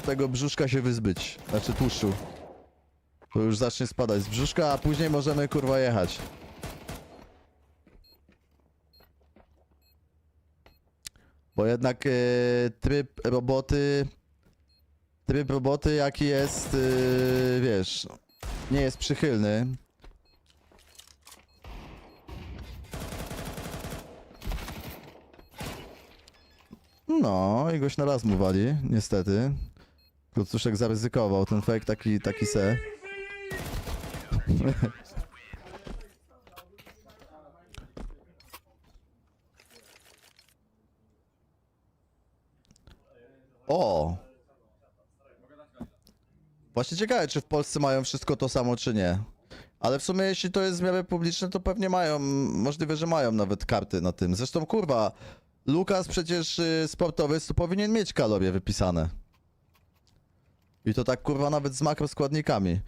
tego brzuszka się wyzbyć. Znaczy tłuszczu. To już zacznie spadać z brzuszka, a później możemy kurwa jechać. Bo jednak tryb roboty jaki jest, wiesz, nie jest przychylny. No, i goś na raz mu wali, niestety. Klucuszek zaryzykował, ten fake taki se. O! Właśnie ciekawe, czy w Polsce mają wszystko to samo, czy nie. Ale w sumie, jeśli to jest w miarę publiczne, to pewnie mają, możliwe, że mają nawet karty na tym. Zresztą, kurwa, Lukas przecież sportowiec to powinien mieć kalorie wypisane. I to tak, kurwa, nawet z makroskładnikami.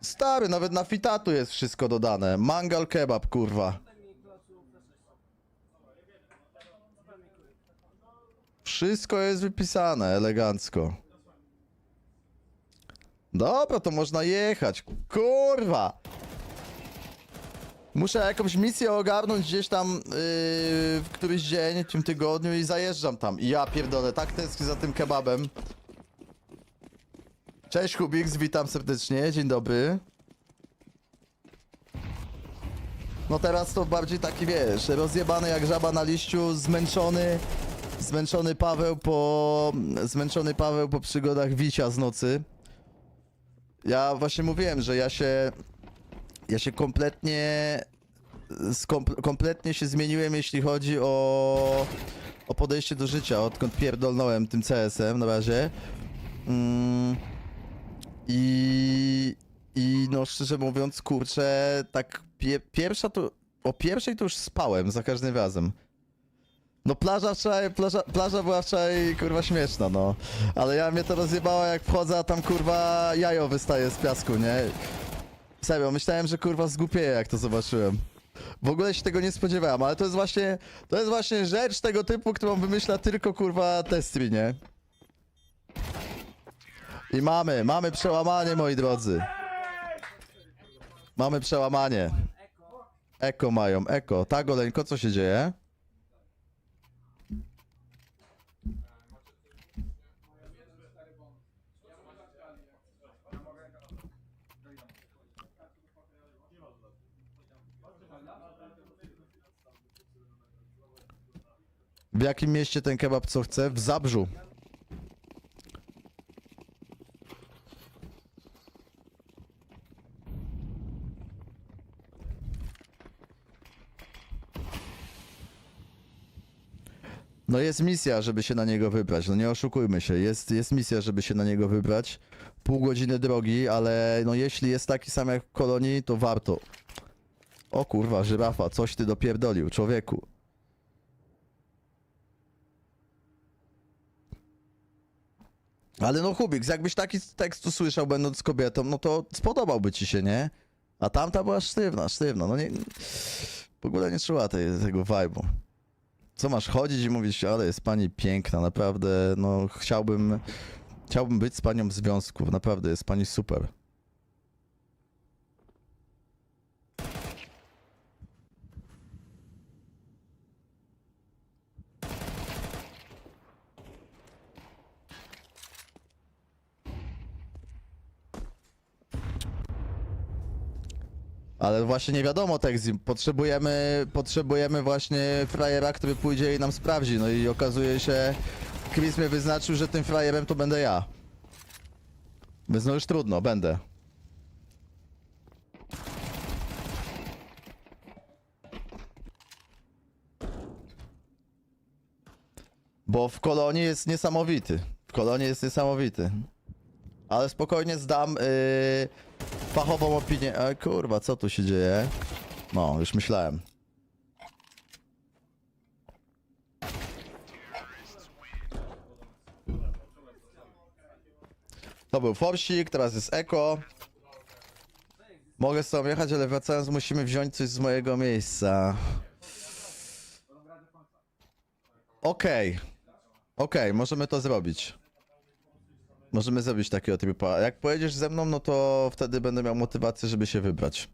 Stary, nawet na fitatu jest wszystko dodane. Mangal kebab, kurwa. Wszystko jest wypisane, elegancko. Dobra, to można jechać. Kurwa! Muszę jakąś misję ogarnąć gdzieś tam w któryś dzień, w tym tygodniu i zajeżdżam tam. I ja pierdolę, tak tęsknię za tym kebabem. Cześć Hubiks, witam serdecznie, dzień dobry. No teraz to bardziej taki, wiesz, rozjebany jak żaba na liściu, zmęczony Paweł po przygodach Wicia z nocy. Ja właśnie mówiłem, że ja się kompletnie się zmieniłem, jeśli chodzi o podejście do życia, odkąd pierdolnąłem tym CS-em na razie. I no szczerze mówiąc, kurczę, tak o pierwszej to już spałem za każdym razem. No plaża była wczoraj kurwa śmieszna, no. Ale mnie to rozjebało jak wchodzę, a tam kurwa jajo wystaje z piasku, nie? Serio, myślałem, że kurwa zgłupieję jak to zobaczyłem. W ogóle się tego nie spodziewałem, ale to jest właśnie rzecz tego typu, którą wymyśla tylko kurwa Testri, nie? I mamy przełamanie, moi drodzy. Mamy przełamanie. Eko mają, eko. Tak, Oleńko, co się dzieje? W jakim mieście ten kebab co chce? W Zabrzu. No jest misja, żeby się na niego wybrać, no nie oszukujmy się, jest misja, żeby się na niego wybrać. Pół godziny drogi, ale no jeśli jest taki sam jak w kolonii, to warto. O kurwa, żyrafa, coś ty dopierdolił, człowieku. Ale no Hubiks, jakbyś taki tekst usłyszał będąc kobietą, no to spodobałby ci się, nie? A tamta była sztywna, no nie... W ogóle nie czuła tego vibe'u. Co masz chodzić i mówić, ale jest pani piękna, naprawdę, no chciałbym być z panią w związku, naprawdę jest pani super. Ale właśnie nie wiadomo, Texim. Potrzebujemy właśnie frajera, który pójdzie i nam sprawdzi. No i okazuje się, Chris mnie wyznaczył, że tym frajerem to będę ja. Więc no już trudno, będę. Bo w Kolonii jest niesamowity. W Kolonii jest niesamowity. Ale spokojnie zdam fachową opinię. A kurwa, co tu się dzieje? No, już myślałem. To był forsik, teraz jest eko. Mogę z tobą jechać, ale wracając musimy wziąć coś z mojego miejsca. Okej. Okej, możemy to zrobić. Możemy zrobić takiego tripa. Jak pojedziesz ze mną, no to wtedy będę miał motywację, żeby się wybrać.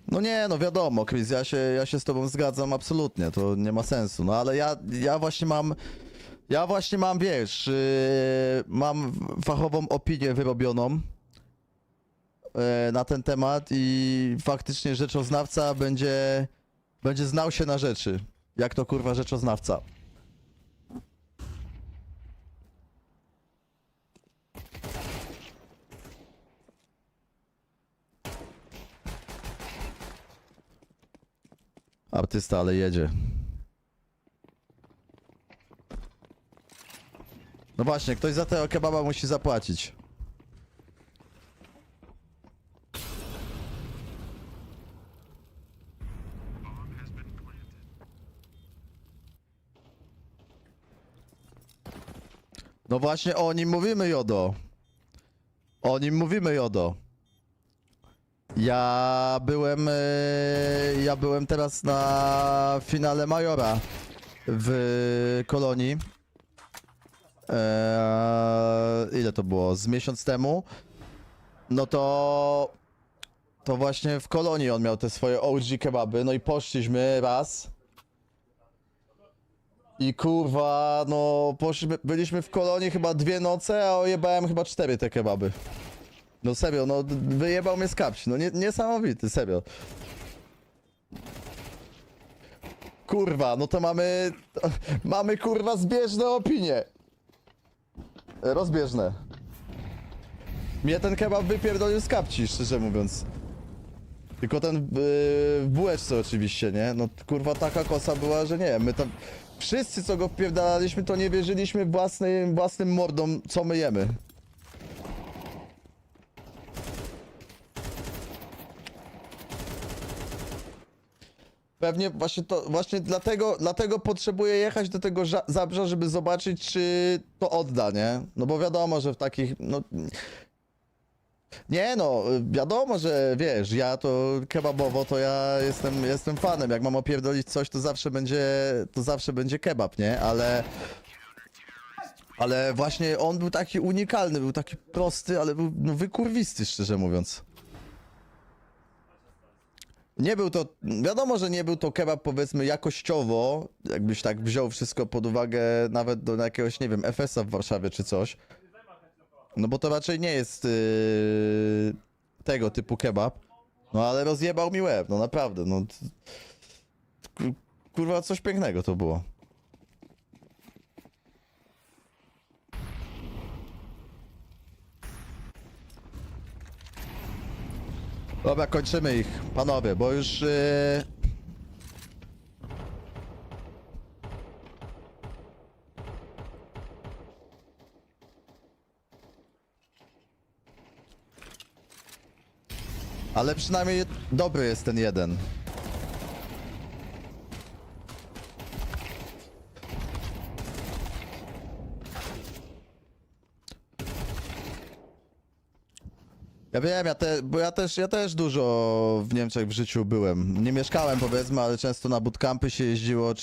No nie, no wiadomo, Chris, ja się z tobą zgadzam absolutnie, to nie ma sensu, no ale ja właśnie mam, wiesz, mam fachową opinię wyrobioną na ten temat i faktycznie rzeczoznawca będzie znał się na rzeczy, jak to kurwa rzeczoznawca. Artysta, ale jedzie. No właśnie, ktoś za tego kebaba musi zapłacić. No właśnie o nim mówimy, Jodo. O nim mówimy, Jodo. Ja byłem teraz na finale Majora w Kolonii. Ile to było? Z miesiąc temu. No to właśnie w Kolonii on miał te swoje OG kebaby. No i poszliśmy raz. I kurwa, no byliśmy w Kolonii chyba 2 noce, a ojebałem chyba 4 te kebaby. No serio, no wyjebał mnie z kapci, no niesamowity, serio. Kurwa, no to mamy kurwa zbieżne opinie. Rozbieżne. Mnie ten kebab wypierdolił z kapci, szczerze mówiąc. Tylko ten w bułeczce oczywiście, nie? No kurwa taka kosa była, że nie, my tam... Wszyscy co go wpierdalaliśmy, to nie wierzyliśmy własnym mordom, co my jemy. Pewnie właśnie dlatego potrzebuję jechać do tego Zabrza, żeby zobaczyć, czy to odda, nie? No bo wiadomo, że w takich, no... Nie no, wiadomo, że wiesz, ja to kebabowo, to ja jestem fanem. Jak mam opierdolić coś, to zawsze będzie kebab, nie? Ale właśnie on był taki unikalny, był taki prosty, ale był no, wykurwisty, szczerze mówiąc. Nie był to, wiadomo, że nie był to kebab powiedzmy jakościowo, jakbyś tak wziął wszystko pod uwagę nawet do jakiegoś, nie wiem, FS-a w Warszawie czy coś. No bo to raczej nie jest tego typu kebab. No ale rozjebał mi łeb, no naprawdę, no. Kurwa, coś pięknego to było. Dobra, kończymy ich, panowie, bo już... Ale przynajmniej dobry jest ten jeden. Ja wiem, bo ja też dużo w Niemczech w życiu byłem. Nie mieszkałem powiedzmy, ale często na bootcampy się jeździło,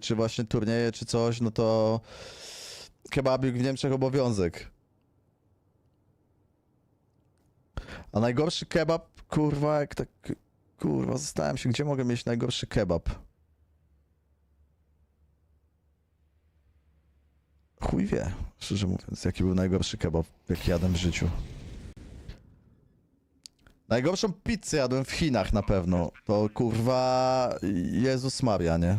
czy właśnie turnieje, czy coś, no to kebabik w Niemczech obowiązek. A najgorszy kebab, kurwa, jak tak... Kurwa, zastanawiam się, gdzie mogę mieć najgorszy kebab. Chuj wie, szczerze mówiąc, jaki był najgorszy kebab, jaki jadłem w życiu. Najgorszą pizzę jadłem w Chinach na pewno. To kurwa... Jezus Maria, nie?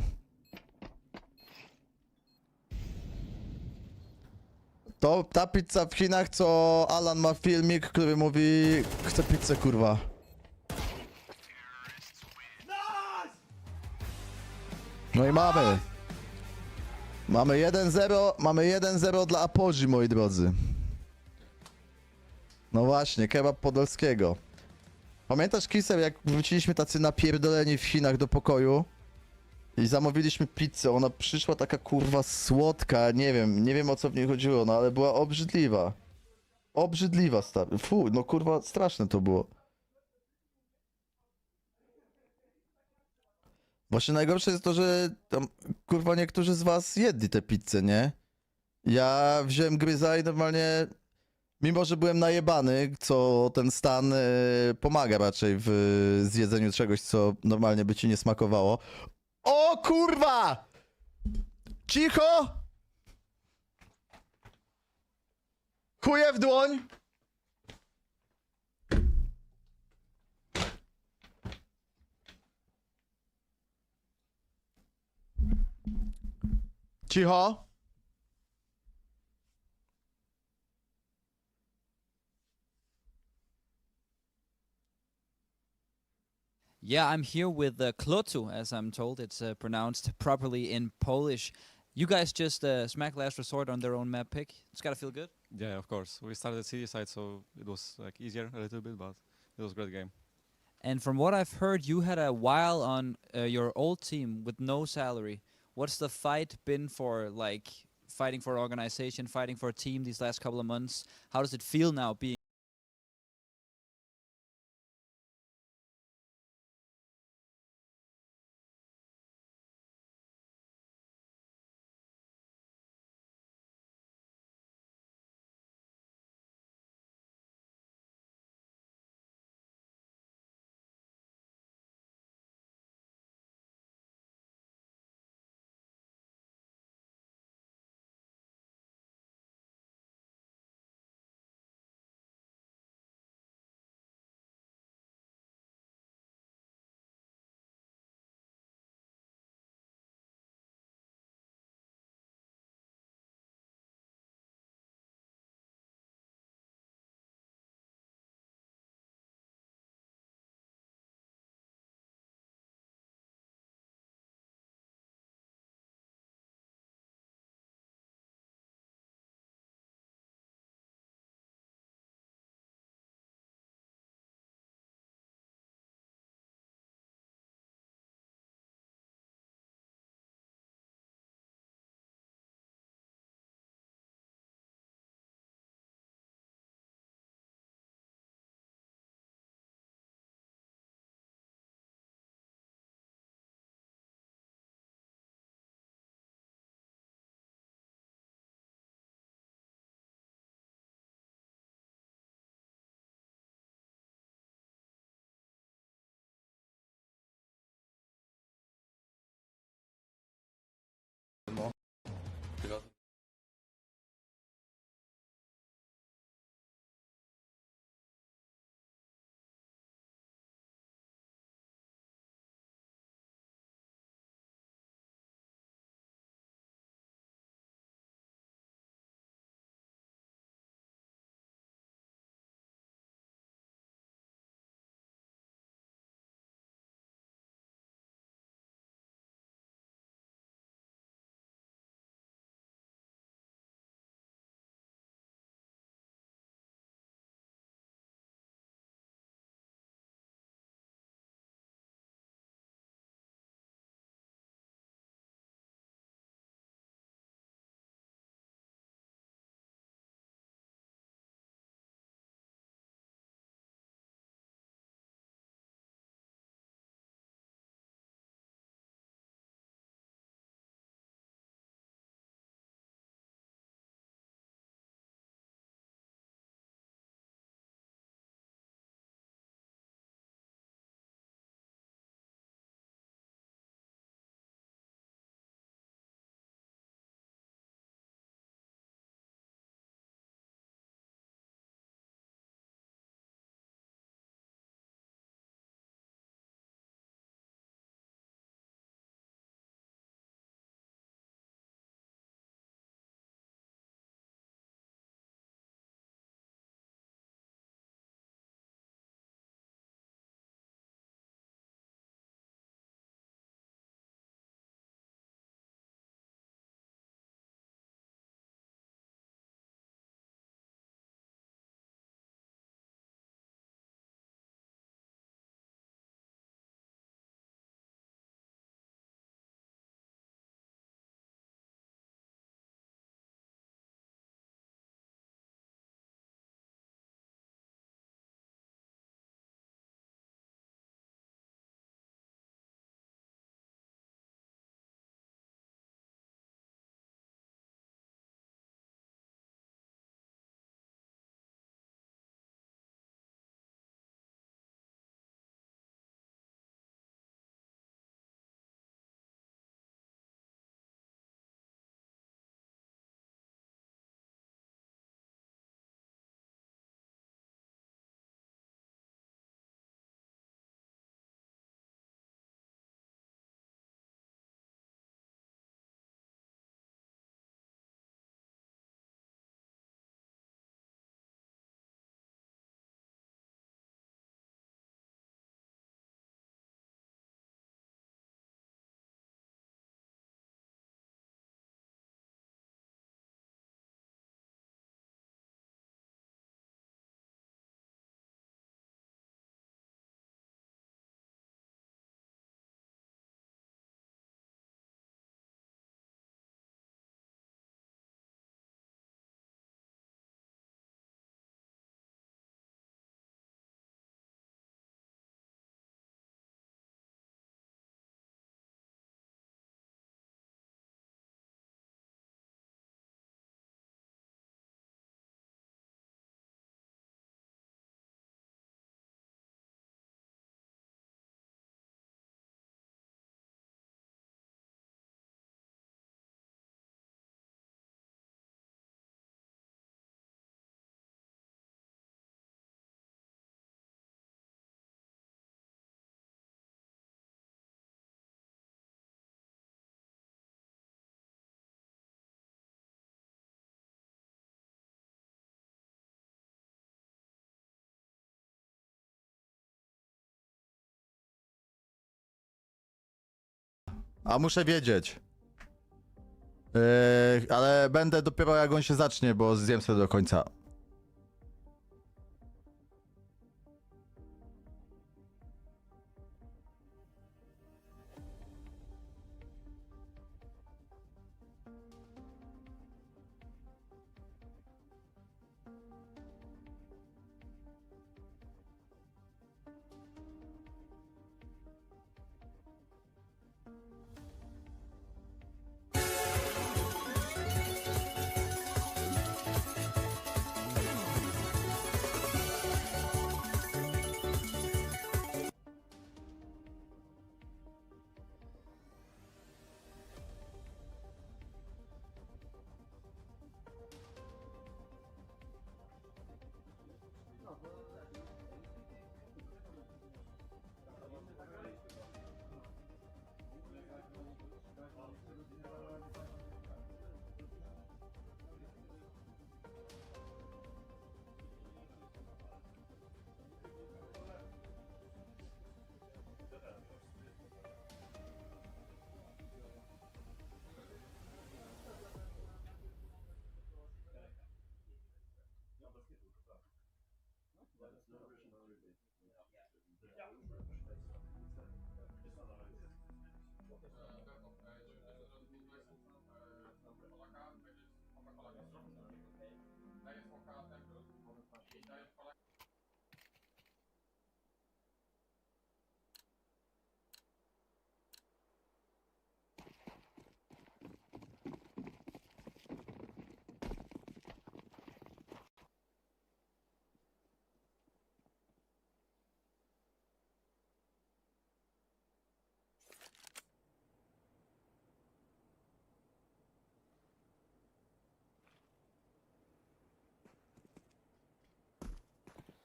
To ta pizza w Chinach, co Alan ma filmik, który mówi... Chcę pizzę, kurwa. No i mamy. Mamy 1-0, mamy 1-0 dla Apogee, moi drodzy. No właśnie, kebab podolskiego. Pamiętasz, Kiseł, jak wróciliśmy tacy napierdoleni w Chinach do pokoju i zamówiliśmy pizzę, ona przyszła taka kurwa słodka, nie wiem o co w niej chodziło, no ale była obrzydliwa. Obrzydliwa, stary. Fu, no kurwa, straszne to było. Właśnie najgorsze jest to, że tam, kurwa, niektórzy z was jedli te pizze, nie? Ja wziąłem gryza i normalnie, mimo że byłem najebany, co ten stan pomaga raczej w zjedzeniu czegoś, co normalnie by ci nie smakowało. O kurwa! Cicho! Chuje w dłoń! Cicho! Yeah, I'm here with Klotu, as I'm told. It's pronounced properly in Polish. You guys just smacked Last Resort on their own map pick. It's gotta feel good. Yeah, of course. We started city side, so it was like easier a little bit, but it was a great game. And from what I've heard, you had a while on your old team with no salary. What's the fight been for, like, fighting for an organization, fighting for a team these last couple of months? How does it feel now being A muszę wiedzieć. Ale będę dopiero jak on się zacznie, bo zjem sobie do końca.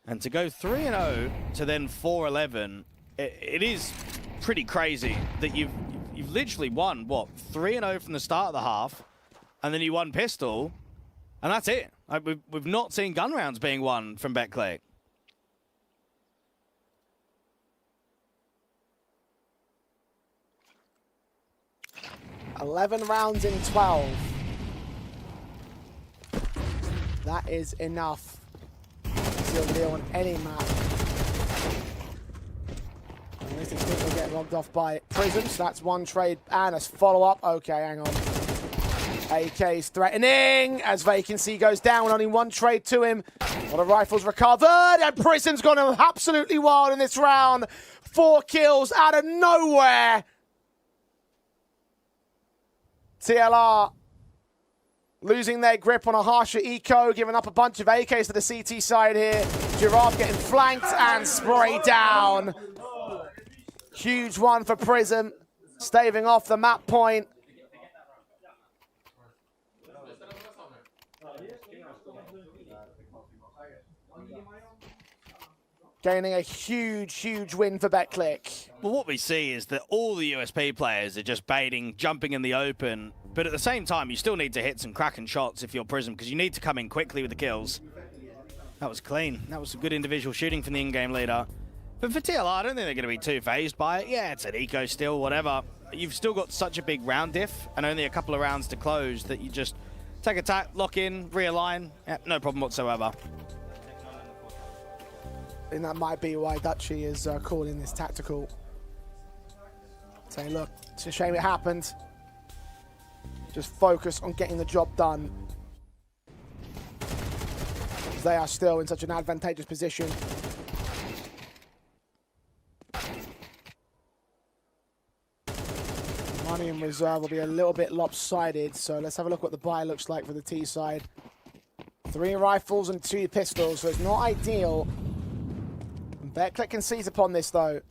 And to go 3-0 to then 4-11, it is pretty crazy that you've literally won, what, 3-0 from the start of the half, and then you won pistol, and that's it. Like, we've not seen gun rounds being won from Betclic. $11 rounds in 12. That is enough to seal the deal on any map. And this is will get logged off by Prism, so that's one trade and a follow-up. Okay, hang on. AK's threatening as Vacancy goes down with only one trade to him. All the rifles recovered, and Prism's gone absolutely wild in this round. 4 kills out of nowhere. TLR losing their grip on a harsher eco, giving up a bunch of AKs to the CT side here. Giraffe getting flanked and sprayed down. Huge one for Prism, staving off the map point. Gaining a huge, huge win for Betclic. Well, what we see is that all the USP players are just baiting, jumping in the open, but at the same time, you still need to hit some cracking shots if you're Prism, because you need to come in quickly with the kills. That was clean. That was some good individual shooting from the in-game leader. But for TLR, I don't think they're going to be too phased by it. Yeah, it's an eco still, whatever. But you've still got such a big round diff and only a couple of rounds to close that you just take a tack, lock in, realign. Yeah, no problem whatsoever. And that might be why Dutchy is calling this tactical. Saying, look, it's a shame it happened. Just focus on getting the job done. They are still in such an advantageous position. Money in reserve will be a little bit lopsided, so let's have a look what the buy looks like for the T side. 3 rifles and 2 pistols, so it's not ideal. Betclic can seize upon this, though.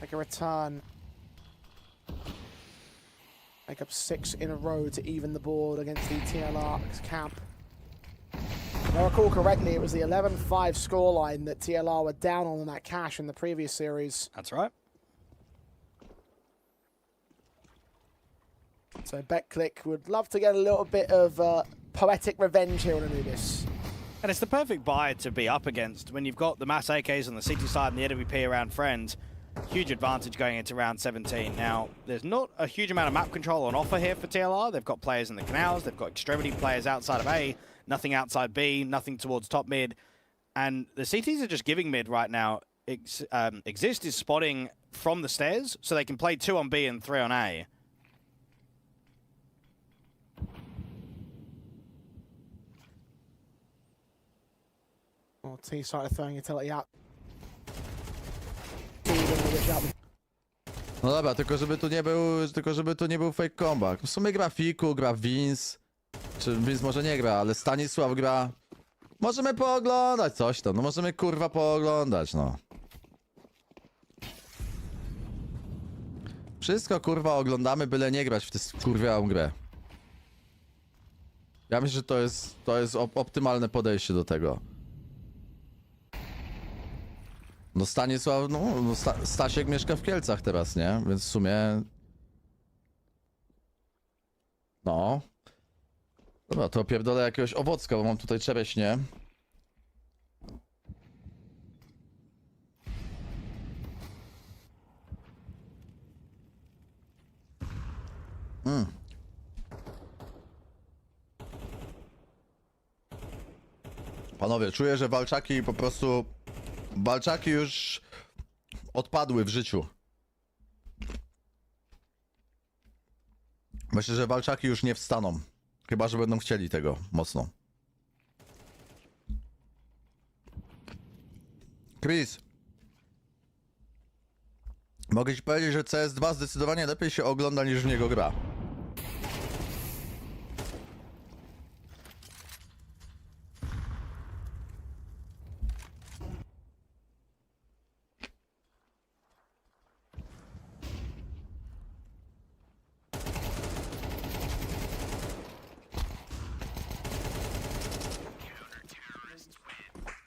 Make a return. Make up 6 in a row to even the board against the TLR camp. If I recall correctly, it was the 11-5 scoreline that TLR were down on in that cash in the previous series. That's right. So Betclic would love to get a little bit of poetic revenge here on Anubis. And it's the perfect buy to be up against when you've got the mass AKs on the CT side and the AWP around friend. Huge advantage going into round 17. Now, there's not a huge amount of map control on offer here for TLR. They've got players in the canals, they've got extremity players outside of A, nothing outside B, nothing towards top mid. And the CTs are just giving mid right now. Exist is spotting from the stairs, so they can play 2 on B and 3 on A. Well, T started throwing utility out. No dobra, tylko żeby tu nie był fake comeback. W sumie gra Fiku, gra Vince. Czy Vince może nie gra, ale Stanisław gra. Możemy pooglądać coś tam, no możemy kurwa pooglądać, no. Wszystko kurwa oglądamy, byle nie grać w tę kurwiałą grę. Ja myślę, że to jest optymalne podejście do tego. No Stanisław, no Stasiek mieszka w Kielcach teraz, nie? Więc w sumie... No. Dobra, to pierdolę jakiegoś owocka, bo mam tutaj czereśnie. Panowie, czuję, że walczaki po prostu... Walczaki już odpadły w życiu. Myślę, że walczaki już nie wstaną. Chyba że będą chcieli tego mocno. Chris. Mogę ci powiedzieć, że CS2 zdecydowanie lepiej się ogląda niż w niego gra.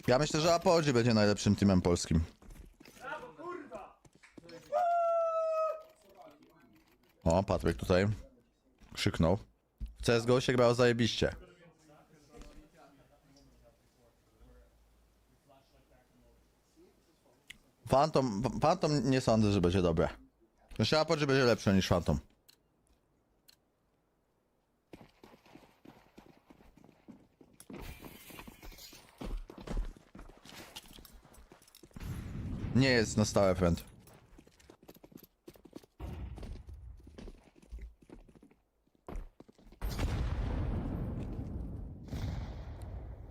Ja myślę, że Apogee będzie najlepszym teamem polskim. O, Patryk tutaj krzyknął. W CSGO się grało zajebiście. Phantom nie sądzę, że będzie dobre. Jeszcze Apogee będzie lepsze niż Phantom. Nie jest na stałe friend.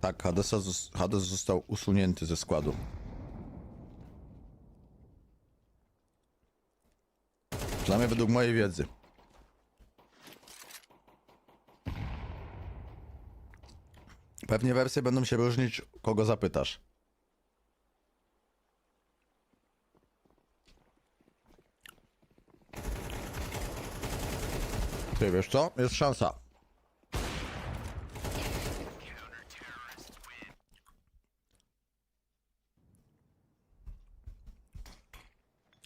Tak, Hades został usunięty ze składu. Przynajmniej według mojej wiedzy. Pewnie wersje będą się różnić, kogo zapytasz. Ty wiesz co? Jest szansa.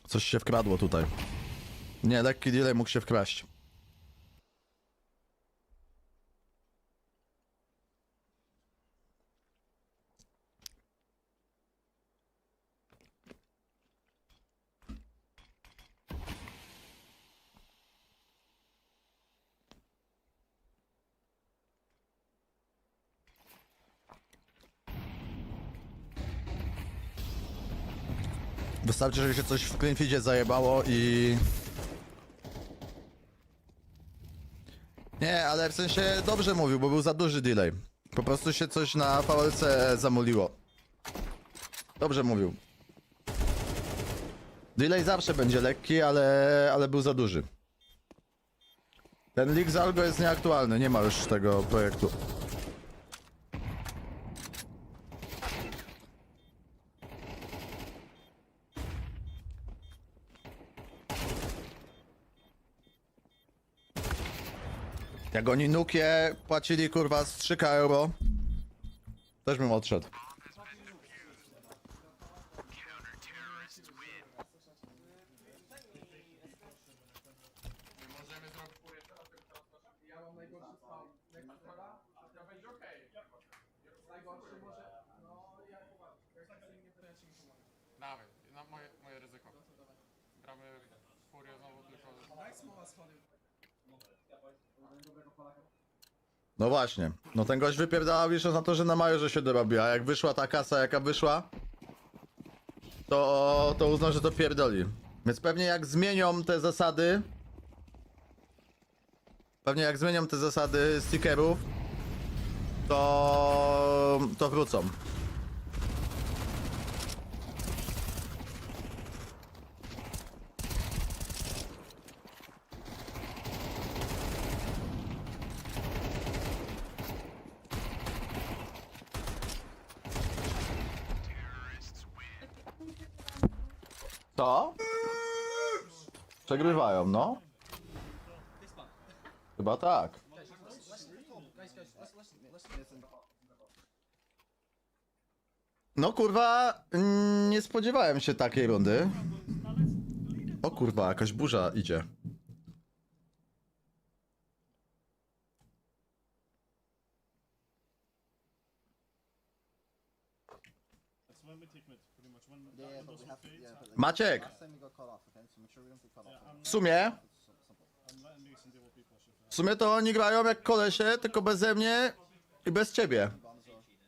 Coś się wkradło tutaj. Nie, lekki delay mógł się wkraść. Wystarczy, że się coś w cleanfeedzie zajebało i... Nie, ale w sensie dobrze mówił, bo był za duży delay. Po prostu się coś na VLC zamuliło. Dobrze mówił. Delay zawsze będzie lekki, ale był za duży. Ten leak z algo jest nieaktualny, nie ma już tego projektu. Jak oni nukie płacili kurwa z 3 euro, też bym odszedł. Dawaj, na moje ryzyko. No właśnie. No ten gość wypierdalał jeszcze na to, że na majorze się dorobi, a jak wyszła ta kasa jaka wyszła, to uznał, że to pierdoli. Więc pewnie jak zmienią te zasady... Pewnie jak zmienią te zasady stickerów, to wrócą. Co? Przegrywają, no. Chyba tak. No kurwa, nie spodziewałem się takiej rundy. O kurwa, jakaś burza idzie. Maciek! W sumie to oni grają jak kolesie, tylko beze mnie i bez ciebie.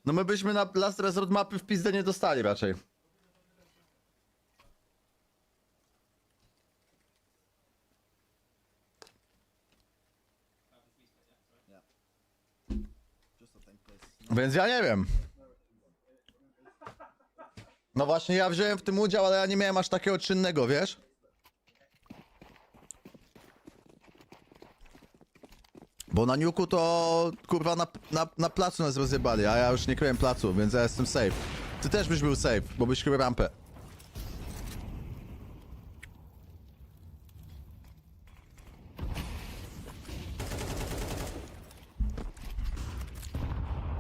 No my byśmy na Last Resort mapy w pizdę nie dostali raczej. Więc ja nie wiem. No właśnie ja wziąłem w tym udział, ale ja nie miałem aż takiego czynnego, wiesz? Bo na niuku to kurwa na placu nas rozjebali, a ja już nie kryłem placu, więc ja jestem safe. Ty też byś był safe, bo byś krył rampę.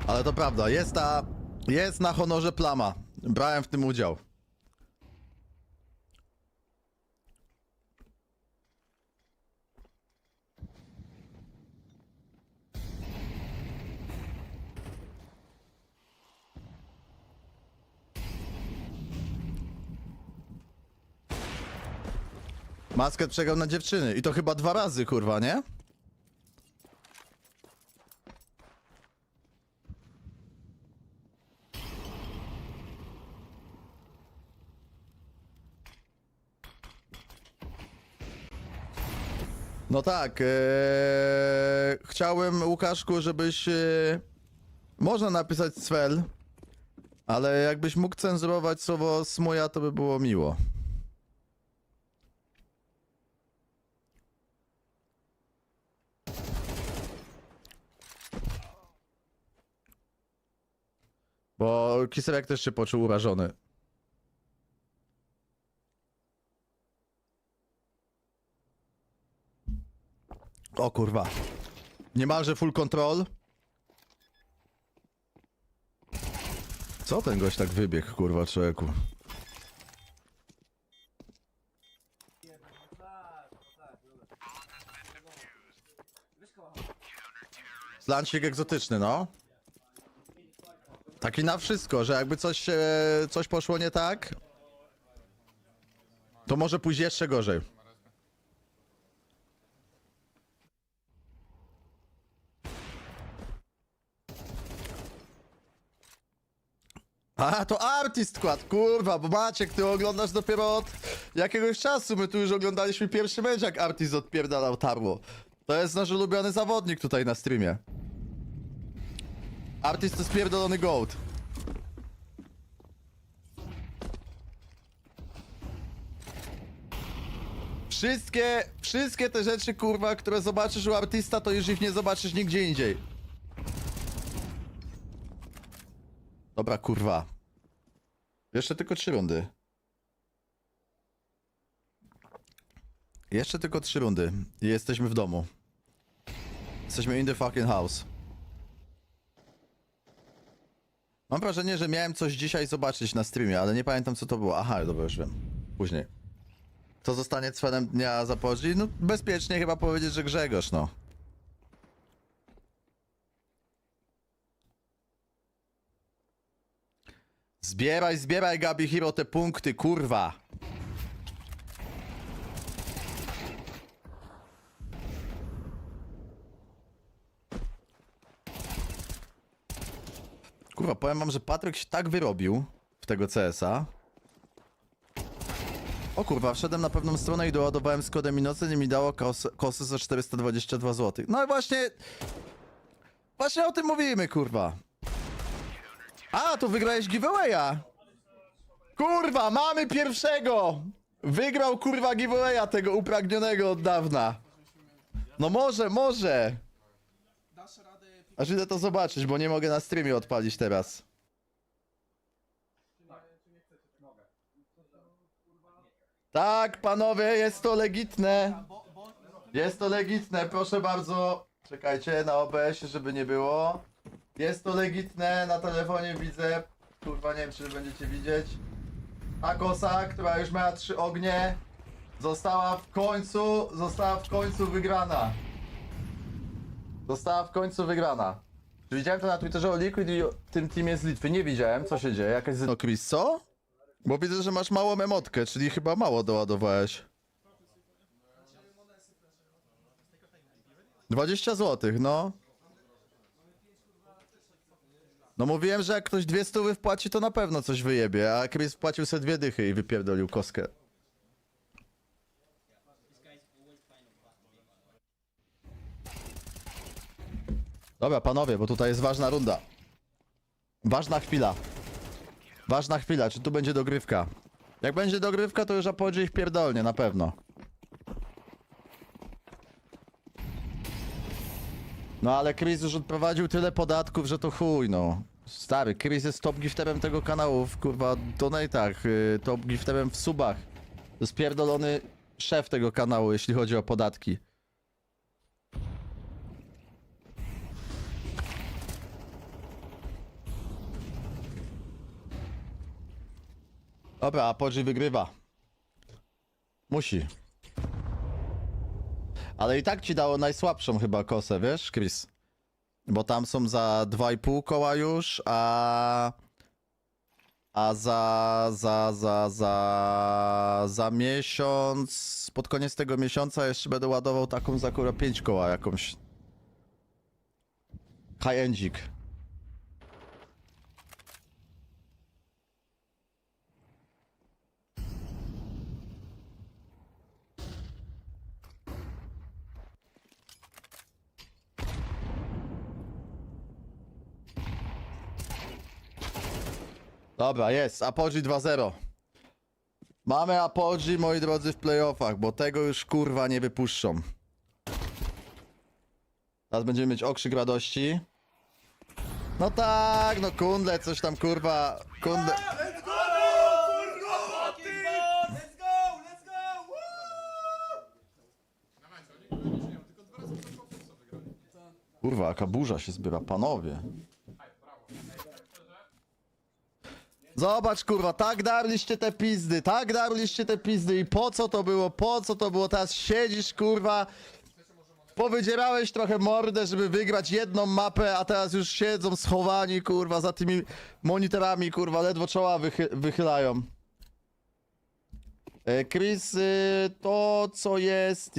Ale to prawda, jest na honorze plama. Brałem w tym udział. Masket przegrał na dziewczyny i to chyba 2 razy, kurwa, nie? No tak, chciałem, Łukaszku, żebyś... można napisać Svel, ale jakbyś mógł cenzurować słowo smuja, to by było miło. Bo Kiselek też się poczuł urażony. O kurwa. Niemalże full control. Co ten gość tak wybiegł, kurwa, człowieku? Lancik egzotyczny, no. Taki na wszystko, że jakby coś poszło nie tak, to może pójść jeszcze gorzej. A, to artist skład, kurwa, bo Maciek, ty oglądasz dopiero od jakiegoś czasu. My tu już oglądaliśmy pierwszy mecz, jak artist odpierdalał tarło. To jest nasz ulubiony zawodnik tutaj na streamie. Artist to spierdolony goat. Wszystkie te rzeczy, kurwa, które zobaczysz u artysta, to już ich nie zobaczysz nigdzie indziej. Dobra, kurwa. Jeszcze tylko 3 rundy. Jeszcze tylko 3 rundy i jesteśmy w domu. Jesteśmy in the fucking house. Mam wrażenie, że miałem coś dzisiaj zobaczyć na streamie, ale nie pamiętam co to było. Aha, dobra, już wiem. Później. Kto zostanie cwanem dnia Apogee? No bezpiecznie chyba powiedzieć, że Grzegorz, no. Zbieraj, Gabi Hero, te punkty, kurwa. Kurwa, powiem wam, że Patryk się tak wyrobił w tego CS-a. O kurwa, wszedłem na pewną stronę i doładowałem z kodem Inocen i mi dało kosy za 422 zł. No i właśnie... Właśnie o tym mówimy, kurwa. A, tu wygrałeś giveawaya. Kurwa, mamy pierwszego! Wygrał, kurwa, giveawaya tego upragnionego od dawna. No może. Aż idę to zobaczyć, bo nie mogę na streamie odpalić teraz. Tak, panowie, jest to legitne. Jest to legitne, proszę bardzo. Czekajcie na OBS, żeby nie było. Jest to legitne, na telefonie widzę. Kurwa, nie wiem, czy będziecie widzieć. A kosa, która już miała 3 ognie, została w końcu wygrana. Została w końcu wygrana. Widziałem to na Twitterze o Liquid i o tym teamie z Litwy. Nie widziałem, co się dzieje. Jakaś... No Chris, co? Bo widzę, że masz małą emotkę, czyli chyba mało doładowałeś. 20 zł, no. No mówiłem, że jak ktoś 200 wpłaci, to na pewno coś wyjebie, a Chris wpłacił sobie 2 dychy i wypierdolił kostkę. Dobra, panowie, bo tutaj jest ważna runda. Ważna chwila. Ważna chwila, czy tu będzie dogrywka? Jak będzie dogrywka, to już Apogee ich pierdolnie, na pewno. No ale Chris już odprowadził tyle podatków, że to chuj, no. Stary, Chris jest top gifterem tego kanału, kurwa, donatach, top gifterem w subach. To jest pierdolony szef tego kanału, jeśli chodzi o podatki. Dobra, Apogee wygrywa. Musi. Ale i tak ci dało najsłabszą chyba kosę, wiesz, Chris? Bo tam są za 2,5 koła już, a za miesiąc, pod koniec tego miesiąca jeszcze będę ładował taką za kurwa 5 koła jakąś. High-endzik. Dobra, jest. Apogee 2-0. Mamy Apogee, moi drodzy, w playoffach, bo tego już kurwa nie wypuszczą. Teraz będziemy mieć okrzyk radości. No tak, no Kundle, coś tam kurwa. Kundle. Kurwa, jaka burza się zbiera, panowie. Zobacz, kurwa, tak darliście te pizdy i po co to było, teraz siedzisz, kurwa, powydzierałeś trochę mordę, żeby wygrać jedną mapę, a teraz już siedzą schowani, kurwa, za tymi monitorami, kurwa, ledwo czoła wychylają. Chris, to co jest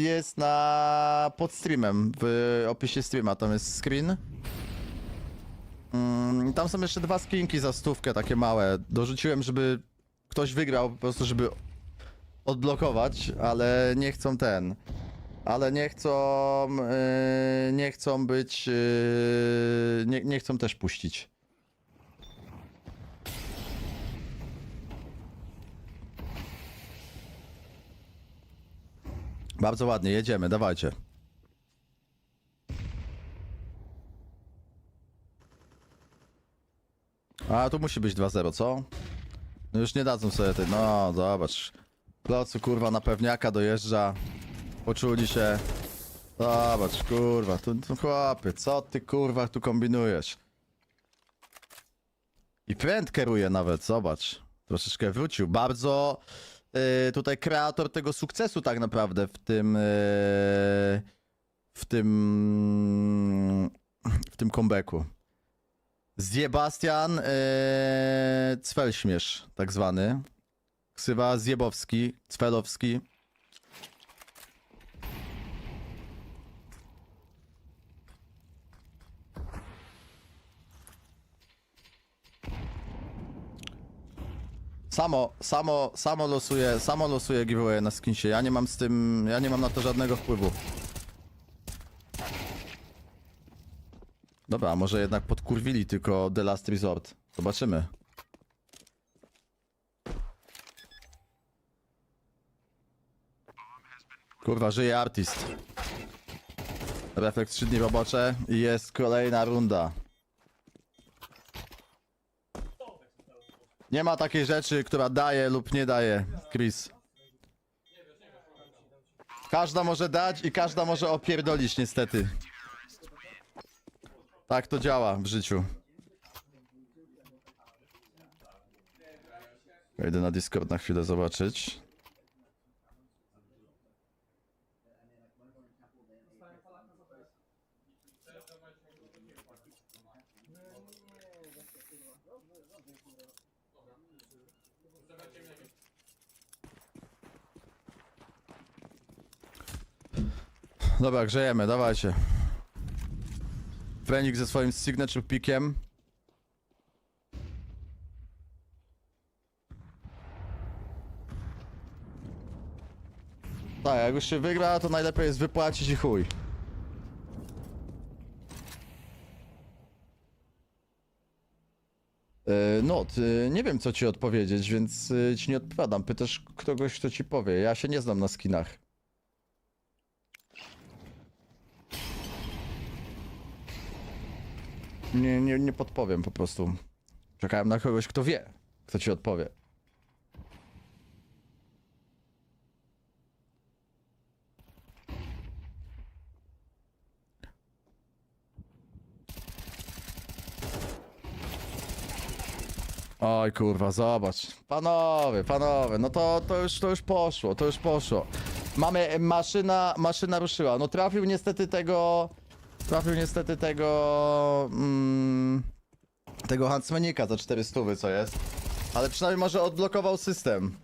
pod streamem, w opisie streama, tam jest screen. Tam są jeszcze 2 skinki za 100, takie małe. Dorzuciłem, żeby ktoś wygrał, po prostu żeby odblokować, ale nie chcą ale nie chcą być, nie chcą też puścić. Bardzo ładnie, jedziemy, dawajcie. A, tu musi być 2-0, co? No już nie dadzą sobie tej, no zobacz. Klocu, kurwa, na pewniaka dojeżdża. Poczuli się. Zobacz, kurwa, tu chłopie, co ty, kurwa, tu kombinujesz? I pręd kieruje nawet, zobacz. Troszeczkę wrócił. Bardzo tutaj kreator tego sukcesu tak naprawdę w tym comebacku. Zjebastian Cwelśmierz, tak zwany. Ksywa Zjebowski, Cwelowski. Samo losuję giveaway na skinsie. Ja nie mam z tym, ja nie mam na to żadnego wpływu. Dobra, może jednak podkurwili tylko The Last Resort. Zobaczymy. Kurwa, żyje artist. Refleks 3 dni robocze i jest kolejna runda. Nie ma takiej rzeczy, która daje lub nie daje, Chris. Każda może dać i każda może opierdolić, niestety. Tak to działa w życiu. Wejdę na Discord na chwilę zobaczyć. Dobra, grzejemy, dawajcie. Fenix ze swoim signature pickiem. Tak, jak już się wygra, to najlepiej jest wypłacić i chuj. No, nie wiem co ci odpowiedzieć, więc ci nie odpowiadam. Pytasz kogoś, kto ci powie. Ja się nie znam na skinach. Nie podpowiem po prostu. Czekałem na kogoś, kto wie, kto ci odpowie. Oj kurwa, zobacz. Panowie, no to już poszło. Mamy, maszyna ruszyła. No trafił niestety tego... tego Huntsmanika za 400, co jest. Ale przynajmniej może odblokował system.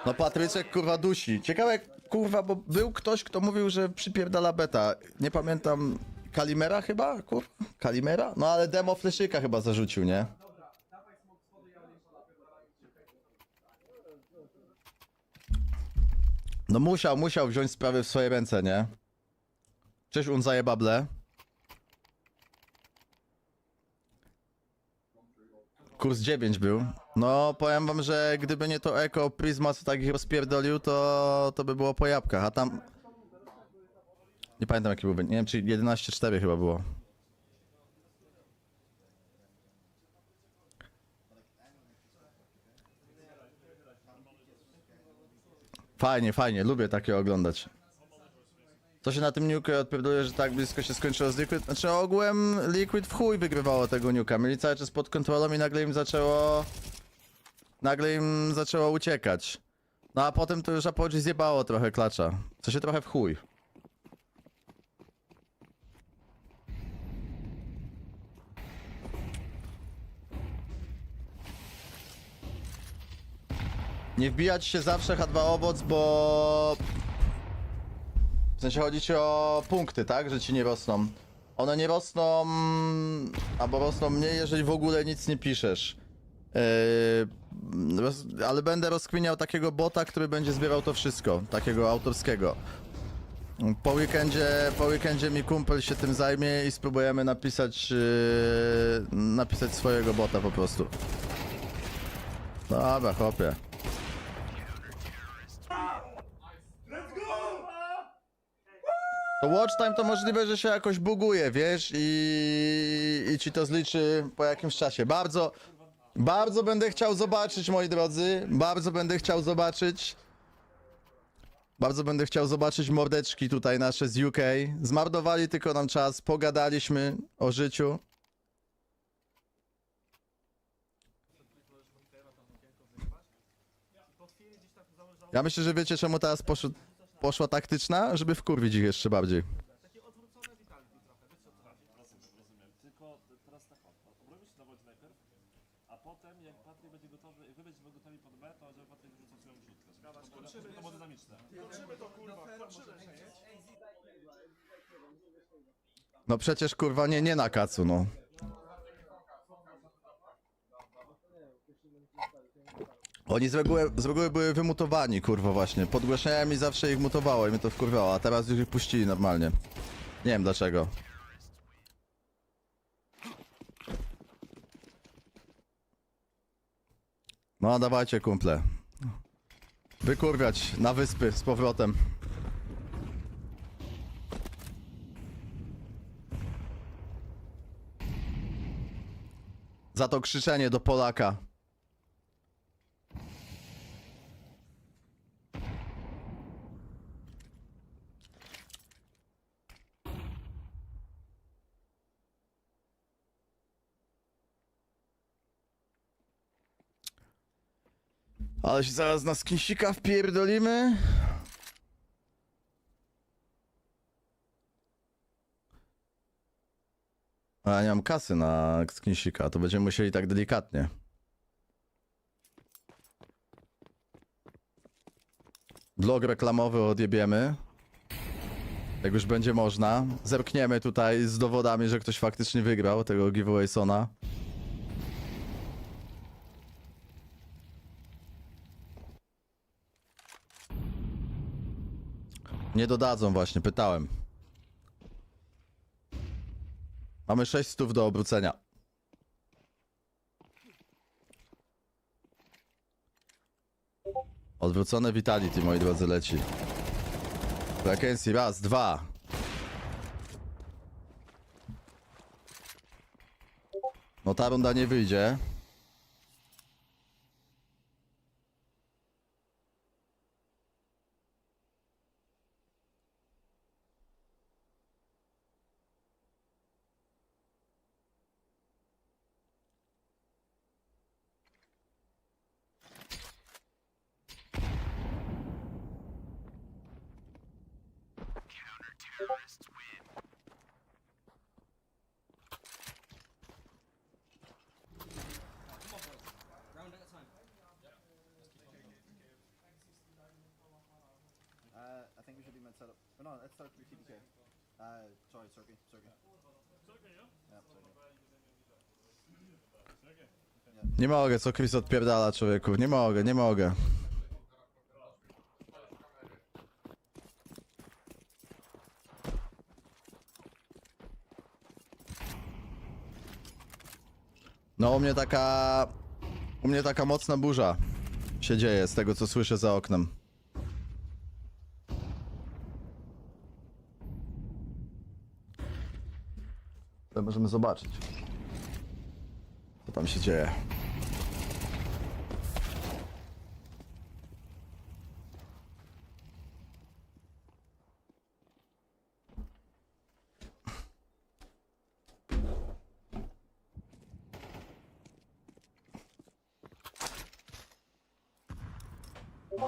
No Patryczek kurwa dusi. Ciekawe kurwa, bo był ktoś, kto mówił, że przypierdala beta. Nie pamiętam... Kalimera chyba? Kurwa? Kalimera? No ale demo fleszyka chyba zarzucił, nie? No musiał wziąć sprawy w swoje ręce, nie? Cześć unzaje bable. Kurs 9 był. No powiem wam, że gdyby nie to Eko Prisma co takich rozpierdolił, to by było po jabłkach, a tam... Nie pamiętam jaki był, nie wiem czy 11-4 chyba było. Fajnie, lubię takie oglądać. Co się na tym nuke odpierduje, że tak blisko się skończyło z Liquid? Znaczy ogółem Liquid w chuj wygrywało tego nuka. Mieli cały czas pod kontrolą i nagle im zaczęło uciekać. No a potem to już Apogee zjebało trochę klacza. Co się trochę w chuj. Nie wbijać się zawsze H2 owoc, bo... W sensie chodzi ci o punkty, tak? Że ci nie rosną. One nie rosną... Albo rosną mniej, jeżeli w ogóle nic nie piszesz. Ale będę rozkminiał takiego bota, który będzie zbierał to wszystko. Takiego autorskiego. Po weekendzie mi kumpel się tym zajmie i spróbujemy napisać swojego bota po prostu. Dobra, chłopie. To watch time to możliwe, że się jakoś buguje, wiesz, i ci to zliczy po jakimś czasie. Bardzo będę chciał zobaczyć, moi drodzy, bardzo będę chciał zobaczyć mordeczki tutaj nasze z UK. Zmarnowali tylko nam czas, pogadaliśmy o życiu. Ja myślę, że wiecie czemu teraz poszła taktyczna? Żeby wkurwić ich jeszcze bardziej. Tylko teraz tak, obrobisz się na Volt najpierw, a potem jak Patryk będzie gotowy, jak wy będziecie gotowi pod B, to żeby Patryk wyrzucał swoją wrzutkę. To było dynamiczne. Kończymy to kurwa, kończymy się, nie? No przecież kurwa nie na kacu, no. Oni z reguły były wymutowani, kurwa, właśnie. Podgłośniałem i zawsze ich mutowało i mnie to wkurwało, a teraz już ich puścili normalnie. Nie wiem dlaczego. No, dawajcie, kumple. Wykurwiać na wyspy z powrotem. Za to krzyczenie do Polaka. Ale się zaraz na skinsika wpierdolimy. A ja nie mam kasy na skinsika, to będziemy musieli tak delikatnie. Vlog reklamowy odjebiemy. Jak już będzie można. Zerkniemy tutaj z dowodami, że ktoś faktycznie wygrał tego giveaway Sona. Nie dodadzą właśnie, pytałem. Mamy 600 do obrócenia. Odwrócone Vitality, moi drodzy, leci. Vacancy, raz, dwa. No ta runda nie wyjdzie. I think we should be mid setup. Oh, no, let's start with TDK. Sorry, Circuit. Nie mogę, co Chris odpierdala, człowieku. Nie mogę, nie mogę. No u mnie taka mocna burza się dzieje z tego, co słyszę za oknem. To możemy zobaczyć, co tam się dzieje.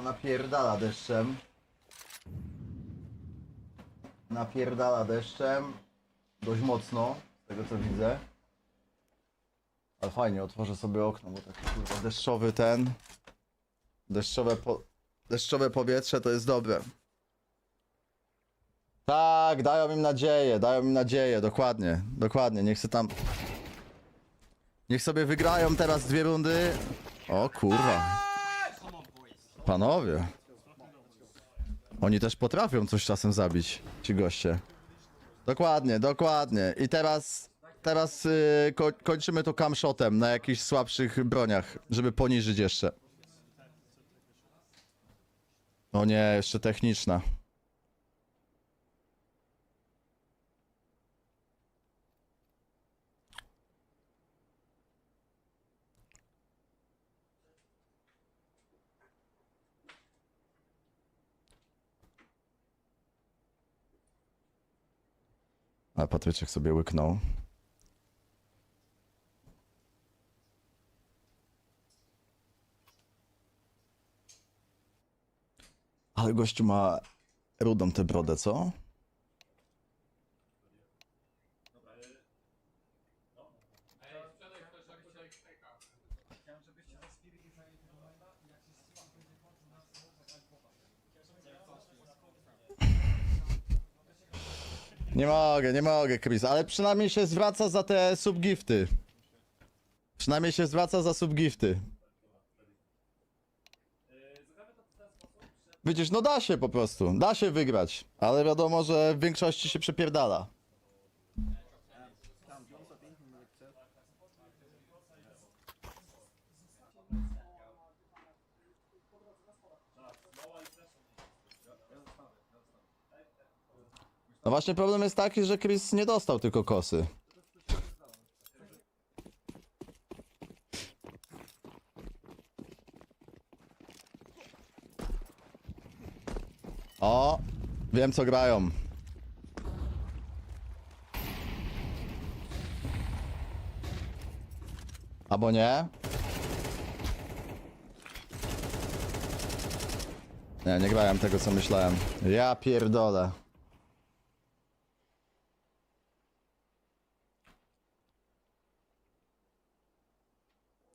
Napierdala deszczem. Napierdala deszczem. Dość mocno, z tego co widzę. Ale fajnie, otworzę sobie okno, bo taki kurwa deszczowy ten... Deszczowe powietrze to jest dobre. Tak, dają im nadzieję, dokładnie, dokładnie, niech se tam... Niech sobie wygrają teraz 2 rundy. O kurwa. Panowie. Oni też potrafią coś czasem zabić, ci goście. Dokładnie, dokładnie. I teraz kończymy to camshotem na jakichś słabszych broniach, żeby poniżyć jeszcze. O nie, jeszcze techniczna. A Patryczek sobie łyknął. Ale gościu ma rudą tę brodę, co? Nie mogę, Chris, ale przynajmniej się zwraca za te subgifty. Przynajmniej się zwraca za subgifty. Widzisz, no da się po prostu. Da się wygrać. Ale wiadomo, że w większości się przepierdala. No właśnie problem jest taki, że Chris nie dostał tylko kosy. O, wiem co grają. Albo nie? Nie, nie grałem tego co myślałem. Ja pierdolę.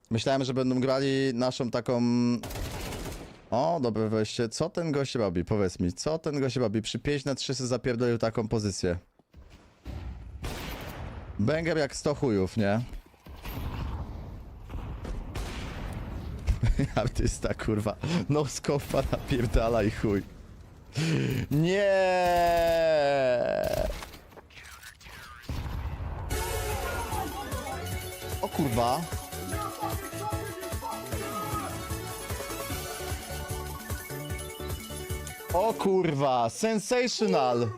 Myślałem, że będą grali naszą taką... O, dobre wejście. Co ten gość robi? Powiedz mi, co ten gość robi? Przy 5 na 3 zapierdolił taką pozycję. Banger jak 100 chujów, nie? Artysta, kurwa. No skopa napierdala i chuj. Nie. O kurwa. O kurwa, sensational.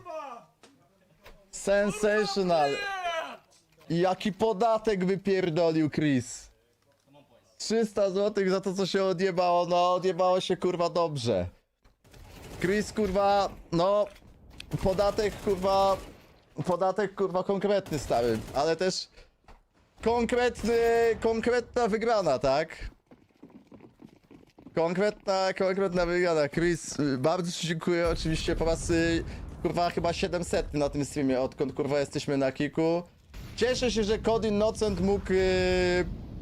Sensational. Jaki podatek wypierdolił Chris. 300 zł za to co się odjebało, no odjebało się kurwa dobrze. Chris kurwa, no podatek kurwa konkretny stary, ale też konkretna wygrana, tak? Konkretna wygrana. Chris, bardzo ci dziękuję, oczywiście po raz kurwa chyba 700 na tym streamie, odkąd kurwa jesteśmy na kiku. Cieszę się, że Cody Innocent mógł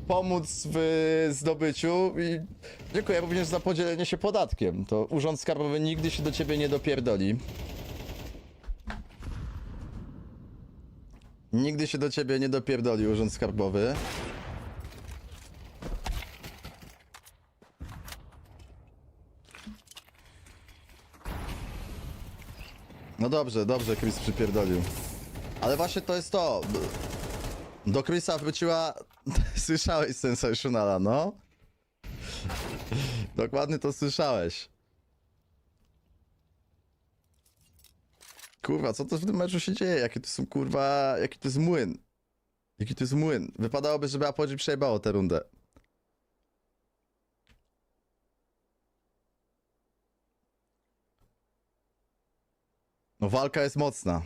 pomóc w zdobyciu i dziękuję również za podzielenie się podatkiem. To Urząd Skarbowy nigdy się do ciebie nie dopierdoli. Nigdy się do ciebie nie dopierdoli Urząd Skarbowy. No dobrze, dobrze Chris przypierdolił. Ale właśnie to jest to. Do Chrisa wróciła... Słyszałeś Sensationala, no? Dokładnie to słyszałeś. Kurwa, co to w tym meczu się dzieje? Jakie to są kurwa... Jaki to jest młyn? Jaki to jest młyn? Wypadałoby, żeby Apogee przejebało tę rundę. No walka jest mocna.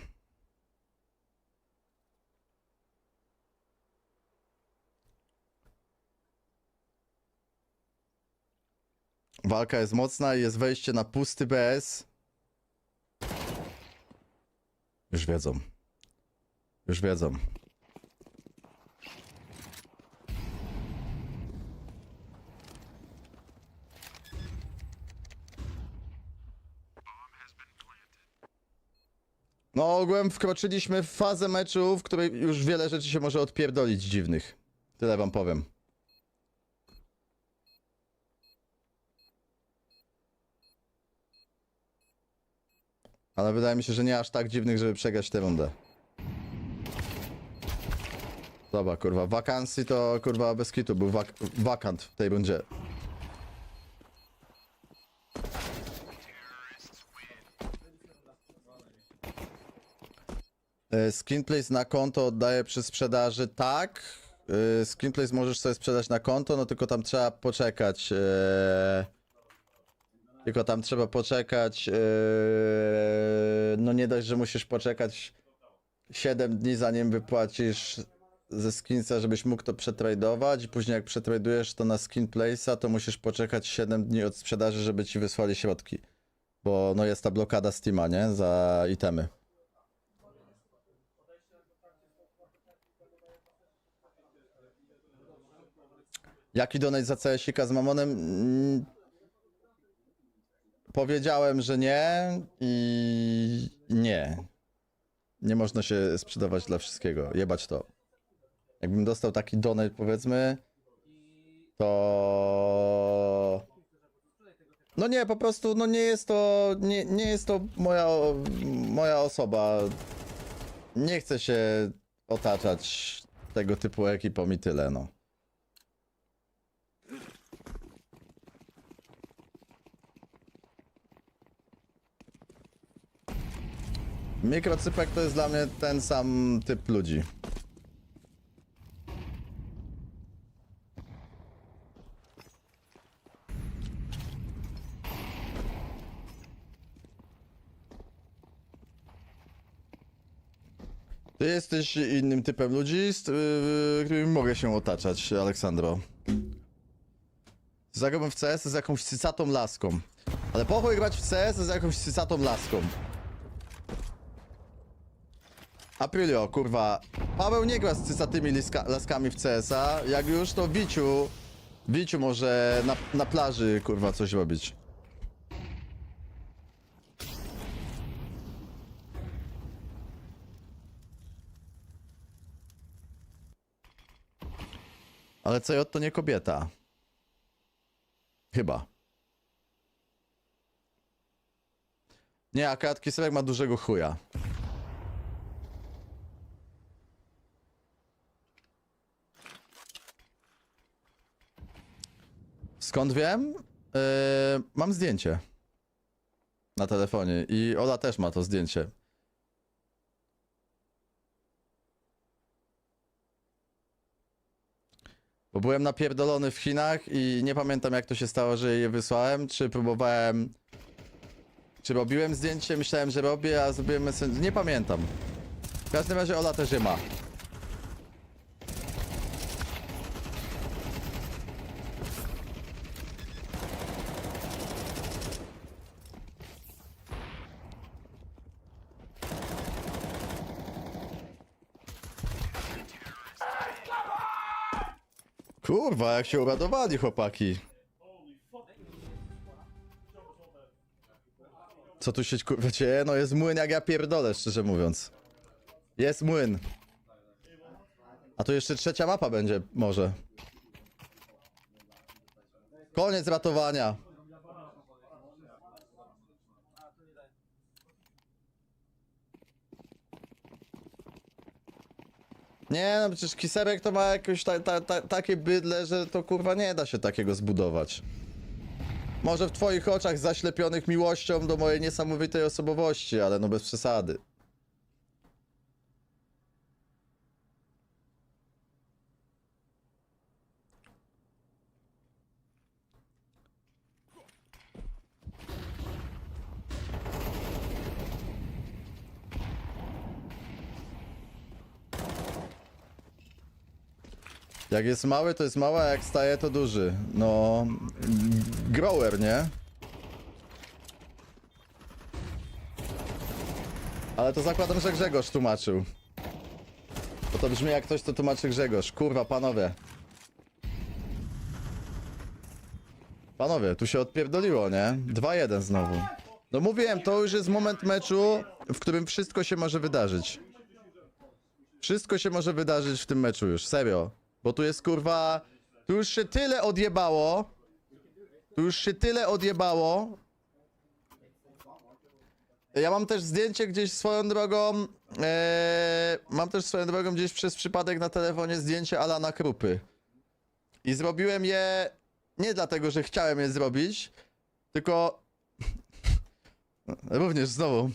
Walka jest mocna i jest wejście na pusty BS. Już wiedzą. Już wiedzą. No ogółem wkroczyliśmy w fazę meczu, w której już wiele rzeczy się może odpierdolić dziwnych. Tyle wam powiem. Ale wydaje mi się, że nie aż tak dziwnych, żeby przegrać tę rundę. Dobra, kurwa, wakancji to kurwa bez kitu, był wakant w tej rundzie. Skin place na konto oddaję przy sprzedaży, tak. Skin place możesz sobie sprzedać na konto, no tylko tam trzeba poczekać. Tylko tam trzeba poczekać. No nie dość, że musisz poczekać 7 dni zanim wypłacisz ze skinsa, żebyś mógł to przetradować. I później jak przetradujesz to na skin place'a, to musisz poczekać 7 dni od sprzedaży, żeby ci wysłali środki. Bo no jest ta blokada Steama, nie? Za itemy. Jaki donate za CS-ika z Mamonem? Powiedziałem, że nie i nie. Nie można się sprzedawać dla wszystkiego. Jebać to. Jakbym dostał taki donate, powiedzmy, to... No nie, po prostu, no nie jest to moja osoba. Nie chcę się otaczać tego typu ekipą i tyle, no. Mikrocypek to jest dla mnie ten sam typ ludzi. Ty jesteś innym typem ludzi, z którymi mogę się otaczać, Aleksandro. Zagrałbym w CS z jakąś cysatą laską. Ale po chuj grać w CS z jakąś cysatą laską. Aprilio, kurwa. Paweł nie gra z cysatymi laskami w CS-a. Jak już, to Wiciu może na plaży, kurwa, coś robić. Ale CJ to nie kobieta. Chyba. Nie, akurat Kiselek ma dużego chuja. Skąd wiem? Mam zdjęcie. Na telefonie. I Ola też ma to zdjęcie. Bo byłem napierdolony w Chinach i nie pamiętam jak to się stało, że je wysłałem, czy próbowałem... Czy robiłem zdjęcie, myślałem, że robię, a zrobiłem messenger... Nie pamiętam. W każdym razie Ola też je ma. Kurwa, jak się uradowali chłopaki. Co tu się kurwa dzieje? No jest młyn jak ja pierdolę, szczerze mówiąc. Jest młyn. A tu jeszcze trzecia mapa będzie, może. Koniec ratowania. Nie, no przecież Kiserek to ma jakieś takie bydle, że to kurwa nie da się takiego zbudować. Może w twoich oczach zaślepionych miłością do mojej niesamowitej osobowości, ale no bez przesady. Jak jest mały, to jest mały, a jak staje, to duży. No... Grower, nie? Ale to zakładam, że Grzegorz tłumaczył. Bo to brzmi jak ktoś, co tłumaczy Grzegorz. Kurwa, panowie. Panowie, tu się odpierdoliło, nie? 2-1 znowu. No mówiłem, to już jest moment meczu, w którym wszystko się może wydarzyć. Wszystko się może wydarzyć w tym meczu już, serio. Bo tu jest kurwa... Tu już się tyle odjebało. Tu już się tyle odjebało. Ja mam też zdjęcie gdzieś swoją drogą... mam też swoją drogą gdzieś przez przypadek na telefonie zdjęcie Alana Krupy. I zrobiłem je... Nie dlatego, że chciałem je zrobić, tylko... Również znowu.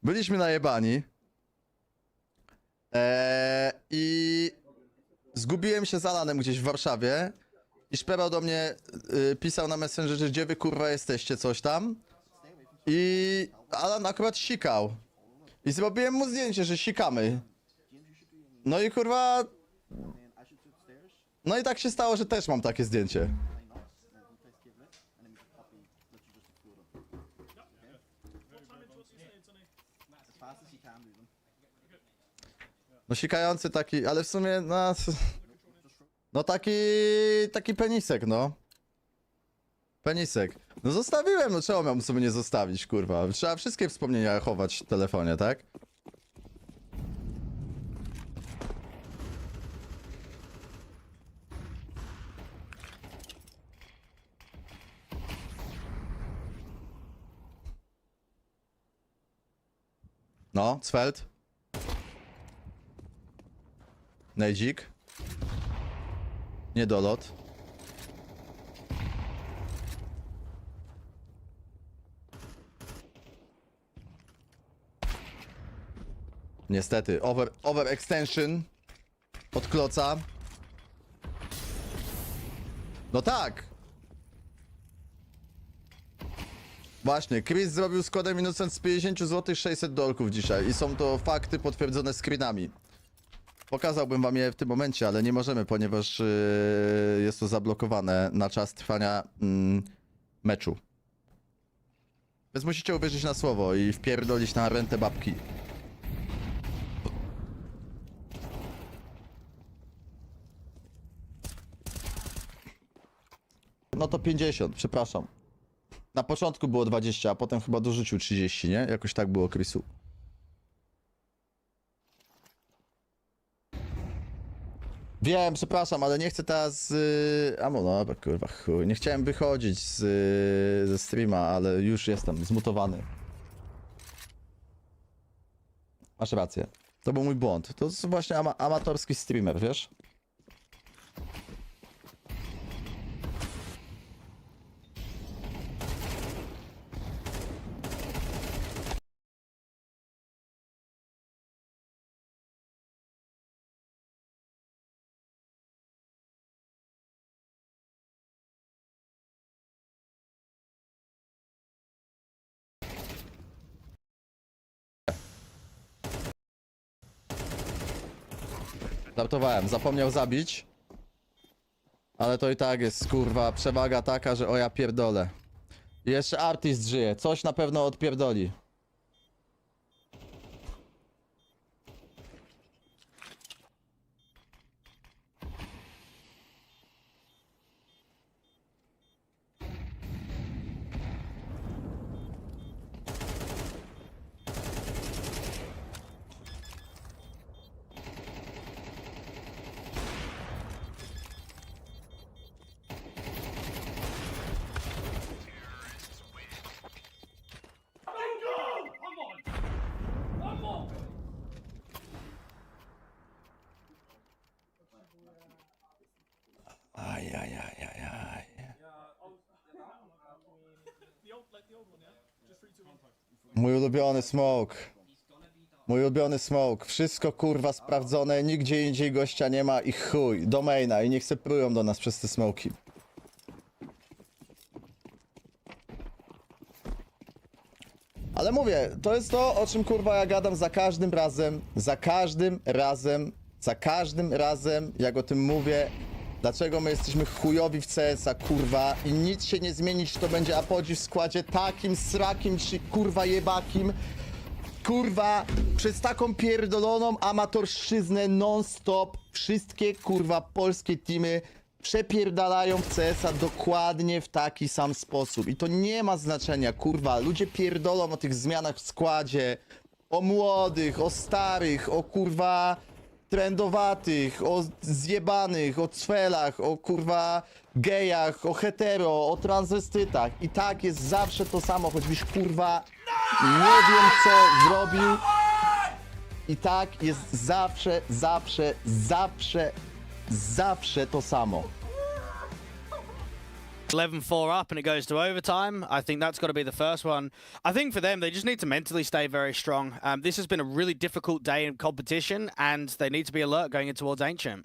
Byliśmy najebani. I... Zgubiłem się z Alanem gdzieś w Warszawie i szperał do mnie, pisał na Messengerze, gdzie wy kurwa jesteście, coś tam. I Alan akurat sikał. I zrobiłem mu zdjęcie, że sikamy. No i kurwa... No i tak się stało, że też mam takie zdjęcie. No sikający taki, ale w sumie, no taki penisek, no. Penisek. No zostawiłem, no czemu miałbym sobie nie zostawić, kurwa. Trzeba wszystkie wspomnienia chować w telefonie, tak? No, Cfeld. Nejdzik. Niedolot. Niestety, overextension od kloca. No tak! Właśnie, Chris zrobił z kodem Innocent z 50 zł 600 dolków dzisiaj i są to fakty potwierdzone screenami. Pokazałbym wam je w tym momencie, ale nie możemy, ponieważ jest to zablokowane na czas trwania meczu. Więc musicie uwierzyć na słowo i wpierdolić na rentę babki. No to 50, przepraszam. Na początku było 20, a potem chyba dorzucił 30, nie? Jakoś tak było, Chrisu. Wiem, przepraszam, ale nie chcę teraz... A no dobra, kurwa, chuj. Nie chciałem wychodzić ze streama, ale już jestem zmutowany. Masz rację. To był mój błąd. To jest właśnie amatorski streamer, wiesz? Żartowałem, zapomniał zabić. Ale to i tak jest, kurwa, przewaga taka, że o ja pierdolę. I jeszcze artist żyje, coś na pewno odpierdoli. Ajajajajaj. Mój ulubiony smoke. Mój ulubiony smoke. Wszystko kurwa sprawdzone, nigdzie indziej gościa nie ma i chuj. Do maina i niech se prują do nas przez te smoki. Ale mówię, to jest to, o czym kurwa ja gadam za każdym razem, jak o tym mówię. Dlaczego my jesteśmy chujowi w CS-a, kurwa, i nic się nie zmieni, czy to będzie Apogee w składzie takim, srakim, czy kurwa jebakim. Kurwa, przez taką pierdoloną amatorszczyznę non-stop wszystkie kurwa polskie teamy przepierdalają w CS-a dokładnie w taki sam sposób. I to nie ma znaczenia, kurwa. Ludzie pierdolą o tych zmianach w składzie, o młodych, o starych, o kurwa trendowatych, o zjebanych, o cfelach, o kurwa gejach, o hetero, o transwestytach. I tak jest zawsze to samo, choćbyś kurwa nie wiem co zrobił. I tak jest zawsze to samo. 11-4 up and it goes to overtime. I think that's got to be the first one. I think for them, they just need to mentally stay very strong. This has been a really difficult day in competition and they need to be alert going in towards Ancient.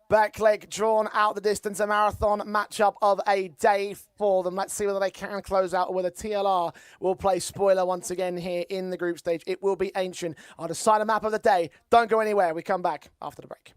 Betclic drawn out the distance, a marathon matchup of a day for them. Let's see whether they can close out or whether TLR will play spoiler once again here in the group stage. It will be Ancient. I'll decide a map of the day. Don't go anywhere. We come back after the break.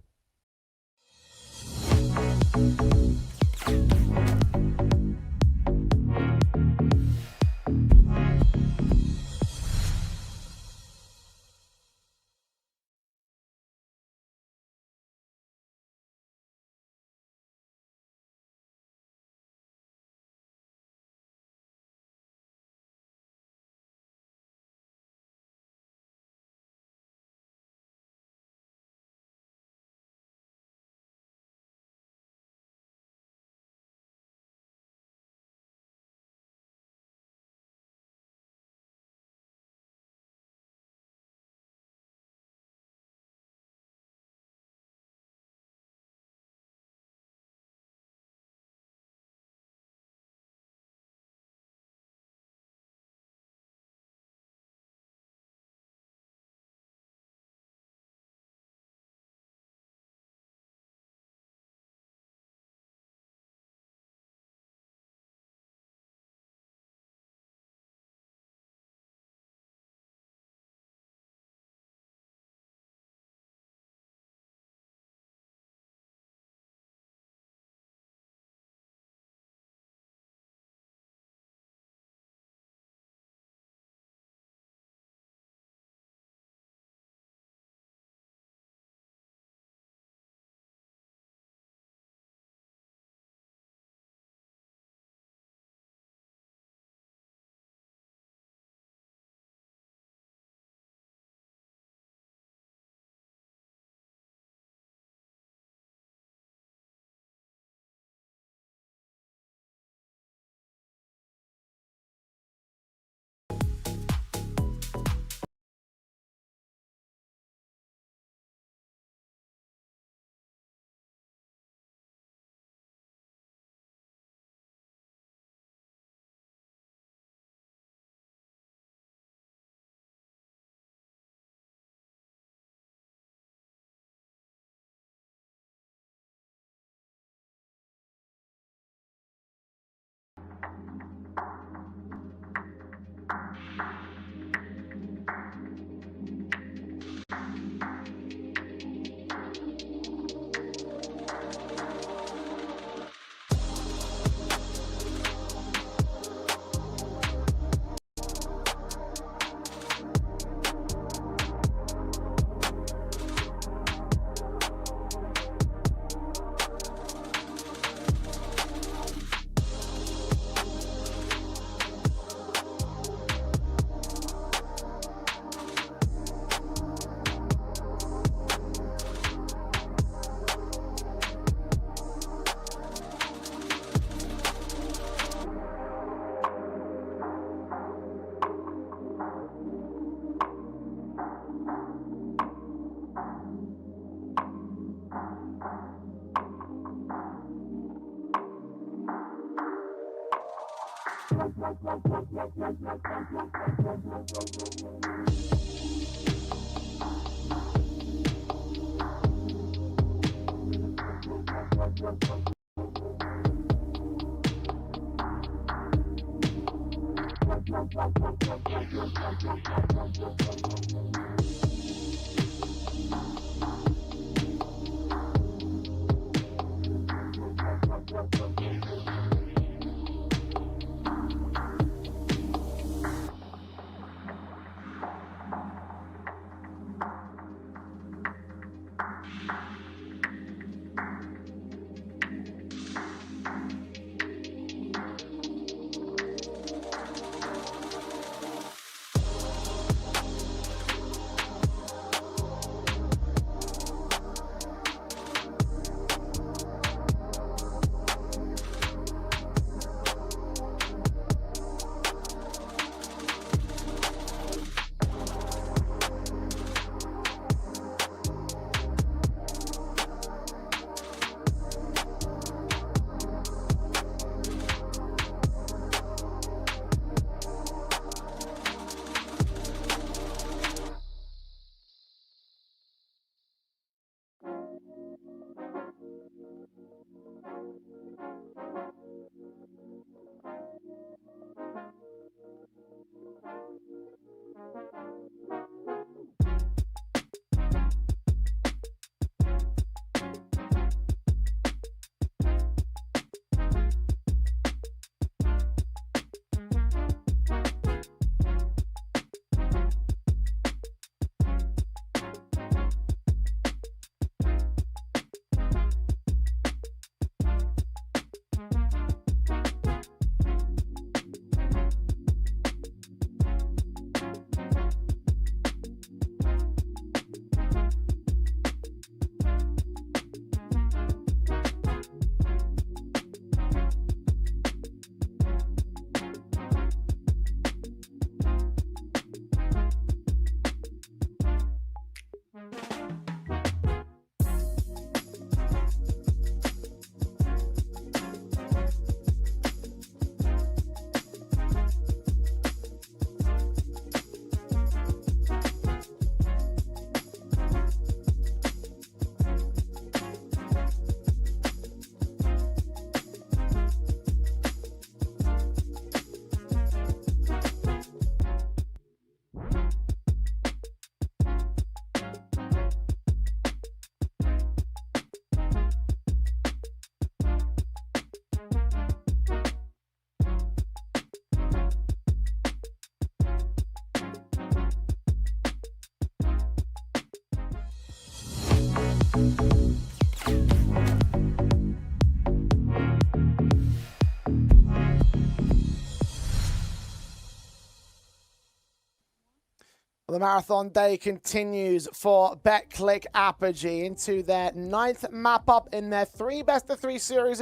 The marathon day continues for Betclic Apogee into their 9th map up in their 3 best-of-3 series.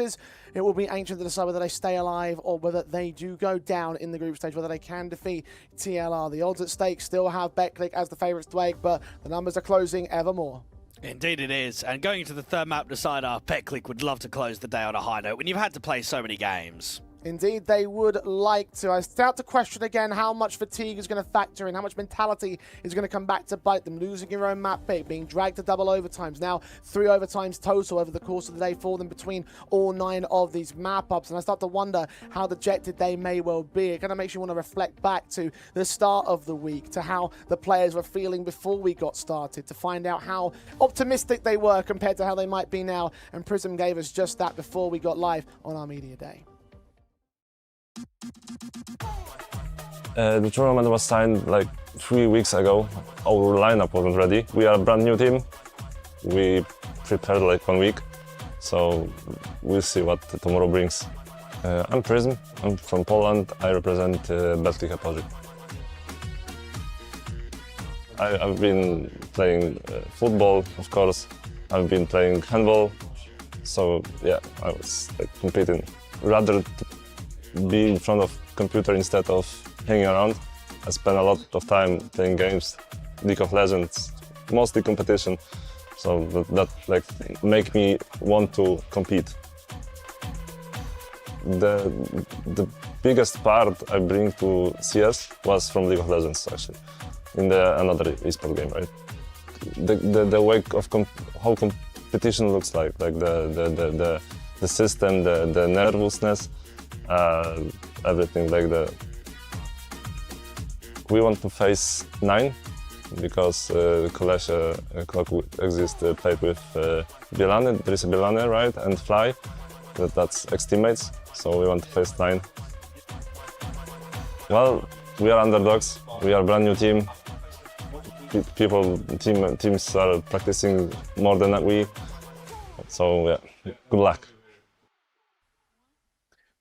It will be ancient to decide whether they stay alive or whether they do go down in the group stage, whether they can defeat TLR. The odds at stake still have Betclic as the favourites to wake, but the numbers are closing ever more. Indeed it is. And going into the 3rd map decider, Betclic would love to close the day on a high note when you've had to play so many games. Indeed, they would like to. I start to question again how much fatigue is going to factor in, how much mentality is going to come back to bite them. Losing your own map pick, being dragged to double overtimes. Now, 3 overtimes total over the course of the day for them between all 9 of these map ups. And I start to wonder how dejected they may well be. It kind of makes you want to reflect back to the start of the week, to how the players were feeling before we got started, to find out how optimistic they were compared to how they might be now. And Prism gave us just that before we got live on our media day. The tournament was signed like 3 weeks ago. Our lineup wasn't ready. We are a brand new team. We prepared like 1 week, so we'll see what tomorrow brings. I'm Prism. I'm from Poland. I represent Betclic Apogee. I've been playing football, of course. I've been playing handball. So yeah, I was like competing. Rather be in front of computer instead of hanging around. I spend a lot of time playing games, League of Legends, mostly competition. So that like make me want to compete. the biggest part I bring to CS was from League of Legends actually, in another esport game, right? The way of how competition looks like the system, the nervousness, everything like the. We want to face 9 because Kolesie Clock exists played with Bielany, there is a Bielany, right, and Fly, that's ex-teammates, so we want to face 9. Well, we are underdogs, we are a brand new team. Teams are practicing more than we, so yeah, good luck.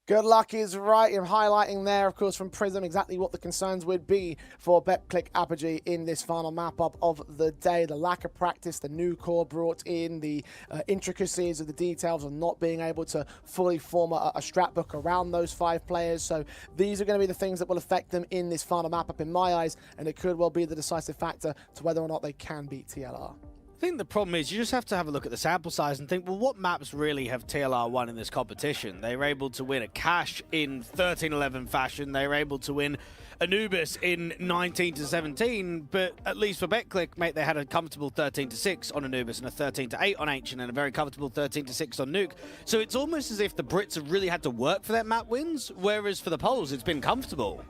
Good luck is right. I'm highlighting there, of course, from Prism exactly what the concerns would be for Betclic Apogee in this final map-up of the day. The lack of practice, the new core brought in, the intricacies of the details of not being able to fully form a strat book around those 5 players. So these are going to be the things that will affect them in this final map-up in my eyes, and it could well be the decisive factor to whether or not they can beat TLR. I think the problem is you just have to have a look at the sample size and think, well, what maps really have TLR won in this competition? They were able to win a Cash in 13-11 fashion. They were able to win Anubis in 19-17, but at least for Betclic, mate, they had a comfortable 13-6 on Anubis and a 13-8 on Ancient and a very comfortable 13-6 on Nuke. So it's almost as if the Brits have really had to work for their map wins, whereas for the Poles, it's been comfortable.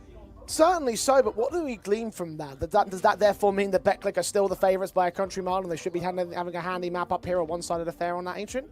Certainly so, but what do we glean from that? Does that therefore mean that Betclic are still the favourites by a country mile and they should be having a handy map up here on one side of the fair on that Ancient?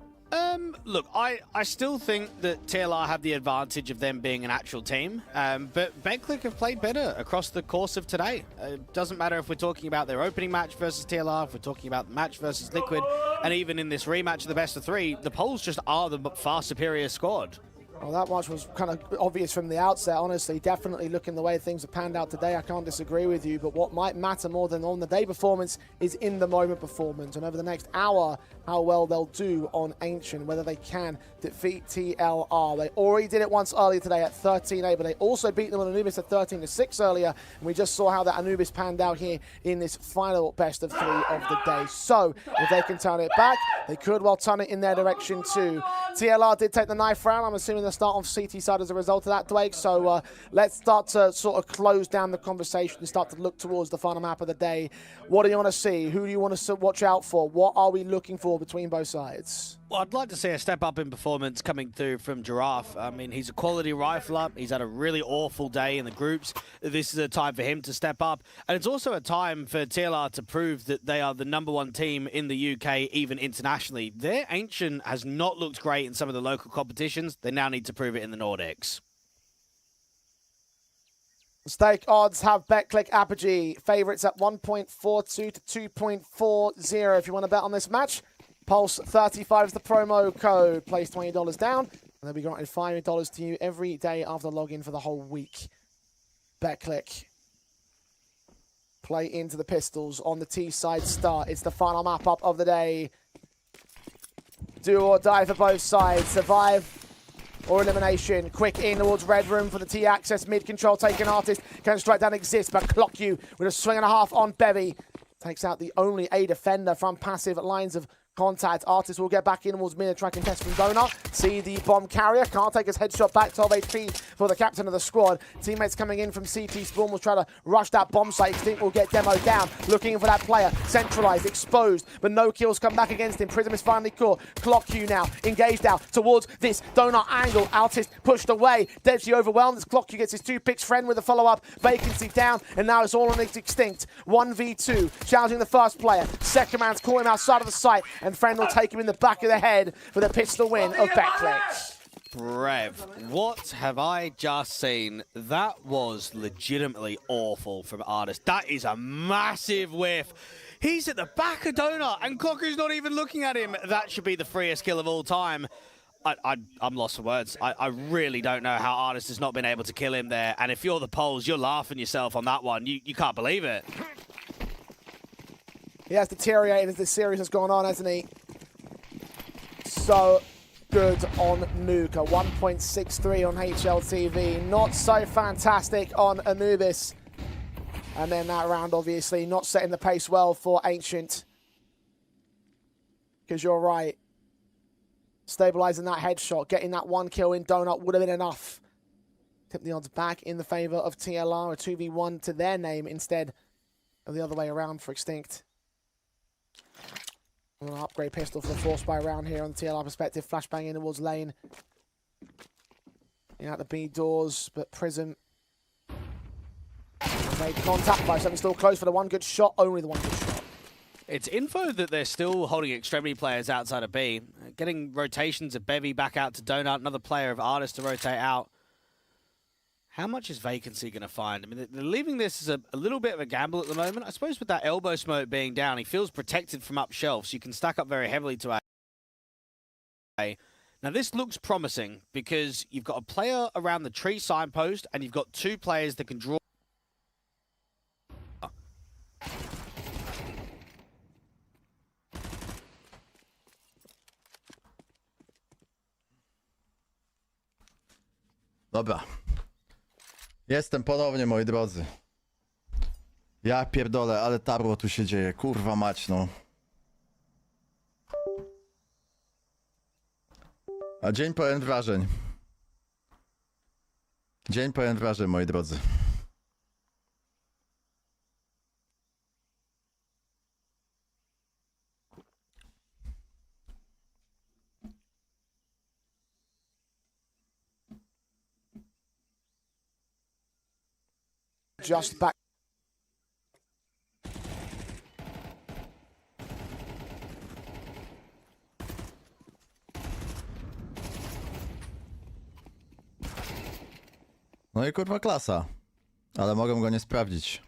Look, I still think that TLR have the advantage of them being an actual team, but Betclic have played better across the course of today. It doesn't matter if we're talking about their opening match versus TLR, if we're talking about the match versus Liquid, and even in this rematch of the best of 3, the Poles just are the far superior squad. Well, that much was kind of obvious from the outset, honestly. Definitely looking the way things have panned out today, I can't disagree with you. But what might matter more than on the day performance is in the moment performance. And over the next hour, how well they'll do on Ancient, whether they can defeat TLR. They already did it once earlier today at 13-8, but they also beat them on Anubis at 13-6 earlier. And we just saw how that Anubis panned out here in this final best of 3 of the day. So if they can turn it back, they could well turn it in their direction too. TLR did take the knife round. I'm assuming they'll start on CT side as a result of that, Dwayne. So let's start to sort of close down the conversation and start to look towards the final map of the day. What do you want to see? Who do you want to watch out for? What are we looking for between both sides? Well, I'd like to see a step up in performance coming through from Giraffe. I mean, he's a quality rifler. He's had a really awful day in the groups. This is a time for him to step up. And it's also a time for TLR to prove that they are the #1 team in the UK, even internationally. Their Ancient has not looked great in some of the local competitions. They now need to prove it in the Nordics. Stake odds have Betclic Apogee. Favourites at 1.42 to 2.40 if you want to bet on this match. Pulse 35 is the promo code. Place $20 down, and they'll be granted $5 to you every day after login for the whole week. Betclic play into the pistols on the T side start. It's the final map up of the day. Do or die for both sides. Survive or elimination. Quick in towards red room for the T access. Mid control taken Artist. Can strike down Exist, but clock you with a swing and a half on Bevy. Takes out the only A defender from passive lines of contact. Artist will get back in towards mid, track and test from Donut. See the bomb carrier. Can't take his headshot back. 12 HP for the captain of the squad. Teammates coming in from CT. Spawn will try to rush that bomb site. Extinct will get demoed down. Looking for that player. Centralized, exposed, but no kills come back against him. Prism is finally caught. Clock you now. Engaged out towards this Donut angle. Artist pushed away. Deadly overwhelmed as Clock you gets his 2 picks. Friend with a follow-up. Vacancy down, and now it's all on its Extinct. 1v2. Challenging the first player. Second man's caught him outside of the site. And Friend will take him in the back of the head for the pistol win of Betclic. Brev, what have I just seen? That was legitimately awful from Artist. That is a massive whiff. He's at the back of Donut, and Clocker's not even looking at him. That should be the freest kill of all time. I'm lost for words. I really don't know how Artist has not been able to kill him there. And if you're the Poles, you're laughing yourself on that one. You can't believe it. He has deteriorated as this series has gone on, hasn't he? So good on Nuka. 1.63 on HLTV. Not so fantastic on Anubis. And then that round, obviously, not setting the pace well for Ancient. Because you're right. Stabilizing that headshot, getting that 1 kill in Donut would have been enough. Tip the odds back in the favor of TLR, a 2v1 to their name instead of the other way around for Extinct. An upgrade pistol for the force buy round here on the TLR perspective. Flashbang in towards lane. Out the B doors, but Prism made contact by something still close for the one good shot. Only the one good shot. It's info that they're still holding extremity players outside of B. Getting rotations of Bevy back out to Donut, another player of Artist to rotate out. How much is Vacancy going to find? I mean, they're leaving this as a little bit of a gamble at the moment. I suppose with that elbow smoke being down, he feels protected from up shelf, so you can stack up very heavily to A. Now, this looks promising because you've got a player around the tree signpost and you've got 2 players that can draw. Dobra. Jestem ponownie, moi drodzy. Ja pierdolę, ale tarło tu się dzieje. Kurwa mać, no. A dzień pełen wrażeń. Dzień pełen wrażeń, moi drodzy. Just back. No i kurwa klasa. Ale mogą go nie sprawdzić.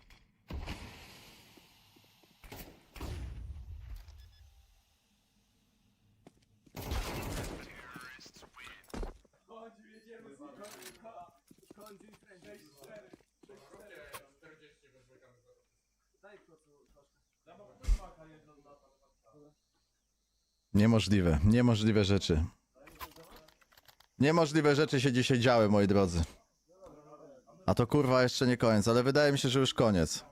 Niemożliwe, niemożliwe rzeczy. Niemożliwe rzeczy się dzisiaj działy, moi drodzy. A to kurwa jeszcze nie koniec, ale wydaje mi się, że już koniec.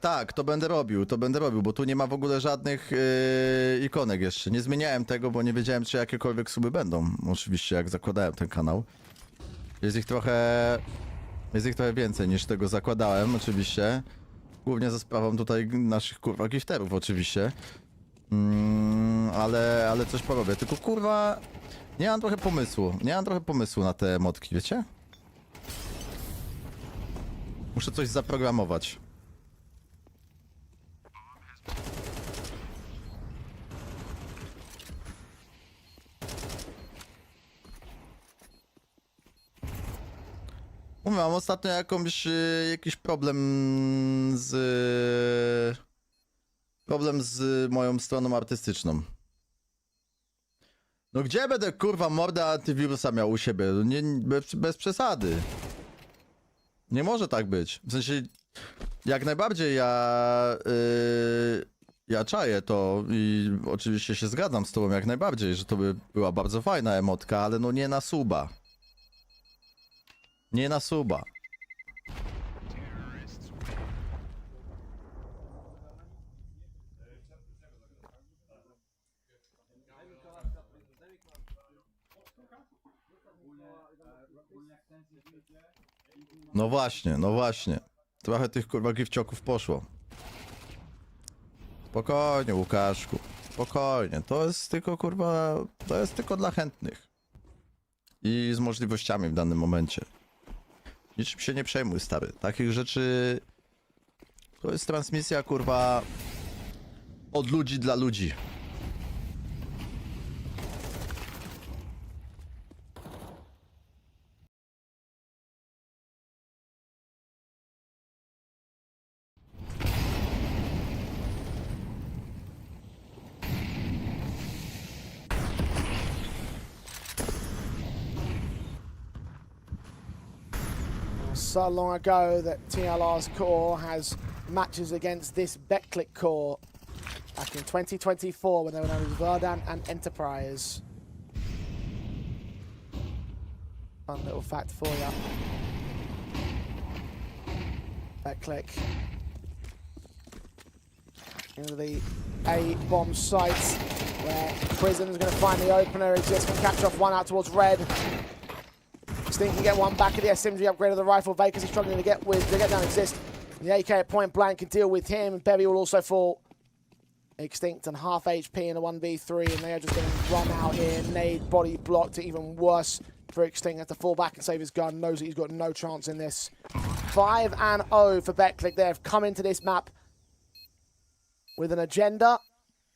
Tak, to będę robił, bo tu nie ma w ogóle żadnych ikonek jeszcze. Nie zmieniałem tego, bo nie wiedziałem, czy jakiekolwiek suby będą. Oczywiście, jak zakładałem ten kanał. Jest ich trochę więcej niż tego zakładałem, oczywiście. Głównie za sprawą tutaj naszych kurwa gifterów, oczywiście. Ale coś porobię. Tylko kurwa, nie mam trochę pomysłu na te emotki, wiecie? Muszę coś zaprogramować. Mam ostatnio jakiś problem z moją stroną artystyczną. No gdzie będę kurwa mordę antywirusa miał u siebie? Nie, bez przesady. Nie może tak być. W sensie, jak najbardziej ja czaję to i oczywiście się zgadzam z tobą jak najbardziej, że to by była bardzo fajna emotka, ale no nie na suba. Nie na suba. No właśnie. Trochę tych kurwa gifcioków poszło. Spokojnie, Łukaszku. Spokojnie. To jest tylko kurwa... To jest tylko dla chętnych. I z możliwościami w danym momencie. Niczym się nie przejmuj, stary. Takich rzeczy... To jest transmisja kurwa... Od ludzi dla ludzi. So long ago that TLR's core has matches against this Betclic core back in 2024 when they were known as Verdant and Enterprise. Fun little fact for you. Betclic into the A bomb site, where Prism's going to find the opener. Exist can catch off one out towards red. Sting can get one back at the SMG upgrade of the rifle. Vacancy is struggling to get down Exist. The AK at point blank can deal with him. Bevy will also fall. Extinct and half HP in a 1v3, and they are just getting run out here. Nade body blocked, even worse for Extinct. Has to fall back and save his gun. Knows that he's got no chance in this. 5-0 for Betclic. They have come into this map with an agenda.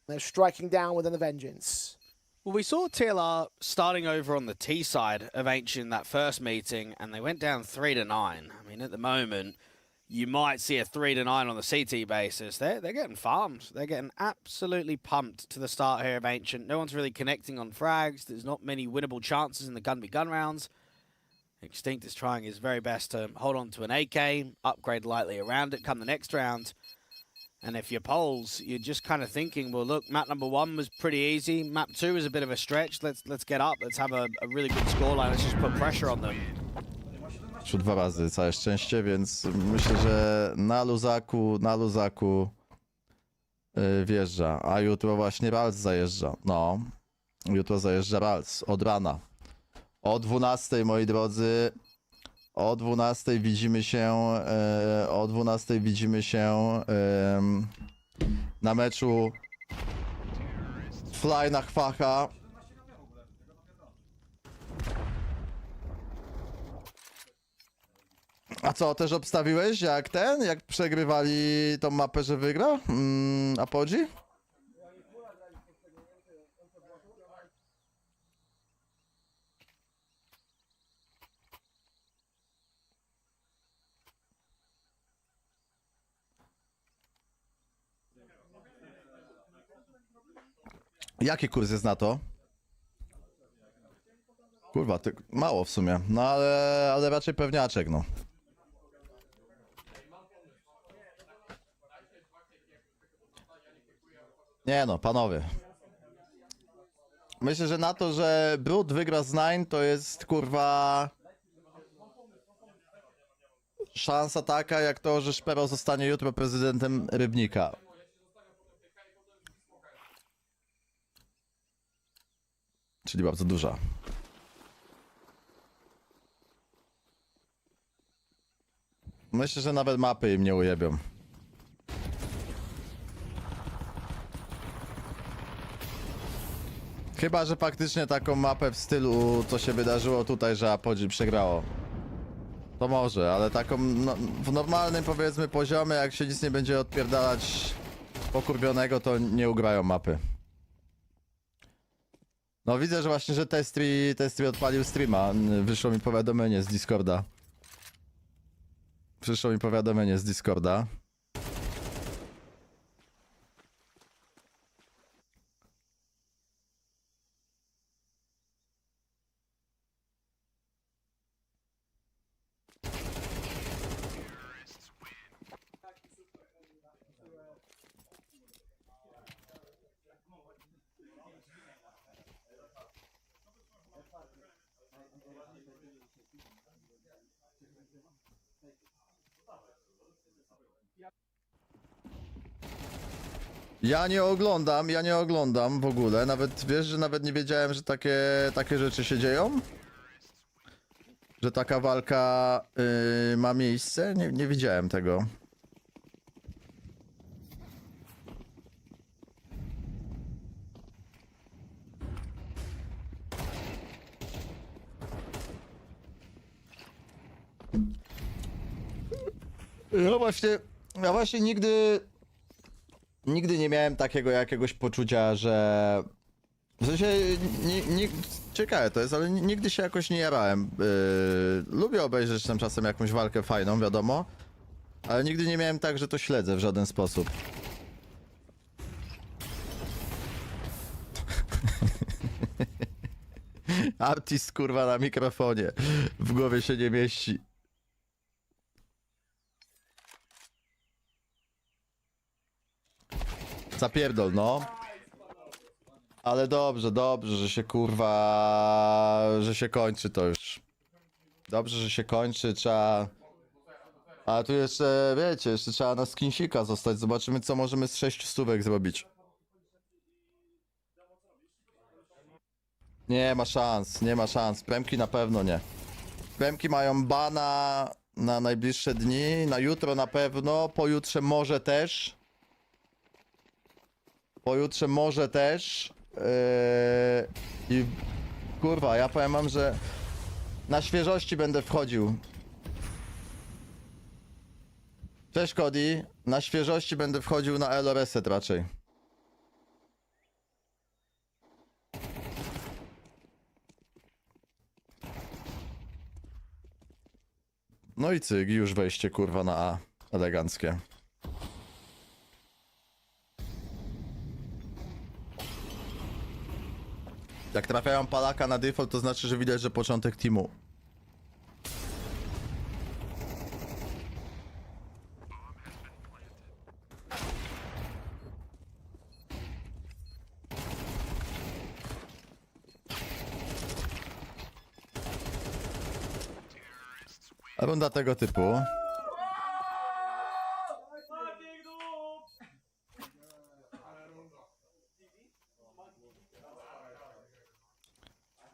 They're striking down with a vengeance. Well, we saw TLR starting over on the T side of Ancient in that first meeting, and they went down 3-9. I mean, at the moment, you might see a 3-9 on the CT basis. They're getting farmed. They're getting absolutely pumped to the start here of Ancient. No one's really connecting on frags. There's not many winnable chances in the gun-be-gun rounds. Extinct is trying his very best to hold on to an AK, upgrade lightly around it come the next round. And if you're Poles, you're just kind of thinking, well, look, map number 1 was pretty easy. Map 2 is a bit of a stretch. Let's get up. Let's have a really good scoreline. Let's just put pressure on them. 2 razy, całe szczęście, więc myślę, że na luzaku wjeżdża. A jutro właśnie Rals zajeżdża. No, jutro zajeżdża Rals od rana. O 12, moi drodzy. O 12 widzimy się na meczu Fly na Chwacha. A co, też obstawiłeś jak przegrywali tą mapę, że wygra? Apogee? Jaki kurs jest na to? Kurwa, mało w sumie. No ale raczej pewniaczek, no. Nie no, panowie. Myślę, że na to, że Brud wygra z Nine, to jest kurwa szansa taka, jak to, że Szpero zostanie jutro prezydentem Rybnika. Czyli bardzo duża. Myślę, że nawet mapy im nie ujebią. Chyba, że faktycznie taką mapę w stylu, co się wydarzyło tutaj, że Apogee przegrało. To może, ale taką no, w normalnym, powiedzmy, poziomie, jak się nic nie będzie odpierdalać pokurwionego, to nie ugrają mapy. No widzę, że właśnie, że Testri odpalił streama. Wyszło mi powiadomienie z Discorda. Ja nie oglądam w ogóle, nawet wiesz, że nawet nie wiedziałem, że takie rzeczy się dzieją? Że taka walka ma miejsce? Nie widziałem tego. Ja właśnie nigdy nie miałem takiego jakiegoś poczucia, że... W sensie, ciekawe to jest, ale nigdy się jakoś nie jarałem. Lubię obejrzeć tam czasem jakąś walkę fajną, wiadomo, ale nigdy nie miałem tak, że to śledzę w żaden sposób. Artist kurwa na mikrofonie, w głowie się nie mieści. Zapierdol, no. Ale dobrze, że się kurwa... że się kończy to już. Dobrze, że się kończy, trzeba... A tu jeszcze, wiecie, jeszcze trzeba na skinsika zostać. Zobaczymy, co możemy z 6 stówek zrobić. Nie ma szans, nie ma szans. Premki na pewno nie. Premki mają bana na najbliższe dni, na jutro na pewno, pojutrze może też. Pojutrze może też. I kurwa, ja powiem wam, że na świeżości będę wchodził. Cześć Cody, na świeżości będę wchodził na Elo Reset raczej. No i cyk, już wejście kurwa na A. Eleganckie. Jak trafiają Palaka na default, to znaczy, że widać, że początek teamu. Runda tego typu.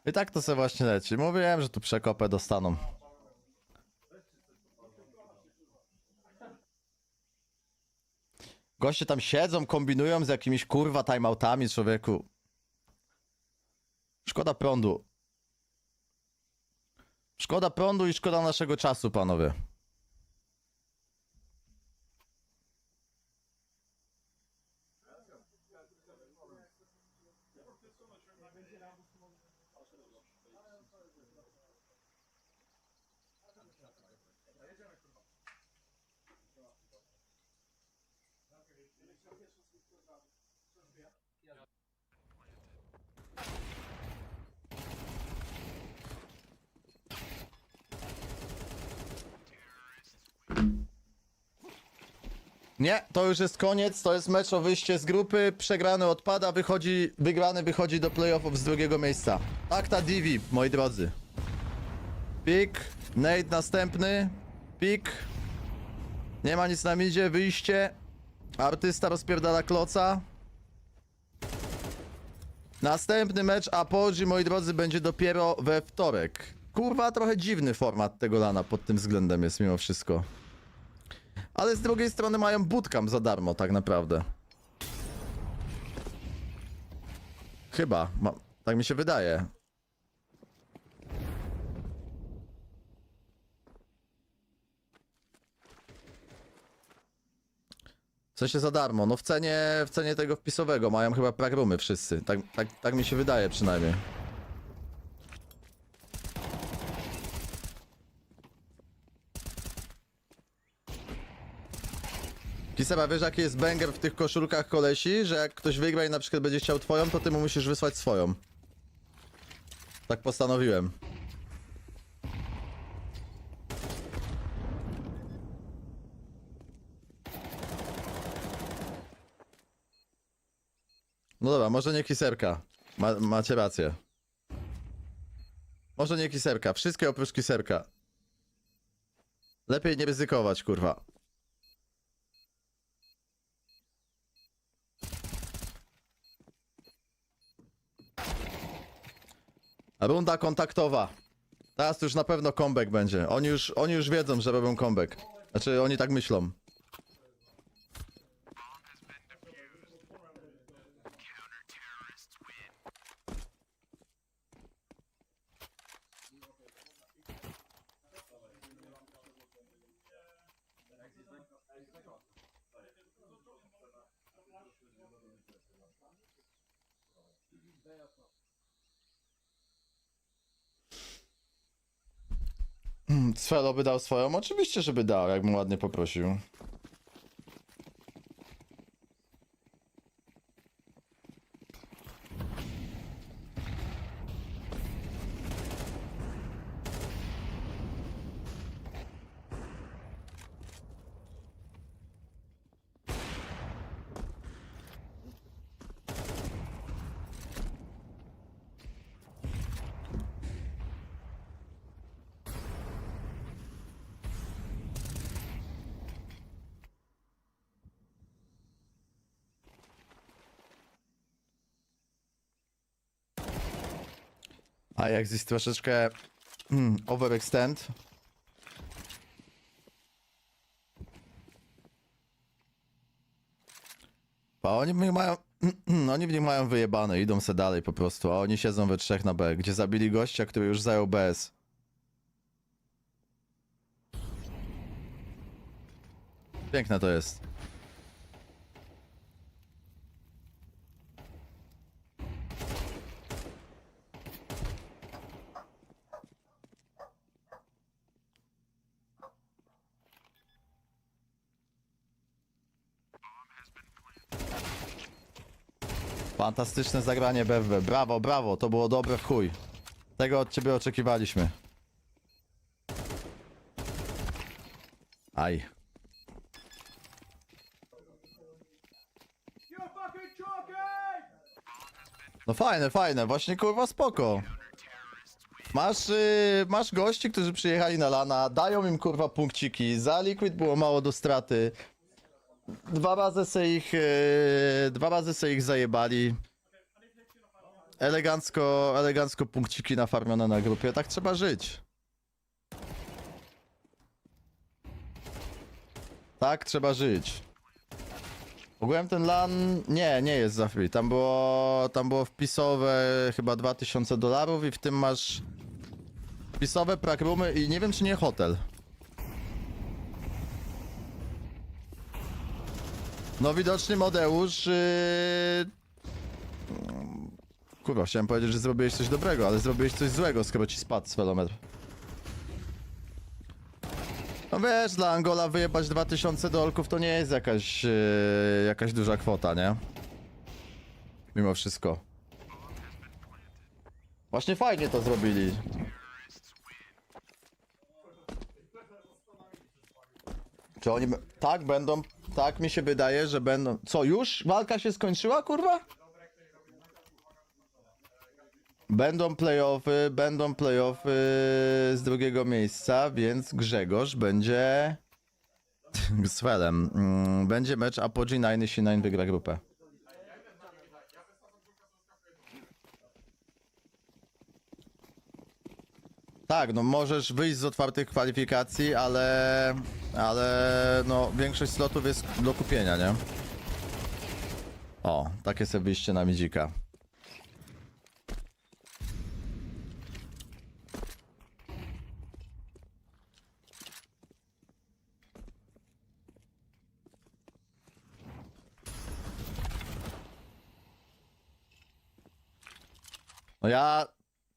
I tak to se właśnie leci. Mówiłem, że tu przekopę dostaną. Goście tam siedzą, kombinują z jakimiś kurwa timeoutami, człowieku. Szkoda prądu. Szkoda prądu i szkoda naszego czasu, panowie. Nie, to już jest koniec, to jest mecz o wyjście z grupy, przegrany odpada, wygrany wychodzi do playoffów z drugiego miejsca. Akta Divi, moi drodzy. Pik, Nate następny, pik. Nie ma nic na midzie, wyjście. Artysta rozpierdala kloca. Następny mecz Apogee, moi drodzy, będzie dopiero we wtorek. Kurwa, trochę dziwny format tego lana pod tym względem jest mimo wszystko. Ale z drugiej strony mają bootcamp za darmo, tak naprawdę. Chyba, tak mi się wydaje. W sensie za darmo, no w cenie tego wpisowego mają chyba pragrumy wszyscy. Tak mi się wydaje przynajmniej. Kisera, wiesz jaki jest banger w tych koszulkach kolesi? Że jak ktoś wygra i na przykład będzie chciał twoją, to ty mu musisz wysłać swoją. Tak postanowiłem. No dobra, może nie kiserka. Macie rację. Może nie kiserka. Wszystkie oprócz kiserka. Lepiej nie ryzykować, kurwa. Runda kontaktowa. Teraz to już na pewno comeback będzie. Oni już wiedzą, że robią comeback. Znaczy, oni tak myślą. Sfelo by dał swoją? Oczywiście, żeby dał, jakbym ładnie poprosił. A jak jest troszeczkę overextend. A oni w nich mają, oni w nich mają wyjebane, idą se dalej po prostu, a oni siedzą we trzech na B, gdzie zabili gościa, który już zajął BS. Piękne to jest. Fantastyczne zagranie BFB. Brawo, brawo, to było dobre w chuj. Tego od ciebie oczekiwaliśmy. Aj. No fajne, fajne, właśnie kurwa spoko. Masz gości, którzy przyjechali na lana, dają im kurwa punkciki, za Liquid było mało do straty. Dwa razy se ich zajebali. Elegancko punkciki nafarmione na grupie, tak trzeba żyć. Tak trzeba żyć. Ogółem ten LAN nie jest za free. Tam było wpisowe chyba $2000 i w tym masz wpisowe prakroomy i nie wiem czy nie hotel. No widocznie Modeusz... Kurwa, chciałem powiedzieć, że zrobiłeś coś dobrego, ale zrobiłeś coś złego, skoro ci spadł spelometr. No wiesz, dla Angola wyjebać $2000 to nie jest jakaś duża kwota, nie? Mimo wszystko. Właśnie fajnie to zrobili. Czy oni... Tak, będą... Tak mi się wydaje, że będą... Co, już? Walka się skończyła, kurwa? Będą playoffy z drugiego miejsca, więc Grzegorz będzie... z Felem. Będzie mecz Apogee 9 wygra grupę. Tak, no możesz wyjść z otwartych kwalifikacji, ale no większość slotów jest do kupienia, nie? O, takie sobie wyjście na midzika. No ja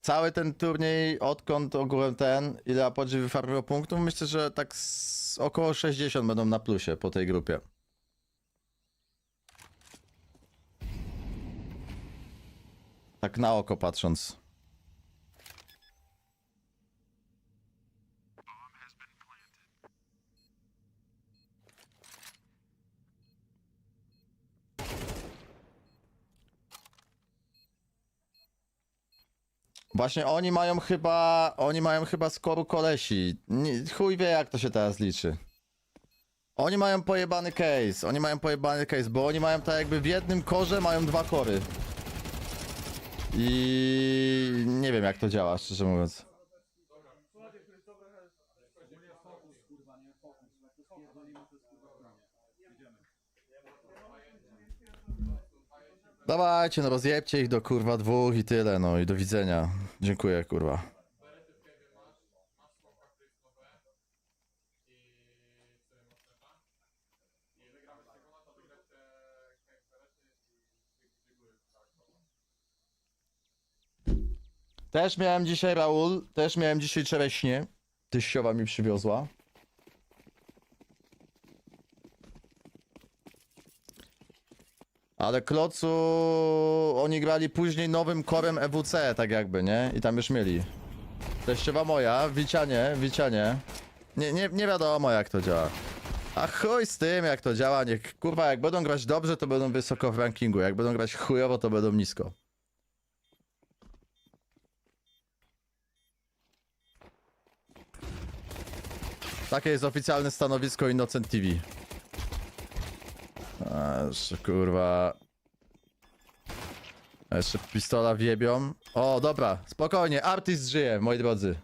cały ten turniej, odkąd ogółem ile Apogee wyfarmiło punktów, myślę, że tak około 60 będą na plusie po tej grupie. Tak na oko patrząc. Właśnie oni mają chyba skoru kolesi. Chuj wie jak to się teraz liczy. Oni mają pojebany case, bo oni mają tak jakby w jednym korze mają dwa kory. I nie wiem jak to działa, szczerze mówiąc. Dawajcie, no rozjebcie ich do kurwa dwóch i tyle, no i do widzenia. Dziękuję, kurwa. Też miałem dzisiaj, Raul, czereśnie. Tyściowa mi przywiozła. Ale Klocu... Oni grali później nowym korem EWC, tak jakby, nie? I tam już mieli. Teściowa moja, wicianie. Nie wiadomo jak to działa. A chuj z tym jak to działa, niech... Kurwa, jak będą grać dobrze, to będą wysoko w rankingu. Jak będą grać chujowo, to będą nisko. Takie jest oficjalne stanowisko Innocent TV. Aż kurwa. Jeszcze pistola wjebią. O, dobra, spokojnie, artyst żyje, moi drodzy.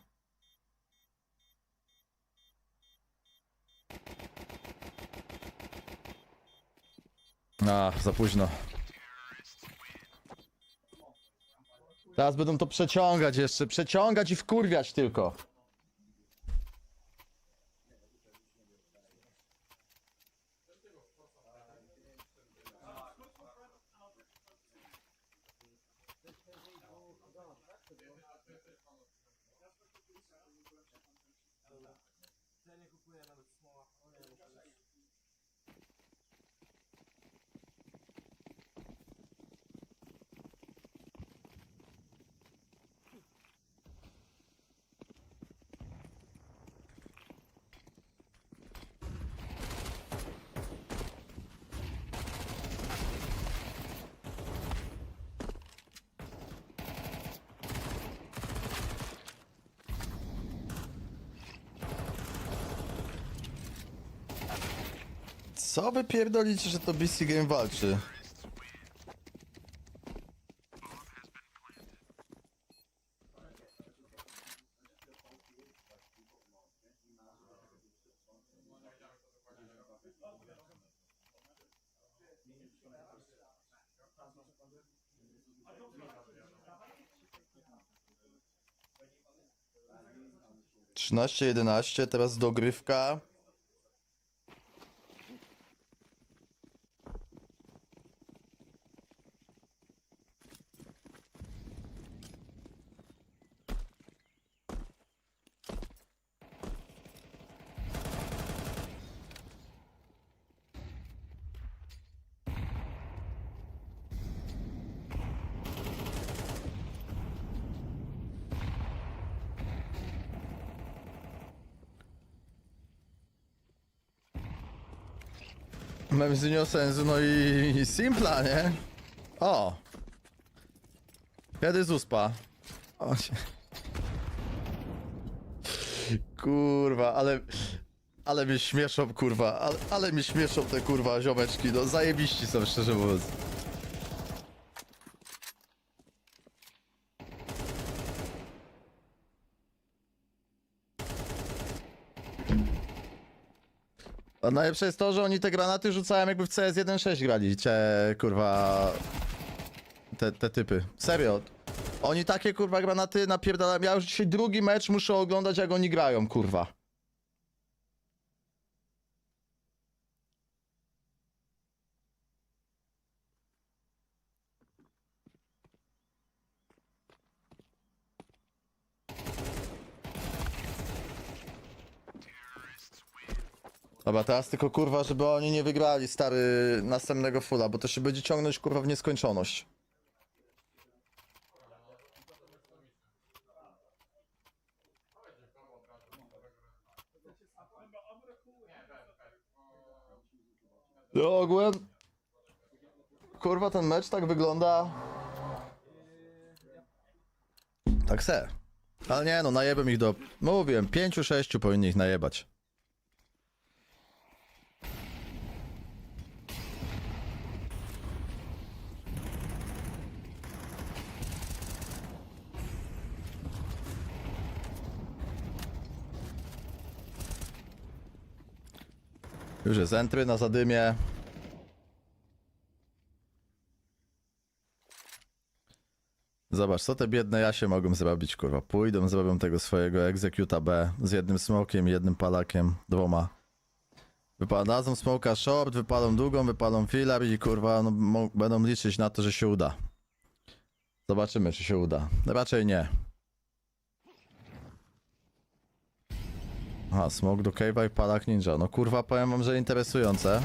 A, za późno. Teraz będą to przeciągać jeszcze, przeciągać i wkurwiać tylko. Co wy pierdolicie, że to BC Game walczy? Trzynaście 11, teraz dogrywka. Memzinio sensu, no i Simpla, nie? O! Kiedy z uspa? O, kurwa, ale mnie śmieszą, kurwa, ale mnie śmieszą te, kurwa, ziomeczki, no zajebiści są, szczerze mówiąc. A najlepsze jest to, że oni te granaty rzucają jakby w CS 1.6 grali, kurwa, te typy. Serio. Oni takie, kurwa, granaty napierdalają. Ja już dzisiaj drugi mecz muszę oglądać, jak oni grają, kurwa. Dobra, teraz tylko, kurwa, żeby oni nie wygrali, stary, następnego fulla, bo to się będzie ciągnąć, kurwa, w nieskończoność. No, ogółem... Kurwa, ten mecz tak wygląda... Tak se. Ale nie, no, najebem ich do... Mówiłem, 5-6 powinni ich najebać. Już jest entry na zadymie. Zobacz, co te biedne jasie mogą zrobić, kurwa. Pójdą, zrobią tego swojego executa B z jednym smokiem, jednym palakiem, dwoma. Dadzą smoka short, wypalą długą, wypalą filar i kurwa, no, będą liczyć na to, że się uda. Zobaczymy, czy się uda. Raczej nie. Aha, smoke do cave'a i palak ninja. No kurwa, powiem wam, że interesujące.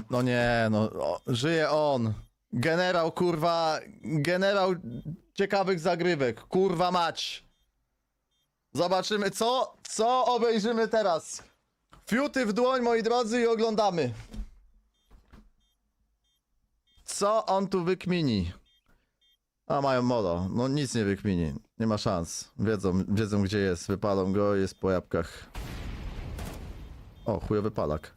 No nie, no, żyje on. Generał, kurwa, generał ciekawych zagrywek. Kurwa mać. Zobaczymy, co obejrzymy teraz. Fiuty w dłoń, moi drodzy, i oglądamy. Co on tu wykmini? A, mają molo. No nic nie wykmini. Nie ma szans. Wiedzą gdzie jest. Wypalą go, jest po jabłkach. O, chujowy palak.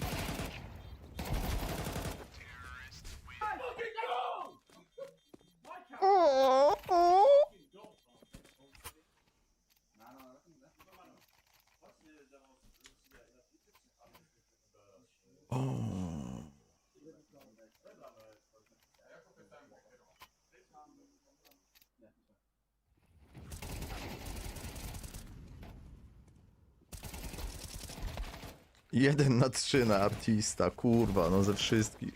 Jeden na 3 na artista, kurwa, no ze wszystkich.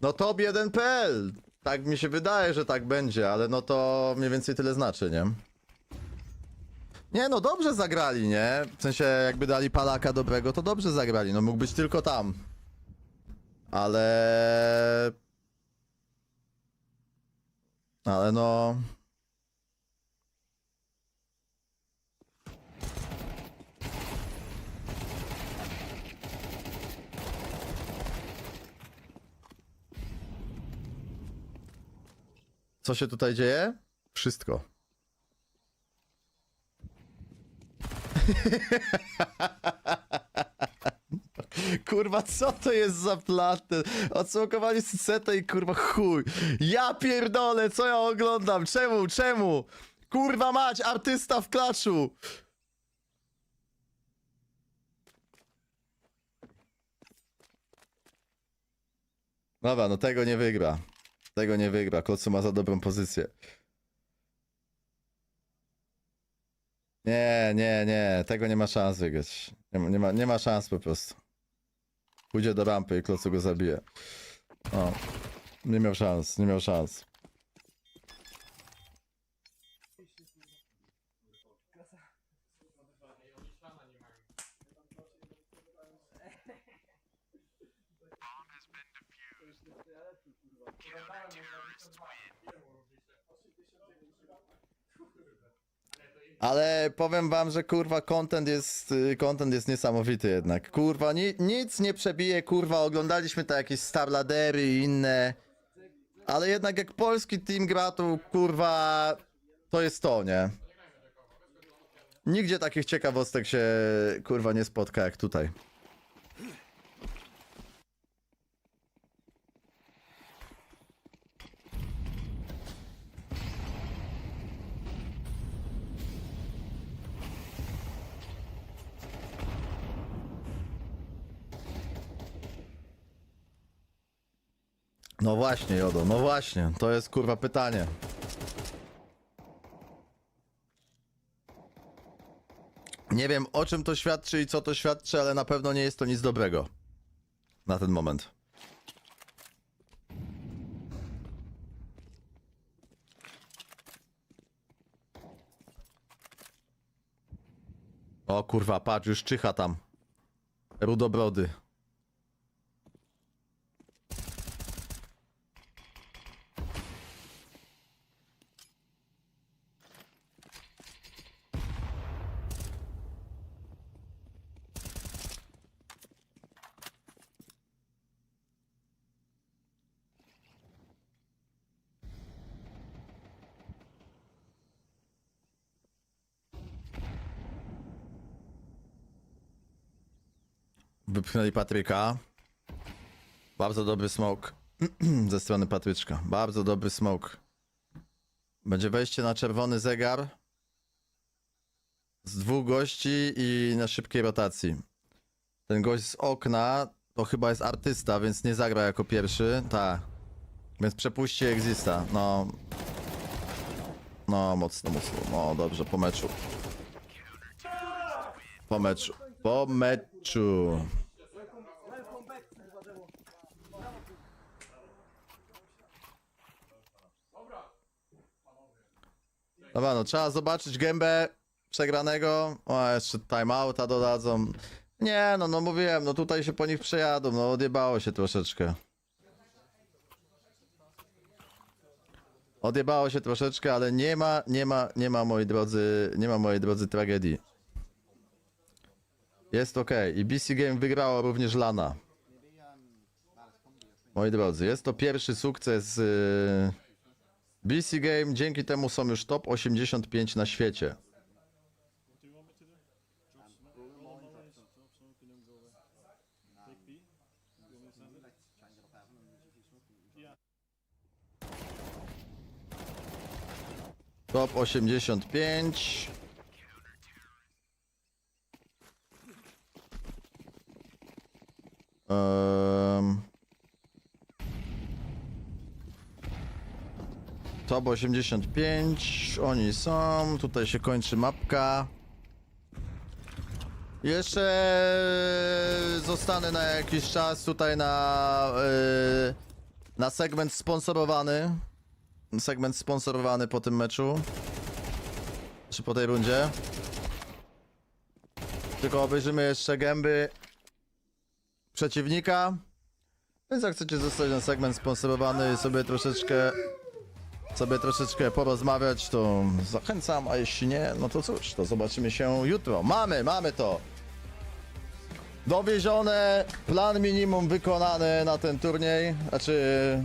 No top 1.pl! Tak mi się wydaje, że tak będzie, ale no to mniej więcej tyle znaczy, nie? Nie no, dobrze zagrali, nie? W sensie jakby dali palaka dobrego, to dobrze zagrali, no mógł być tylko tam. Ale... Ale no... Co się tutaj dzieje? Wszystko. Kurwa, co to jest za platę? Odsmokowali setę i kurwa chuj. Ja pierdolę, co ja oglądam? Czemu? Kurwa mać, artysta w klaczu. Dobra, no tego nie wygra. Tego nie wygra. Klocu ma za dobrą pozycję. Nie. Tego nie ma szans wygrać. Nie ma szans po prostu. Pójdzie do rampy i Klocu go zabije. O. Nie miał szans. Ale powiem wam, że kurwa content jest niesamowity jednak. Kurwa, nic nie przebije, kurwa, oglądaliśmy to jakieś Starladery i inne. Ale jednak jak polski team gra, to kurwa, to jest to, nie? Nigdzie takich ciekawostek się kurwa nie spotka jak tutaj. No właśnie, Jodo, no właśnie, to jest kurwa pytanie. Nie wiem o czym to świadczy i co to świadczy, ale na pewno nie jest to nic dobrego. Na ten moment. O kurwa, patrz, już czyha tam. Rudobrody. Wypchnęli Patryka. Bardzo dobry smoke ze strony Patryczka. Bardzo dobry smoke. Będzie wejście na czerwony zegar z 2 gości i na szybkiej rotacji. Ten gość z okna to chyba jest artysta, więc nie zagra jako pierwszy. Tak. Więc przepuści Exista. No. No, mocno. No, dobrze, po meczu. Po meczu. Dobra, no trzeba zobaczyć gębę przegranego. O, jeszcze timeouta dodadzą. Nie, no mówiłem, no tutaj się po nich przejadą, no odjebało się troszeczkę. Odjebało się troszeczkę, ale nie ma, moi drodzy, tragedii. Jest ok. I BC Game wygrało również Lana. Moi drodzy, jest to pierwszy sukces BC Game dzięki temu są już top 85 na świecie. Top 85. Top 85. Oni są. Tutaj się kończy mapka. Jeszcze zostanę na jakiś czas tutaj na segment sponsorowany. Segment sponsorowany po tym meczu. Czy po tej rundzie. Tylko obejrzymy jeszcze gęby przeciwnika. Więc jak chcecie zostać na segment sponsorowany i sobie troszeczkę porozmawiać, to zachęcam, a jeśli nie, no to cóż, to zobaczymy się jutro. Mamy to! Dowiezione, plan minimum wykonany na ten turniej, znaczy